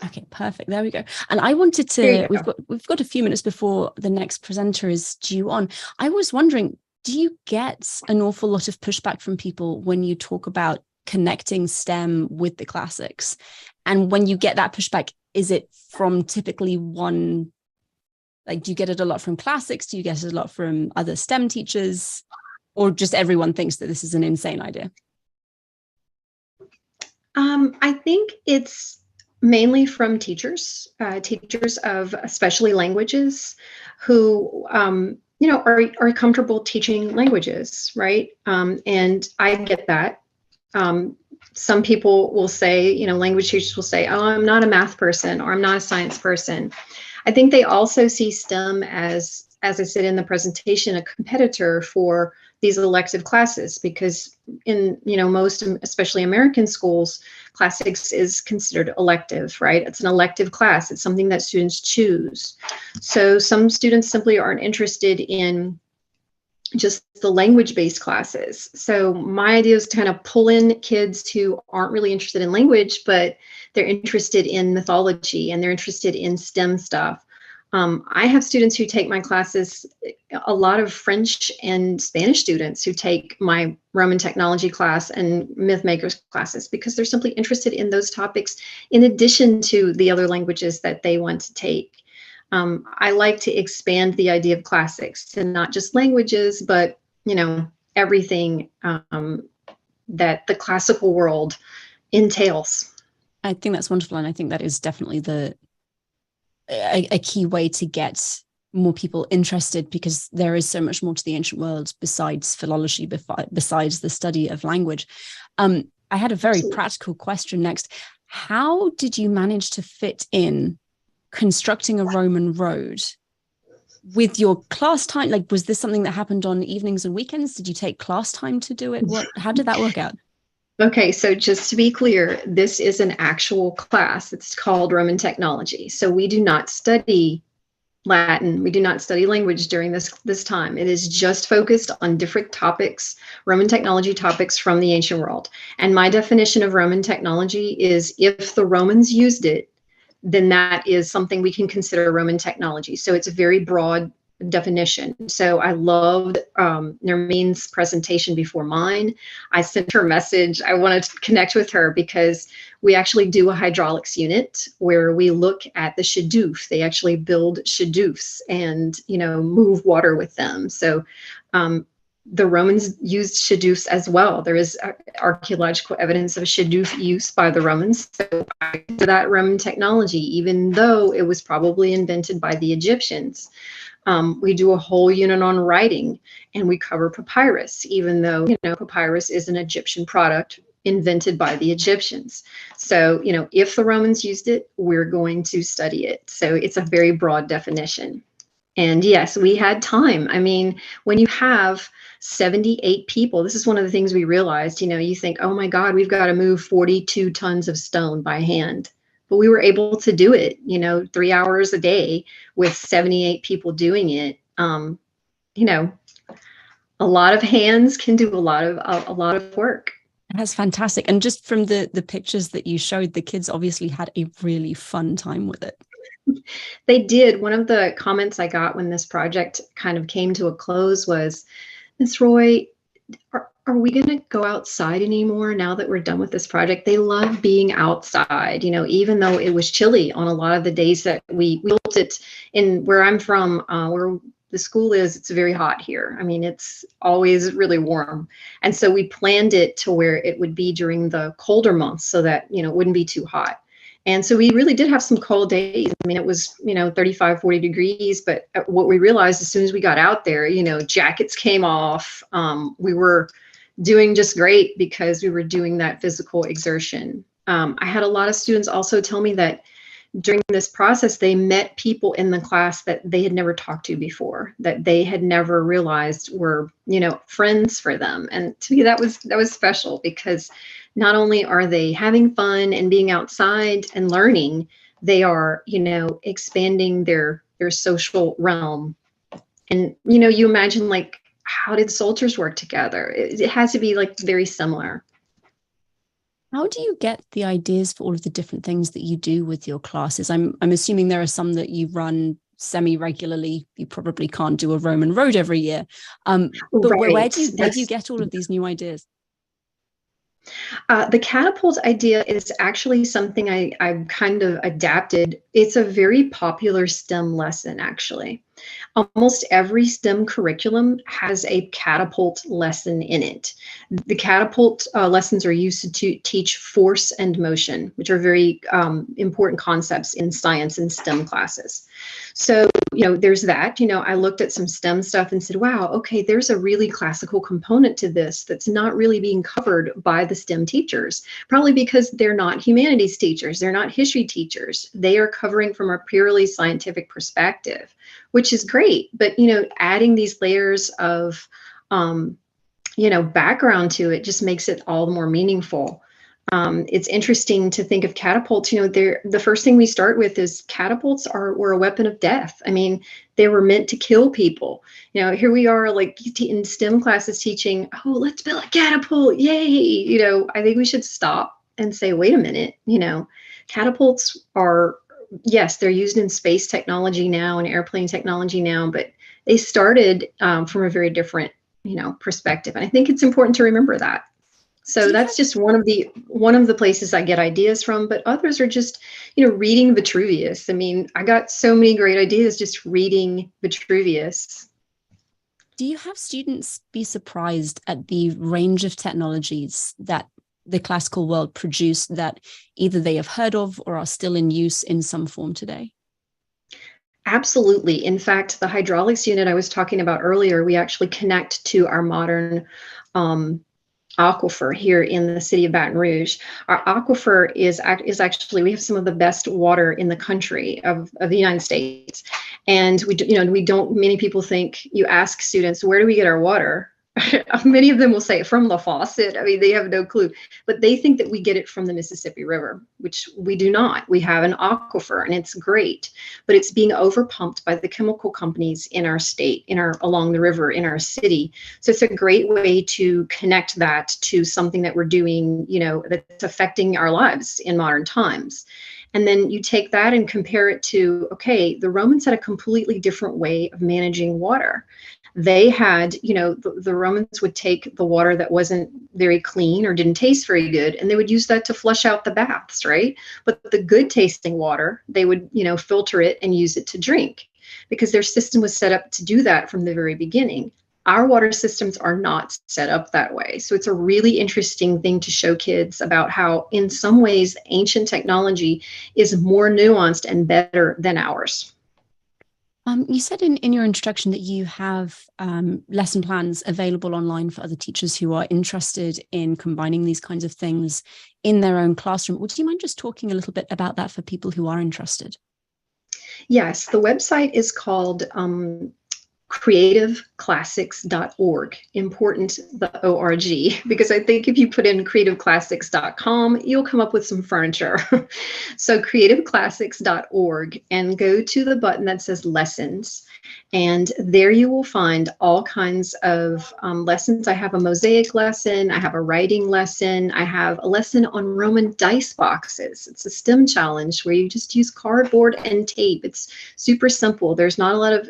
Okay, perfect. There we go. And I wanted to, we've got a few minutes before the next presenter is due on. I was wondering, do you get an awful lot of pushback from people when you talk about connecting STEM with the classics? And when you get that pushback, is it from typically one, like, do you get it a lot from classics? Do you get it a lot from other STEM teachers? Or just everyone thinks that this is an insane idea? I think it's mainly from teachers, teachers of especially languages who, you know, are comfortable teaching languages, right? And I get that. Some people will say, you know, language teachers will say, oh, I'm not a math person or I'm not a science person. I think they also see STEM as I said in the presentation, a competitor for these elective classes, because in, you know, most, especially American schools, classics is considered elective, right? It's an elective class. It's something that students choose. So some students simply aren't interested in just the language-based classes. So my idea is to kind of pull in kids who aren't really interested in language, but they're interested in mythology and they're interested in STEM stuff. I have students who take my classes, a lot of French and Spanish students who take my Roman technology class and myth makers classes because they're simply interested in those topics in addition to the other languages that they want to take. I like to expand the idea of classics to not just languages, but, you know, everything that the classical world entails. I think that's wonderful. And I think that is definitely a key way to get more people interested, because there is so much more to the ancient world besides philology, besides the study of language. I had a very practical question next. How did you manage to fit in constructing a Roman road with your class time? Like, was this something that happened on evenings and weekends? Did you take class time to do it? How did that work out? Okay, so just to be clear, this is an actual class. It's called Roman technology. So we do not study Latin. We do not study language during this time. It is just focused on different topics, Roman technology topics from the ancient world. And my definition of Roman technology is, if the Romans used it, then that is something we can consider Roman technology. So it's a very broad definition. So I loved Nermine's presentation before mine. I sent her a message. I wanted to connect with her because we actually do a hydraulics unit where we look at the shadoof. They actually build shadoofs and, you know, move water with them. So the Romans used shadoofs as well. There is archaeological evidence of shadoof use by the Romans. So I consider that Roman technology, even though it was probably invented by the Egyptians. We do a whole unit on writing, and we cover papyrus, even though, you know, papyrus is an Egyptian product invented by the Egyptians. So, you know, if the Romans used it, we're going to study it. So it's a very broad definition. And yes, we had time. I mean, when you have 78 people, this is one of the things we realized, you know, you think, oh my God, we've got to move 42 tons of stone by hand. But we were able to do it, you know, 3 hours a day with 78 people doing it. You know, a lot of hands can do a lot of work. That's fantastic. And just from the pictures that you showed, the kids obviously had a really fun time with it. They did. One of the comments I got when this project kind of came to a close was, Ms. Roy, are we going to go outside anymore now that we're done with this project? They love being outside, you know, even though it was chilly on a lot of the days that we built it. In where I'm from, where the school is, it's very hot here. I mean, it's always really warm. And so we planned it to where it would be during the colder months so that, you know, it wouldn't be too hot. And so we really did have some cold days. I mean, it was, you know, 35, 40 degrees. But what we realized as soon as we got out there, you know, jackets came off. We were doing just great because we were doing that physical exertion. I had a lot of students also tell me that during this process, they met people in the class that they had never talked to before, that they had never realized were, friends for them. And to me, that was special, because not only are they having fun and being outside and learning, they are, expanding their social realm. And, you imagine, like, how did soldiers work together? It has to be like very similar. How do you get the ideas for all of the different things that you do with your classes? I'm assuming there are some that you run semi-regularly. You probably can't do a Roman road every year. But Right. where do you get all of these new ideas? The catapult idea is actually something I've kind of adapted. It's a very popular STEM lesson, actually. Almost every STEM curriculum has a catapult lesson in it. The catapult lessons are used to teach force and motion, which are very important concepts in science and STEM classes. So, there's that. I looked at some STEM stuff and said, wow, okay, there's a really classical component to this that's not really being covered by the STEM teachers, probably because they're not humanities teachers, they're not history teachers. They are covering from a purely scientific perspective, which is great. But, adding these layers of, background to it just makes it all the more meaningful. It's interesting to think of catapults. The first thing we start with is catapults were a weapon of death. I mean, they were meant to kill people. Here we are, like in STEM classes teaching, oh, let's build a catapult, yay! I think we should stop and say, wait a minute. Catapults are, yes, they're used in space technology now and airplane technology now, but they started from a very different, perspective. And I think it's important to remember that. So that's just one of the places I get ideas from, but others are just, reading Vitruvius. I mean, I got so many great ideas just reading Vitruvius. Do you have students be surprised at the range of technologies that the classical world produced that either they have heard of or are still in use in some form today? Absolutely. In fact, the hydraulics unit I was talking about earlier, we actually connect to our modern aquifer here in the city of Baton Rouge. Our aquifer is actually, we have some of the best water in the country of the United States. And many people think, you ask students, where do we get our water? Many of them will say from the faucet. I mean, they have no clue, but they think that we get it from the Mississippi River, which we do not. We have an aquifer and it's great, but it's being overpumped by the chemical companies in our state, along the river in our city. So it's a great way to connect that to something that we're doing, that's affecting our lives in modern times. And then you take that and compare it to, okay, the Romans had a completely different way of managing water. They had, the Romans would take the water that wasn't very clean or didn't taste very good, and they would use that to flush out the baths, right? But the good tasting water, they would, filter it and use it to drink, because their system was set up to do that from the very beginning. Our water systems are not set up that way. So it's a really interesting thing to show kids about how, in some ways, ancient technology is more nuanced and better than ours. You said in your introduction that you have lesson plans available online for other teachers who are interested in combining these kinds of things in their own classroom. Would you mind just talking a little bit about that for people who are interested? Yes, the website is called creativeclassics.org. Important, the ORG, because I think if you put in creativeclassics.com, you'll come up with some furniture. So creativeclassics.org, and go to the button that says lessons. And there you will find all kinds of lessons. I have a mosaic lesson. I have a writing lesson. I have a lesson on Roman dice boxes. It's a STEM challenge where you just use cardboard and tape. It's super simple. There's not a lot of,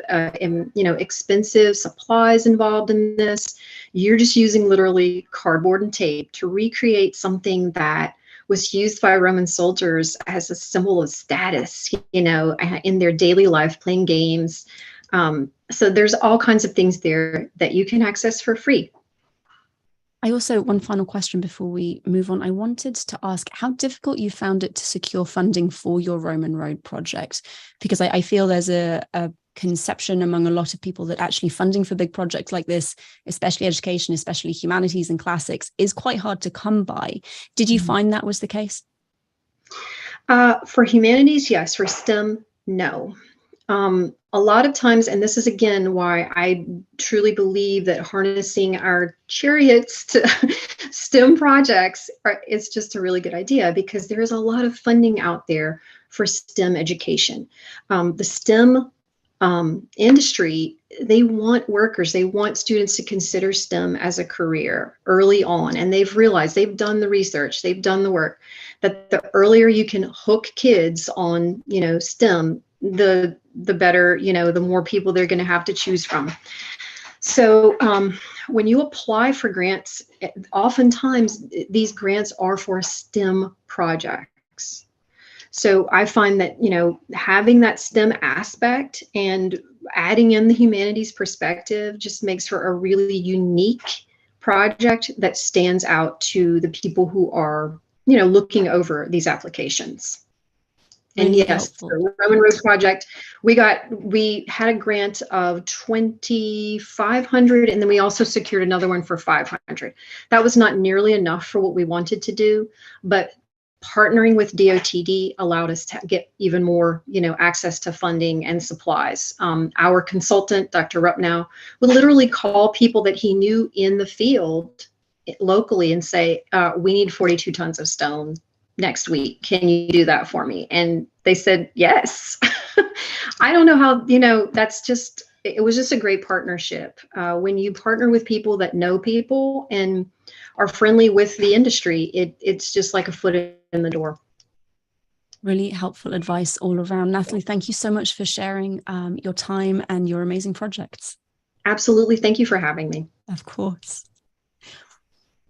expensive supplies involved in this. You're just using literally cardboard and tape to recreate something that was used by Roman soldiers as a symbol of status, in their daily life, playing games. So there's all kinds of things there that you can access for free. I also, one final question before we move on. I wanted to ask how difficult you found it to secure funding for your Roman road project, because I feel there's a conception among a lot of people that actually funding for big projects like this, especially education, especially humanities and classics, is quite hard to come by. Did you find that was the case? For humanities, yes. For STEM, no. A lot of times, and this is again why I truly believe that harnessing our chariots to STEM projects is just a really good idea, because there is a lot of funding out there for STEM education. The STEM industry, they want workers, they want students to consider STEM as a career early on, and they've realized, they've done the research, they've done the work, that the earlier you can hook kids on, STEM, the better, the more people they're going to have to choose from. So when you apply for grants, oftentimes these grants are for STEM projects. So I find that, having that STEM aspect and adding in the humanities perspective just makes for a really unique project that stands out to the people who are, looking over these applications. And Really yes, helpful. the Roman Road project, we had a grant of 2,500, and then we also secured another one for 500. That was not nearly enough for what we wanted to do, but partnering with DOTD allowed us to get even more, access to funding and supplies. Our consultant, Dr. Rupnow, would literally call people that he knew in the field locally and say, we need 42 tons of stone next week. Can you do that for me? And they said, yes. I don't know how, it was just a great partnership. When you partner with people that know people and are friendly with the industry, it's just like a foot in the door. Really helpful advice all around. Natalie, thank you so much for sharing your time and your amazing projects. Absolutely. Thank you for having me. Of course.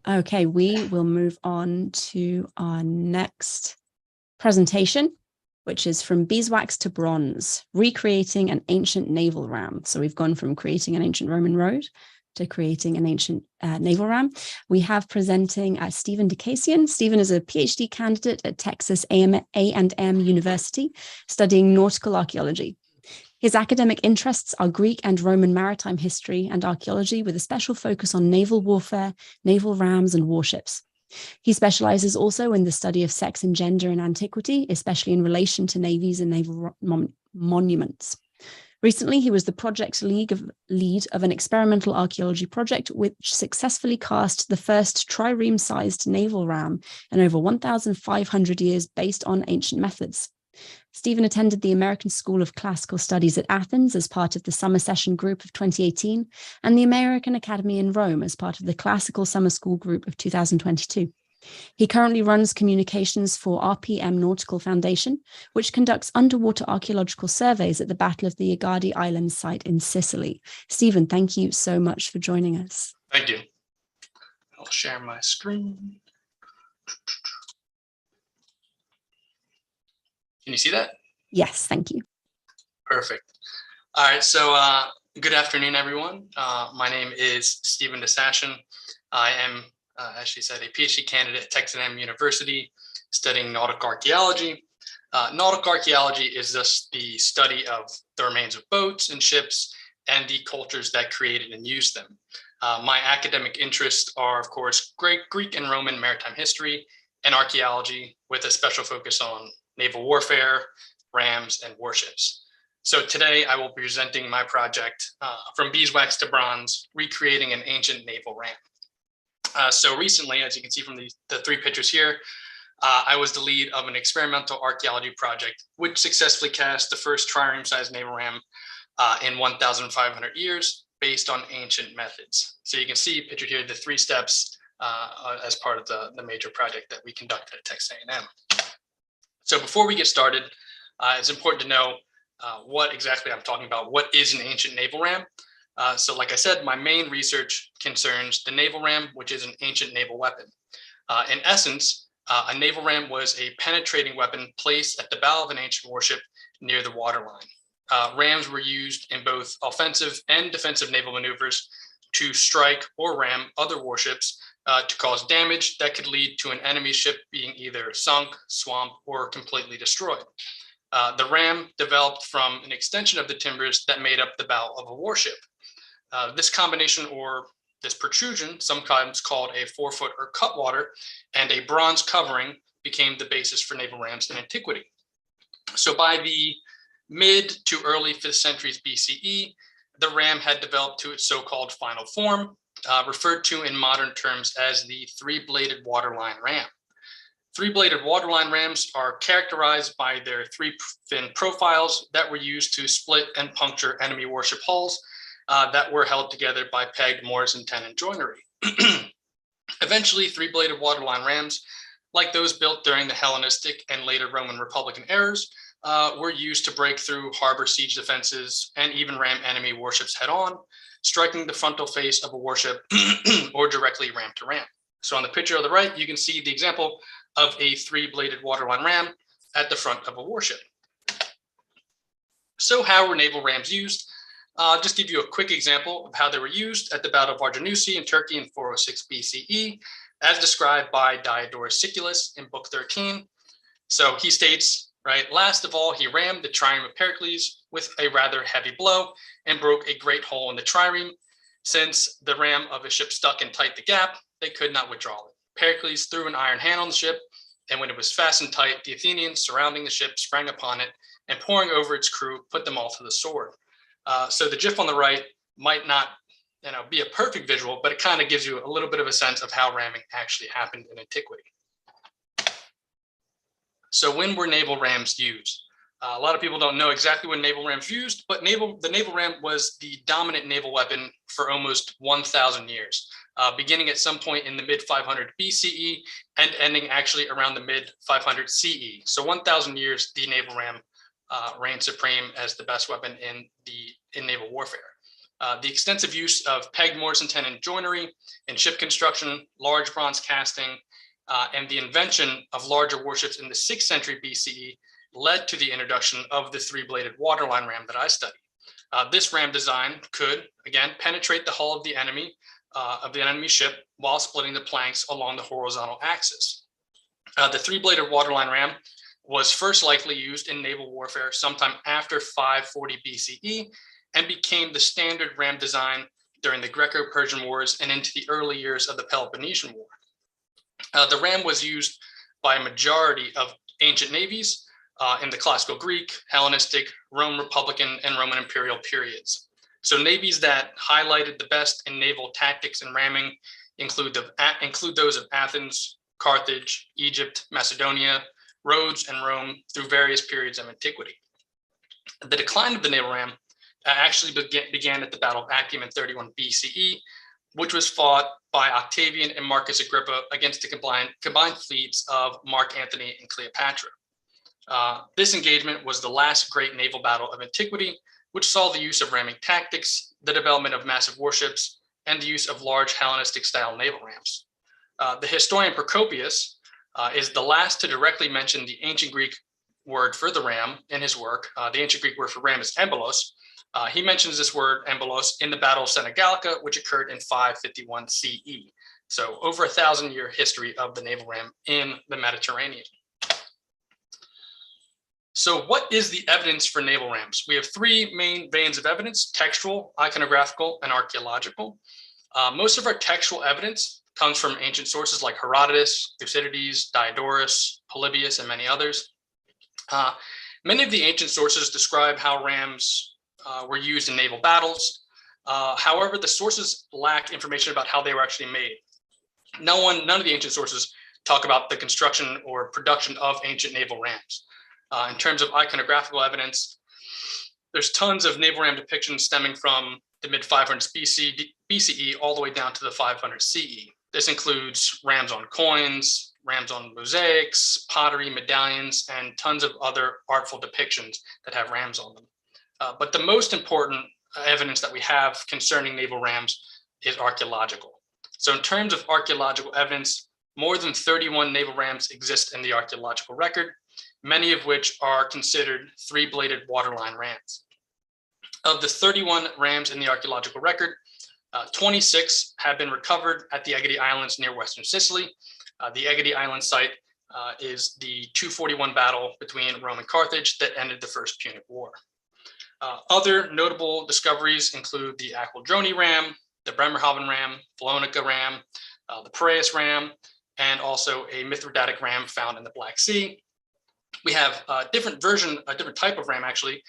Okay, we will move on to our next presentation, which is From Beeswax to Bronze, Recreating an Ancient Naval Ram. So we've gone from creating an ancient Roman road to creating an ancient naval ram. We have presenting Stephen Dicasian. Stephen is a PhD candidate at Texas A&M University, studying nautical archaeology. His academic interests are Greek and Roman maritime history and archaeology, with a special focus on naval warfare, naval rams, and warships. He specializes also in the study of sex and gender in antiquity, especially in relation to navies and naval monuments. Recently, he was the project lead of an experimental archaeology project which successfully cast the first trireme-sized naval ram in over 1,500 years based on ancient methods. Stephen attended the American School of Classical Studies at Athens as part of the Summer Session Group of 2018 and the American Academy in Rome as part of the Classical Summer School Group of 2022. He currently runs communications for RPM Nautical Foundation, which conducts underwater archaeological surveys at the Battle of the Egadi Islands site in Sicily. Stephen, thank you so much for joining us. Thank you. I'll share my screen. Can you see that? Yes, thank you. Perfect. All right, so good afternoon, everyone. My name is Stephen Dicasian. I am, as she said, a PhD candidate at Texas A&M University, studying nautical archaeology. Nautical archaeology is just the study of the remains of boats and ships and the cultures that created and used them. My academic interests are, of course, Greek and Roman maritime history and archaeology, with a special focus on naval warfare, rams, and warships. So today I will be presenting my project, From Beeswax to Bronze, Recreating an Ancient Naval Ram. So recently, as you can see from the three pictures here, I was the lead of an experimental archaeology project, which successfully cast the first trireme-sized naval ram in 1,500 years based on ancient methods. So you can see pictured here the 3 steps as part of the major project that we conducted at Texas A&M. So before we get started, it's important to know what exactly I'm talking about. What is an ancient naval ram? So like I said, my main research concerns the naval ram, which is an ancient naval weapon. In essence, a naval ram was a penetrating weapon placed at the bow of an ancient warship near the waterline. Rams were used in both offensive and defensive naval maneuvers to strike or ram other warships to cause damage that could lead to an enemy ship being either sunk, swamped, or completely destroyed. The ram developed from an extension of the timbers that made up the bow of a warship. This combination, or this protrusion, sometimes called a forefoot or cutwater, and a bronze covering became the basis for naval rams in antiquity. So by the mid to early 5th centuries BCE, the ram had developed to its so-called final form, referred to in modern terms as the three-bladed waterline ram. Three-bladed waterline rams are characterized by their three fin profiles that were used to split and puncture enemy warship hulls that were held together by pegged moors and tenon joinery. Eventually, three-bladed waterline rams, like those built during the Hellenistic and later Roman Republican eras, were used to break through harbor siege defenses and even ram enemy warships head-on, striking the frontal face of a warship or directly ram to ram. So on the picture on the right, you can see the example of a three-bladed waterline ram at the front of a warship. So how were naval rams used? I'll just give you a quick example of how they were used at the Battle of Arginusi in Turkey in 406 BCE, as described by Diodorus Siculus in Book 13. So he states, right, last of all, he rammed the trireme of Pericles with a rather heavy blow and broke a great hole in the trireme. Since the ram of a ship stuck in tight the gap, they could not withdraw it. Pericles threw an iron hand on the ship, and when it was fastened tight, the Athenians surrounding the ship sprang upon it, and pouring over its crew, put them all to the sword. So the GIF on the right might not, be a perfect visual, but it kind of gives you a little bit of a sense of how ramming actually happened in antiquity. So when were naval rams used? A lot of people don't know exactly when naval rams used, but the naval ram was the dominant naval weapon for almost 1,000 years. Beginning at some point in the mid-500 BCE and ending actually around the mid-500 CE. So 1,000 years, the naval ram reigned supreme as the best weapon in naval warfare. The extensive use of pegged moors and tenon joinery in ship construction, large bronze casting, and the invention of larger warships in the 6th century BCE led to the introduction of the three-bladed waterline ram that I studied. This ram design could, again, penetrate the hull of the enemy ship while splitting the planks along the horizontal axis. The three-bladed waterline ram was first likely used in naval warfare sometime after 540 BCE and became the standard ram design during the Greco-Persian Wars and into the early years of the Peloponnesian War. The ram was used by a majority of ancient navies in the classical Greek, Hellenistic, Roman Republican, and Roman Imperial periods. So navies that highlighted the best in naval tactics and ramming include those of Athens, Carthage, Egypt, Macedonia, Rhodes, and Rome through various periods of antiquity. The decline of the naval ram actually began at the Battle of Actium in 31 BCE, which was fought by Octavian and Marcus Agrippa against the combined fleets of Mark Antony and Cleopatra. This engagement was the last great naval battle of antiquity, which saw the use of ramming tactics, the development of massive warships, and the use of large Hellenistic-style naval rams. The historian Procopius is the last to directly mention the ancient Greek word for the ram in his work. The ancient Greek word for ram is embolos. He mentions this word embolos in the Battle of Sena Gallica, which occurred in 551 CE. So over 1,000-year history of the naval ram in the Mediterranean. So what is the evidence for naval rams? We have three main veins of evidence: textual, iconographical, and archaeological. Most of our textual evidence comes from ancient sources like Herodotus, Thucydides, Diodorus, Polybius, and many others. Many of the ancient sources describe how rams were used in naval battles. However, the sources lack information about how they were actually made. None of the ancient sources talk about the construction or production of ancient naval rams. In terms of iconographical evidence, there's tons of naval ram depictions stemming from the mid-500s BCE all the way down to the 500 CE. This includes rams on coins, rams on mosaics, pottery, medallions, and tons of other artful depictions that have rams on them. But the most important evidence that we have concerning naval rams is archaeological. So in terms of archaeological evidence, more than 31 naval rams exist in the archaeological record, many of which are considered three-bladed waterline rams. Of the 31 rams in the archaeological record, 26 have been recovered at the Egadi Islands near Western Sicily. The Egadi Island site is the 241 battle between Rome and Carthage that ended the First Punic War. Other notable discoveries include the Aquildroni ram, the Bremerhaven ram, Follonica ram, the Piraeus ram, and also a Mithridatic ram found in the Black Sea. We have a different type of ram actually,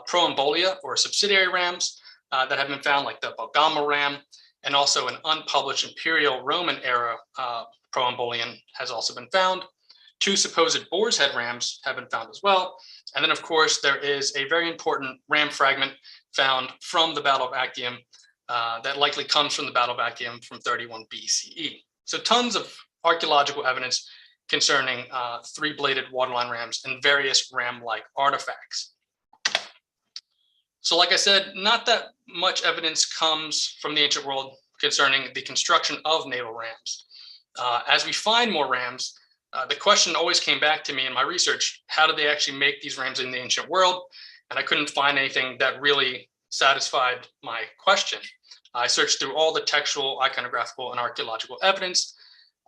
proembolia or subsidiary rams that have been found, like the Bergamo ram, and also an unpublished Imperial Roman era proembolian has also been found. 2 supposed boar's head rams have been found as well. And then of course, there is a very important ram fragment found from the Battle of Actium that likely comes from the Battle of Actium from 31 BCE. So tons of archaeological evidence concerning 3-bladed waterline rams and various ram-like artifacts. So like I said, not that much evidence comes from the ancient world concerning the construction of naval rams. As we find more rams, the question always came back to me in my research: how did they actually make these rams in the ancient world? And I couldn't find anything that really satisfied my question. I searched through all the textual, iconographical, and archaeological evidence,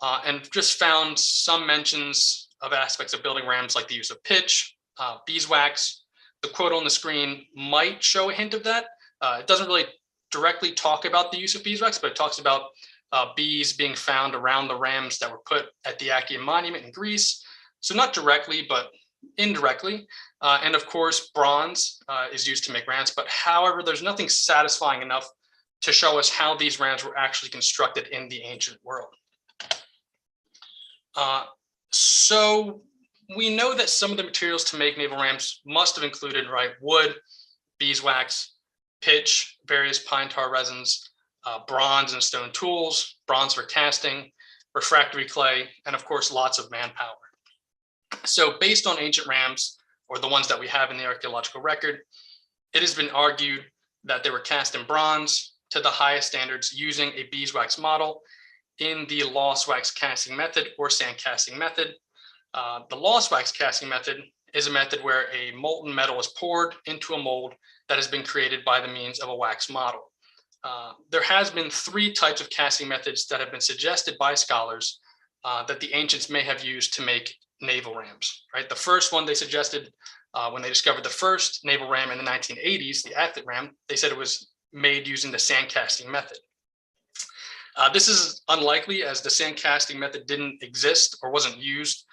and just found some mentions of aspects of building rams, like the use of pitch, beeswax. The quote on the screen might show a hint of that. It doesn't really directly talk about the use of beeswax, but it talks about bees being found around the rams that were put at the Actium monument in Greece. So not directly, but indirectly. And of course, bronze is used to make rams. But however, there's nothing satisfying enough to show us how these rams were actually constructed in the ancient world. So we know that some of the materials to make naval rams must have included, right, wood, beeswax, pitch, various pine tar resins, bronze and stone tools, bronze for casting, refractory clay, and of course, lots of manpower. So based on ancient rams, or the ones that we have in the archaeological record, it has been argued that they were cast in bronze to the highest standards using a beeswax model in the lost wax casting method or sand casting method. The lost wax casting method is a method where a molten metal is poured into a mold that has been created by the means of a wax model. There has been 3 types of casting methods that have been suggested by scholars that the ancients may have used to make naval rams. Right, the first one they suggested when they discovered the first naval ram in the 1980s, the athlete ram, they said it was made using the sand casting method. This is unlikely, as the sand casting method didn't exist or wasn't used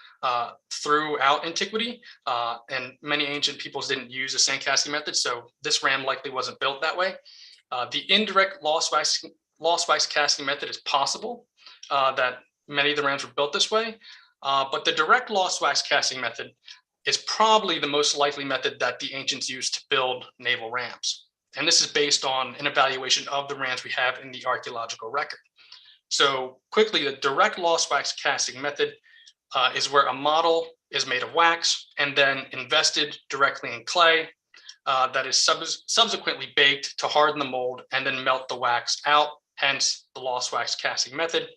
throughout antiquity, and many ancient peoples didn't use the sand casting method, so this ram likely wasn't built that way. The indirect lost wax casting method is possible, that many of the rams were built this way, but the direct lost wax casting method is probably the most likely method that the ancients used to build naval rams. And this is based on an evaluation of the rams we have in the archaeological record. So quickly, the direct lost wax casting method is where a model is made of wax and then invested directly in clay that is subsequently baked to harden the mold and then melt the wax out, hence the lost wax casting method.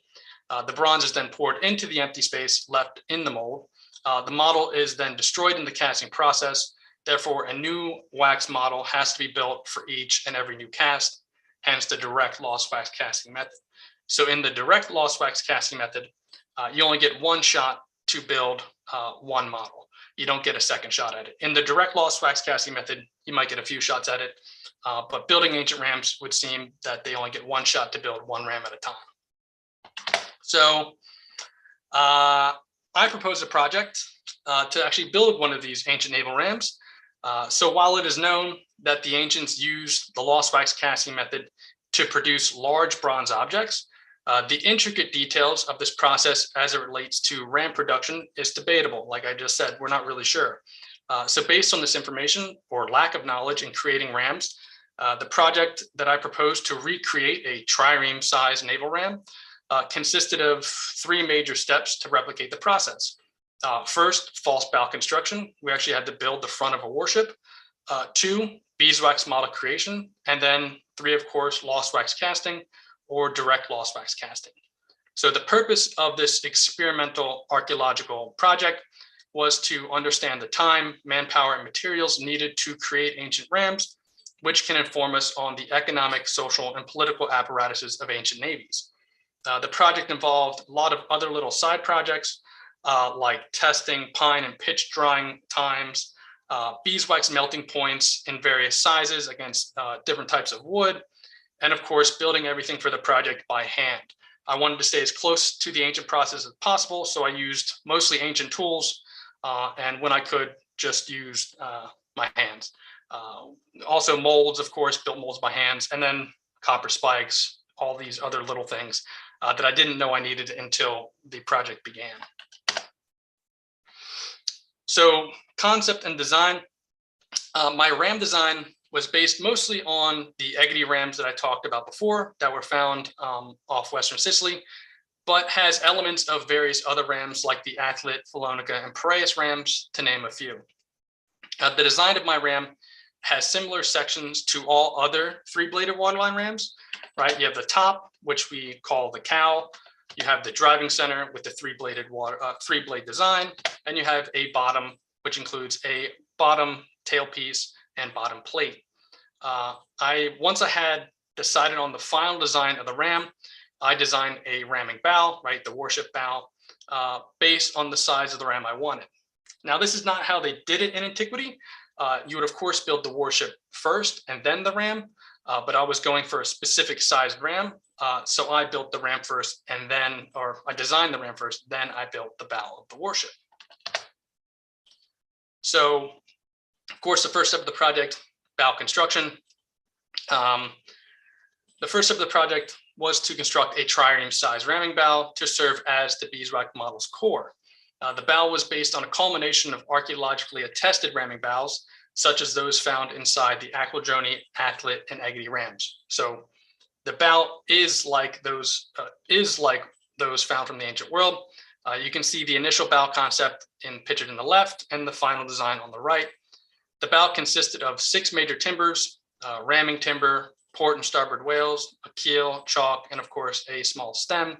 The bronze is then poured into the empty space left in the mold. The model is then destroyed in the casting process. Therefore, a new wax model has to be built for each and every new cast, hence the direct lost wax casting method. So in the direct lost wax casting method, you only get one shot to build one model. You don't get a second shot at it. In the direct lost wax casting method, you might get a few shots at it, but building ancient rams would seem that they only get one shot to build one ram at a time. So I proposed a project to actually build one of these ancient naval rams. So while it is known that the ancients used the lost wax casting method to produce large bronze objects, the intricate details of this process as it relates to ram production is debatable. Like I just said, we're not really sure. So based on this information or lack of knowledge in creating rams, the project that I proposed to recreate a trireme size naval ram consisted of 3 major steps to replicate the process. First, false bow construction. We actually had to build the front of a warship. 2, beeswax model creation. And then 3, of course, lost wax casting or direct lost wax casting. So the purpose of this experimental archaeological project was to understand the time, manpower, and materials needed to create ancient rams, which can inform us on the economic, social, and political apparatuses of ancient navies. The project involved a lot of other little side projects, like testing pine and pitch drying times, beeswax melting points in various sizes against different types of wood, and of course, building everything for the project by hand. I wanted to stay as close to the ancient process as possible, so I used mostly ancient tools, and when I could, just used my hands. Also molds, of course, built molds by hands, and then copper spikes, all these other little things that I didn't know I needed until the project began. So concept and design, my ram design was based mostly on the Egidi rams that I talked about before that were found off Western Sicily, but has elements of various other rams like the Athlit, Polonica, and Piraeus rams, to name a few. The design of my ram has similar sections to all other three-bladed waterline rams, right? You have the top, which we call the cow. You have the driving center with the three-blade design, and you have a bottom, which includes a bottom tailpiece and bottom plate. Once I had decided on the final design of the ram, I designed a ramming bow, right, the warship bow, based on the size of the ram I wanted. Now, this is not how they did it in Antiquity. You would, of course, build the warship first and then the ram, but I was going for a specific sized ram. So I built the ram first and then, or I designed the ram first, then I built the bow of the warship. So, of course, the first step of the project, bow construction. The first step of the project was to construct a trireme size ramming bow to serve as the beeswax model's core. The bow was based on a culmination of archaeologically attested ramming bows, such as those found inside the Aquiloni, Athlit, and Egidi rams. So the bow is like those found from the ancient world. You can see the initial bow concept pictured in the left and the final design on the right. The bow consisted of 6 major timbers, ramming timber, port and starboard wales, a keel, chalk, and of course a small stem.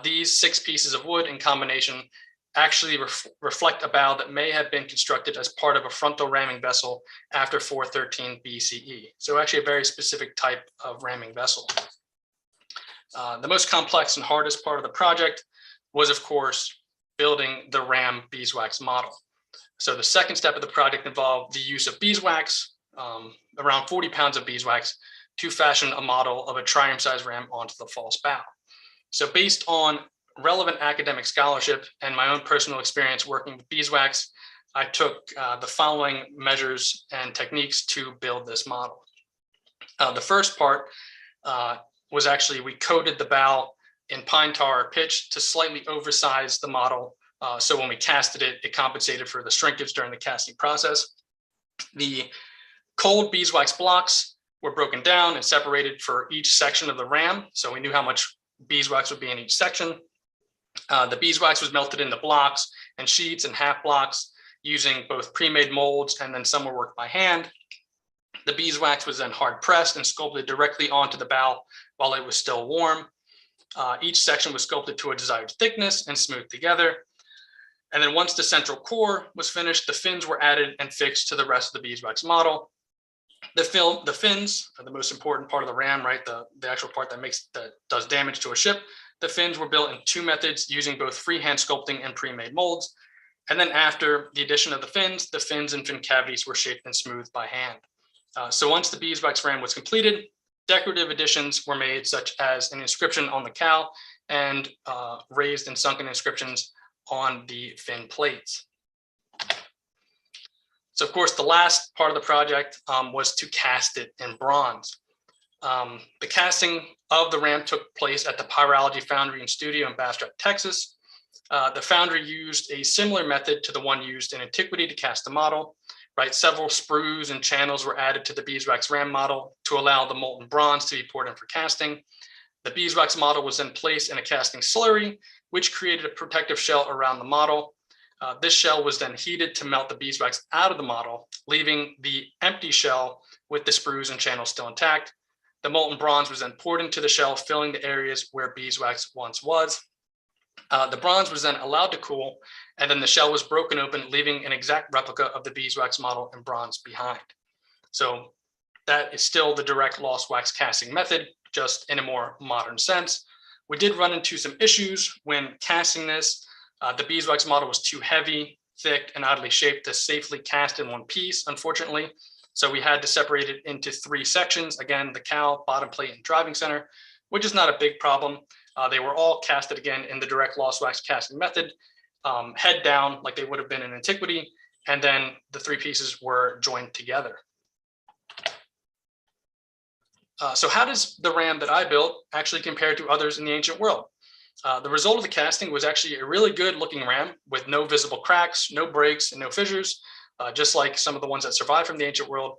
These 6 pieces of wood in combination actually reflect a bow that may have been constructed as part of a frontal ramming vessel after 413 BCE. So actually a very specific type of ramming vessel. The most complex and hardest part of the project was, of course, building the ram beeswax model. So the second step of the project involved the use of beeswax, around 40 pounds of beeswax, to fashion a model of a trireme size ram onto the false bow. So based on relevant academic scholarship and my own personal experience working with beeswax, I took the following measures and techniques to build this model. The first part was actually we coated the bow in pine tar pitch to slightly oversize the model. So when we casted it, it compensated for the shrinkage during the casting process. The cold beeswax blocks were broken down and separated for each section of the ram. So we knew how much beeswax would be in each section. The beeswax was melted into blocks and sheets and half blocks using both pre-made molds, and then some were worked by hand. The beeswax was then hard pressed and sculpted directly onto the bow while it was still warm. Each section was sculpted to a desired thickness and smoothed together. And then once the central core was finished, the fins were added and fixed to the rest of the beeswax model. The fins are the most important part of the ram, right? The actual part that does damage to a ship. The fins were built in 2 methods using both freehand sculpting and pre-made molds. And then after the addition of the fins and fin cavities were shaped and smoothed by hand. So once the beeswax ram was completed, decorative additions were made, such as an inscription on the cow and raised and sunken inscriptions on the fin plates. So of course, the last part of the project was to cast it in bronze. The casting of the ram took place at the Pyrology Foundry and Studio in Bastrop, Texas. The foundry used a similar method to the one used in Antiquity to cast the model, right? Several sprues and channels were added to the beeswax ram model to allow the molten bronze to be poured in for casting. The beeswax model was then placed in a casting slurry, which created a protective shell around the model. This shell was then heated to melt the beeswax out of the model, leaving the empty shell with the sprues and channels still intact. The molten bronze was then poured into the shell, filling the areas where beeswax once was. The bronze was then allowed to cool, and then the shell was broken open, leaving an exact replica of the beeswax model in bronze behind. So that is still the direct lost wax casting method, just in a more modern sense. We did run into some issues when casting this. The beeswax model was too heavy, thick, and oddly shaped to safely cast in one piece, unfortunately. So we had to separate it into 3 sections. Again, the cow, bottom plate, and driving center, which is not a big problem. They were all casted again in the direct lost wax casting method, head down like they would have been in antiquity, and then the three pieces were joined together. So how does the ram that I built actually compare to others in the ancient world? The result of the casting was actually a really good looking ram with no visible cracks, no breaks, and no fissures, just like some of the ones that survived from the ancient world.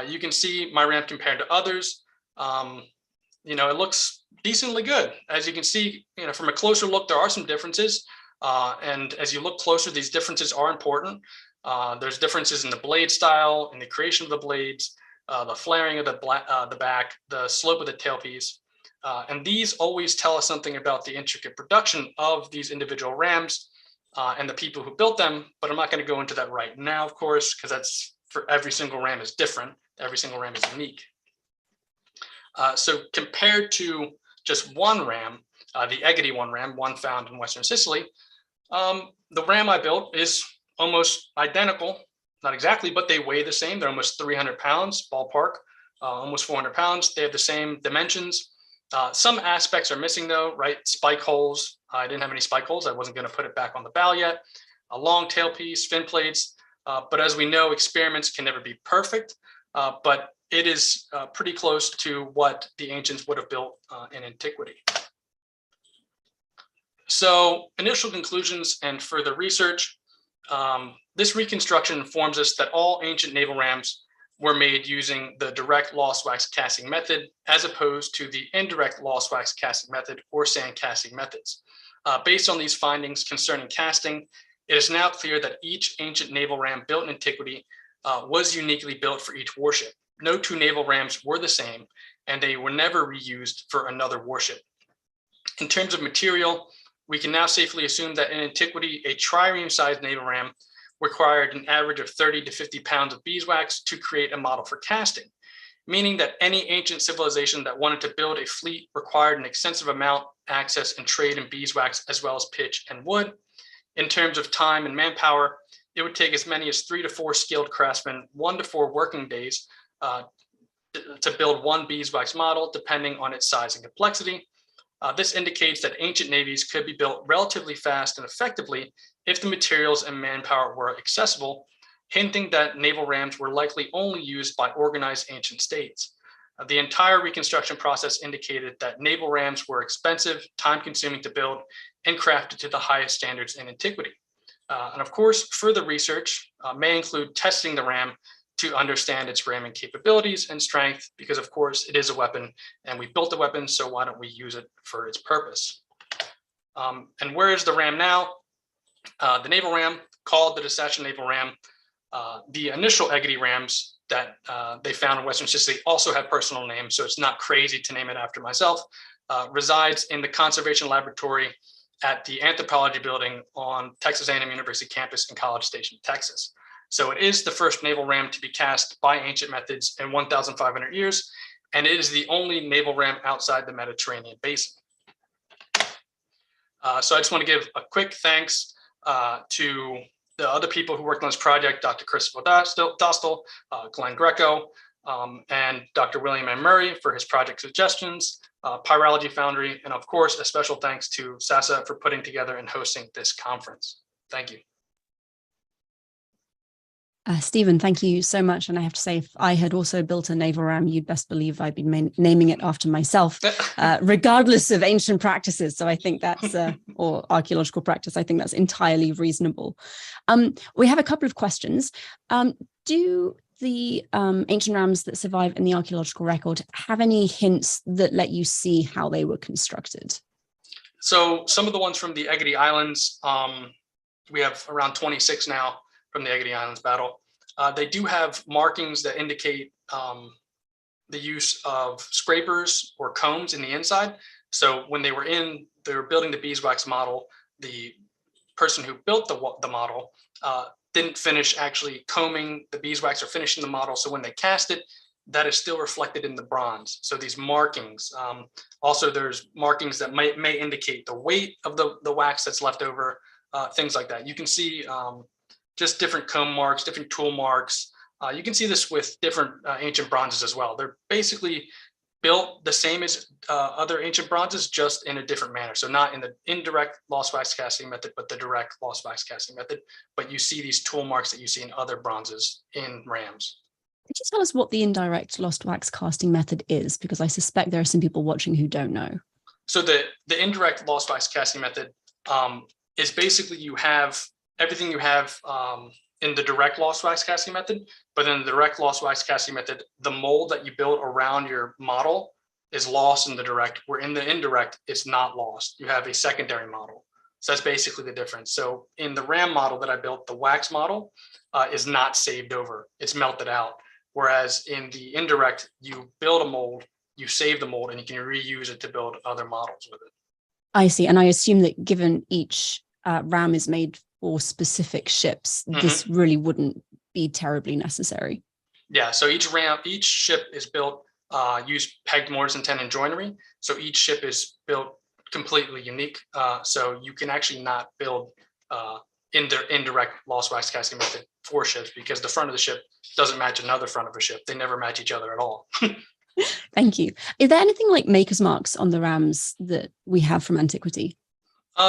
You can see my ram compared to others. You know, it looks decently good. As you can see, you know, from a closer look, there are some differences. And as you look closer, these differences are important. There's differences in the blade style, in the creation of the blades, the flaring of the back, the slope of the tailpiece. And these always tell us something about the intricate production of these individual rams and the people who built them, but I'm not going to go into that right now, of course, because that's for every single ram is different. Every single ram is unique. So compared to just one ram, the Egedy one ram, one found in Western Sicily, the ram I built is almost identical, not exactly, but they weigh the same. They're almost 300 pounds, ballpark, almost 400 pounds. They have the same dimensions. Some aspects are missing though, right? Spike holes. I didn't have any spike holes. I wasn't going to put it back on the bow yet. A long tailpiece, fin plates. But as we know, experiments can never be perfect, but it is pretty close to what the ancients would have built in antiquity. So initial conclusions and further research. This reconstruction informs us that all ancient naval rams were made using the direct lost wax casting method, as opposed to the indirect lost wax casting method or sand casting methods. Based on these findings concerning casting, it is now clear that each ancient naval ram built in antiquity was uniquely built for each warship. No two naval rams were the same, and they were never reused for another warship. In terms of material, we can now safely assume that in antiquity, a trireme-sized naval ram required an average of 30 to 50 pounds of beeswax to create a model for casting, meaning that any ancient civilization that wanted to build a fleet required an extensive amount, access, and trade in beeswax, as well as pitch and wood. In terms of time and manpower, it would take as many as 3 to 4 skilled craftsmen, 1 to 4 working days to build one beeswax model, depending on its size and complexity. This indicates that ancient navies could be built relatively fast and effectively if the materials and manpower were accessible, hinting that naval rams were likely only used by organized ancient states. The entire reconstruction process indicated that naval rams were expensive, time-consuming to build, and crafted to the highest standards in antiquity. And of course, further research may include testing the ram to understand its ramming capabilities and strength, because of course it is a weapon and we built the weapon, so why don't we use it for its purpose? And where is the ram now? The naval ram, called the Discretion naval ram, the initial Egedy rams that they found in Western Sicily also have personal names, so it's not crazy to name it after myself, resides in the conservation laboratory at the anthropology building on Texas A&M University campus in College Station, Texas. So it is the first naval ram to be cast by ancient methods in 1,500 years, and it is the only naval ram outside the Mediterranean basin. So I just want to give a quick thanks to the other people who worked on this project, Dr. Christopher Dostal, Glenn Greco, and Dr. William M. Murray for his project suggestions, Pyrology Foundry, and of course, a special thanks to SASA for putting together and hosting this conference. Thank you. Stephen, thank you so much. And I have to say, if I had also built a naval ram, you'd best believe I'd been naming it after myself, regardless of ancient practices. So I think that's, or archaeological practice, I think that's entirely reasonable. We have a couple of questions. Do the ancient rams that survive in the archaeological record have any hints that let you see how they were constructed? So some of the ones from the Egedy Islands, we have around 26 now from the Egedy Islands battle. They do have markings that indicate the use of scrapers or combs in the inside. So when they were building the beeswax model, the person who built the model didn't finish actually combing the beeswax or finishing the model. So when they cast it, that is still reflected in the bronze. So these markings, also there's markings that may indicate the weight of the wax that's left over, things like that. You can see just different comb marks, different tool marks. You can see this with different ancient bronzes as well. They're basically built the same as other ancient bronzes, just in a different manner. So not in the indirect lost wax casting method, but the direct lost wax casting method. But you see these tool marks that you see in other bronzes in rams. Could you tell us what the indirect lost wax casting method is? Because I suspect there are some people watching who don't know. So the indirect lost wax casting method is basically you have everything you have in the direct lost wax casting method, but in the direct lost wax casting method, the mold that you build around your model is lost in the direct, where in the indirect, it's not lost. You have a secondary model. So that's basically the difference. So in the RAM model that I built, the wax model is not saved over, it's melted out. Whereas in the indirect, you build a mold, you save the mold, and you can reuse it to build other models with it. I see. And I assume that given each RAM is made for specific ships, this really wouldn't be terribly necessary. Yeah, so each ship is built, use pegged mortise and tenon joinery. So each ship is built completely unique. So you can actually not build indirect lost wax casting method for ships, because the front of the ship doesn't match another front of a ship. They never match each other at all. Thank you. Is there anything like maker's marks on the rams that we have from antiquity?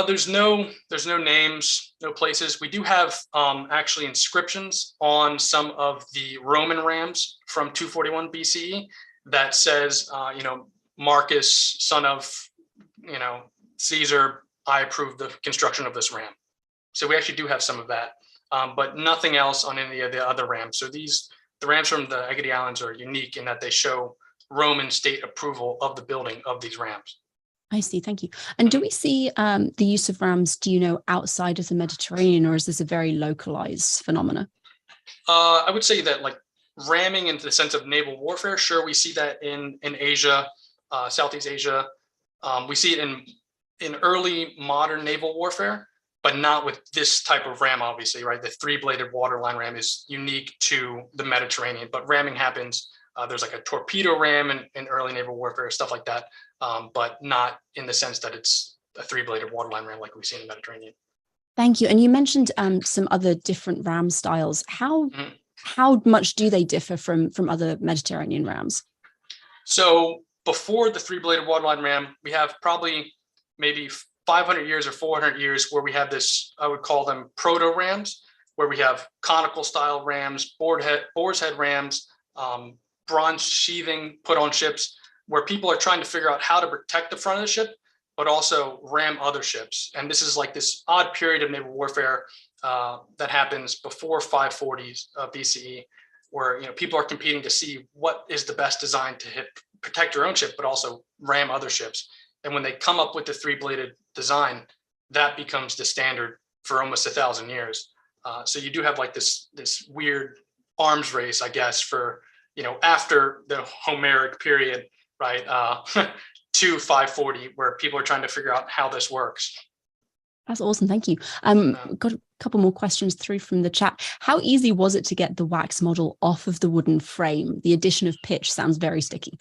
There's no names, no places. We do have actually inscriptions on some of the Roman rams from 241 BCE that says, Marcus, son of, Caesar, I approve the construction of this ram. So we actually do have some of that, but nothing else on any of the other rams. So the rams from the Egady Islands are unique in that they show Roman state approval of the building of these rams. I see. Thank you. And do we see the use of rams, outside of the Mediterranean, or is this a very localized phenomena? I would say that like ramming into the sense of naval warfare, sure, we see that in Asia, Southeast Asia. We see it in early modern naval warfare, but not with this type of ram, obviously, right? The three-bladed waterline ram is unique to the Mediterranean, but ramming happens. There's like a torpedo ram in early naval warfare, stuff like that, but not in the sense that it's a three-bladed waterline ram like we see in the Mediterranean. Thank you. And you mentioned some other different ram styles. How much do they differ from other Mediterranean rams? So before the three-bladed waterline ram, we have probably maybe 500 years or 400 years where we have this, I would call them proto rams, where we have conical style rams, boar's head rams, bronze sheathing put on ships, where people are trying to figure out how to protect the front of the ship, but also ram other ships. And this is like this odd period of naval warfare that happens before 540s BCE, where people are competing to see what is the best design to protect your own ship, but also ram other ships. And when they come up with the three-bladed design, that becomes the standard for almost 1,000 years. So you do have like this weird arms race, I guess, for after the Homeric period, right, to 540, where people are trying to figure out how this works. That's awesome. Thank you. Got a couple more questions through from the chat. How easy was it to get the wax model off of the wooden frame? The addition of pitch sounds very sticky.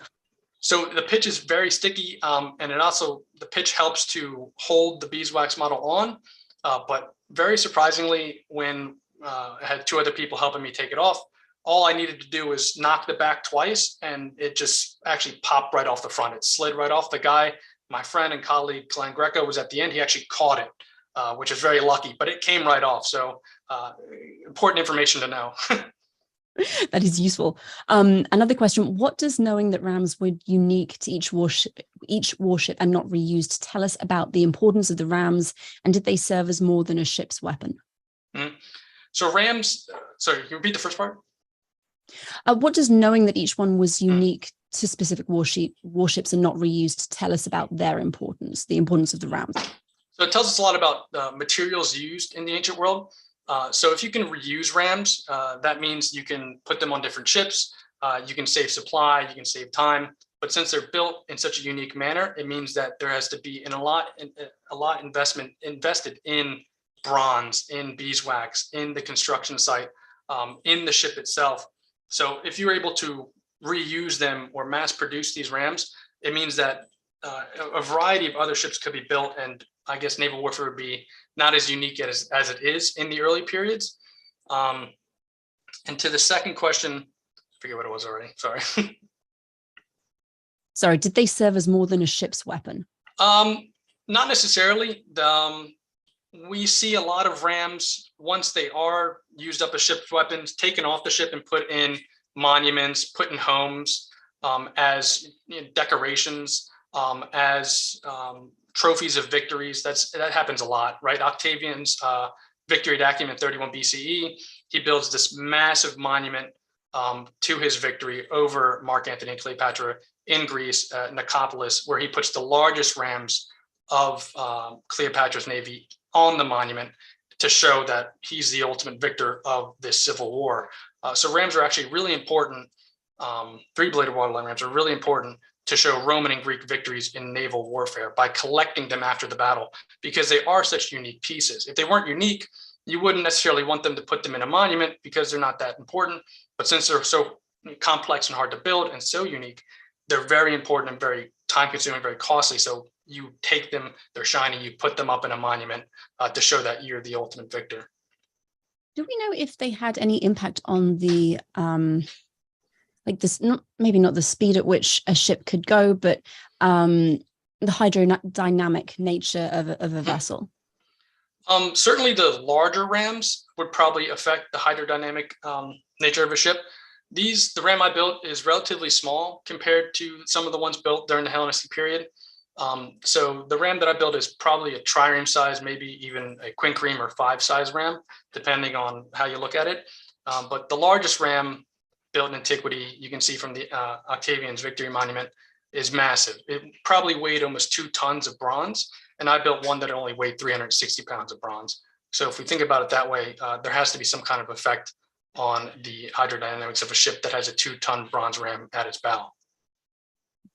So the pitch is very sticky, and the pitch helps to hold the beeswax model on. But very surprisingly, when I had two other people helping me take it off, all I needed to do was knock the back twice, and it just actually popped right off the front. It slid right off. The guy, my friend and colleague, Glenn Greco, was at the end. He actually caught it, which is very lucky, but it came right off. So important information to know. That is useful. Another question: what does knowing that rams were unique to each warship and not reused tell us about the importance of the rams, and did they serve as more than a ship's weapon? So rams. Sorry, can you repeat the first part? What does knowing that each one was unique to specific warships and not reused tell us about their importance, the importance of the rams? So it tells us a lot about materials used in the ancient world. So if you can reuse rams, that means you can put them on different ships, you can save supply, you can save time. But since they're built in such a unique manner, it means that there has to be a lot investment invested in bronze, in beeswax, in the construction site, in the ship itself. So if you're able to reuse them or mass produce these rams, it means that a variety of other ships could be built, and I guess naval warfare would be not as unique as it is in the early periods. And to the second question, I forget what it was already, sorry. Sorry, did they serve as more than a ship's weapon? Not necessarily. We see a lot of rams, once they are used up as ship's weapons, taken off the ship and put in monuments, put in homes, as decorations, as trophies of victories. That happens a lot, right? Octavian's victory at Actium in 31 BCE, he builds this massive monument to his victory over Mark Antony and Cleopatra in Greece, Nicopolis, where he puts the largest rams of Cleopatra's navy on the monument to show that he's the ultimate victor of this civil war. So rams are actually really important. Three-bladed waterline rams are really important to show Roman and Greek victories in naval warfare by collecting them after the battle, because they are such unique pieces. If they weren't unique, you wouldn't necessarily want them to put them in a monument because they're not that important. But since they're so complex and hard to build and so unique, they're very important and very time-consuming, very costly. So you take them, they're shiny, you put them up in a monument to show that you're the ultimate victor. Do we know if they had any impact on the like this, maybe not the speed at which a ship could go, but the hydrodynamic nature of a vessel? Certainly the larger rams would probably affect the hydrodynamic nature of a ship. The ram I built is relatively small compared to some of the ones built during the Hellenistic period. So the ram that I built is probably a trireme size, maybe even a quinquereme or 5 size ram, depending on how you look at it. But the largest ram built in antiquity, you can see from the Octavian's victory monument, is massive. It probably weighed almost 2 tons of bronze, and I built one that only weighed 360 pounds of bronze. So if we think about it that way, there has to be some kind of effect on the hydrodynamics of a ship that has a 2-ton bronze ram at its bow.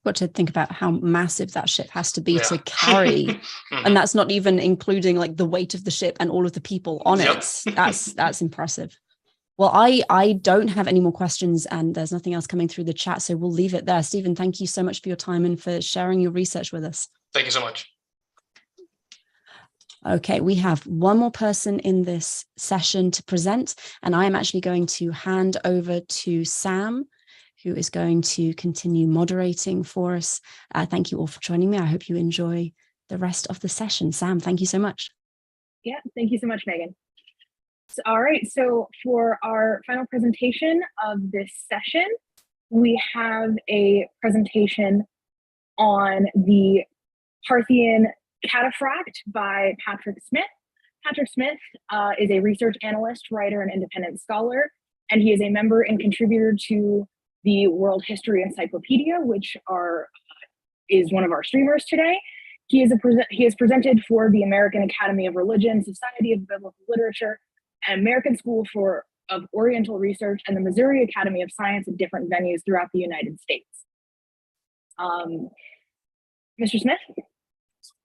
Got to think about how massive that ship has to be to carry, and that's not even including like the weight of the ship and all of the people on it. That's impressive. Well, I don't have any more questions, and there's nothing else coming through the chat, so we'll leave it there. Stephen, thank you so much for your time and for sharing your research with us. Thank you so much. Okay, we have one more person in this session to present, and I am actually going to hand over to Sam, who is going to continue moderating for us. Thank you all for joining me. I hope you enjoy the rest of the session. Sam, thank you so much. Yeah, thank you so much, Megan. So, all right, so for our final presentation of this session, we have a presentation on the Parthian cataphract by Patrick Smith. Patrick Smith is a research analyst, writer, and independent scholar, and he is a member and contributor to the World History Encyclopedia, which is one of our streamers today. He is presented for the American Academy of Religion, Society of Biblical Literature, and American School of Oriental Research, and the Missouri Academy of Science at different venues throughout the United States. Mr. Smith?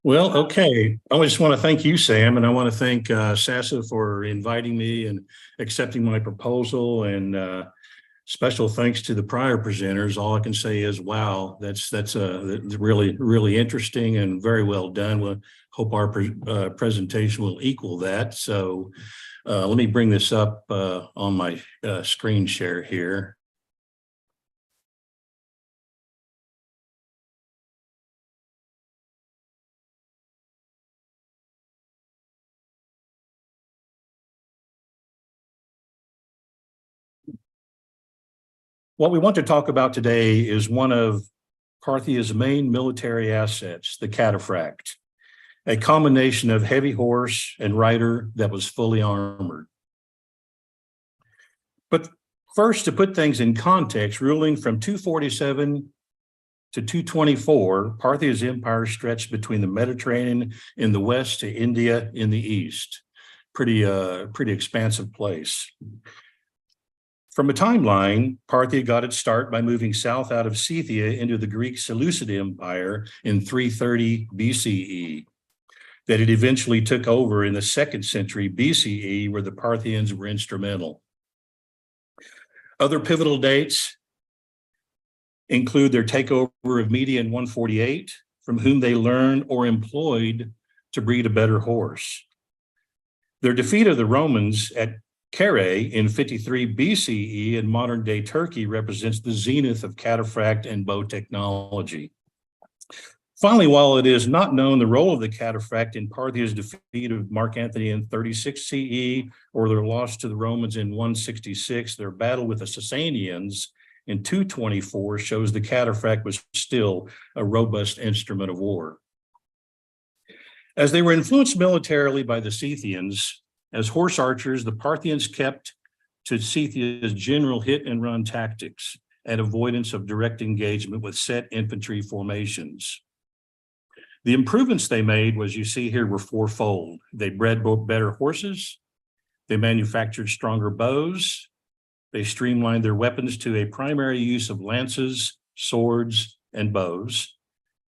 Well, okay. I just want to thank you, Sam, and I want to thank SASA for inviting me and accepting my proposal, and special thanks to the prior presenters. All I can say is, wow, that's really, really interesting and very well done. We hope our presentation will equal that. So let me bring this up on my screen share here. What we want to talk about today is one of Parthia's main military assets, the cataphract, a combination of heavy horse and rider that was fully armored. But first, to put things in context, ruling from 247 to 224, Parthia's empire stretched between the Mediterranean in the west to India in the east. Pretty expansive place. From a timeline, Parthia got its start by moving south out of Scythia into the Greek Seleucid Empire in 330 BCE, that it eventually took over in the 2nd century BCE, where the Parthians were instrumental. Other pivotal dates include their takeover of Media in 148, from whom they learned or employed to breed a better horse. Their defeat of the Romans at Kere in 53 BCE in modern-day Turkey represents the zenith of cataphract and bow technology. Finally, while it is not known the role of the cataphract in Parthia's defeat of Mark Antony in 36 CE or their loss to the Romans in 166, their battle with the Sasanians in 224 shows the cataphract was still a robust instrument of war. As they were influenced militarily by the Scythians, as horse archers, the Parthians kept to Scythia's general hit and run tactics and avoidance of direct engagement with set infantry formations. The improvements they made, as you see here, were fourfold. They bred better horses, they manufactured stronger bows, they streamlined their weapons to a primary use of lances, swords, and bows,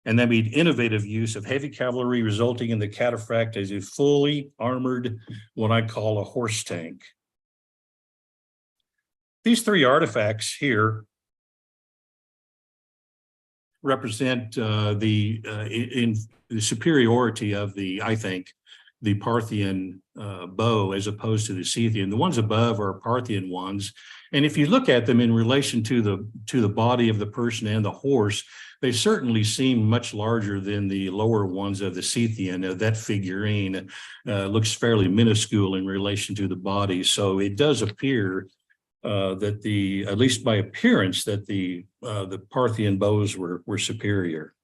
and they made innovative use of heavy cavalry, resulting in the cataphract as a fully armored, what I call a horse tank. These three artifacts here represent in the superiority of I think, the Parthian bow as opposed to the Scythian. The ones above are Parthian ones. And if you look at them in relation to the body of the person and the horse, they certainly seem much larger than the lower ones of the Scythian. That figurine looks fairly minuscule in relation to the body. So it does appear that at least by appearance, that the Parthian bows were superior.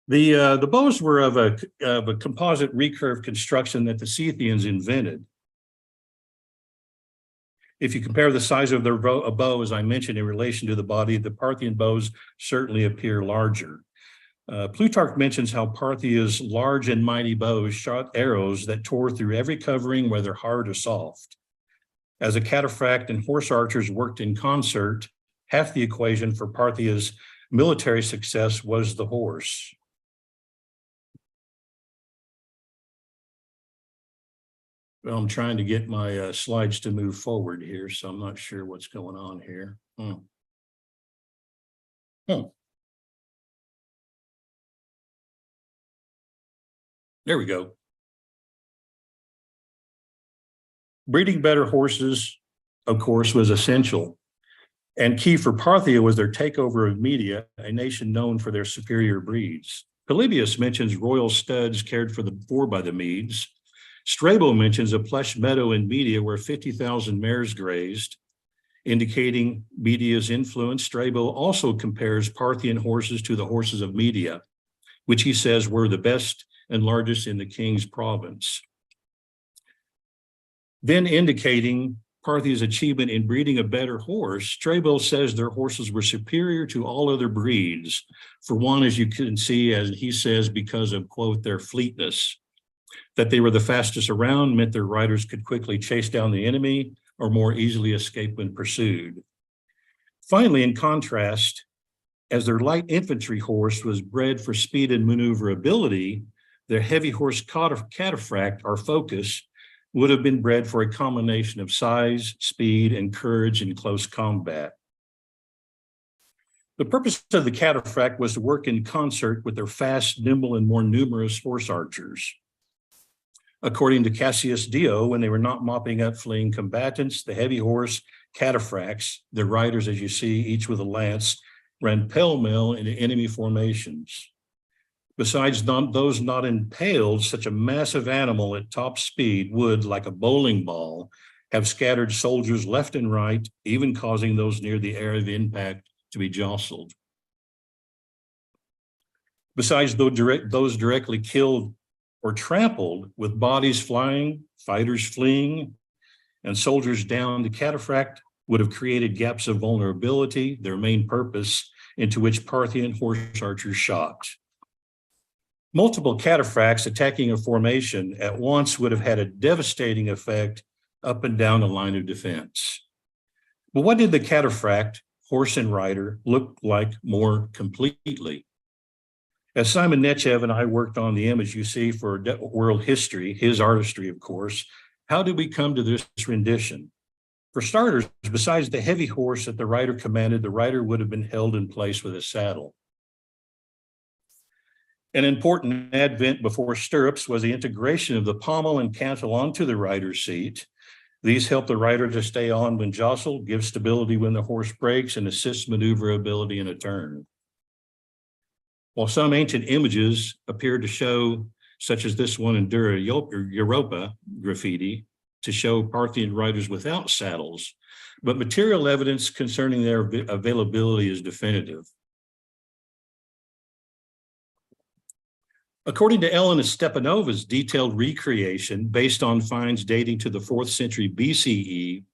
The bows were of a composite recurve construction that the Scythians invented. If you compare the size of their bow, as I mentioned, in relation to the body, the Parthian bows certainly appear larger. Plutarch mentions how Parthia's large and mighty bows shot arrows that tore through every covering, whether hard or soft. As a cataphract and horse archers worked in concert, half the equation for Parthia's military success was the horse. Well, I'm trying to get my slides to move forward here, so I'm not sure what's going on here. There we go. Breeding better horses, of course, was essential. And key for Parthia was their takeover of Media, a nation known for their superior breeds. Polybius mentions royal studs cared for by the Medes. Strabo mentions a plush meadow in Media where 50,000 mares grazed, indicating Media's influence. Strabo also compares Parthian horses to the horses of Media, which he says were the best and largest in the king's province. Then indicating Parthia's achievement in breeding a better horse, Strabo says their horses were superior to all other breeds. For one, as you can see, as he says, because of, quote, their fleetness. That they were the fastest around meant their riders could quickly chase down the enemy or more easily escape when pursued. Finally, in contrast, as their light infantry horse was bred for speed and maneuverability, their heavy horse cataphract, or focus, would have been bred for a combination of size, speed, and courage in close combat. The purpose of the cataphract was to work in concert with their fast, nimble, and more numerous horse archers. According to Cassius Dio, when they were not mopping up fleeing combatants, the heavy horse cataphracts, their riders, as you see, each with a lance, ran pell-mell into enemy formations. Besides those not impaled, such a massive animal at top speed would, like a bowling ball, have scattered soldiers left and right, even causing those near the area of impact to be jostled. Besides those directly killed or trampled, with bodies flying, fighters fleeing, and soldiers down, the cataphract would have created gaps of vulnerability, their main purpose, into which Parthian horse archers shot. Multiple cataphracts attacking a formation at once would have had a devastating effect up and down the line of defense. But what did the cataphract, horse and rider, look like more completely? As Simon Nechev and I worked on the image you see for world history, his artistry, of course, how did we come to this rendition? For starters, besides the heavy horse that the rider commanded, the rider would have been held in place with a saddle. An important advent before stirrups was the integration of the pommel and cantle onto the rider's seat. These help the rider to stay on when jostled, give stability when the horse breaks, and assist maneuverability in a turn. While some ancient images appear to show, such as this one in Dura Europa graffiti, to show Parthian riders without saddles, but material evidence concerning their availability is definitive. According to Elena Stepanova's detailed recreation based on finds dating to the 4th century BCE,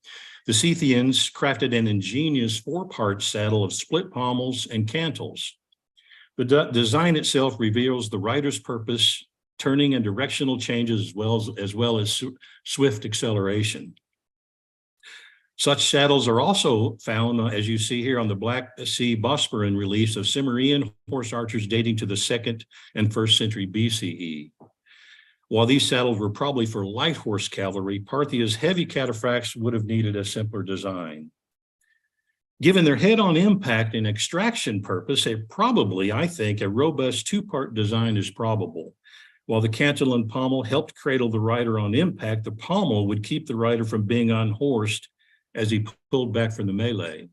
the Scythians crafted an ingenious 4-part saddle of split pommels and cantles. The design itself reveals the rider's purpose, turning and directional changes as well as swift acceleration. Such saddles are also found, as you see here, on the Black Sea Bosporan reliefs of Cimmerian horse archers dating to the 2nd and 1st century BCE. While these saddles were probably for light horse cavalry, Parthia's heavy cataphracts would have needed a simpler design. Given their head-on impact and extraction purpose, I think, a robust 2-part design is probable. While the cantle and pommel helped cradle the rider on impact, the pommel would keep the rider from being unhorsed as he pulled back from the melee,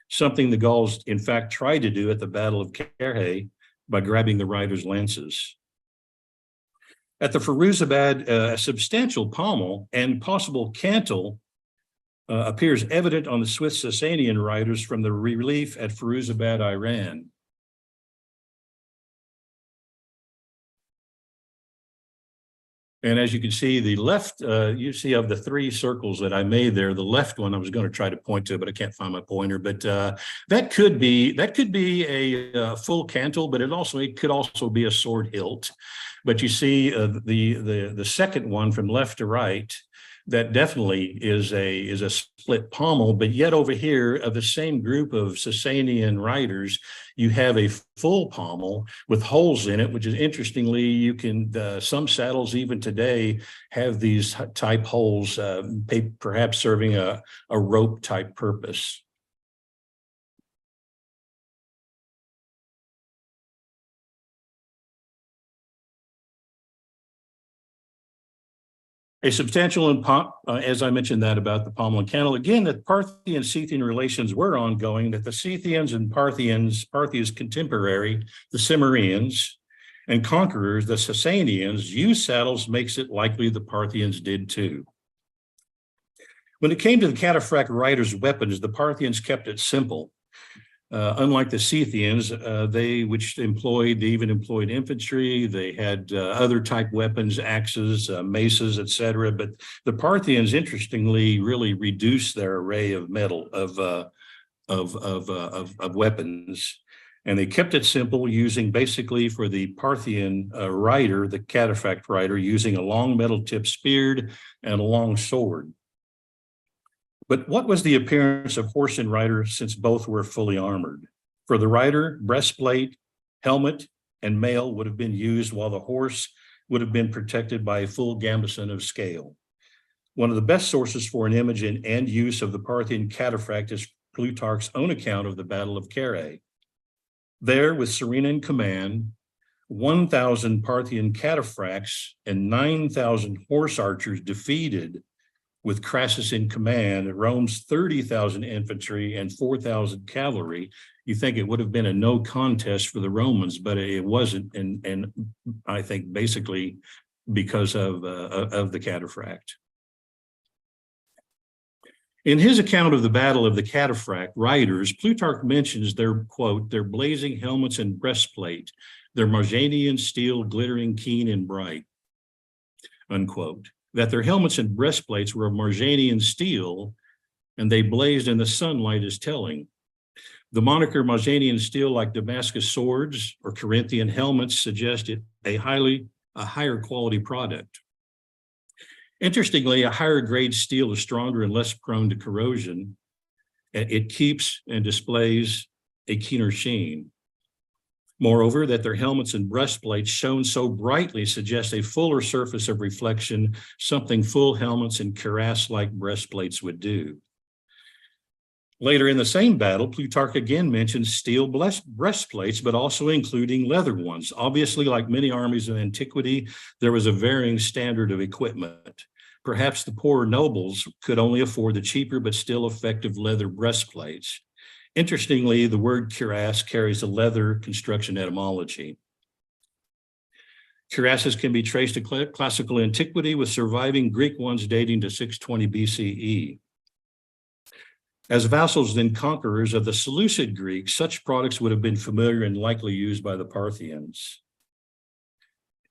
something the Gauls, in fact, tried to do at the Battle of Kayleigh by grabbing the rider's lances. At the Firuzabad, a substantial pommel and possible cantle appears evident on the Swiss Sasanian riders from the relief at Firuzabad, Iran. And as you can see, the left, you see of the 3 circles that I made there, the left one I was going to try to point to, but I can't find my pointer. But that could be a full cantle, but it could also be a sword hilt. But you see the second one from left to right, that definitely is a split pommel. But yet over here, of the same group of Sasanian riders, you have a full pommel with holes in it, which is interestingly, you can, some saddles even today have these type holes, perhaps serving a rope type purpose. A substantial, as I mentioned that about the pommel and cantle, again, that Parthian-Scythian relations were ongoing, that the Scythians and Parthia's contemporary, the Cimmerians, and conquerors, the Sasanians, used saddles makes it likely the Parthians did too. When it came to the cataphract riders' weapons, the Parthians kept it simple. Unlike the Scythians, they even employed infantry. They had other type weapons, axes, maces, etc. But the Parthians, interestingly, really reduced their array of weapons, and they kept it simple, using basically for the Parthian rider, the cataphract rider, using a long metal tip spear and a long sword. But what was the appearance of horse and rider since both were fully armored? For the rider, breastplate, helmet, and mail would have been used, while the horse would have been protected by a full gambeson of scale. One of the best sources for an image and use of the Parthian cataphract is Plutarch's own account of the Battle of Kayleigh. There, with Serena in command, 1,000 Parthian cataphracts and 9,000 horse archers defeated, with Crassus in command, Rome's 30,000 infantry and 4,000 cavalry. You think it would have been a no contest for the Romans, but it wasn't, and I think basically because of the cataphract. In his account of the Battle of the Cataphract riders, Plutarch mentions their, quote, their blazing helmets and breastplate, their Marjanian steel glittering keen and bright, unquote. That their helmets and breastplates were of Marjanian steel and they blazed in the sunlight is telling. The moniker Marjanian steel, like Damascus swords or Corinthian helmets, suggested a higher quality product. Interestingly, a higher grade steel is stronger and less prone to corrosion. It keeps and displays a keener sheen. Moreover, that their helmets and breastplates shone so brightly suggests a fuller surface of reflection, something full helmets and cuirass-like breastplates would do. Later in the same battle, Plutarch again mentions steel breastplates, but also including leather ones. Obviously, like many armies of antiquity, there was a varying standard of equipment. Perhaps the poorer nobles could only afford the cheaper but still effective leather breastplates. Interestingly, the word cuirass carries a leather construction etymology. Cuirasses can be traced to classical antiquity, with surviving Greek ones dating to 620 BCE. As vassals and conquerors of the Seleucid Greeks, such products would have been familiar and likely used by the Parthians.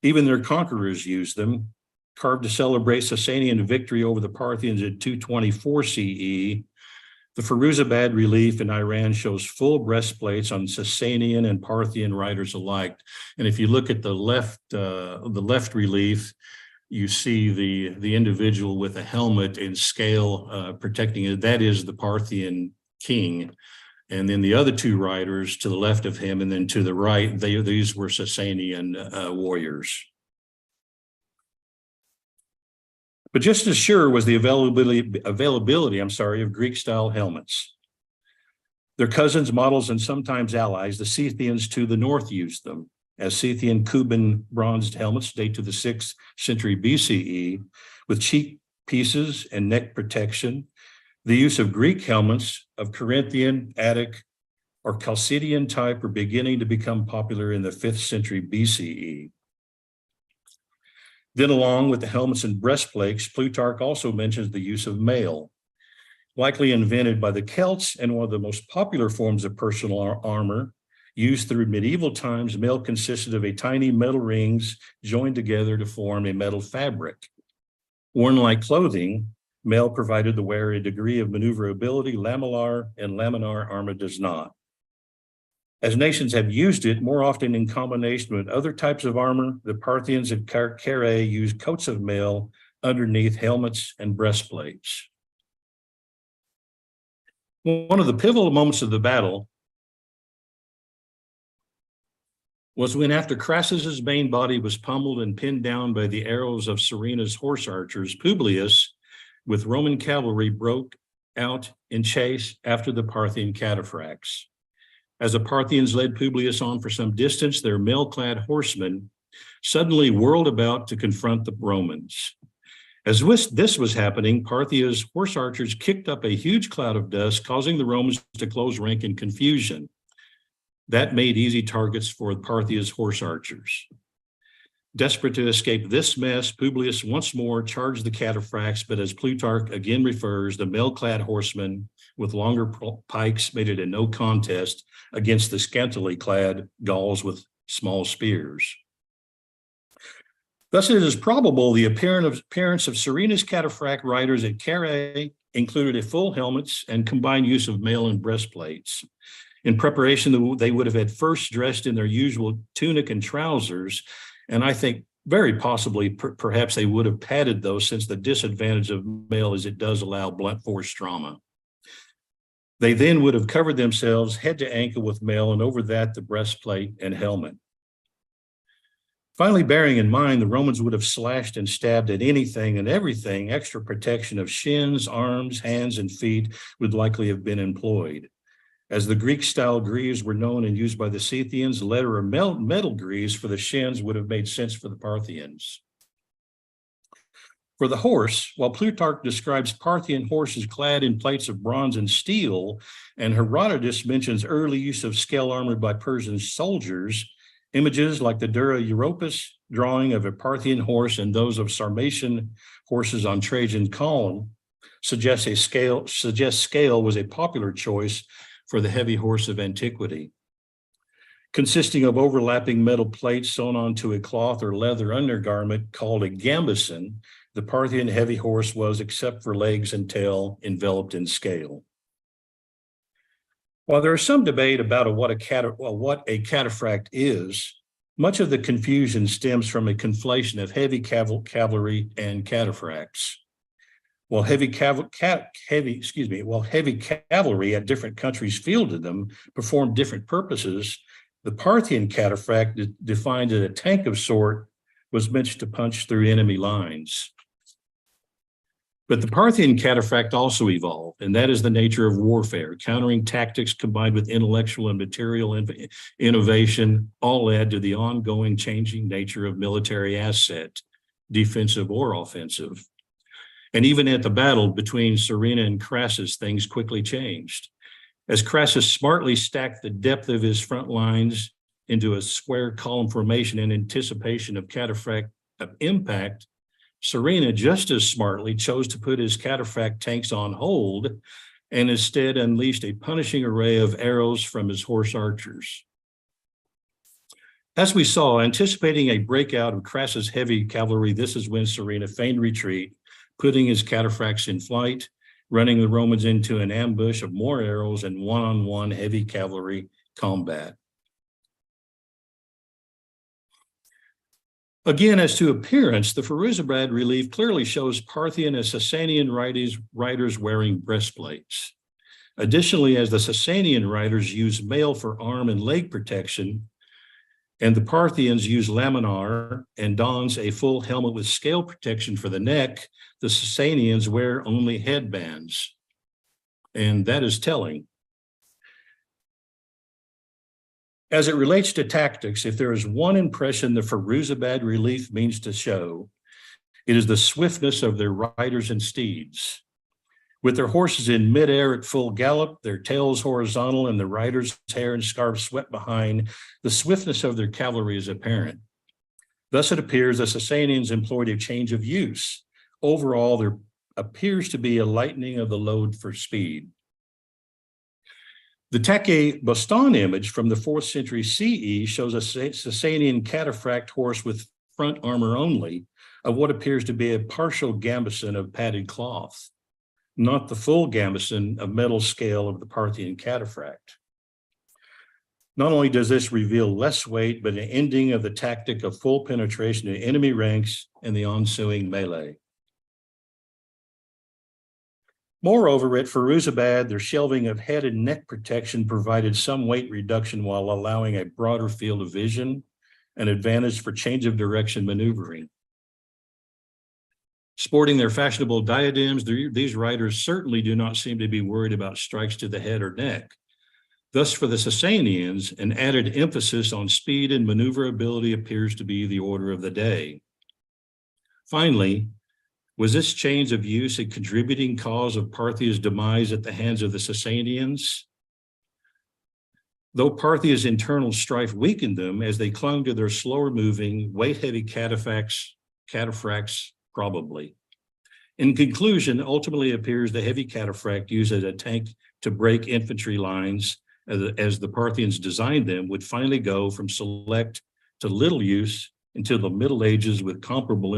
Even their conquerors used them. Carved to celebrate Sasanian victory over the Parthians in 224 CE, the Firuzabad relief in Iran shows full breastplates on Sasanian and Parthian riders alike. And if you look at the left relief, you see the individual with a helmet and scale protecting it. That is the Parthian king. And then the other two riders to the left of him and then to the right, these were Sasanian warriors. But just as sure was the availability of Greek-style helmets. Their cousins, models, and sometimes allies, the Scythians to the north, used them, as Scythian Cuban bronzed helmets date to the 6th century BCE, with cheek pieces and neck protection. The use of Greek helmets of Corinthian, Attic, or Chalcidian type are beginning to become popular in the 5th century BCE. Then, along with the helmets and breastplates, Plutarch also mentions the use of mail, likely invented by the Celts and one of the most popular forms of personal armor. Used through medieval times, mail consisted of tiny metal rings joined together to form a metal fabric. Worn like clothing, mail provided the wearer a degree of maneuverability lamellar and laminar armor does not. As nations have used it more often in combination with other types of armor, the Parthians at Carrhae used coats of mail underneath helmets and breastplates. One of the pivotal moments of the battle was when, after Crassus's main body was pummeled and pinned down by the arrows of Serena's horse archers, Publius, with Roman cavalry, broke out in chase after the Parthian cataphracts. As the Parthians led Publius on for some distance, their mail-clad horsemen suddenly whirled about to confront the Romans. As this was happening, Parthia's horse archers kicked up a huge cloud of dust, causing the Romans to close rank in confusion. That made easy targets for Parthia's horse archers. Desperate to escape this mess, Publius once more charged the cataphracts, but as Plutarch again refers, the mail-clad horsemen with longer pikes made it a no contest against the scantily clad Gauls with small spears. Thus, it is probable the appearance of Serena's cataphract riders at Carrhae included a full helmets and combined use of mail and breastplates. In preparation, they would have at first dressed in their usual tunic and trousers, and I think very possibly, perhaps they would have padded those, since the disadvantage of mail is it does allow blunt force trauma. They then would have covered themselves head to ankle with mail, and over that, the breastplate and helmet. Finally, bearing in mind, the Romans would have slashed and stabbed at anything and everything, extra protection of shins, arms, hands, and feet would likely have been employed. As the Greek-style greaves were known and used by the Scythians, leather or metal greaves for the shins would have made sense for the Parthians. For the horse, while Plutarch describes Parthian horses clad in plates of bronze and steel, and Herodotus mentions early use of scale armor by Persian soldiers, images like the Dura Europus drawing of a Parthian horse and those of Sarmatian horses on Trajan's column suggest scale was a popular choice for the heavy horse of antiquity. Consisting of overlapping metal plates sewn onto a cloth or leather undergarment called a gambeson, the Parthian heavy horse was, except for legs and tail, enveloped in scale. While there is some debate about what a cataphract is, much of the confusion stems from a conflation of heavy cavalry and cataphracts. While heavy cavalry at different countries fielded them, performed different purposes, the Parthian cataphract, defined as a tank of sort, was meant to punch through enemy lines. But the Parthian cataphract also evolved, and that is the nature of warfare. Countering tactics combined with intellectual and material innovation all add to the ongoing changing nature of military asset, defensive or offensive. And even at the battle between Serena and Crassus, things quickly changed. As Crassus smartly stacked the depth of his front lines into a square column formation in anticipation of cataphract impact, Serena just as smartly chose to put his cataphract tanks on hold and instead unleashed a punishing array of arrows from his horse archers. As we saw, anticipating a breakout of Crassus' heavy cavalry, this is when Serena feigned retreat, putting his cataphracts in flight, running the Romans into an ambush of more arrows and one-on-one heavy cavalry combat. Again, as to appearance, the Firuzabad relief clearly shows Parthian and Sasanian riders wearing breastplates. Additionally, as the Sasanian riders use mail for arm and leg protection, and the Parthians use laminar and dons a full helmet with scale protection for the neck, the Sasanians wear only headbands. And that is telling. As it relates to tactics, if there is one impression the Firuzabad relief means to show, it is the swiftness of their riders and steeds. With their horses in midair at full gallop, their tails horizontal, and the riders' hair and scarves swept behind, the swiftness of their cavalry is apparent. Thus, it appears the Sasanians employed a change of use. Overall, there appears to be a lightening of the load for speed. The Take Bostan image from the 4th century CE shows a Sasanian cataphract horse with front armor only of what appears to be a partial gambeson of padded cloth, not the full gambeson of metal scale of the Parthian cataphract. Not only does this reveal less weight, but an ending of the tactic of full penetration in enemy ranks and the ensuing melee. Moreover, at Firuzabad, their shelving of head and neck protection provided some weight reduction while allowing a broader field of vision, an advantage for change of direction maneuvering. Sporting their fashionable diadems, these riders certainly do not seem to be worried about strikes to the head or neck. Thus, for the Sasanians, an added emphasis on speed and maneuverability appears to be the order of the day. Finally, was this change of use a contributing cause of Parthia's demise at the hands of the Sasanians? Though Parthia's internal strife weakened them as they clung to their slower moving, weight-heavy cataphracts, probably. In conclusion, ultimately appears the heavy cataphract used as a tank to break infantry lines as the Parthians designed them would finally go from select to little use until the Middle Ages with comparable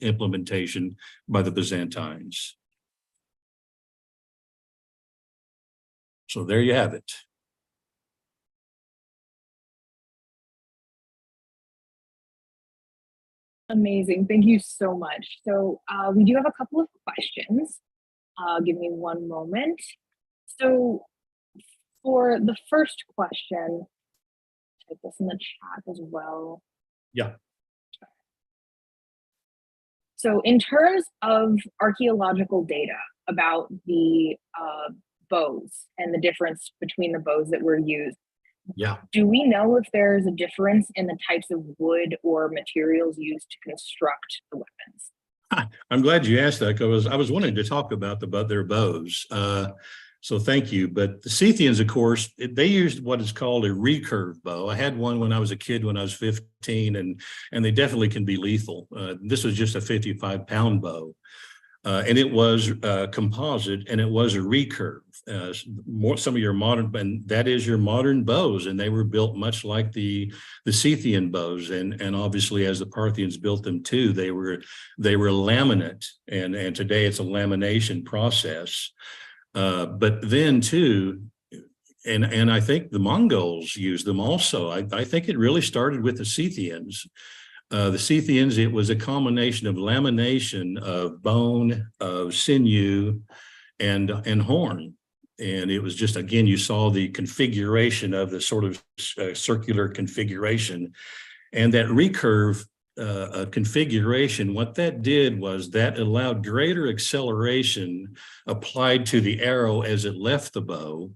implementation by the Byzantines. So there you have it. Amazing. Thank you so much. So we do have a couple of questions. Give me one moment. So for the first question, type this in the chat as well. Yeah. So in terms of archaeological data about the bows and the difference between the bows that were used, yeah, do we know if there's a difference in the types of wood or materials used to construct the weapons? I'm glad you asked that because I was wanting to talk about their bows. So thank you. But the Scythians, of course, they used what is called a recurve bow. I had one when I was a kid, when I was 15, and they definitely can be lethal. This was just a 55-pound bow. And it was composite, and it was a recurve. Some of your modern, and that is your modern bows, and they were built much like the Scythian bows. And obviously, as the Parthians built them too, they were laminate, and today it's a lamination process. But then too, and I think the Mongols used them also. I think it really started with the Scythians. The Scythians, it was a combination of lamination of bone, of sinew, and horn. And it was just, again, you saw the configuration of the sort of circular configuration. And that recurve configuration, what that did was that allowed greater acceleration applied to the arrow as it left the bow.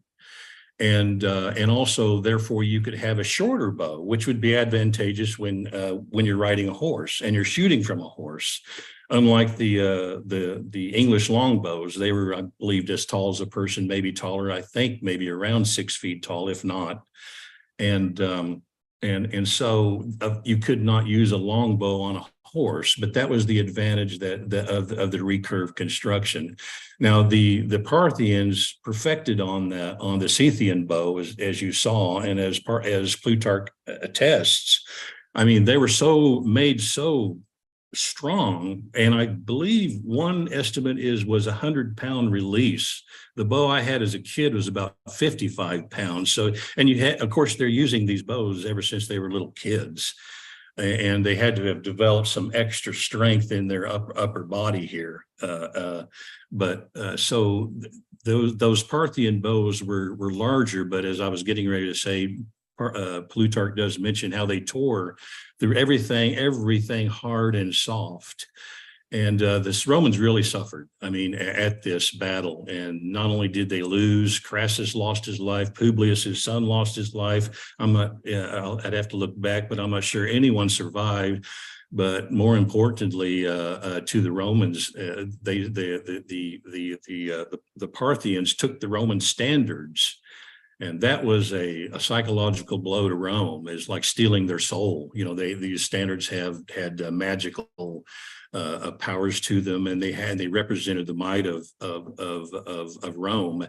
And also, therefore, you could have a shorter bow, which would be advantageous when you're riding a horse and you're shooting from a horse. Unlike the English longbows, they were, I believe, as tall as a person, maybe taller. I think maybe around 6 feet tall, if not. And so you could not use a longbow on a horse, but that was the advantage of the recurve construction. Now the Parthians perfected on the Scythian bow, as you saw, and as Plutarch attests. I mean, they were made so strong, and I believe one estimate was 100-pound release. The bow I had as a kid was about 55 pounds. So, and you had, of course, they're using these bows ever since they were little kids, and they had to have developed some extra strength in their upper body here. So those Parthian bows were larger, but as I was getting ready to say, Plutarch does mention how they tore through everything hard and soft. And the Romans really suffered, I mean, at this battle. And not only did they lose, Crassus lost his life, Publius, his son, lost his life. I'd have to look back, but I'm not sure anyone survived. But more importantly, to the Romans, the Parthians took the Roman standards. And that was a psychological blow to Rome. It's like stealing their soul. You know, these standards had magical powers to them, and they represented the might of Rome.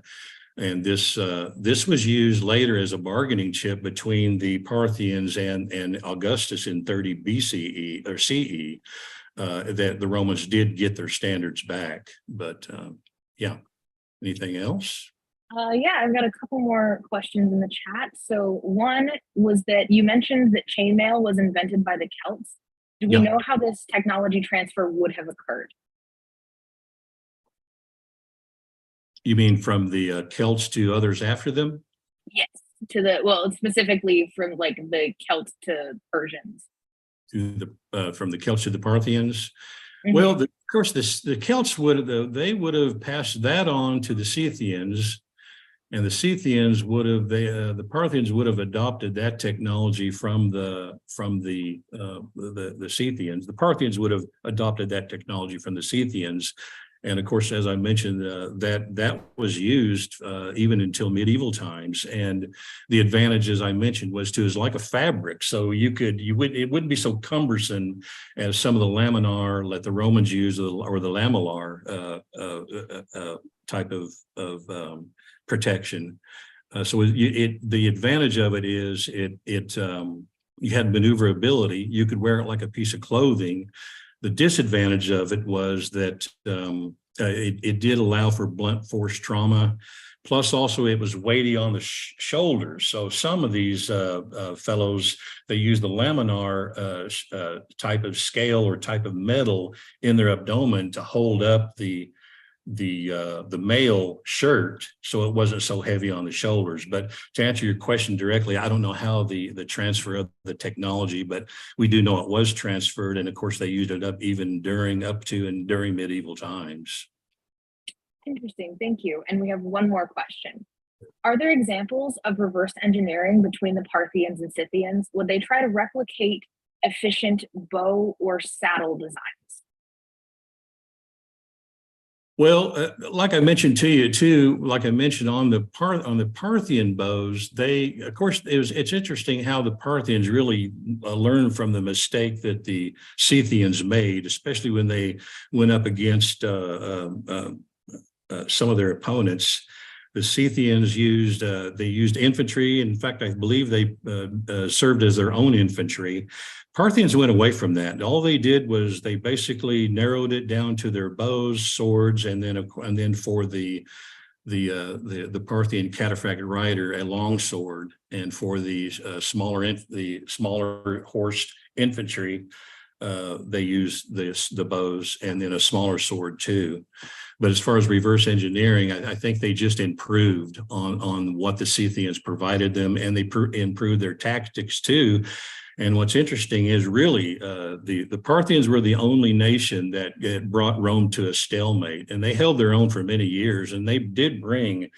And this was used later as a bargaining chip between the Parthians and Augustus in 30 BCE or CE. That the Romans did get their standards back. But yeah, anything else? Yeah, I've got a couple more questions in the chat. So one was that you mentioned that chainmail was invented by the Celts. Do we know how this technology transfer would have occurred? You mean from the Celts to others after them? Yes, specifically from like the Celts to Persians. From the Celts to the Parthians? Mm-hmm. Well, of course, the Celts would have passed that on to the Scythians. And the Scythians the Parthians would have adopted that technology from the Scythians. The Parthians would have adopted that technology from the Scythians, and of course, as I mentioned, that was used even until medieval times. And the advantage, as I mentioned, was like a fabric, so it wouldn't be so cumbersome as some of the laminar that the Romans used, or the lamellar type of protection. So the advantage of it is you had maneuverability. You could wear it like a piece of clothing. The disadvantage of it was that it did allow for blunt force trauma. Plus, also, it was weighty on the shoulders. So some of these fellows, they used the laminar type of scale or type of metal in their abdomen to hold up the male shirt, so it wasn't so heavy on the shoulders. But to answer your question directly, I don't know how the transfer of the technology, but we do know it was transferred, and of course they used it up to and during medieval times. Interesting, thank you. And we have one more question. Are there examples of reverse engineering between the Parthians and Scythians? Would they try to replicate efficient bow or saddle designs? Well, like I mentioned to you too, like I mentioned on the Parthian bows, of course, it's interesting how the Parthians really learned from the mistake that the Scythians made, especially when they went up against some of their opponents. The Scythians used infantry. In fact, I believe they served as their own infantry. Parthians went away from that. All they did was they basically narrowed it down to their bows, swords, and then for the Parthian cataphract rider, a long sword, and for the smaller horsed infantry, they used the bows and then a smaller sword too. But as far as reverse engineering, I think they just improved on what the Scythians provided them, and they improved their tactics too. And what's interesting is really the Parthians were the only nation that brought Rome to a stalemate, and they held their own for many years, and they did bring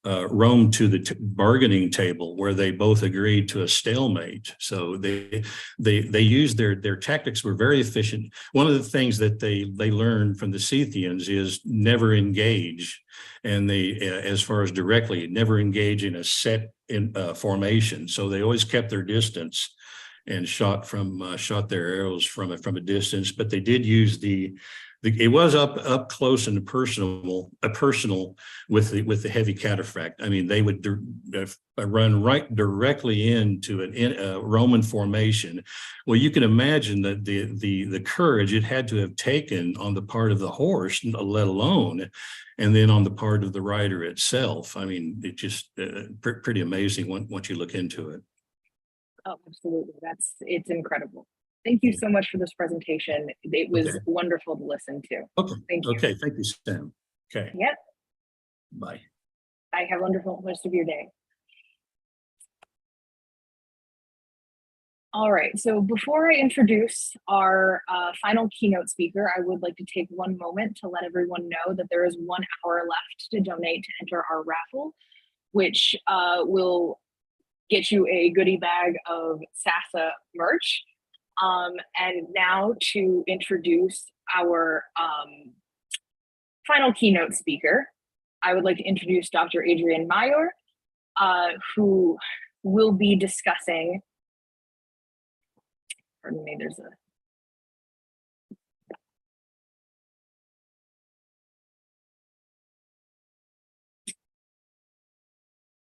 Rome to the bargaining table where they both agreed to a stalemate. So they used their tactics were very efficient. One of the things that they learned from the Scythians is never engage, and they as far as directly never engage in a set formation. So they always kept their distance and shot their arrows from a distance. But they did use it was up close and personal with the heavy cataphract. I mean, they would run right directly into a Roman formation. Well, you can imagine that the courage it had to have taken on the part of the horse, let alone, and then on the part of the rider itself. I mean, it just pretty amazing once you look into it. Oh, absolutely. It's incredible. Thank you so much for this presentation. It was wonderful to listen to. Okay. Thank you. Okay. Thank you, Sam. Okay. Yep. Bye. I have a wonderful rest of your day. All right. So before I introduce our final keynote speaker, I would like to take one moment to let everyone know that there is 1 hour left to donate to enter our raffle, which will get you a goodie bag of SASA merch. And now to introduce our final keynote speaker, I would like to introduce Dr. Adrian Mayor, who will be discussing, pardon me,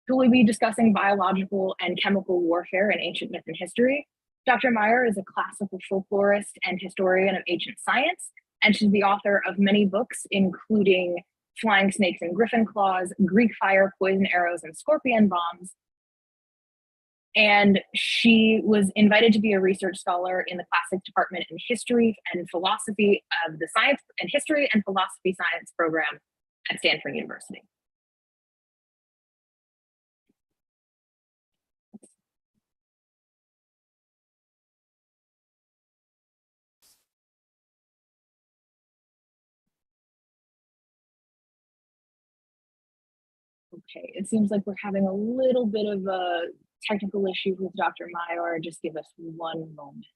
who will be discussing biological and chemical warfare in ancient myth and history. Dr. Mayor is a classical folklorist and historian of ancient science, and she's the author of many books, including Flying Snakes and Griffin Claws, Greek Fire, Poison Arrows, and Scorpion Bombs. And she was invited to be a research scholar in the classic department in history and philosophy of the science and history and philosophy science program at Stanford University. Okay, it seems like we're having a little bit of a technical issue with Dr. Mayor. Just give us one moment.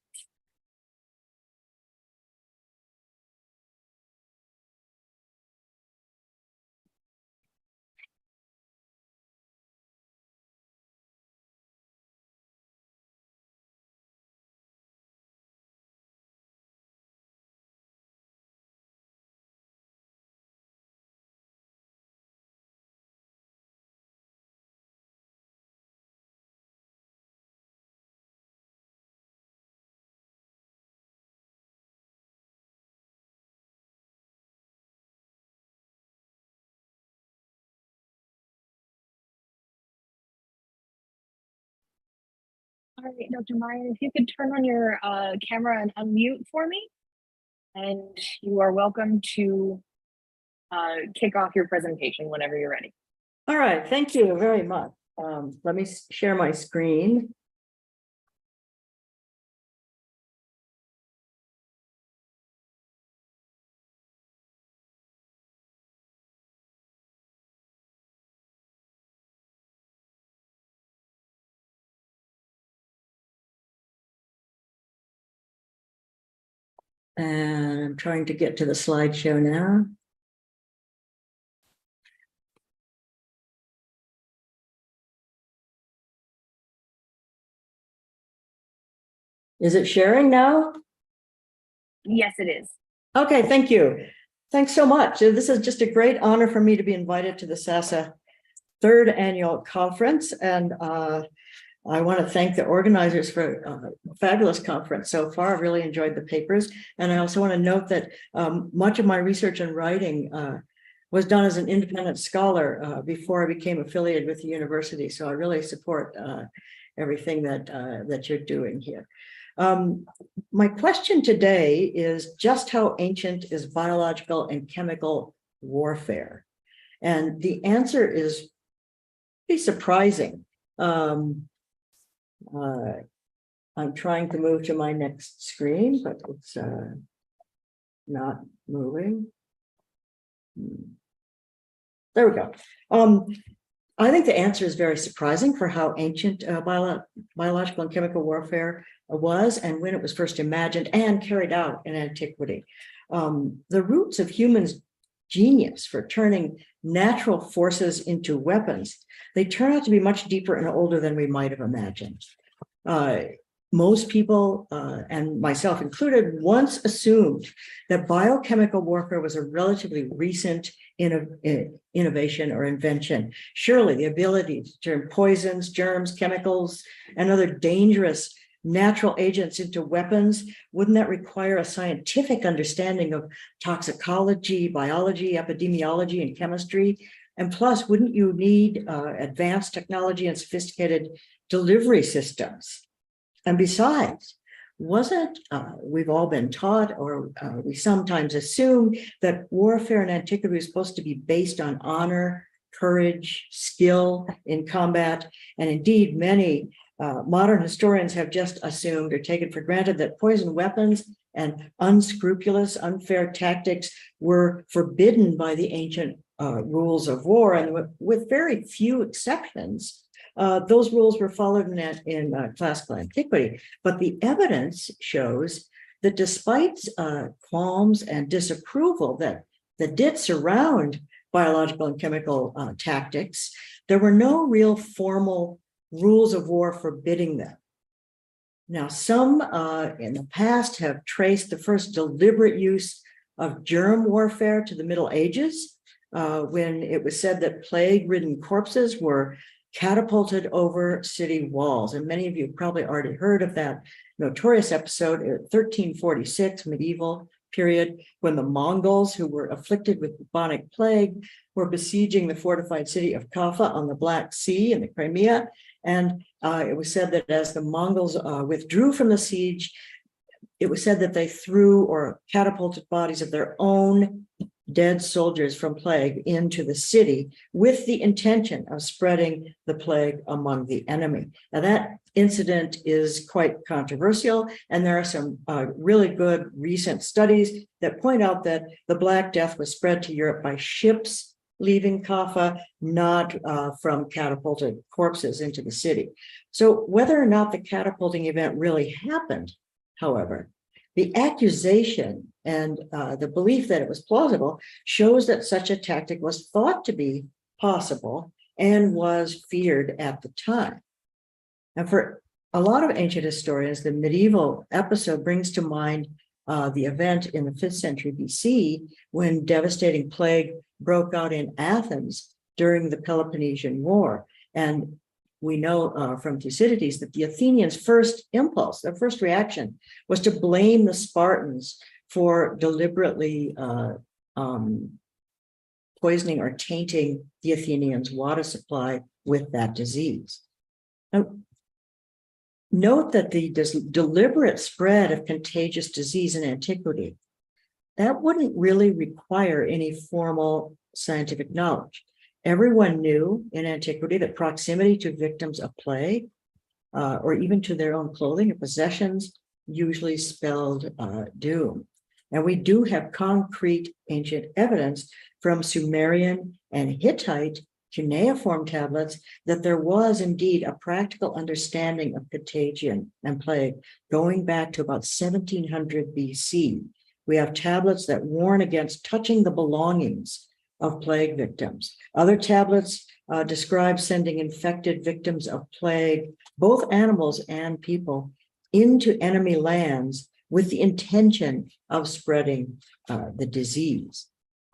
All right, Dr. Mayor, if you could turn on your camera and unmute for me, and you are welcome to kick off your presentation whenever you're ready. All right, thank you very much. Let me share my screen. And I'm trying to get to the slideshow now. Is it sharing now? Yes, it is. Okay, thank you. Thanks so much. This is just a great honor for me to be invited to the SASA 3rd annual conference. And I want to thank the organizers for a fabulous conference so far. I've really enjoyed the papers. And I also want to note that much of my research and writing was done as an independent scholar before I became affiliated with the university. So I really support everything that you're doing here. My question today is just how ancient is biological and chemical warfare? And the answer is pretty surprising. I'm trying to move to my next screen, but it's not moving. There we go. I think the answer is very surprising for how ancient biological and chemical warfare was and when it was first imagined and carried out in antiquity. The roots of humans' genius for turning natural forces into weapons, they turn out to be much deeper and older than we might have imagined. Most people, and myself included, once assumed that biochemical warfare was a relatively recent innovation or invention. Surely the ability to turn poisons, germs, chemicals, and other dangerous natural agents into weapons, wouldn't that require a scientific understanding of toxicology, biology, epidemiology, and chemistry? And plus, wouldn't you need advanced technology and sophisticated delivery systems? And besides, wasn't we've all been taught, or we sometimes assume, that warfare in antiquity was supposed to be based on honor, courage, skill in combat? And indeed, many modern historians have just assumed or taken for granted that poison weapons and unscrupulous, unfair tactics were forbidden by the ancient rules of war. And with very few exceptions, those rules were followed in classical antiquity. But the evidence shows that despite qualms and disapproval that did surround biological and chemical tactics, there were no real formal rules of war forbidding them. Now, some in the past have traced the first deliberate use of germ warfare to the Middle Ages, when it was said that plague-ridden corpses were catapulted over city walls. And many of you probably already heard of that notorious episode in 1346 medieval period, when the Mongols, who were afflicted with bubonic plague, were besieging the fortified city of Kaffa on the Black Sea in the Crimea. And it was said that as the Mongols withdrew from the siege, it was said that they threw or catapulted bodies of their own dead soldiers from plague into the city with the intention of spreading the plague among the enemy. Now, that incident is quite controversial, and there are some really good recent studies that point out that the Black Death was spread to Europe by ships leaving Kaffa, not from catapulted corpses into the city. So whether or not the catapulting event really happened, however, the accusation and the belief that it was plausible shows that such a tactic was thought to be possible and was feared at the time. And for a lot of ancient historians, the medieval episode brings to mind the event in the 5th century BC when devastating plague broke out in Athens during the Peloponnesian War. And we know from Thucydides that the Athenians' first impulse, their first reaction, was to blame the Spartans for deliberately poisoning or tainting the Athenians' water supply with that disease. Now, note that the deliberate spread of contagious disease in antiquity, that wouldn't really require any formal scientific knowledge. Everyone knew in antiquity that proximity to victims of plague, or even to their own clothing or possessions, usually spelled doom. And we do have concrete ancient evidence from Sumerian and Hittite cuneiform tablets that there was indeed a practical understanding of contagion and plague going back to about 1700 BC. We have tablets that warn against touching the belongings of plague victims. Other tablets describe sending infected victims of plague, both animals and people, into enemy lands with the intention of spreading the disease.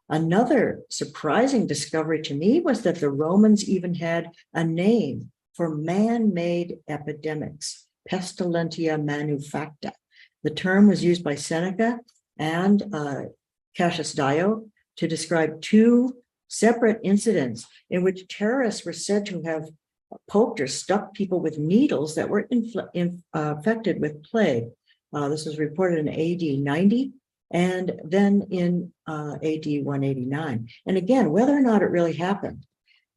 Another surprising discovery to me was that the Romans even had a name for man-made epidemics, pestilentia manufacta. The term was used by Seneca and Cassius Dio to describe two separate incidents in which terrorists were said to have poked or stuck people with needles that were infected with plague. This was reported in AD 90 and then in AD 189. And again, whether or not it really happened,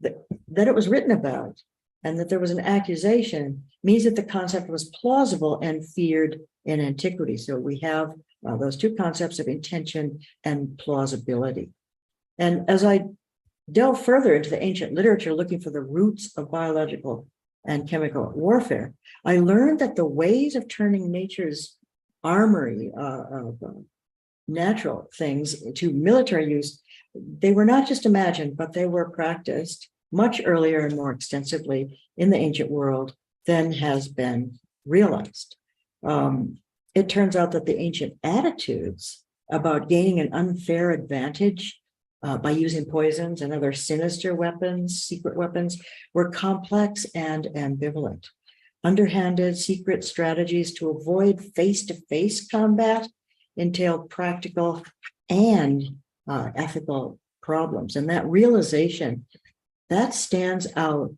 that it was written about and that there was an accusation means that the concept was plausible and feared in antiquity. So we have those two concepts of intention and plausibility. And as I delve further into the ancient literature looking for the roots of biological and chemical warfare, I learned that the ways of turning nature's armory of natural things to military use, they were not just imagined, but they were practiced much earlier and more extensively in the ancient world than has been realized. It turns out that the ancient attitudes about gaining an unfair advantage by using poisons and other sinister weapons, secret weapons, were complex and ambivalent. Underhanded secret strategies to avoid face-to-face combat entailed practical and ethical problems. And that realization, that stands out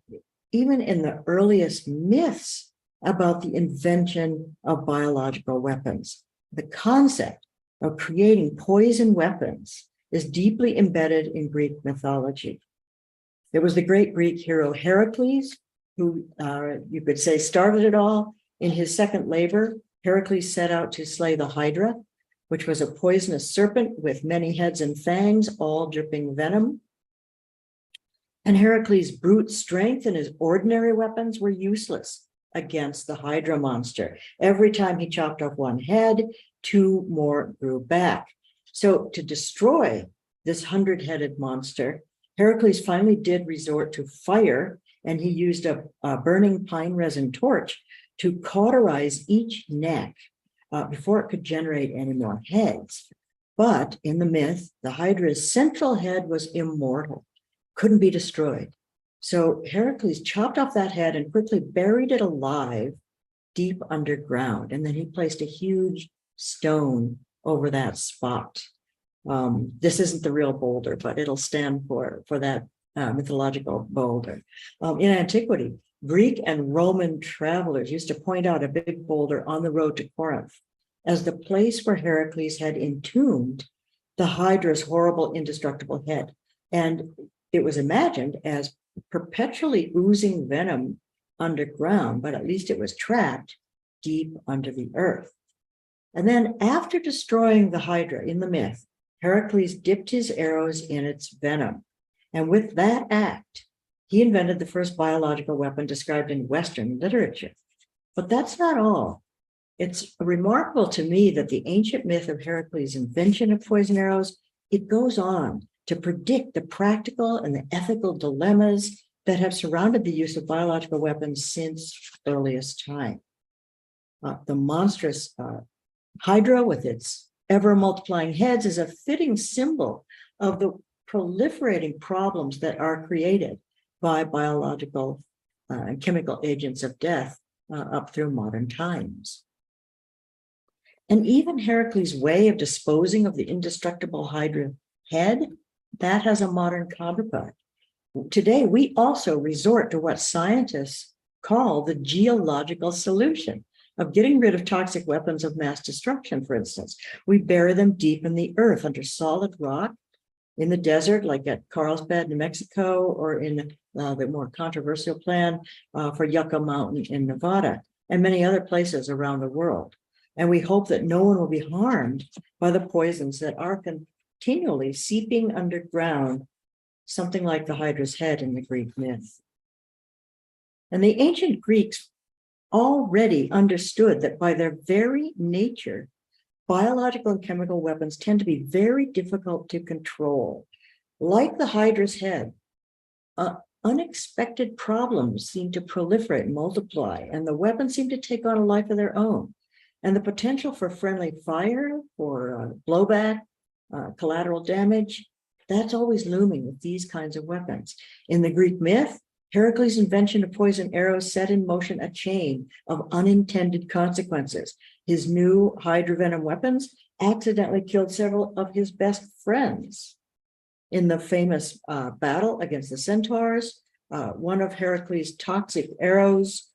even in the earliest myths about the invention of biological weapons. The concept of creating poison weapons is deeply embedded in Greek mythology. There was the great Greek hero Heracles, who you could say started it all. In his second labor, Heracles set out to slay the Hydra, which was a poisonous serpent with many heads and fangs, all dripping venom. And Heracles' brute strength and his ordinary weapons were useless against the Hydra monster. Every time he chopped off one head, two more grew back. So to destroy this 100-headed monster, Heracles finally did resort to fire, and he used a burning pine resin torch to cauterize each neck before it could generate any more heads. But in the myth, the Hydra's central head was immortal, couldn't be destroyed. So Heracles chopped off that head and quickly buried it alive deep underground. And then he placed a huge stone over that spot. This isn't the real boulder, but it'll stand for that mythological boulder. In antiquity, Greek and Roman travelers used to point out a big boulder on the road to Corinth as the place where Heracles had entombed the Hydra's horrible, indestructible head. And it was imagined as perpetually oozing venom underground, but at least it was trapped deep under the earth. And then after destroying the Hydra in the myth, Heracles dipped his arrows in its venom. And with that act, he invented the first biological weapon described in Western literature. But that's not all. It's remarkable to me that the ancient myth of Heracles' invention of poison arrows, it goes on to predict the practical and the ethical dilemmas that have surrounded the use of biological weapons since earliest time. The monstrous Hydra with its ever-multiplying heads is a fitting symbol of the proliferating problems that are created by biological and chemical agents of death up through modern times. And even Heracles' way of disposing of the indestructible Hydra head, that has a modern counterpart. Today, we also resort to what scientists call the geological solution of getting rid of toxic weapons of mass destruction, for instance. We bury them deep in the earth under solid rock, in the desert, like at Carlsbad, New Mexico, or in the more controversial plan for Yucca Mountain in Nevada, and many other places around the world. And we hope that no one will be harmed by the poisons that are continually seeping underground, something like the Hydra's head in the Greek myth. And the ancient Greeks already understood that by their very nature, biological and chemical weapons tend to be very difficult to control. Like the Hydra's head, unexpected problems seem to proliferate and multiply, and the weapons seem to take on a life of their own. And the potential for friendly fire, for blowback, collateral damage, that's always looming with these kinds of weapons. In the Greek myth, Heracles' invention of poison arrows set in motion a chain of unintended consequences. His new hydrovenom weapons accidentally killed several of his best friends. In the famous battle against the centaurs, one of Heracles' toxic arrows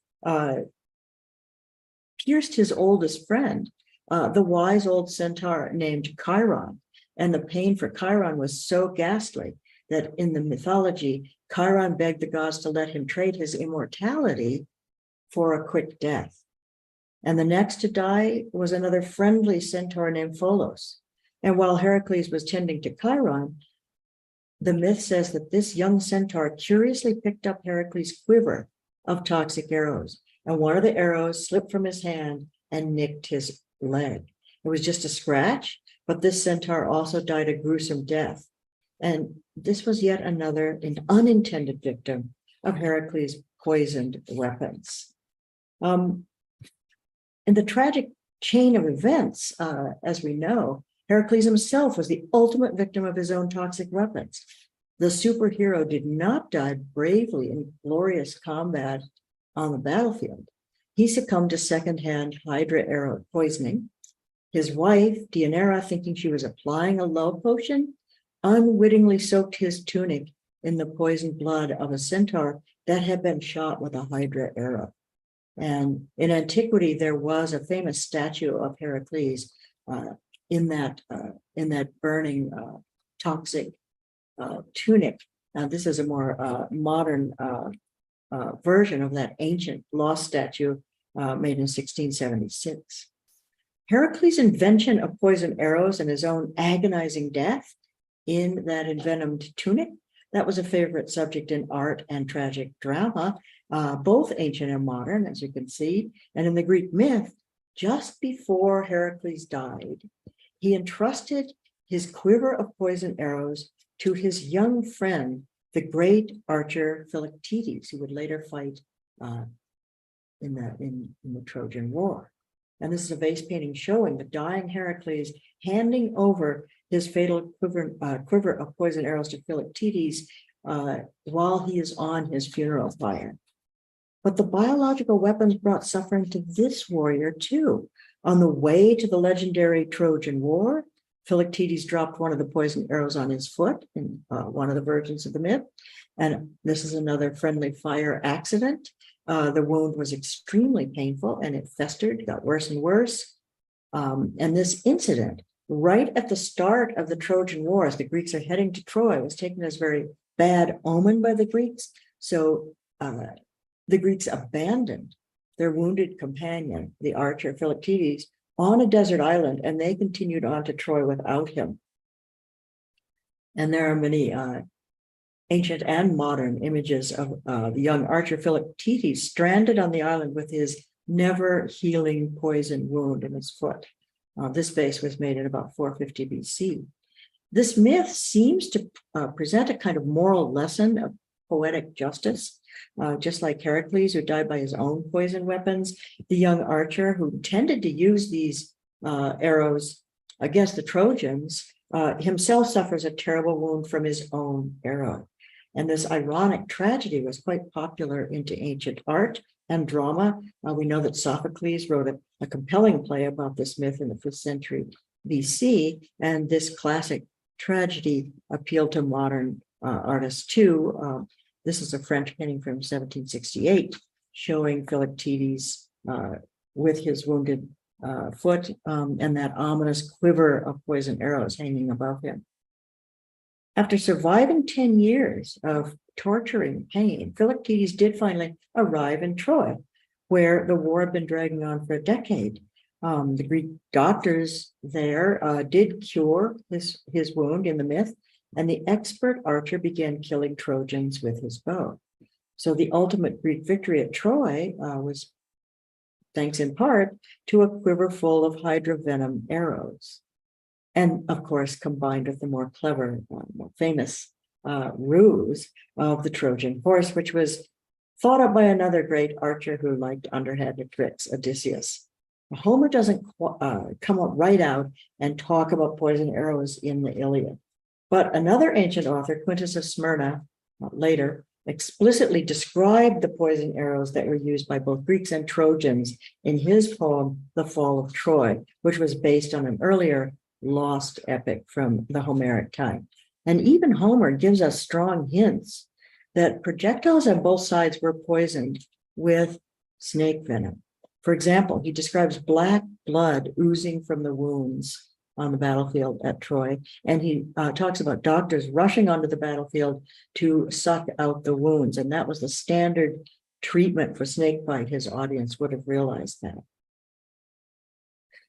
pierced his oldest friend, the wise old centaur named Chiron. And the pain for Chiron was so ghastly that in the mythology, Chiron begged the gods to let him trade his immortality for a quick death. And the next to die was another friendly centaur named Pholos. And while Heracles was tending to Chiron, the myth says that this young centaur curiously picked up Heracles' quiver of toxic arrows, and one of the arrows slipped from his hand and nicked his leg. It was just a scratch, but this centaur also died a gruesome death. And this was yet another unintended victim of Heracles' poisoned weapons. In the tragic chain of events, as we know, Heracles himself was the ultimate victim of his own toxic weapons. The superhero did not die bravely in glorious combat on the battlefield. He succumbed to secondhand Hydra arrow poisoning. His wife, Deianira, thinking she was applying a love potion, unwittingly soaked his tunic in the poisoned blood of a centaur that had been shot with a Hydra arrow. And in Antiquity, there was a famous statue of Heracles in that burning toxic tunic. Now, this is a more modern version of that ancient lost statue made in 1676. Heracles' invention of poison arrows and his own agonizing death in that envenomed tunic, that was a favorite subject in art and tragic drama, both ancient and modern, as you can see. And in the Greek myth, just before Heracles died, he entrusted his quiver of poison arrows to his young friend, the great archer Philoctetes, who would later fight in the Trojan War. And this is a vase painting showing the dying Heracles handing over his fatal quiver of poison arrows to Philoctetes while he is on his funeral pyre. But the biological weapons brought suffering to this warrior too. On the way to the legendary Trojan War, Philoctetes dropped one of the poison arrows on his foot in one of the versions of the myth. And this is another friendly fire accident. The wound was extremely painful and it festered, got worse and worse. And this incident, right at the start of the Trojan War, as the Greeks are heading to Troy, was taken as very bad omen by the Greeks. So the Greeks abandoned their wounded companion, the archer Philoctetes, on a desert island, and they continued on to Troy without him. And there are many ancient and modern images of the young archer Philoctetes stranded on the island with his never healing poison wound in his foot. This vase was made in about 450 BC. This myth seems to present a kind of moral lesson of poetic justice. Just like Heracles, who died by his own poison weapons, the young archer who intended to use these arrows against the Trojans himself suffers a terrible wound from his own arrow. And this ironic tragedy was quite popular into ancient art and drama. We know that Sophocles wrote a compelling play about this myth in the 5th century BC, and this classic tragedy appealed to modern artists too. This is a French painting from 1768 showing Philoctetes with his wounded foot and that ominous quiver of poison arrows hanging above him. After surviving 10 years of torturing pain, Philoctetes did finally arrive in Troy, where the war had been dragging on for a decade. The Greek doctors there did cure his wound in the myth, and the expert archer began killing Trojans with his bow. So the ultimate Greek victory at Troy was thanks in part to a quiver full of Hydra venom arrows. And of course, combined with the more clever, more famous ruse of the Trojan horse, which was thought up by another great archer who liked underhanded tricks, Odysseus. Homer doesn't come up right out and talk about poison arrows in the Iliad. But another ancient author, Quintus of Smyrna, later, explicitly described the poison arrows that were used by both Greeks and Trojans in his poem, The Fall of Troy, which was based on an earlier lost epic from the Homeric time. And even Homer gives us strong hints that projectiles on both sides were poisoned with snake venom. For example, he describes black blood oozing from the wounds on the battlefield at Troy. And he talks about doctors rushing onto the battlefield to suck out the wounds. And that was the standard treatment for snakebite. His audience would have realized that.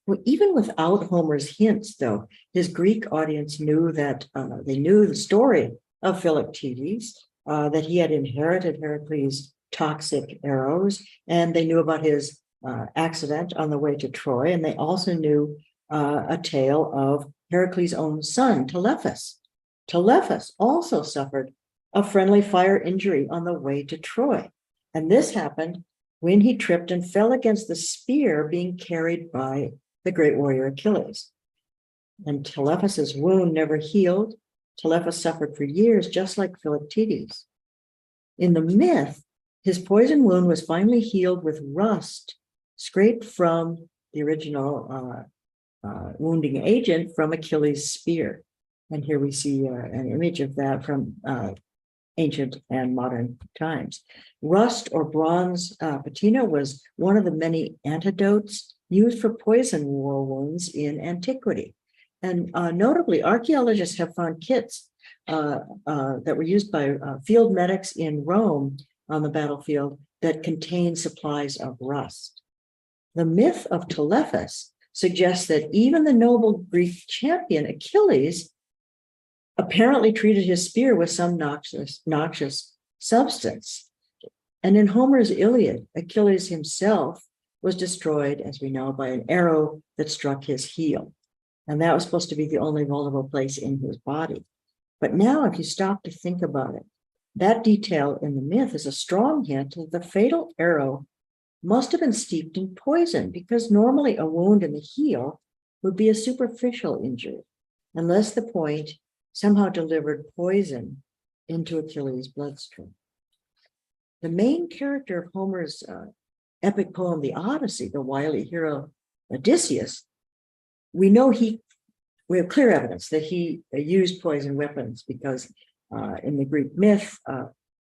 Well, even without Homer's hints, though, his Greek audience knew that they knew the story of Philoctetes, that he had inherited Heracles' toxic arrows, and they knew about his accident on the way to Troy, and they also knew a tale of Heracles' own son, Telephus. Telephus also suffered a friendly fire injury on the way to Troy, and this happened when he tripped and fell against the spear being carried by the great warrior Achilles. And Telephus's wound never healed. Telephus suffered for years, just like Philoctetes. In the myth, his poison wound was finally healed with rust scraped from the original wounding agent from Achilles' spear. And here we see an image of that from ancient and modern times. Rust or bronze patina was one of the many antidotes used for poison war wounds in antiquity. And notably, archaeologists have found kits that were used by field medics in Rome on the battlefield that contain supplies of rust. The myth of Telephus suggests that even the noble Greek champion Achilles apparently treated his spear with some noxious substance. And in Homer's Iliad, Achilles himself was destroyed, as we know, by an arrow that struck his heel. And that was supposed to be the only vulnerable place in his body. But now, if you stop to think about it, that detail in the myth is a strong hint that the fatal arrow must have been steeped in poison, because normally a wound in the heel would be a superficial injury, unless the point somehow delivered poison into Achilles' bloodstream. The main character of Homer's epic poem, The Odyssey, the wily hero Odysseus, we have clear evidence that he used poison weapons, because in the Greek myth,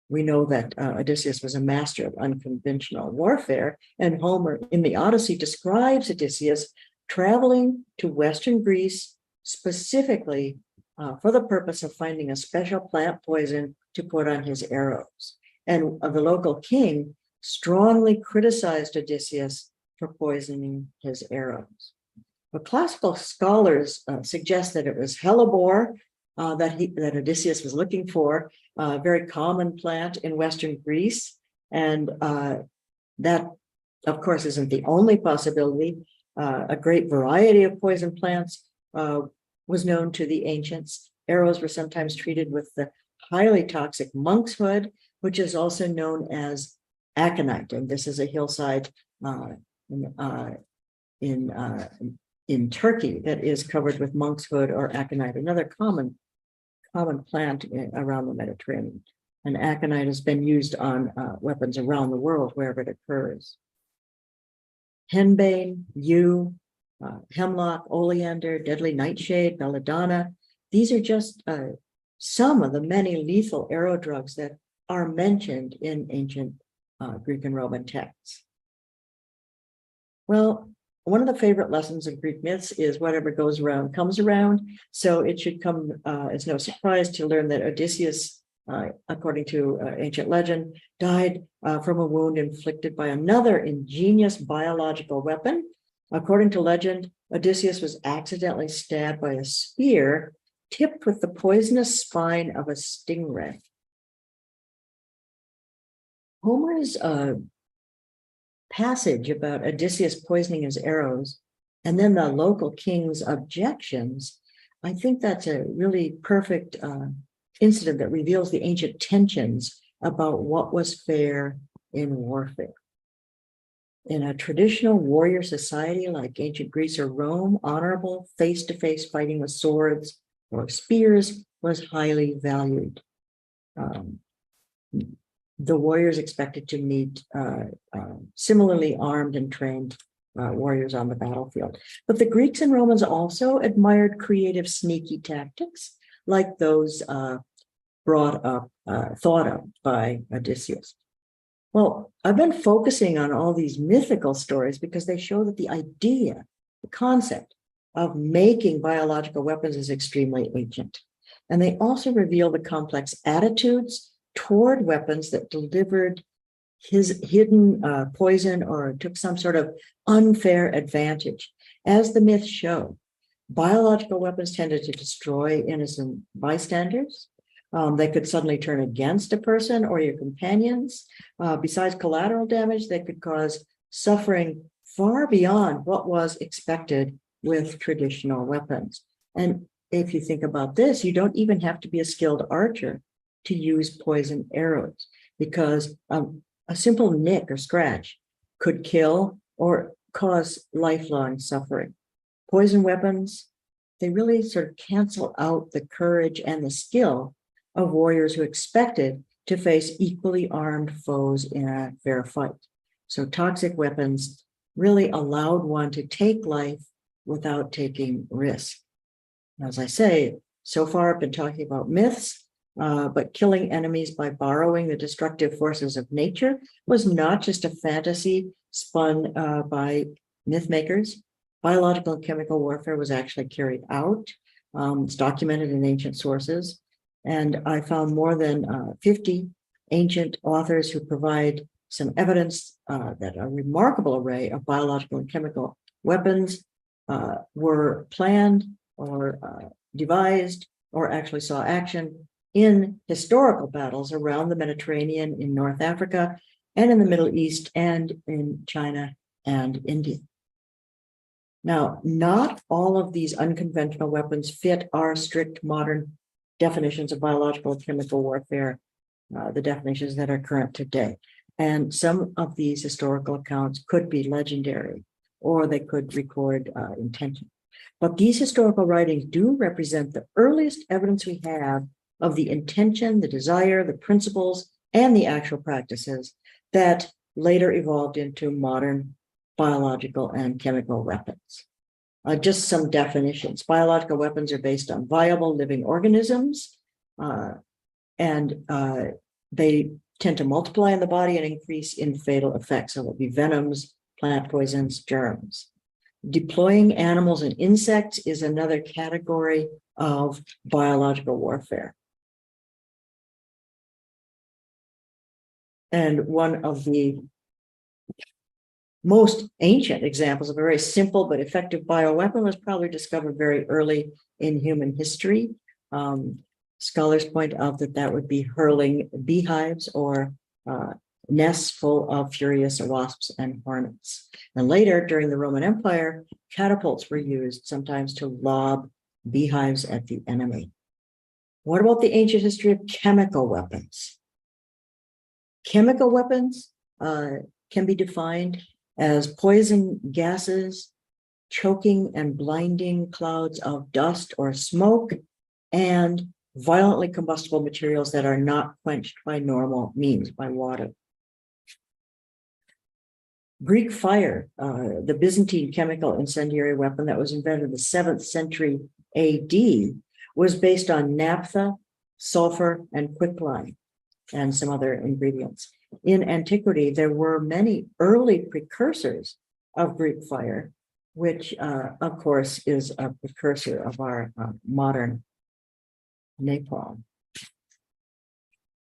we know that Odysseus was a master of unconventional warfare, and Homer in the Odyssey describes Odysseus traveling to Western Greece specifically for the purpose of finding a special plant poison to put on his arrows. And the local king strongly criticized Odysseus for poisoning his arrows. But classical scholars suggest that it was hellebore that Odysseus was looking for, a very common plant in Western Greece. And that, of course, isn't the only possibility. A great variety of poison plants was known to the ancients. Arrows were sometimes treated with the highly toxic monkshood, which is also known as aconite. And this is a hillside in Turkey that is covered with monkshood or aconite, another common plant around the Mediterranean. And aconite has been used on weapons around the world wherever it occurs. Henbane, yew, hemlock, oleander, deadly nightshade, belladonna. These are just some of the many lethal arrow drugs that are mentioned in ancient Greek and Roman texts. Well, one of the favorite lessons of Greek myths is whatever goes around comes around. So it should come as no surprise to learn that Odysseus, according to ancient legend, died from a wound inflicted by another ingenious biological weapon. According to legend, Odysseus was accidentally stabbed by a spear tipped with the poisonous spine of a stingray. Homer's passage about Odysseus poisoning his arrows and then the local king's objections, I think that's a really perfect incident that reveals the ancient tensions about what was fair in warfare. In a traditional warrior society like ancient Greece or Rome, honorable face-to-face fighting with swords or spears was highly valued. The warriors expected to meet similarly armed and trained warriors on the battlefield. But the Greeks and Romans also admired creative, sneaky tactics like those thought of by Odysseus. Well, I've been focusing on all these mythical stories because they show that the idea, the concept of making biological weapons is extremely ancient. And they also reveal the complex attitudes toward weapons that delivered his hidden poison or took some sort of unfair advantage. As the myths show, biological weapons tended to destroy innocent bystanders. They could suddenly turn against a person or your companions. Besides collateral damage, they could cause suffering far beyond what was expected with traditional weapons. And if you think about this, you don't even have to be a skilled archer to use poison arrows, because a simple nick or scratch could kill or cause lifelong suffering. Poison weapons, they really sort of cancel out the courage and the skill of warriors who expected to face equally armed foes in a fair fight. So toxic weapons really allowed one to take life without taking risk. As I say, so far I've been talking about myths, but killing enemies by borrowing the destructive forces of nature was not just a fantasy spun by myth makers. Biological and chemical warfare was actually carried out. It's documented in ancient sources. And I found more than 50 ancient authors who provide some evidence that a remarkable array of biological and chemical weapons were planned or devised or actually saw action in historical battles around the Mediterranean, in North Africa, and in the Middle East, and in China and India. Now, not all of these unconventional weapons fit our strict modern definitions of biological and chemical warfare, the definitions that are current today. And some of these historical accounts could be legendary, or they could record intention. But these historical writings do represent the earliest evidence we have of the intention, the desire, the principles, and the actual practices that later evolved into modern biological and chemical weapons. Just some definitions. Biological weapons are based on viable living organisms, and they tend to multiply in the body and increase in fatal effects. So it would be venoms, plant poisons, germs. Deploying animals and insects is another category of biological warfare. And one of the most ancient examples of a very simple but effective bioweapon was probably discovered very early in human history. Scholars point out that that would be hurling beehives or nests full of furious wasps and hornets. And later, during the Roman Empire, catapults were used sometimes to lob beehives at the enemy. What about the ancient history of chemical weapons? Chemical weapons can be defined as poison gases, choking and blinding clouds of dust or smoke, and violently combustible materials that are not quenched by normal means, by water. Greek fire, the Byzantine chemical incendiary weapon that was invented in the 7th century AD, was based on naphtha, sulfur, and quicklime, and some other ingredients. In antiquity, there were many early precursors of Greek fire, which, of course, is a precursor of our modern napalm.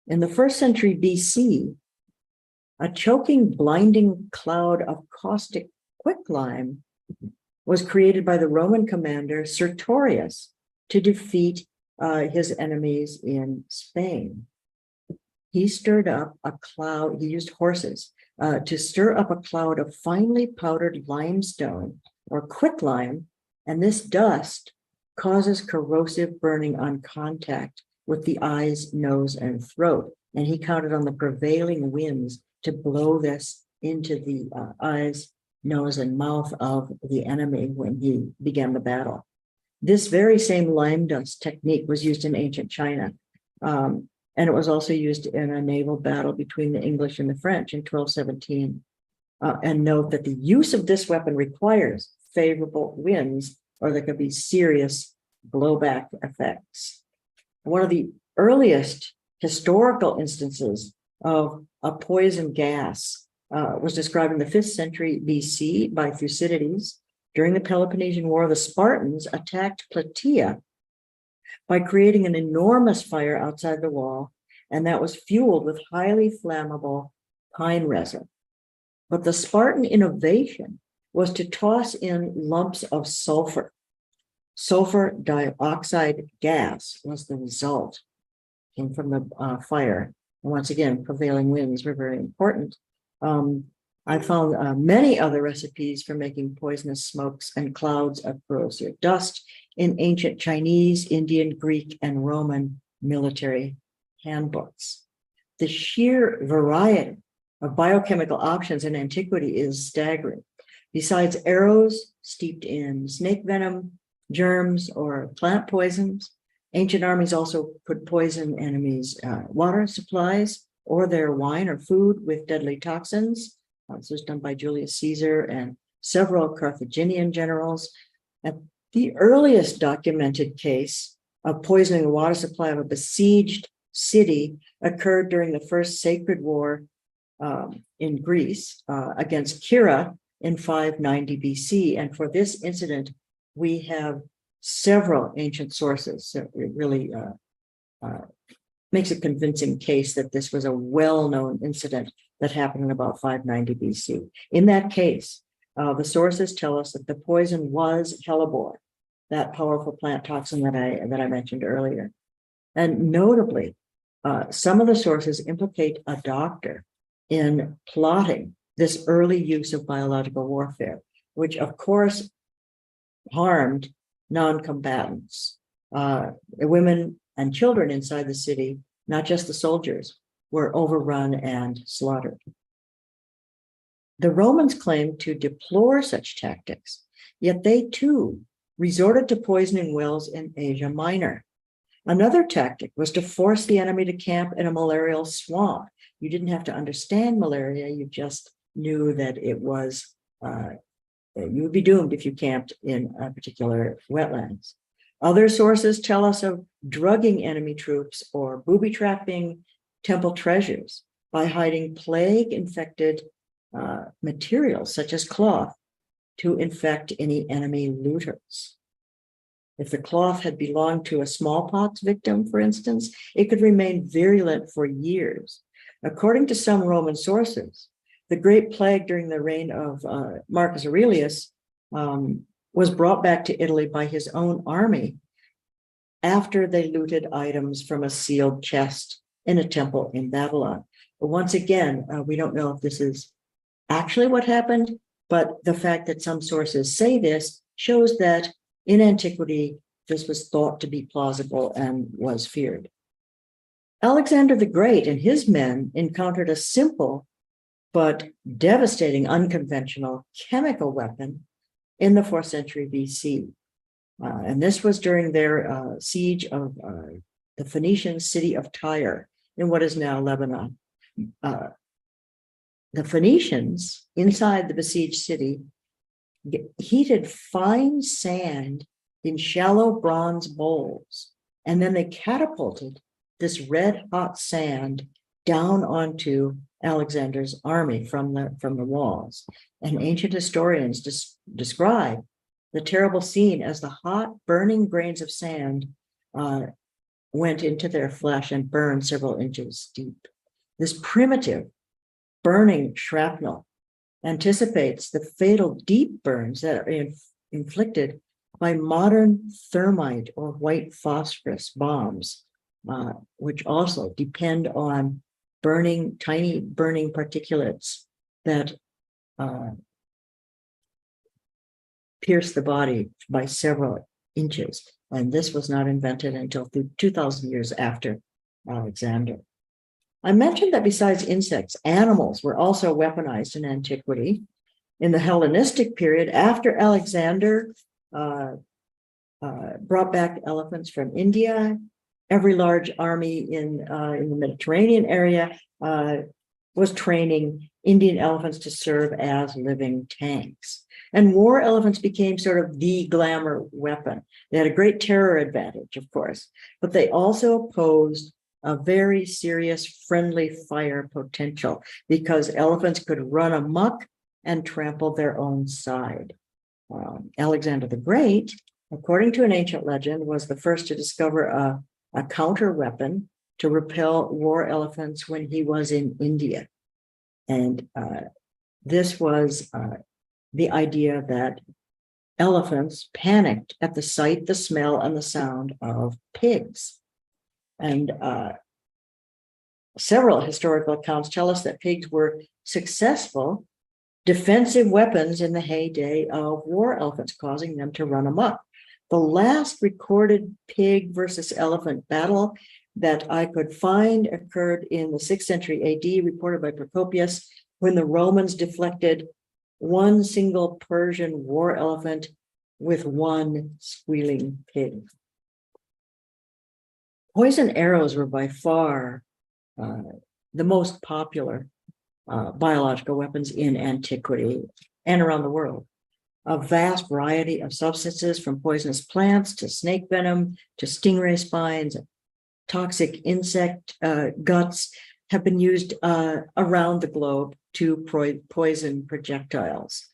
In the 1st century BC, a choking, blinding cloud of caustic quicklime was created by the Roman commander Sertorius to defeat his enemies in Spain. He stirred up a cloud, he used horses to stir up a cloud of finely powdered limestone or quicklime, and this dust causes corrosive burning on contact with the eyes, nose, and throat. And he counted on the prevailing winds to blow this into the eyes, nose, and mouth of the enemy when he began the battle. This very same lime dust technique was used in ancient China. And it was also used in a naval battle between the English and the French in 1217. And note that the use of this weapon requires favorable winds, or there could be serious blowback effects. One of the earliest historical instances of a poison gas was described in the 5th century BC by Thucydides During the Peloponnesian War, the Spartans attacked Plataea by creating an enormous fire outside the wall, and that was fueled with highly flammable pine resin. But the Spartan innovation was to toss in lumps of sulfur. Sulfur dioxide gas was the result, came from the fire. And once again, prevailing winds were very important. I found many other recipes for making poisonous smokes and clouds of corrosive dust in ancient Chinese, Indian, Greek, and Roman military handbooks. The sheer variety of biochemical options in antiquity is staggering. Besides arrows steeped in snake venom, germs, or plant poisons, ancient armies also could poison enemies' water supplies or their wine or food with deadly toxins. This was done by Julius Caesar and several Carthaginian generals. And the earliest documented case of poisoning the water supply of a besieged city occurred during the First Sacred War in Greece against Kira in 590 BC. And for this incident, we have several ancient sources. So it really makes a convincing case that this was a well-known incident that happened in about 590 BC. In that case, the sources tell us that the poison was hellebore, that powerful plant toxin that I mentioned earlier. And notably, some of the sources implicate a doctor in plotting this early use of biological warfare, which of course harmed non-combatants. Women and children inside the city, not just the soldiers, were overrun and slaughtered. The Romans claimed to deplore such tactics, yet they too resorted to poisoning wells in Asia Minor. Another tactic was to force the enemy to camp in a malarial swamp. You didn't have to understand malaria, you just knew that it was, you would be doomed if you camped in a particular wetlands. Other sources tell us of drugging enemy troops or booby-trapping temple treasures by hiding plague-infected materials such as cloth to infect any enemy looters. If the cloth had belonged to a smallpox victim, for instance, it could remain virulent for years. According to some Roman sources, the Great Plague during the reign of Marcus Aurelius was brought back to Italy by his own army after they looted items from a sealed chest in a temple in Babylon. But once again, we don't know if this is actually what happened, but the fact that some sources say this shows that in antiquity, this was thought to be plausible and was feared. Alexander the Great and his men encountered a simple but devastating unconventional chemical weapon in the 4th century BC. And this was during their siege of the Phoenician city of Tyre in what is now Lebanon. The Phoenicians inside the besieged city heated fine sand in shallow bronze bowls, and then they catapulted this red hot sand down onto Alexander's army from the walls. And ancient historians describe the terrible scene as the hot burning grains of sand went into their flesh and burned several inches deep. This primitive burning shrapnel anticipates the fatal deep burns that are inflicted by modern thermite or white phosphorus bombs, which also depend on tiny burning particulates that pierce the body by several inches. And this was not invented until 2,000 years after Alexander. I mentioned that besides insects, animals were also weaponized in antiquity. In the Hellenistic period, after Alexander brought back elephants from India, every large army in the Mediterranean area was training Indian elephants to serve as living tanks. And war elephants became sort of the glamour weapon. They had a great terror advantage, of course, but they also posed a very serious friendly fire potential because elephants could run amok and trample their own side. Alexander the Great, according to an ancient legend, was the first to discover a counter weapon to repel war elephants when he was in India. And this was the idea that elephants panicked at the sight, the smell, and the sound of pigs. And several historical accounts tell us that pigs were successful defensive weapons in the heyday of war elephants, causing them to run amok. The last recorded pig versus elephant battle that I could find occurred in the 6th century AD, reported by Procopius, when the Romans deflected one single Persian war elephant with one squealing pig. Poison arrows were by far the most popular biological weapons in antiquity and around the world. A vast variety of substances, from poisonous plants to snake venom to stingray spines, toxic insect guts, have been used around the globe to poison projectiles.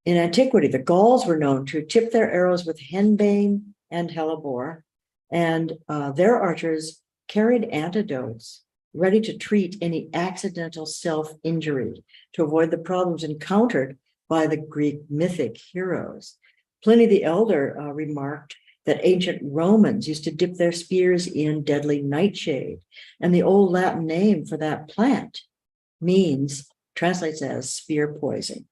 In antiquity, the Gauls were known to tip their arrows with henbane and hellebore, and their archers carried antidotes ready to treat any accidental self-injury to avoid the problems encountered by the Greek mythic heroes. Pliny the Elder remarked that ancient Romans used to dip their spears in deadly nightshade, and the old Latin name for that plant translates as spear poison.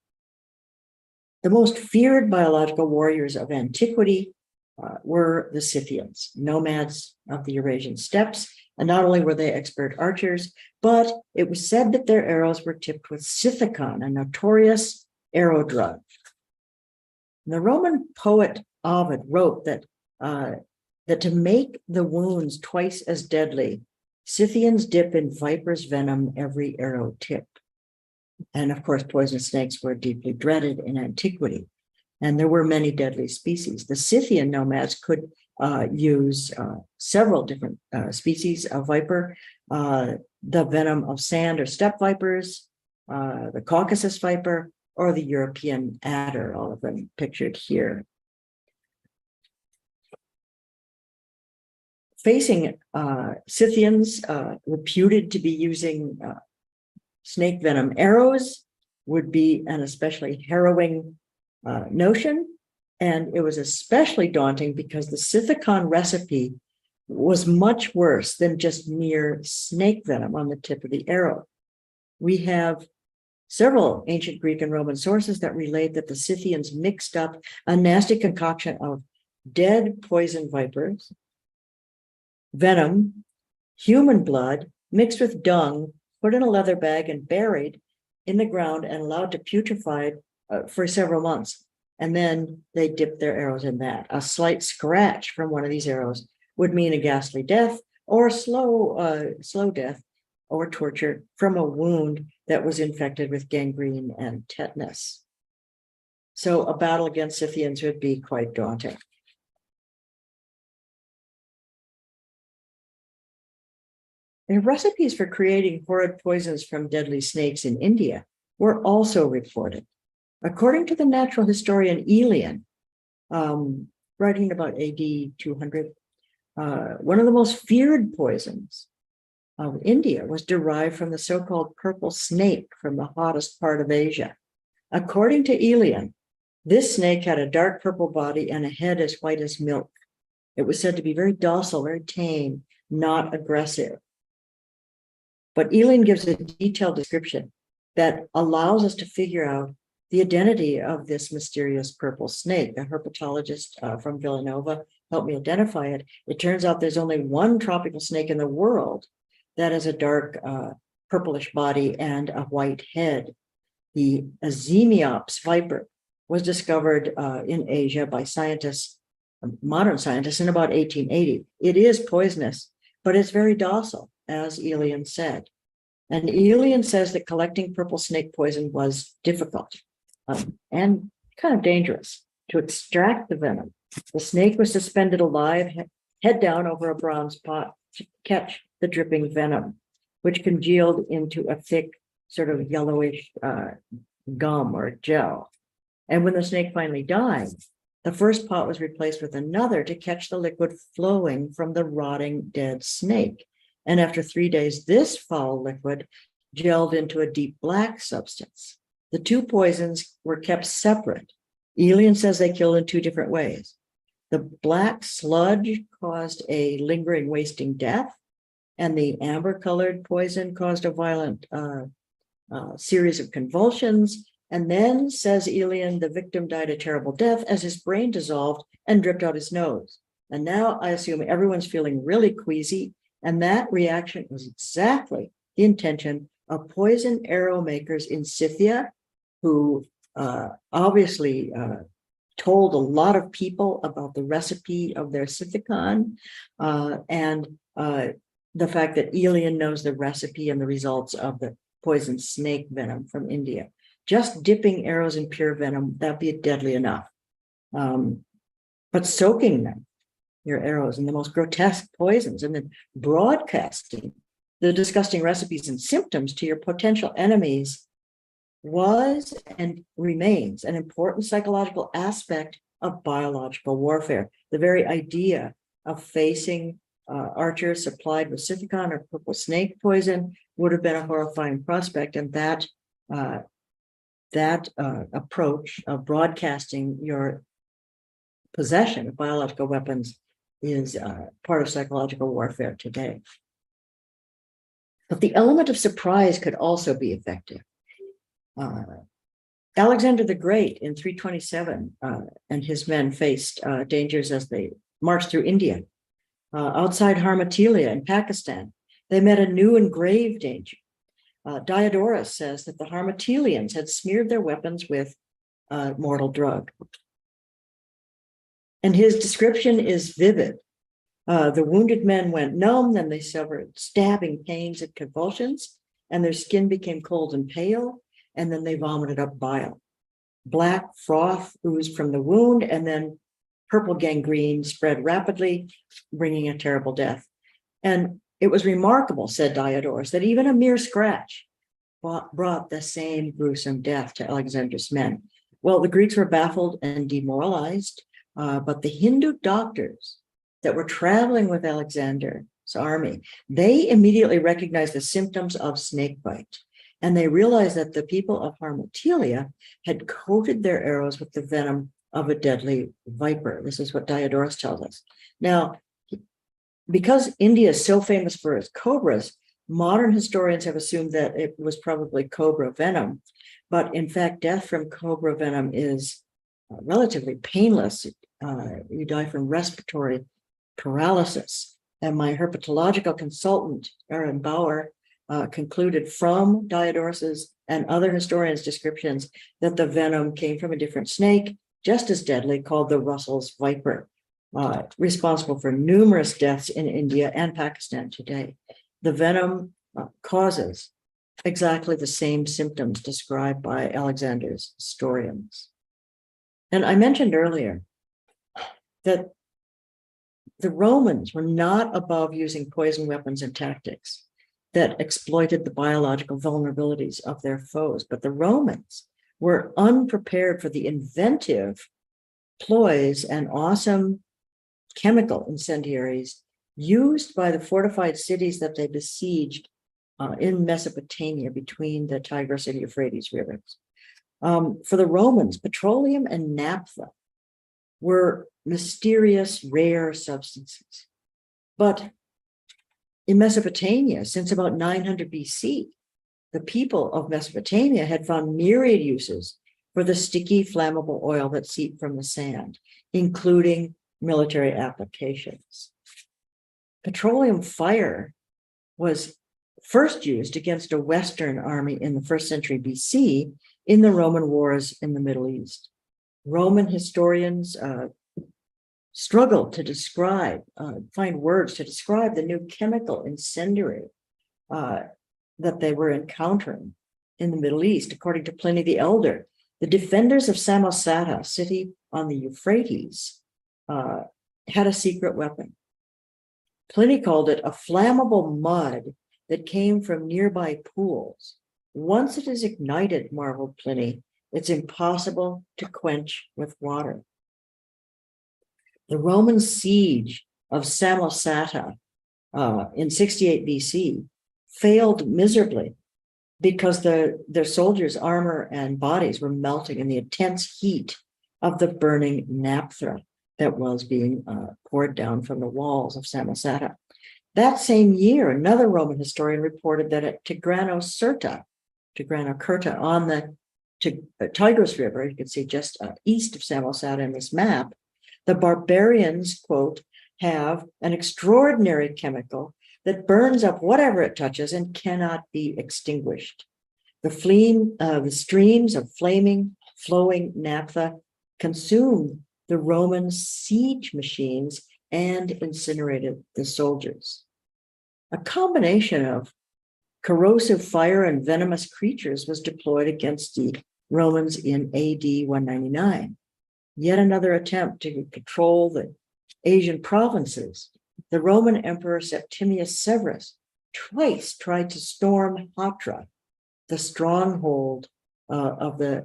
The most feared biological warriors of antiquity were the Scythians, nomads of the Eurasian steppes. And not only were they expert archers, but it was said that their arrows were tipped with scythicon, a notorious arrow drug. The Roman poet Ovid wrote that to make the wounds twice as deadly, Scythians dip in viper's venom every arrow tip. And of course, poisonous snakes were deeply dreaded in antiquity, and there were many deadly species. The Scythian nomads could use several different species of viper, the venom of sand or steppe vipers, the Caucasus viper, or the European adder, all of them pictured here. Facing Scythians reputed to be using snake venom arrows would be an especially harrowing notion. And it was especially daunting because the scythicon recipe was much worse than just mere snake venom on the tip of the arrow. We have several ancient Greek and Roman sources that relate that the Scythians mixed up a nasty concoction of dead poison vipers, venom, human blood, mixed with dung, put in a leather bag and buried in the ground and allowed to putrefy for several months. And then they dipped their arrows in that. A slight scratch from one of these arrows would mean a ghastly death or slow death or torture from a wound that was infected with gangrene and tetanus. So a battle against Scythians would be quite daunting. The recipes for creating horrid poisons from deadly snakes in India were also reported. According to the natural historian Aelian, writing about AD 200, one of the most feared poisons of India was derived from the so-called purple snake from the hottest part of Asia. According to Aelian, this snake had a dark purple body and a head as white as milk. It was said to be very docile, very tame, not aggressive. But Aelian gives a detailed description that allows us to figure out the identity of this mysterious purple snake. A herpetologist from Villanova helped me identify it. It turns out there's only one tropical snake in the world that has a dark purplish body and a white head. The Azemiops viper was discovered in Asia by scientists, modern scientists, in about 1880. It is poisonous, but it's very docile, as Aelian said. And Aelian says that collecting purple snake poison was difficult and kind of dangerous. To extract the venom, the snake was suspended alive, head down over a bronze pot to catch the dripping venom, which congealed into a thick, sort of yellowish gum or gel. And when the snake finally died, the first pot was replaced with another to catch the liquid flowing from the rotting dead snake. And after 3 days, this foul liquid gelled into a deep black substance. The two poisons were kept separate. Elian says they killed in two different ways. The black sludge caused a lingering wasting death, and the amber-colored poison caused a violent series of convulsions. And then, says Elian, the victim died a terrible death as his brain dissolved and dripped out his nose. And now I assume everyone's feeling really queasy, and that reaction was exactly the intention of poison arrow makers in Scythia, who obviously told a lot of people about the recipe of their Scythicon, and the fact that Elian knows the recipe and the results of the poison snake venom from India. Just dipping arrows in pure venom, that'd be deadly enough. But soaking them, your arrows, in the most grotesque poisons, and then broadcasting the disgusting recipes and symptoms to your potential enemies was and remains an important psychological aspect of biological warfare. The very idea of facing archers supplied with Scythicon or purple snake poison would have been a horrifying prospect, and that approach of broadcasting your possession of biological weapons is part of psychological warfare today. But the element of surprise could also be effective. Alexander the Great in 327 and his men faced dangers as they marched through India. Outside Harmatilia in Pakistan, they met a new and grave danger. Diodorus says that the Harmatilians had smeared their weapons with a mortal drug. And his description is vivid. The wounded men went numb, then they suffered stabbing pains and convulsions, and their skin became cold and pale, and then they vomited up bile. Black froth oozed from the wound, and then purple gangrene spread rapidly, bringing a terrible death. And it was remarkable, said Diodorus, that even a mere scratch brought the same gruesome death to Alexander's men. Well, the Greeks were baffled and demoralized, but the Hindu doctors that were traveling with Alexander's army, they immediately recognized the symptoms of snake bite. And they realized that the people of Harmatilia had coated their arrows with the venom of a deadly viper. This is what Diodorus tells us. Now, because India is so famous for its cobras, modern historians have assumed that it was probably cobra venom. But in fact, death from cobra venom is relatively painless. You die from respiratory paralysis. And my herpetological consultant, Aaron Bauer, concluded from Diodorus's and other historians' descriptions that the venom came from a different snake, just as deadly, called the Russell's viper, responsible for numerous deaths in India and Pakistan today. The venom causes exactly the same symptoms described by Alexander's historians. And I mentioned earlier that the Romans were not above using poison weapons and tactics that exploited the biological vulnerabilities of their foes, but the Romans were unprepared for the inventive ploys and awesome chemical incendiaries used by the fortified cities that they besieged in Mesopotamia between the Tigris and Euphrates rivers. For the Romans, petroleum and naphtha were mysterious, rare substances. But in Mesopotamia, since about 900 BC, the people of Mesopotamia had found myriad uses for the sticky, flammable oil that seeped from the sand, including military applications. Petroleum fire was first used against a Western army in the 1st century BC in the Roman wars in the Middle East. Roman historians struggled to describe, find words to describe the new chemical incendiary that they were encountering in the Middle East. According to Pliny the Elder, the defenders of Samosata, city on the Euphrates, had a secret weapon. Pliny called it a flammable mud that came from nearby pools. Once it is ignited, marveled Pliny, It's impossible to quench with water. The Roman siege of Samosata in 68 BC failed miserably because their soldiers' armor and bodies were melting in the intense heat of the burning naphtha that was being poured down from the walls of Samosata. That same year, another Roman historian reported that at Tigranocerta on the Tigris River, you can see just east of Samosata in this map, the barbarians, quote, have an extraordinary chemical that burns up whatever it touches and cannot be extinguished. The streams of flowing naphtha consumed the Roman siege machines and incinerated the soldiers. A combination of corrosive fire and venomous creatures was deployed against the Romans in AD 199. Yet another attempt to control the Asian provinces. The Roman Emperor Septimius Severus twice tried to storm Hatra, the stronghold of the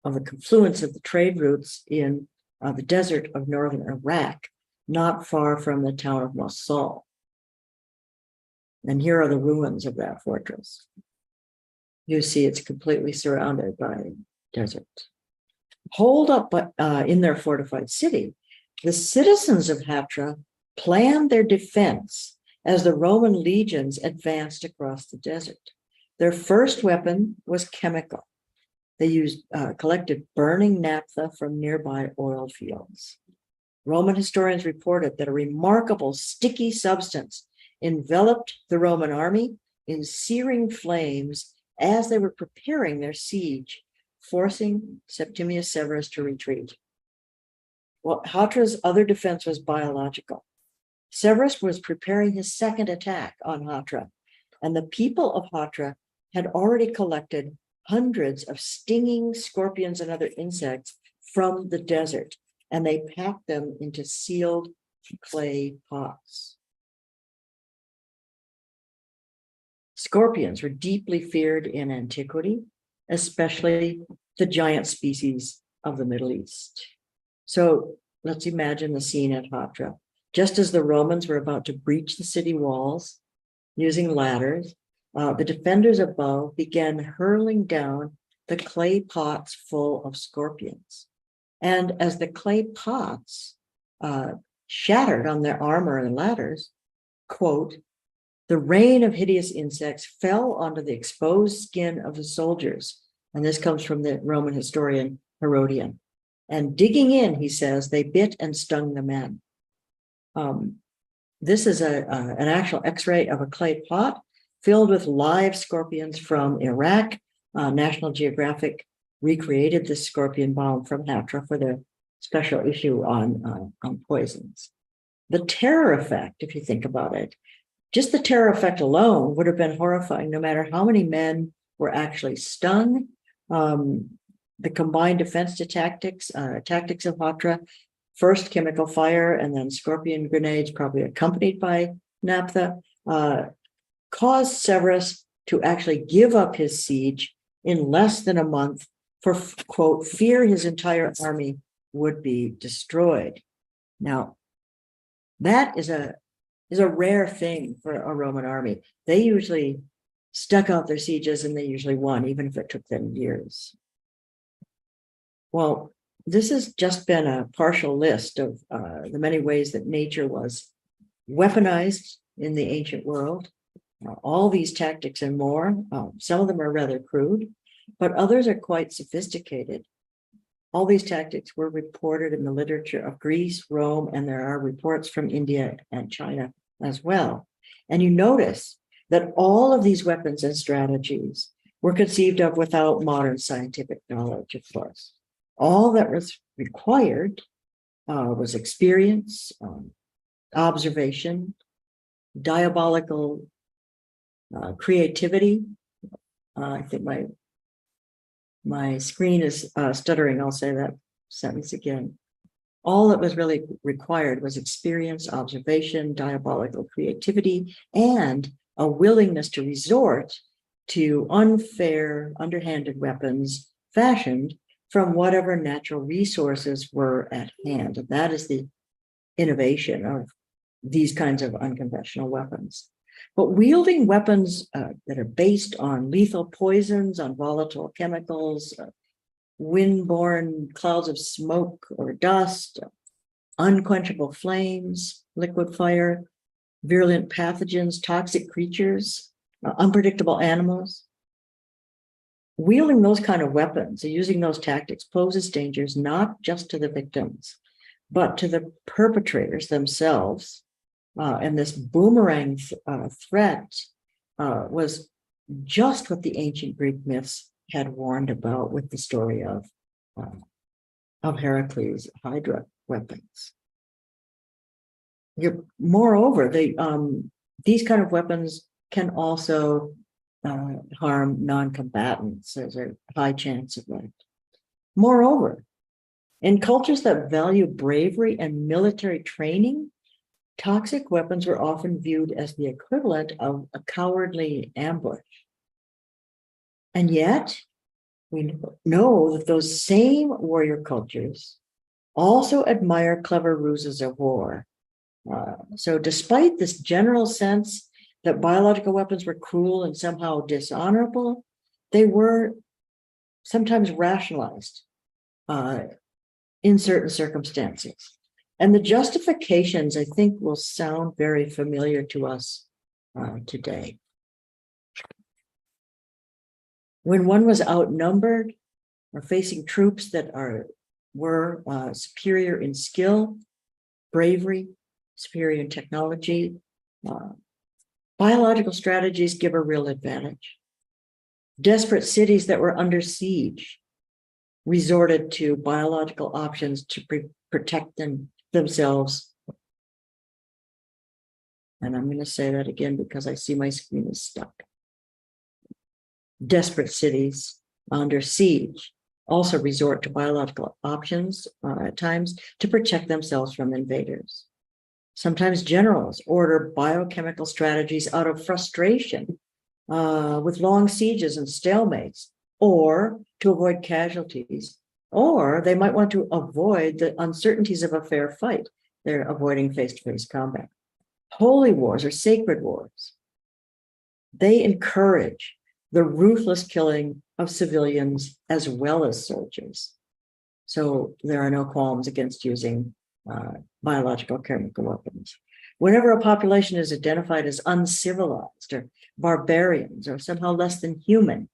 confluence of the trade routes in the desert of northern Iraq, not far from the town of Mosul. And here are the ruins of that fortress. You see it's completely surrounded by desert. Holed up in their fortified city, the citizens of Hatra planned their defense as the Roman legions advanced across the desert. Their first weapon was chemical. They collected burning naphtha from nearby oil fields. Roman historians reported that a remarkable sticky substance enveloped the Roman army in searing flames as they were preparing their siege, forcing Septimius Severus to retreat. Well, Hatra's other defense was biological. Severus was preparing his second attack on Hatra, and the people of Hatra had already collected hundreds of stinging scorpions and other insects from the desert, and they packed them into sealed clay pots. Scorpions were deeply feared in antiquity, especially the giant species of the Middle East. So let's imagine the scene at Hatra. Just as the Romans were about to breach the city walls using ladders, the defenders above began hurling down the clay pots full of scorpions. And as the clay pots shattered on their armor and ladders, quote, the rain of hideous insects fell onto the exposed skin of the soldiers. And this comes from the Roman historian Herodian. And digging in, he says, they bit and stung the men. This is an actual X-ray of a clay pot filled with live scorpions from Iraq. National Geographic recreated this scorpion bomb from Hatra for their special issue on poisons. The terror effect, if you think about it, just the terror effect alone would have been horrifying, no matter how many men were actually stung. The combined defensive tactics of Hatra, first chemical fire and then scorpion grenades, probably accompanied by naphtha, caused Severus to actually give up his siege in less than a month for, quote, fear his entire army would be destroyed. Now, that is a rare thing for a Roman army. They usually stuck out their sieges and they usually won, even if it took them years. Well, this has just been a partial list of the many ways that nature was weaponized in the ancient world. All these tactics and more, some of them are rather crude, but others are quite sophisticated. All these tactics were reported in the literature of Greece, Rome, and there are reports from India and China as well. And you notice that all of these weapons and strategies were conceived of without modern scientific knowledge, of course. All that was required was experience, observation, diabolical creativity. I think my screen is stuttering. I'll say that sentence again. All that was really required was experience, observation, diabolical creativity, and a willingness to resort to unfair, underhanded weapons fashioned from whatever natural resources were at hand. And that is the innovation of these kinds of unconventional weapons. But wielding weapons that are based on lethal poisons, on volatile chemicals, wind-borne clouds of smoke or dust, unquenchable flames, liquid fire, virulent pathogens, toxic creatures, unpredictable animals. Wielding those kind of weapons and using those tactics poses dangers not just to the victims, but to the perpetrators themselves. And this boomerang threat was just what the ancient Greek myths had warned about with the story of Heracles' Hydra weapons. Moreover, these kind of weapons can also harm non-combatants. There's a high chance of that. Moreover, in cultures that value bravery and military training, toxic weapons were often viewed as the equivalent of a cowardly ambush. And yet, we know that those same warrior cultures also admire clever ruses of war. So despite this general sense that biological weapons were cruel and somehow dishonorable, they were sometimes rationalized in certain circumstances. And the justifications, I think, will sound very familiar to us today. When one was outnumbered or facing troops that were superior in skill, bravery, superior in technology, biological strategies give a real advantage. Desperate cities that were under siege resorted to biological options to protect themselves. And I'm going to say that again because I see my screen is stuck. Desperate cities under siege also resort to biological options at times to protect themselves from invaders. Sometimes generals order biochemical strategies out of frustration with long sieges and stalemates, or to avoid casualties, or they might want to avoid the uncertainties of a fair fight. They're avoiding face-to-face combat. Holy wars or sacred wars, they encourage the ruthless killing of civilians as well as soldiers. So there are no qualms against using biological chemical weapons. Whenever a population is identified as uncivilized or barbarians or somehow less than human,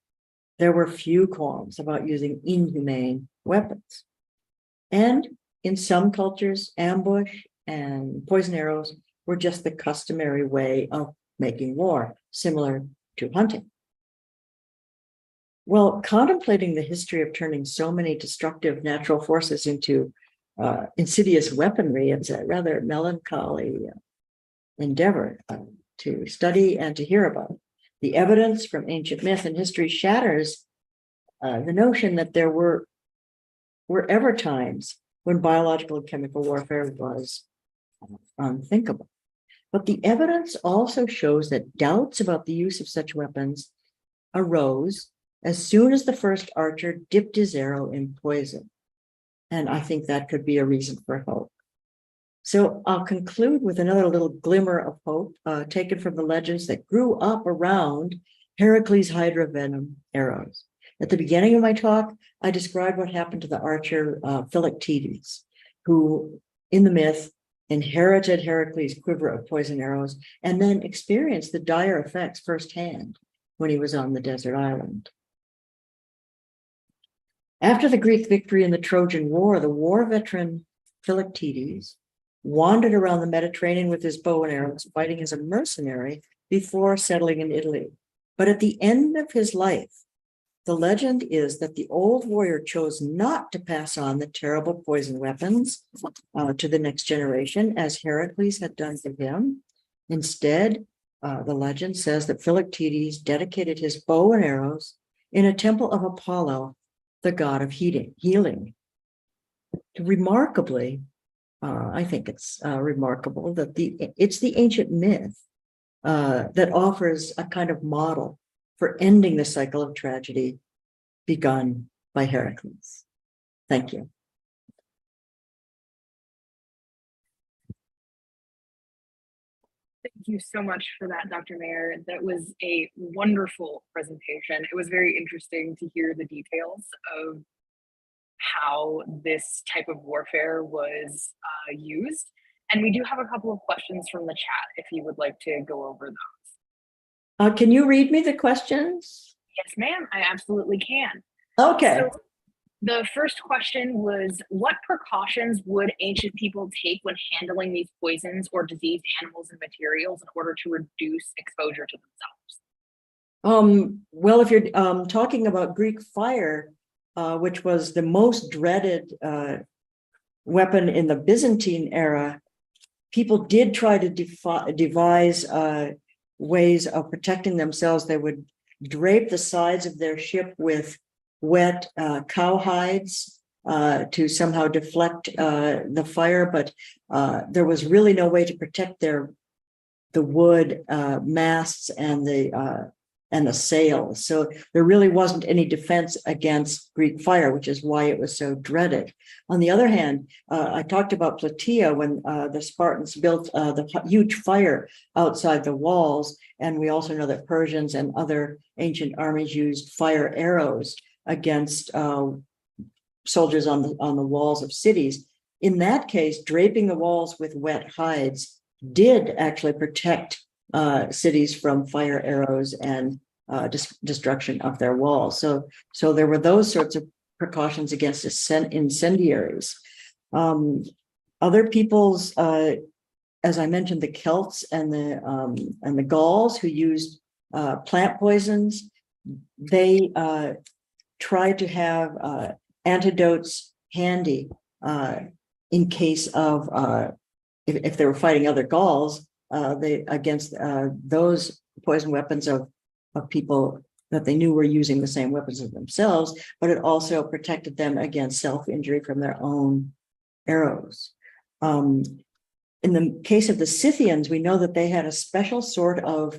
there were few qualms about using inhumane weapons. And in some cultures, ambush and poison arrows were just the customary way of making war, similar to hunting. Well, contemplating the history of turning so many destructive natural forces into insidious weaponry, it's a rather melancholy endeavor to study and to hear about. The evidence from ancient myth and history shatters the notion that there were ever times when biological and chemical warfare was unthinkable. But the evidence also shows that doubts about the use of such weapons arose as soon as the first archer dipped his arrow in poison. And I think that could be a reason for hope. So I'll conclude with another little glimmer of hope taken from the legends that grew up around Heracles' Hydra venom arrows. At the beginning of my talk, I described what happened to the archer Philoctetes, who in the myth inherited Heracles' quiver of poison arrows and then experienced the dire effects firsthand when he was on the desert island. After the Greek victory in the Trojan War, the war veteran Philoctetes wandered around the Mediterranean with his bow and arrows, fighting as a mercenary before settling in Italy. But at the end of his life, the legend is that the old warrior chose not to pass on the terrible poison weapons to the next generation, as Heracles had done to him. Instead, the legend says that Philoctetes dedicated his bow and arrows in a temple of Apollo, the god of healing. Remarkably, I think it's remarkable that it's the ancient myth that offers a kind of model for ending the cycle of tragedy begun by Heracles. Thank you. Thank you so much for that, Dr. Mayer. That was a wonderful presentation. It was very interesting to hear the details of how this type of warfare was used. And we do have a couple of questions from the chat if you would like to go over those. Can you read me the questions? Yes, ma'am, I absolutely can. Okay. So the first question was, what precautions would ancient people take when handling these poisons or diseased animals and materials in order to reduce exposure to themselves? Well, if you're talking about Greek fire, which was the most dreaded weapon in the Byzantine era, people did try to devise ways of protecting themselves. They would drape the sides of their ship with wet cow hides to somehow deflect the fire, but there was really no way to protect the wood masts and the sails. So there really wasn't any defense against Greek fire, which is why it was so dreaded. On the other hand, I talked about Plataea when the Spartans built the huge fire outside the walls. And we also know that Persians and other ancient armies used fire arrows against soldiers on the walls of cities. In that case, draping the walls with wet hides did actually protect cities from fire arrows and destruction of their walls. So there were those sorts of precautions against incendiaries. Other peoples, as I mentioned, the Celts and the Gauls who used plant poisons, they tried to have antidotes handy in case of if they were fighting other Gauls, against those poison weapons of people that they knew were using the same weapons as themselves, but it also protected them against self-injury from their own arrows. In the case of the Scythians, we know that they had a special sort of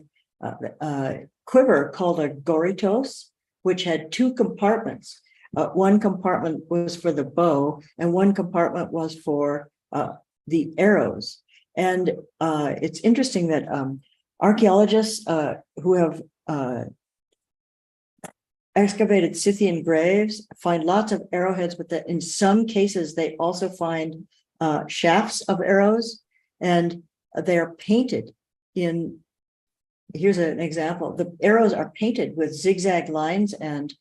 quiver called a goritos, which had two compartments. One compartment was for the bow, and one compartment was for the arrows. And it's interesting that archaeologists who have excavated Scythian graves find lots of arrowheads, but that in some cases they also find shafts of arrows, and they are painted in. Here's an example. The arrows are painted with zigzag lines and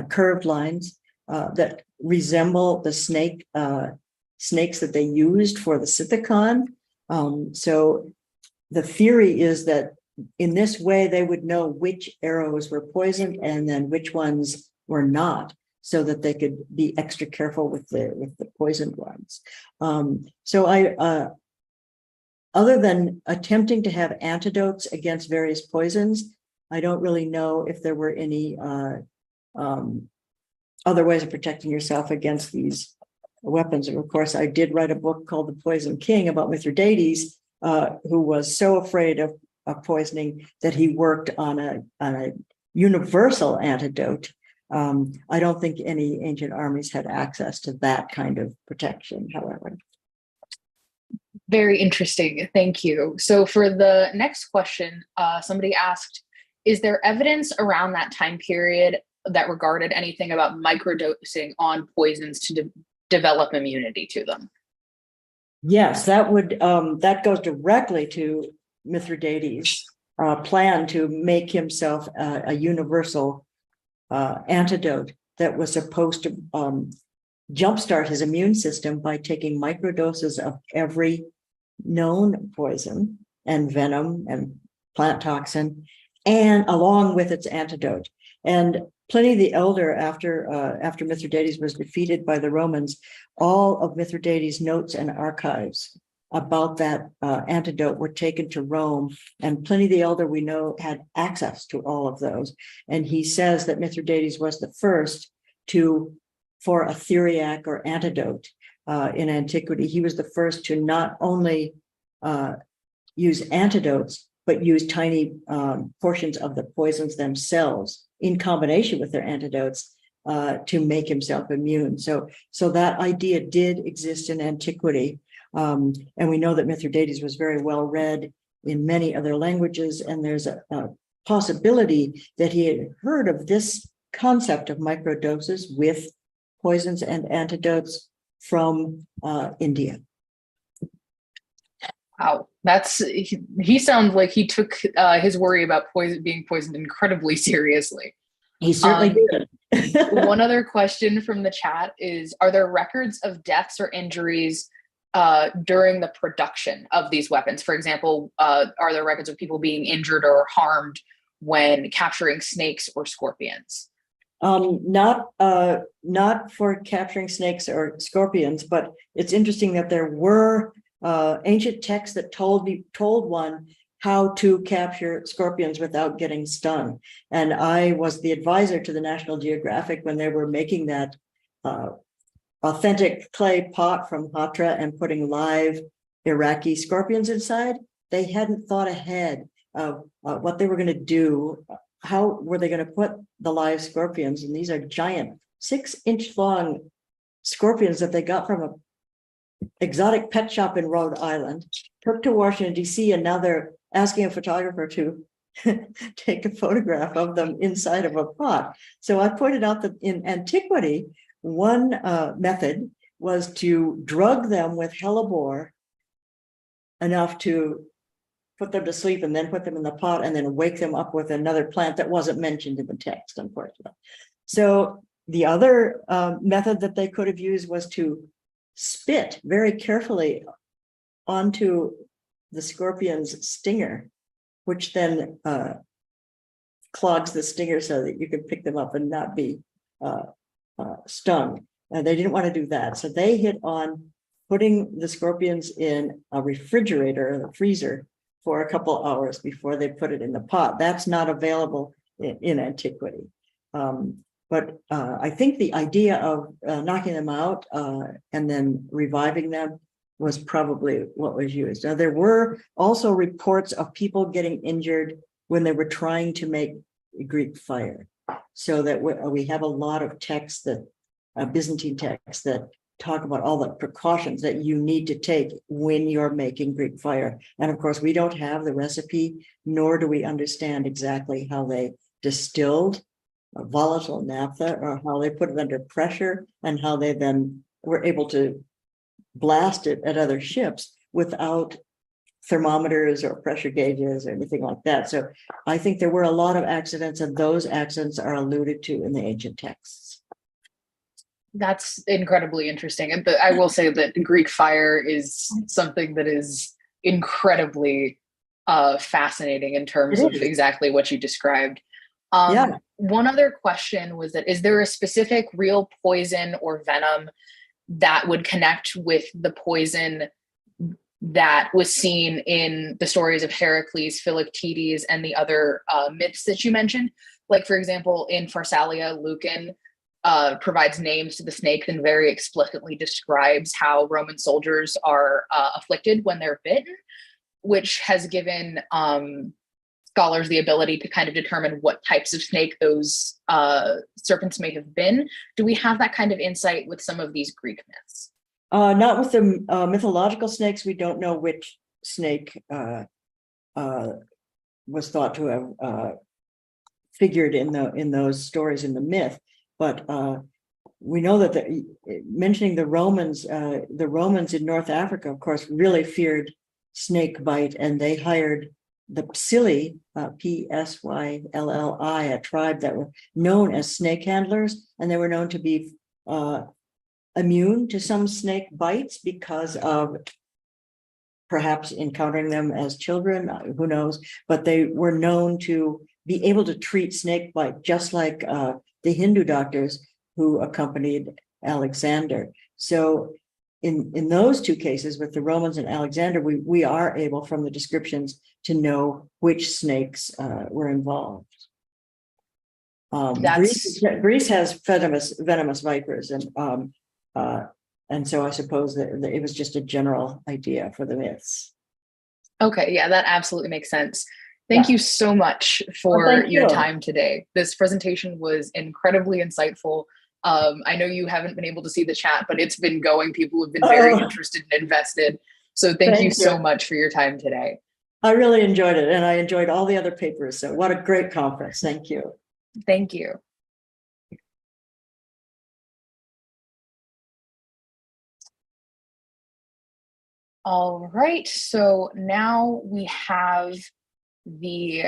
curved lines that resemble the snakes that they used for the Scythicon. So the theory is that in this way, they would know which arrows were poisoned and then which ones were not, so that they could be extra careful with the poisoned ones. So other than attempting to have antidotes against various poisons, I don't really know if there were any other ways of protecting yourself against these weapons. And of course, I did write a book called The Poison King about Mithridates, who was so afraid of poisoning that he worked on a universal antidote. I don't think any ancient armies had access to that kind of protection, however. Very interesting. Thank you. So for the next question, somebody asked, is there evidence around that time period that regarded anything about microdosing on poisons to develop immunity to them? Yes, that goes directly to Mithridates' plan to make himself a universal antidote that was supposed to jumpstart his immune system by taking microdoses of every known poison and venom and plant toxin, and along with its antidote. And Pliny the Elder, after Mithridates was defeated by the Romans, all of Mithridates' notes and archives about that antidote were taken to Rome. And Pliny the Elder, we know, had access to all of those. And he says that Mithridates was the first for a theriac or antidote in antiquity. He was the first to not only use antidotes, but use tiny portions of the poisons themselves in combination with their antidotes to make himself immune. So that idea did exist in antiquity. And we know that Mithridates was very well read in many other languages, and there's a possibility that he had heard of this concept of microdoses with poisons and antidotes from India. Wow, he sounds like he took his worry about being poisoned incredibly seriously. He certainly did. One other question from the chat is, are there records of deaths or injuries during the production of these weapons? For example, are there records of people being injured or harmed when capturing snakes or scorpions? Not for capturing snakes or scorpions, but it's interesting that there were ancient texts that told one how to capture scorpions without getting stung. And I was the advisor to the National Geographic when they were making that authentic clay pot from Hatra and putting live Iraqi scorpions inside. They hadn't thought ahead of what they were going to do. How were they going to put the live scorpions? And these are giant 6-inch long scorpions that they got from an exotic pet shop in Rhode Island, took to Washington, D.C., and now they're asking a photographer to take a photograph of them inside of a pot. So I pointed out that in antiquity, one method was to drug them with hellebore enough to put them to sleep and then put them in the pot and then wake them up with another plant that wasn't mentioned in the text, unfortunately. So the other method that they could have used was to spit very carefully onto the scorpion's stinger, which then clogs the stinger so that you can pick them up and not be stung. And they didn't want to do that. So they hit on putting the scorpions in a refrigerator or the freezer for a couple hours before they put it in the pot. That's not available in antiquity. But I think the idea of knocking them out and then reviving them was probably what was used. Now, there were also reports of people getting injured when they were trying to make Greek fire. So that we have a lot of texts that, Byzantine texts that talk about all the precautions that you need to take when you're making Greek fire. And of course, we don't have the recipe, nor do we understand exactly how they distilled volatile naphtha or how they put it under pressure and how they then were able to blast it at other ships without thermometers or pressure gauges or anything like that. So I think there were a lot of accidents, and those accidents are alluded to in the ancient texts. That's incredibly interesting. And I will say that Greek fire is something that is incredibly fascinating in terms of exactly what you described. One other question was that, is there a specific real poison or venom that would connect with the poison that was seen in the stories of Heracles, Philoctetes, and the other myths that you mentioned? Like, for example, in Pharsalia, Lucan provides names to the snakes and very explicitly describes how Roman soldiers are afflicted when they're bitten, which has given scholars the ability to kind of determine what types of snake those serpents may have been. Do we have that kind of insight with some of these Greek myths? Not with the mythological snakes. We don't know which snake was thought to have figured in those stories in the myth, but we know that mentioning the Romans in North Africa, of course, really feared snake bite, and they hired the Psylli, P-S-Y-L-L-I, a tribe that were known as snake handlers, and they were known to be immune to some snake bites because of perhaps encountering them as children, who knows, but they were known to be able to treat snake bite, just like the Hindu doctors who accompanied Alexander. So in those two cases, with the Romans and Alexander, we are able, from the descriptions, to know which snakes were involved. Greece has venomous vipers, and so I suppose that it was just a general idea for the myths. Okay, yeah, that absolutely makes sense. Thank you so much for your time today. This presentation was incredibly insightful. I know you haven't been able to see the chat, but it's been going. People have been very interested and invested. So thank you so much for your time today. I really enjoyed it, and I enjoyed all the other papers. So what a great conference. Thank you. Thank you. All right, so now we have the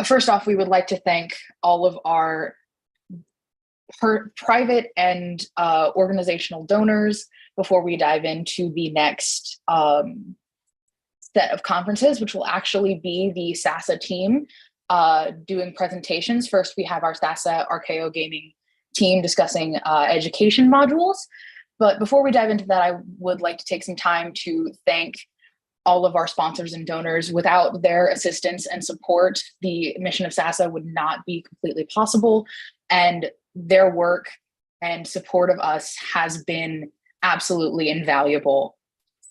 first off, we would like to thank all of our private and organizational donors before we dive into the next set of conferences, which will actually be the SASA team doing presentations. First, we have our SASA Archaeo Gaming team discussing education modules. But before we dive into that, I would like to take some time to thank all of our sponsors and donors. Without their assistance and support, the mission of SASA would not be completely possible. And their work and support of us has been absolutely invaluable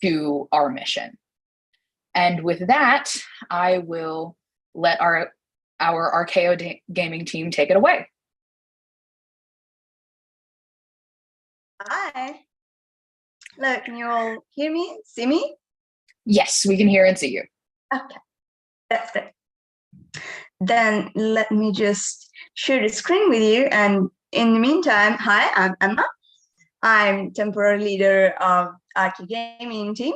to our mission. And with that, I will let our Archaeo Gaming team take it away. Hi. Look, can you all hear me, see me? Yes, we can hear and see you. Okay, that's it. Then let me just share the screen with you. And in the meantime, hi, I'm Emma. I'm temporary leader of Archaeo Gaming team.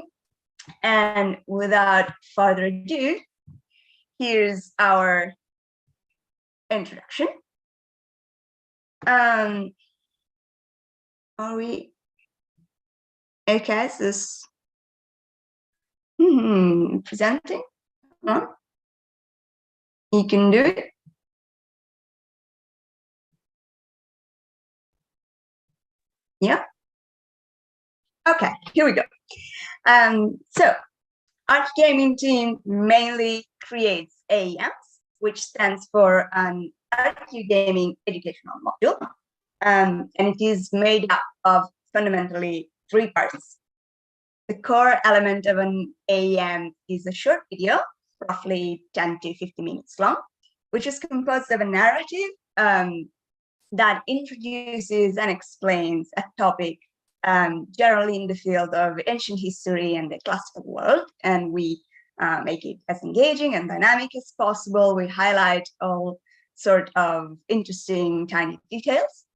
And without further ado, here's our introduction. Are we okay? So this presenting. You can do it. Yeah. Okay, here we go. So Archaeo Gaming team mainly creates AEMs, which stands for an Archaeo Gaming Educational Module. And it is made up of fundamentally 3 parts. The core element of an AEM is a short video, roughly 10 to 50 minutes long, which is composed of a narrative that introduces and explains a topic generally in the field of ancient history and the classical world, and we make it as engaging and dynamic as possible. We highlight all sort of interesting tiny details,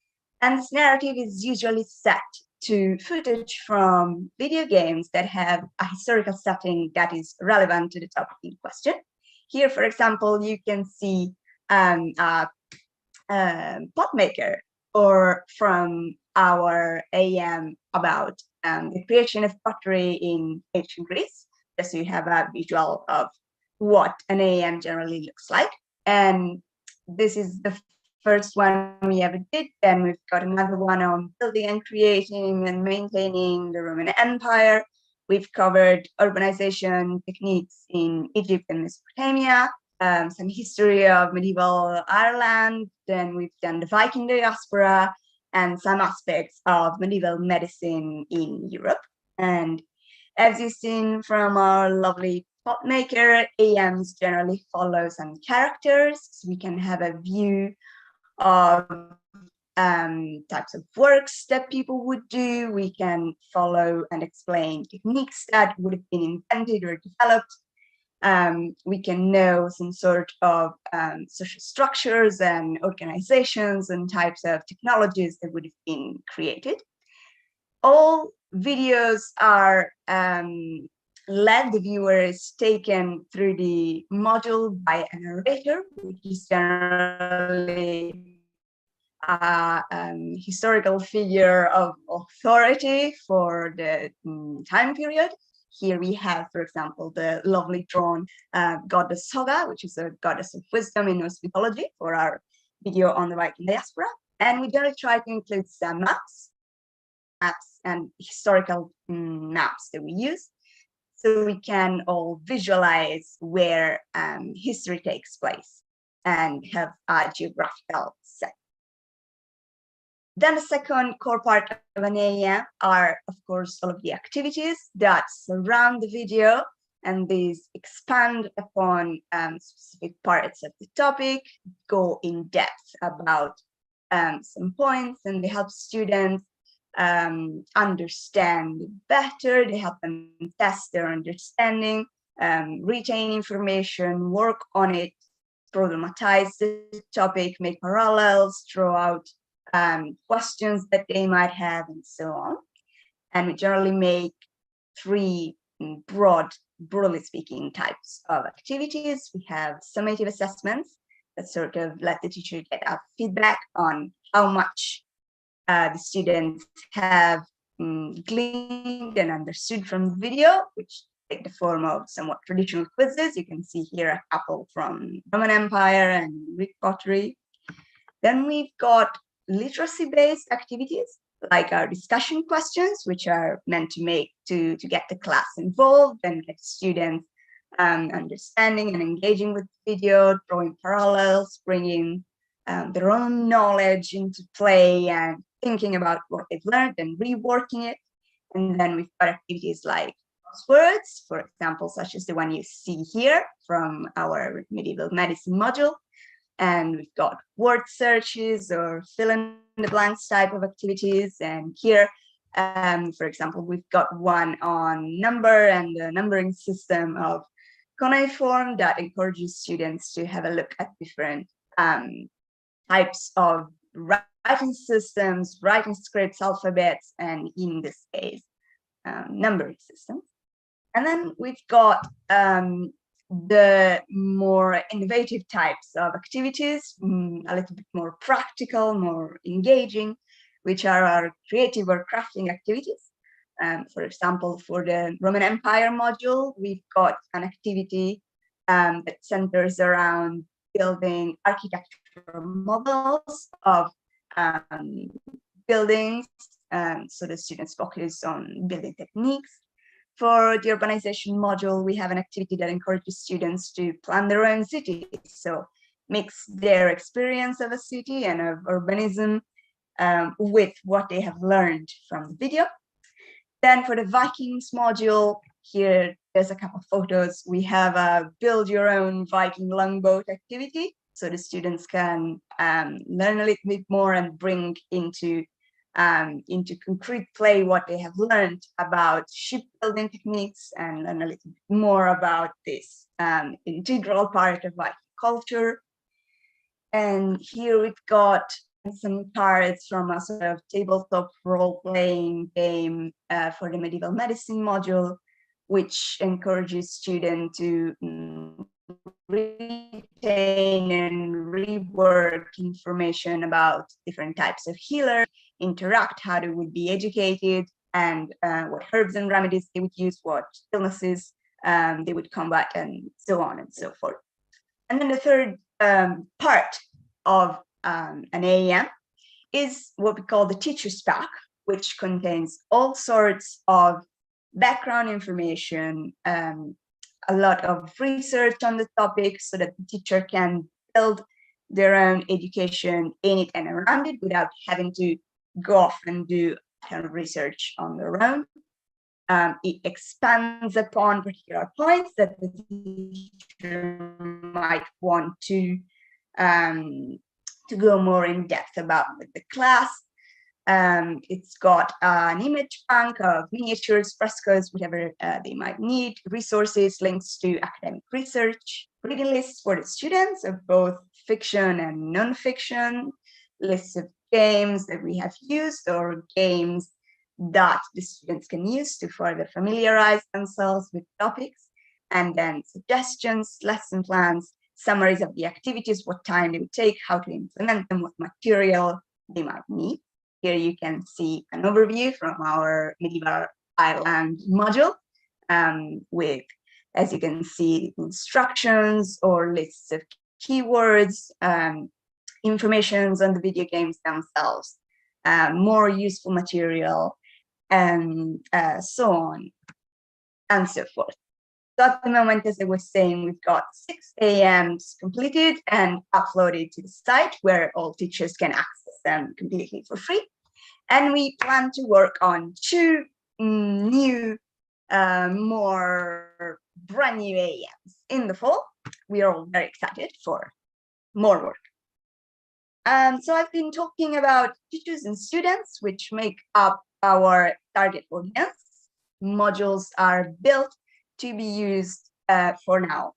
and this narrative is usually set to footage from video games that have a historical setting that is relevant to the topic in question. Here, for example, you can see a pot maker, or from our AEM about the creation of pottery in ancient Greece, just so you have a visual of what an AEM generally looks like. And this is the first one we ever did. Then we've got another one on building and creating and maintaining the Roman Empire. We've covered urbanization techniques in Egypt and Mesopotamia, some history of medieval Ireland. Then we've done the Viking diaspora and some aspects of medieval medicine in Europe. And as you've seen from our lovely pot maker, AEMs generally follow some characters, so we can have a view of types of works that people would do. We can follow and explain techniques that would have been invented or developed. We can know some sort of social structures and organizations and types of technologies that would have been created. All videos are let the viewer is taken through the module by a narrator, which is generally a historical figure of authority for the time period. Here we have, for example, the lovely drawn goddess Soga, which is a goddess of wisdom in Norse mythology, for our video on the Viking diaspora. And we generally try to include some maps and historical maps that we use, so we can all visualize where history takes place and have a geographical set. Then the second core part of an AEM are, of course, all of the activities that surround the video, and these expand upon specific parts of the topic, go in depth about some points, and they help students understand better. They help them test their understanding, retain information, work on it, problematize the topic, make parallels, draw out questions that they might have, and so on. And we generally make three broadly speaking, types of activities. We have summative assessments that sort of let the teacher get a feedback on how much the students have gleaned and understood from the video, which take the form of somewhat traditional quizzes. You can see here a couple from Roman Empire and Greek pottery. Then we've got literacy-based activities, like our discussion questions, which are meant to get the class involved and get students understanding and engaging with the video, drawing parallels, bringing their own knowledge into play and thinking about what they've learned and reworking it. And then we've got activities like crosswords, for example, such as the one you see here from our medieval medicine module. And we've got word searches or fill in the blanks type of activities. And here, for example, we've got one on number and the numbering system of cuneiform that encourages students to have a look at different types of writing systems, writing scripts, alphabets, and in this case, numbering systems. And then we've got the more innovative types of activities, a little bit more practical, more engaging, which are our creative or crafting activities. For example, for the Roman Empire module, we've got an activity that centers around building architectural models of buildings, so the students focus on building techniques. For the urbanization module, we have an activity that encourages students to plan their own city, so mix their experience of a city and of urbanism with what they have learned from the video. Then for the Vikings module, here there's a couple of photos. We have a build your own Viking longboat activity, so the students can learn a little bit more and bring into concrete play what they have learned about shipbuilding techniques and learn a little bit more about this integral part of Viking culture. And here we've got some cards from a sort of tabletop role-playing game for the medieval medicine module, which encourages students to retain and rework information about different types of healers, interact, how they would be educated, and what herbs and remedies they would use, what illnesses they would combat, and so on and so forth. And then the third part of an AEM is what we call the teacher's pack, which contains all sorts of background information, a lot of research on the topic so that the teacher can build their own education in it and around it without having to go off and do a ton of research on their own. It expands upon particular points that the teacher might want to go more in depth about with the class. It's got an image bank of miniatures, frescoes, whatever they might need, resources, links to academic research, reading lists for the students of both fiction and non-fiction, lists of games that we have used or games that the students can use to further familiarize themselves with topics, and then suggestions, lesson plans, summaries of the activities, what time they would take, how to implement them, what material they might need. Here you can see an overview from our medieval Ireland module with, as you can see, instructions or lists of keywords, informations on the video games themselves, more useful material, and so on and so forth. So at the moment, as I was saying, we've got 6 AMs completed and uploaded to the site where all teachers can access them completely for free. And we plan to work on 2 new, more brand new AEMs in the fall. We are all very excited for more work. So I've been talking about teachers and students, which make up our target audience. Modules are built to be used for now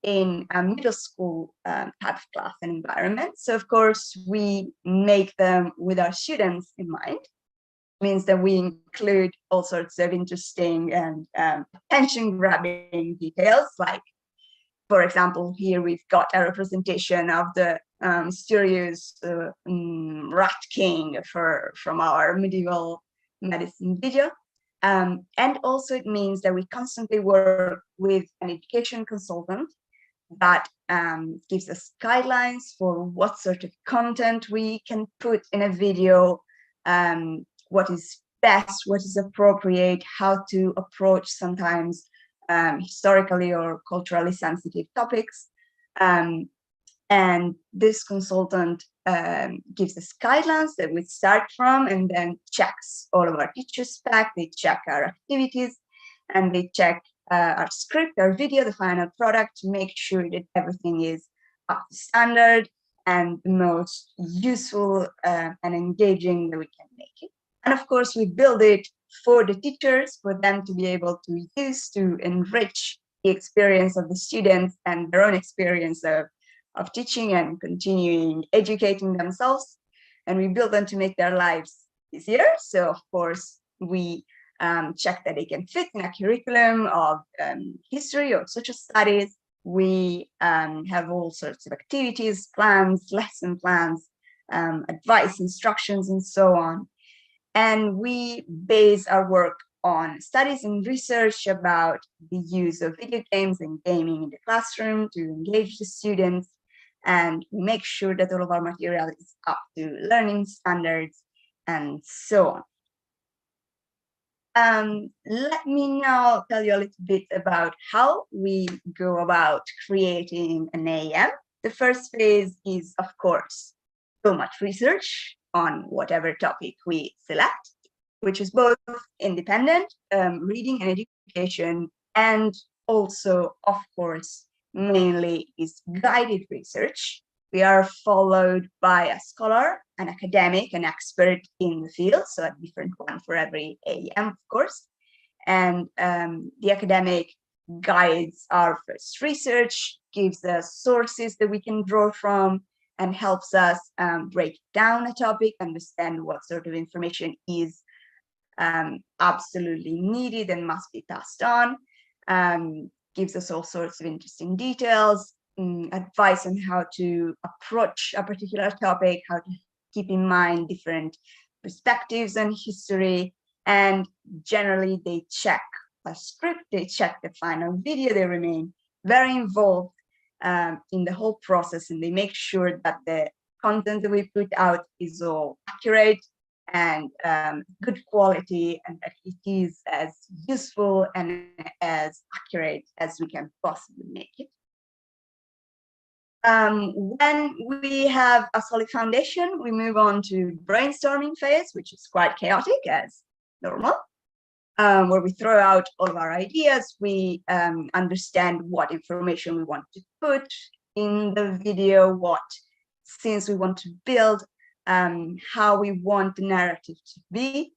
in a middle school type of class and environment. So of course, we make them with our students in mind. It means that we include all sorts of interesting and attention-grabbing details, like, for example, here we've got a representation of the mysterious rat king from our medieval medicine video. And also it means that we constantly work with an education consultant that gives us guidelines for what sort of content we can put in a video, what is best, what is appropriate, how to approach sometimes historically or culturally sensitive topics. And this consultant gives us guidelines that we start from, and then checks all of our teachers back. They check our activities, and they check our script, our video, the final product, to make sure that everything is up to standard and the most useful and engaging that we can make it. And of course, we build it for the teachers, for them to be able to use to enrich the experience of the students and their own experience of teaching and continuing educating themselves. And we build them to make their lives easier. So of course, we check that they can fit in a curriculum of history or social studies. We have all sorts of activities, plans, lesson plans, advice, instructions, and so on. And we base our work on studies and research about the use of video games and gaming in the classroom to engage the students. And we make sure that all of our material is up to learning standards and so on. Let me now tell you a little bit about how we go about creating an AEM. The first phase is, of course, so much research on whatever topic we select, which is both independent reading and education, and also, of course, mainly is guided research. We are followed by a scholar, an academic, an expert in the field, so a different one for every AEM, of course. And the academic guides our first research, gives us sources that we can draw from, and helps us break down a topic, understand what sort of information is absolutely needed and must be passed on, gives us all sorts of interesting details, advice on how to approach a particular topic, how to keep in mind different perspectives on history, and generally they check a script, they check the final video, they remain very involved in the whole process, and they make sure that the content that we put out is all accurate and good quality, and that it is as useful and as accurate as we can possibly make it. When we have a solid foundation, we move on to brainstorming phase, which is quite chaotic as normal, where we throw out all of our ideas. We understand what information we want to put in the video, what scenes we want to build, how we want the narrative to be.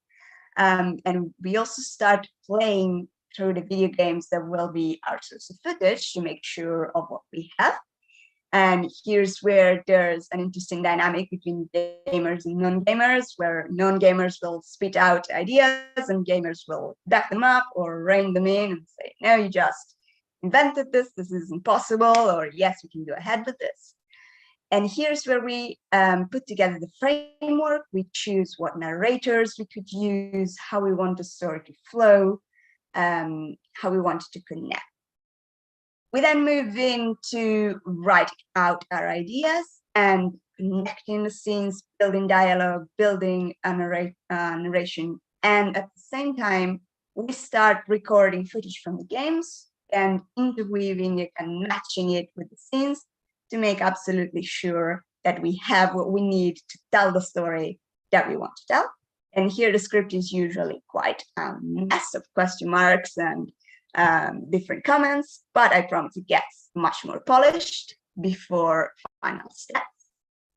And we also start playing through the video games that will be our source of footage to make sure of what we have. And here's where there's an interesting dynamic between gamers and non-gamers, where non-gamers will spit out ideas and gamers will back them up or rein them in and say, no, you just invented this, this isn't possible, or yes, we can go ahead with this. And here's where we put together the framework. We choose what narrators we could use, how we want the story to flow, how we want it to connect. We then move into writing out our ideas and connecting the scenes, building dialogue, building a narration. And at the same time, we start recording footage from the games and interweaving it and matching it with the scenes to make absolutely sure that we have what we need to tell the story that we want to tell. And here the script is usually quite a mess of question marks and different comments, but I promise it gets much more polished before final steps.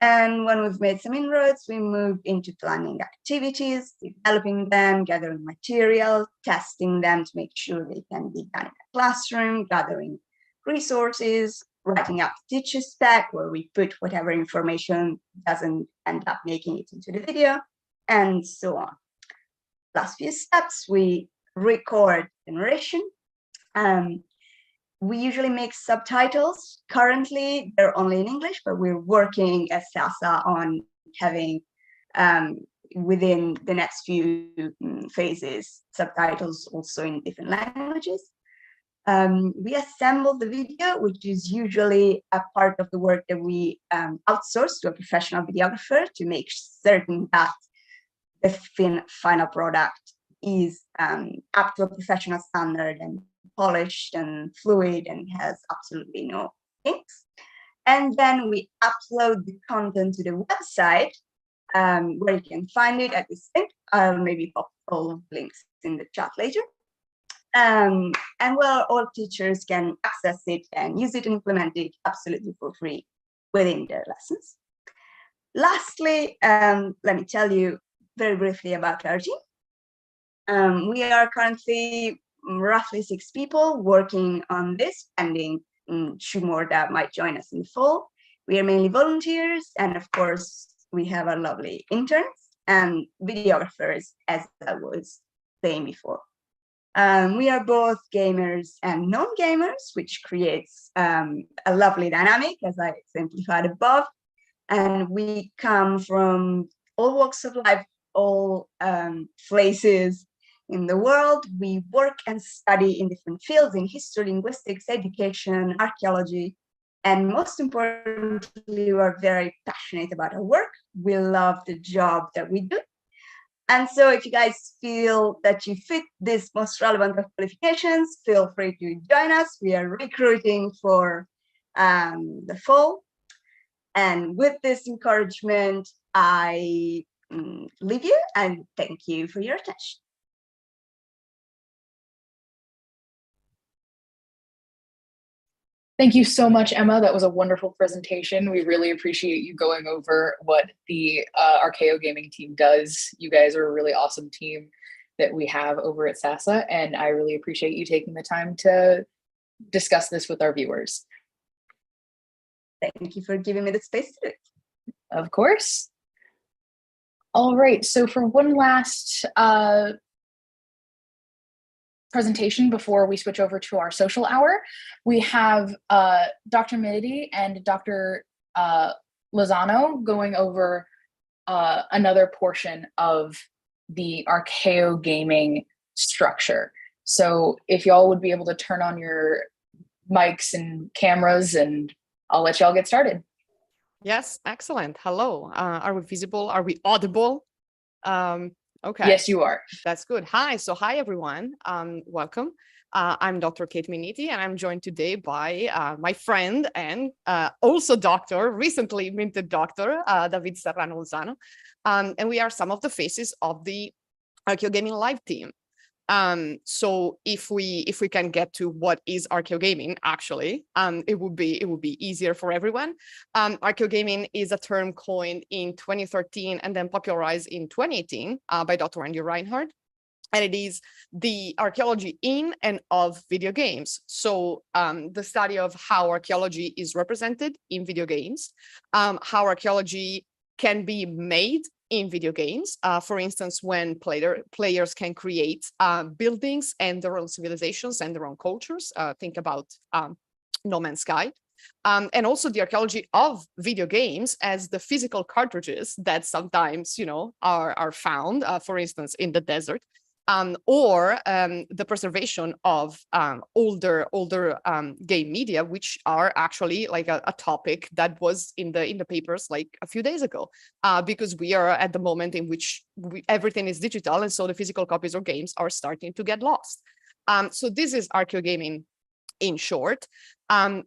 And when we've made some inroads, we move into planning activities, developing them, gathering material, testing them to make sure they can be done in a classroom, gathering resources, writing up the teacher spec where we put whatever information doesn't end up making it into the video, and so on. Last few steps, we record the narration. We usually make subtitles. Currently, they're only in English, but we're working at SASA on having, within the next few phases, subtitles also in different languages. We assemble the video, which is usually a part of the work that we outsource to a professional videographer to make certain that the final product is up to a professional standard and polished and fluid and has absolutely no kinks. And then we upload the content to the website where you can find it at this link. I'll maybe pop all of the links in the chat later. And where all teachers can access it and use it and implement it absolutely for free within their lessons. Lastly, let me tell you very briefly about our team. We are currently roughly 6 people working on this, pending 2 more that might join us in the fall. We are mainly volunteers, and of course, we have our lovely interns and videographers, as I was saying before. We are both gamers and non-gamers, which creates a lovely dynamic, as I exemplified above. And we come from all walks of life, all places in the world. We work and study in different fields, in history, linguistics, education, archaeology, and most importantly, we are very passionate about our work. We love the job that we do. And so if you guys feel that you fit these most relevant qualifications, feel free to join us. We are recruiting for the fall. And with this encouragement, I leave you and thank you for your attention. Thank you so much, Emma. That was a wonderful presentation. We really appreciate you going over what the Archaeo Gaming team does. You guys are a really awesome team that we have over at SASA, and I really appreciate you taking the time to discuss this with our viewers. Thank you for giving me the space to do it. Of course. All right, so for one last presentation before we switch over to our social hour, we have Dr. Minity and Dr. Lozano going over another portion of the Archaeo Gaming structure. So if y'all would be able to turn on your mics and cameras, and I'll let y'all get started. Yes, excellent. Hello. Are we visible? Are we audible? Okay. Yes, you are. That's good. Hi. So hi, everyone. Welcome. I'm Dr. Kate Minity, and I'm joined today by my friend and also doctor, recently minted doctor, David Serrano Lozano. And we are some of the faces of the Archaeo Gaming Live team. So if we can get to what is Archaeo Gaming, actually, it would be easier for everyone. Archaeo Gaming is a term coined in 2013 and then popularized in 2018 by Dr. Andy Reinhardt. And it is the archaeology in and of video games. So the study of how archaeology is represented in video games, how archaeology can be made in video games. For instance, when players can create buildings and their own civilizations and their own cultures. Think about No Man's Sky. And also the archaeology of video games as the physical cartridges that sometimes, are found, for instance, in the desert. Or the preservation of older game media, which are actually like a topic that was in the papers like a few days ago, because we are at the moment in which everything is digital, and so the physical copies of games are starting to get lost. So this is Archaeo Gaming in short.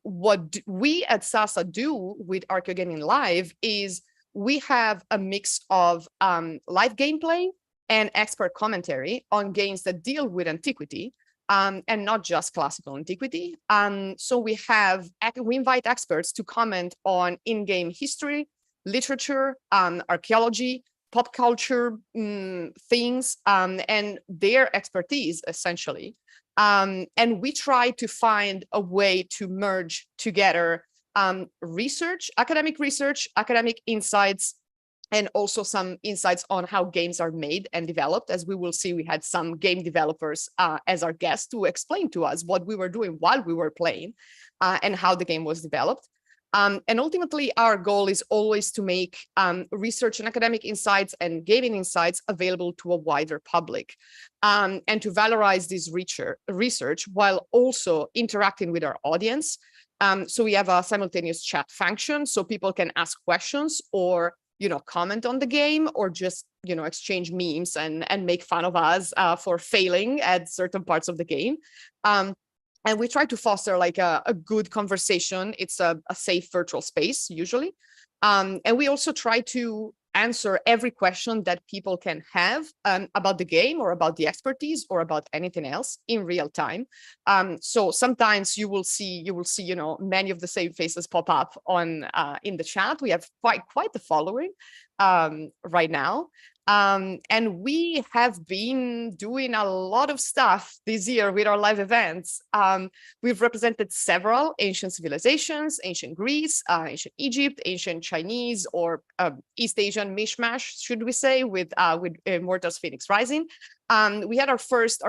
What we at SASA do with Archeogaming Live is we have a mix of live gameplay and expert commentary on games that deal with antiquity, and not just classical antiquity. So we invite experts to comment on in-game history, literature, archaeology, pop culture things, and their expertise, essentially. And we try to find a way to merge together research, academic insights, and also some insights on how games are made and developed. As we will see, we had some game developers as our guests to explain to us what we were doing while we were playing and how the game was developed. And ultimately, our goal is always to make research and academic insights and gaming insights available to a wider public, and to valorize this research while also interacting with our audience. So we have a simultaneous chat function, so people can ask questions or comment on the game, or just exchange memes and make fun of us for failing at certain parts of the game. And we try to foster like a good conversation. It's a safe virtual space usually. And we also try to answer every question that people can have about the game or about the expertise or about anything else in real time. So sometimes you will see many of the same faces pop up on in the chat. We have quite the following right now. And we have been doing a lot of stuff this year with our live events. We've represented several ancient civilizations, ancient Greece, ancient Egypt, ancient Chinese, or East Asian mishmash, should we say, with Immortals Phoenix Rising. We had our first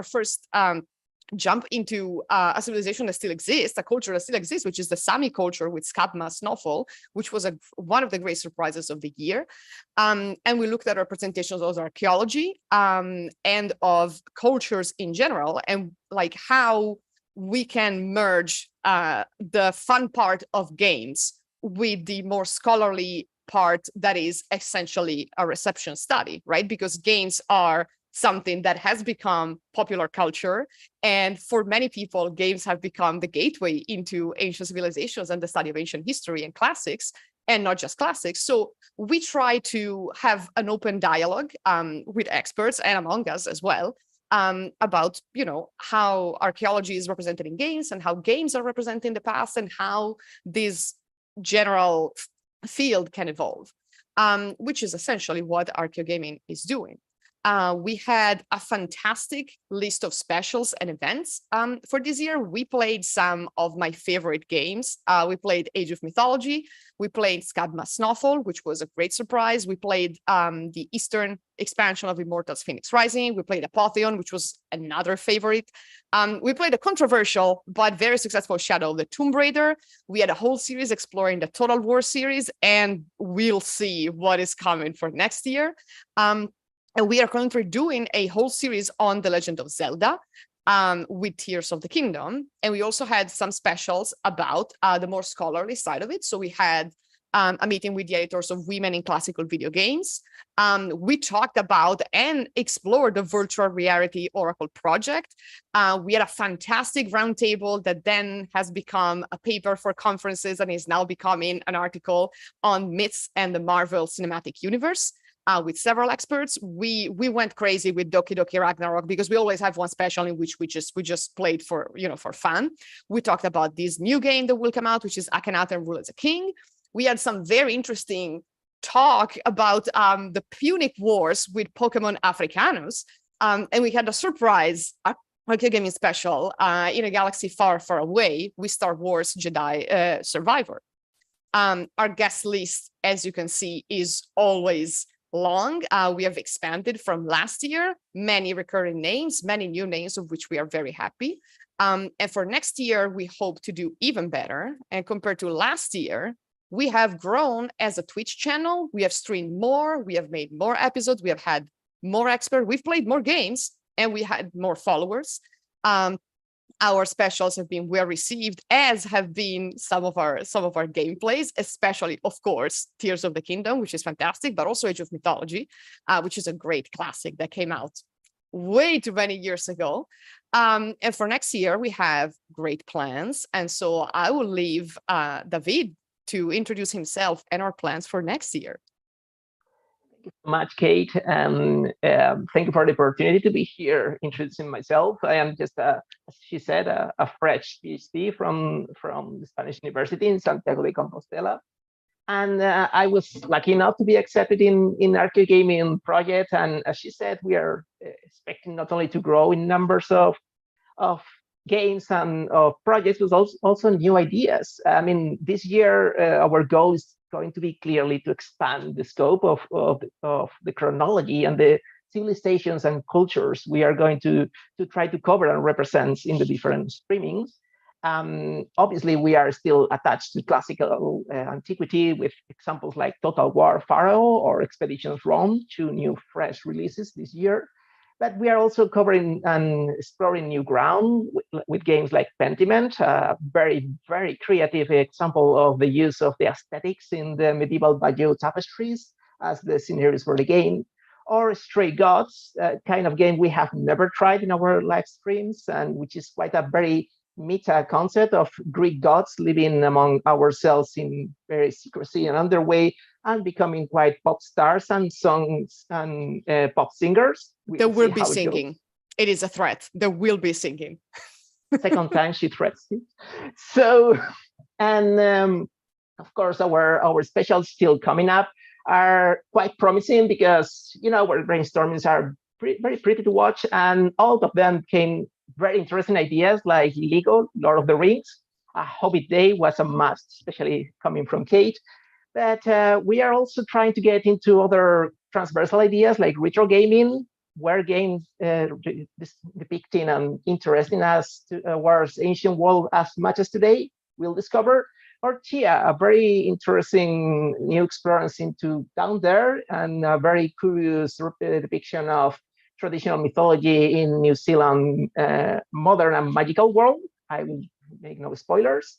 jump into a civilization that still exists, a culture that still exists, which is the Sami culture with Skabma Snowfall, which was one of the great surprises of the year. And we looked at representations of archaeology and of cultures in general, and like how we can merge the fun part of games with the more scholarly part that is essentially a reception study, right? Because games are something that has become popular culture. And for many people, games have become the gateway into ancient civilizations and the study of ancient history and classics, and not just classics. So we try to have an open dialogue with experts and among us as well about, how archaeology is represented in games and how games are represented in the past and how this general field can evolve, which is essentially what archaeogaming is doing. We had a fantastic list of specials and events for this year. We played some of my favorite games. We played Age of Mythology. We played Skabma Snowfall, which was a great surprise. We played the Eastern expansion of Immortals Phoenix Rising. We played a Parthian, which was another favorite. We played a controversial but very successful Shadow of the Tomb Raider. We had a whole series exploring the Total War series, and we'll see what is coming for next year. And we are currently doing a whole series on The Legend of Zelda with Tears of the Kingdom. And we also had some specials about the more scholarly side of it. So we had a meeting with the editors of Women in Classical Video Games. We talked about and explored the virtual reality Oracle project. We had a fantastic roundtable that then has become a paper for conferences and is now becoming an article on myths and the Marvel Cinematic Universe. With several experts. We went crazy with Doki Doki Ragnarok because we always have one special in which we just played for fun. We talked about this new game that will come out, which is Akhenaten Rule as a King. We had some very interesting talk about the Punic Wars with Pokemon Africanus, and we had a surprise gaming special in a galaxy far, far away with Star Wars Jedi Survivor. Our guest list, as you can see, is always long. We have expanded from last year, many recurring names, many new names of which we are very happy. And for next year, we hope to do even better. And compared to last year, we have grown as a Twitch channel. We have streamed more. We have made more episodes. We have had more experts. We've played more games and we had more followers. Our specials have been well received, as have been some of our gameplays, especially, of course, Tears of the Kingdom, which is fantastic, but also Age of Mythology, which is a great classic that came out way too many years ago. And for next year, we have great plans. And so I will leave David to introduce himself and our plans for next year. Much, Kate, and thank you for the opportunity to be here introducing myself. I am just, as she said, a fresh PhD from the Spanish University in Santiago de Compostela. And I was lucky enough to be accepted in Arcade Gaming project. And as she said, we are expecting not only to grow in numbers of games and of projects, but also new ideas. I mean, this year, our goal is going to be clearly to expand the scope of the chronology and the civilizations and cultures we are going to try to cover and represent in the different streamings. Obviously, we are still attached to classical antiquity with examples like Total War Pharaoh or Expeditions Rome, 2 new fresh releases this year. But we are also covering and exploring new ground with games like Pentiment, a very, very creative example of the use of the aesthetics in the medieval Bayeux tapestries as the scenarios for the game, or Stray Gods, a kind of game we have never tried in our live streams, and which is quite a very meta concept of Greek gods living among ourselves in very secrecy and underway and becoming quite pop stars and songs and pop singers. There will be singing. It is a threat. There will be singing. Second time she threats it. So, and of course, our specials still coming up are quite promising because, you know, our brainstormings are very pretty to watch, and all of them came very interesting ideas like Lego, Lord of the Rings. A Hobbit Day was a must, especially coming from Kate. But we are also trying to get into other transversal ideas like retro gaming, where games depicting and interesting us towards ancient world as much as today, we'll discover. Or Tia, a very interesting new experience into down there and a very curious depiction of traditional mythology in New Zealand, modern and magical world. I will make no spoilers.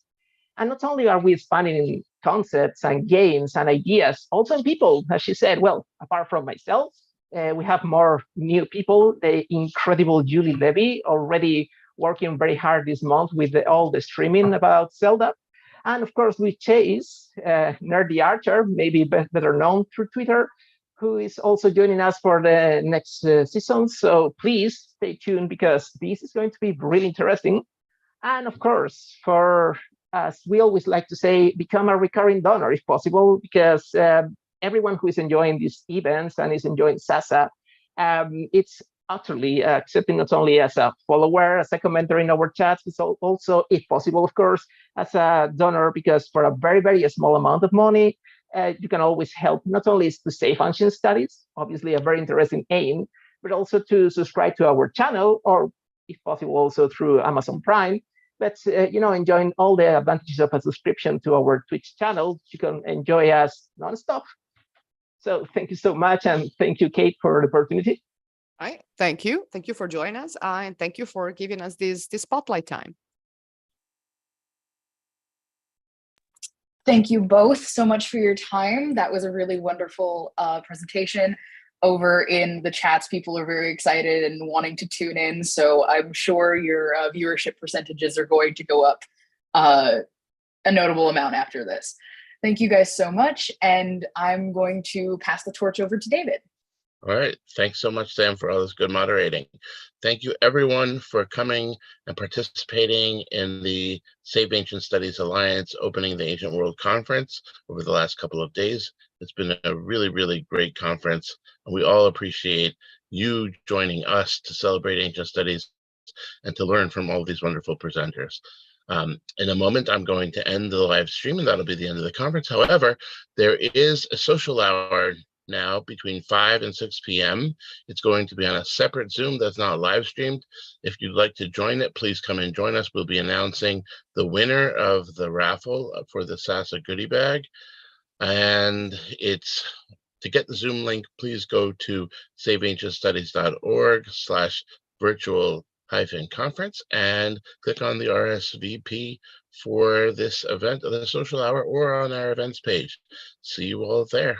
And not only are we expanding in concepts and games and ideas, also in people, as she said, well, apart from myself, we have more new people, the incredible Julie Levy, already working very hard this month with all the streaming about Zelda. And of course, with Chase, Nerdy Archer, maybe better known through Twitter, who is also joining us for the next season. So please stay tuned because this is going to be really interesting. And of course, for as we always like to say, become a recurring donor if possible, because everyone who is enjoying these events and is enjoying SASA, it's utterly accepting not only as a follower, as a commenter in our chats, but also, if possible, of course, as a donor, because for a very, very small amount of money, you can always help not only to save ancient studies, obviously a very interesting aim, but also to subscribe to our channel, or if possible, also through Amazon Prime. But you know, enjoying all the advantages of a subscription to our Twitch channel, you can enjoy us nonstop. So thank you so much, and thank you, Kate, for the opportunity. All right, thank you for joining us, and thank you for giving us this spotlight time. Thank you both so much for your time. That was a really wonderful presentation. Over in the chats, people are very excited and wanting to tune in. So I'm sure your viewership percentages are going to go up a notable amount after this. Thank you guys so much. And I'm going to pass the torch over to David. All right. Thanks so much, Sam, for all this good moderating. Thank you, everyone, for coming and participating in the Save Ancient Studies Alliance Opening the Ancient World Conference over the last couple of days. It's been a really, really great conference, and we all appreciate you joining us to celebrate ancient studies and to learn from all these wonderful presenters. In a moment, I'm going to end the live stream, and that'll be the end of the conference. However, there is a social hour now between 5 and 6 p.m. It's going to be on a separate Zoom that's not live streamed. If you'd like to join it, please come and join us. We'll be announcing the winner of the raffle for the SASA goodie bag. And it's to get the Zoom link, please go to saveancientstudies.org/virtual-conference and click on the RSVP for this event, the social hour, or on our events page. See you all there.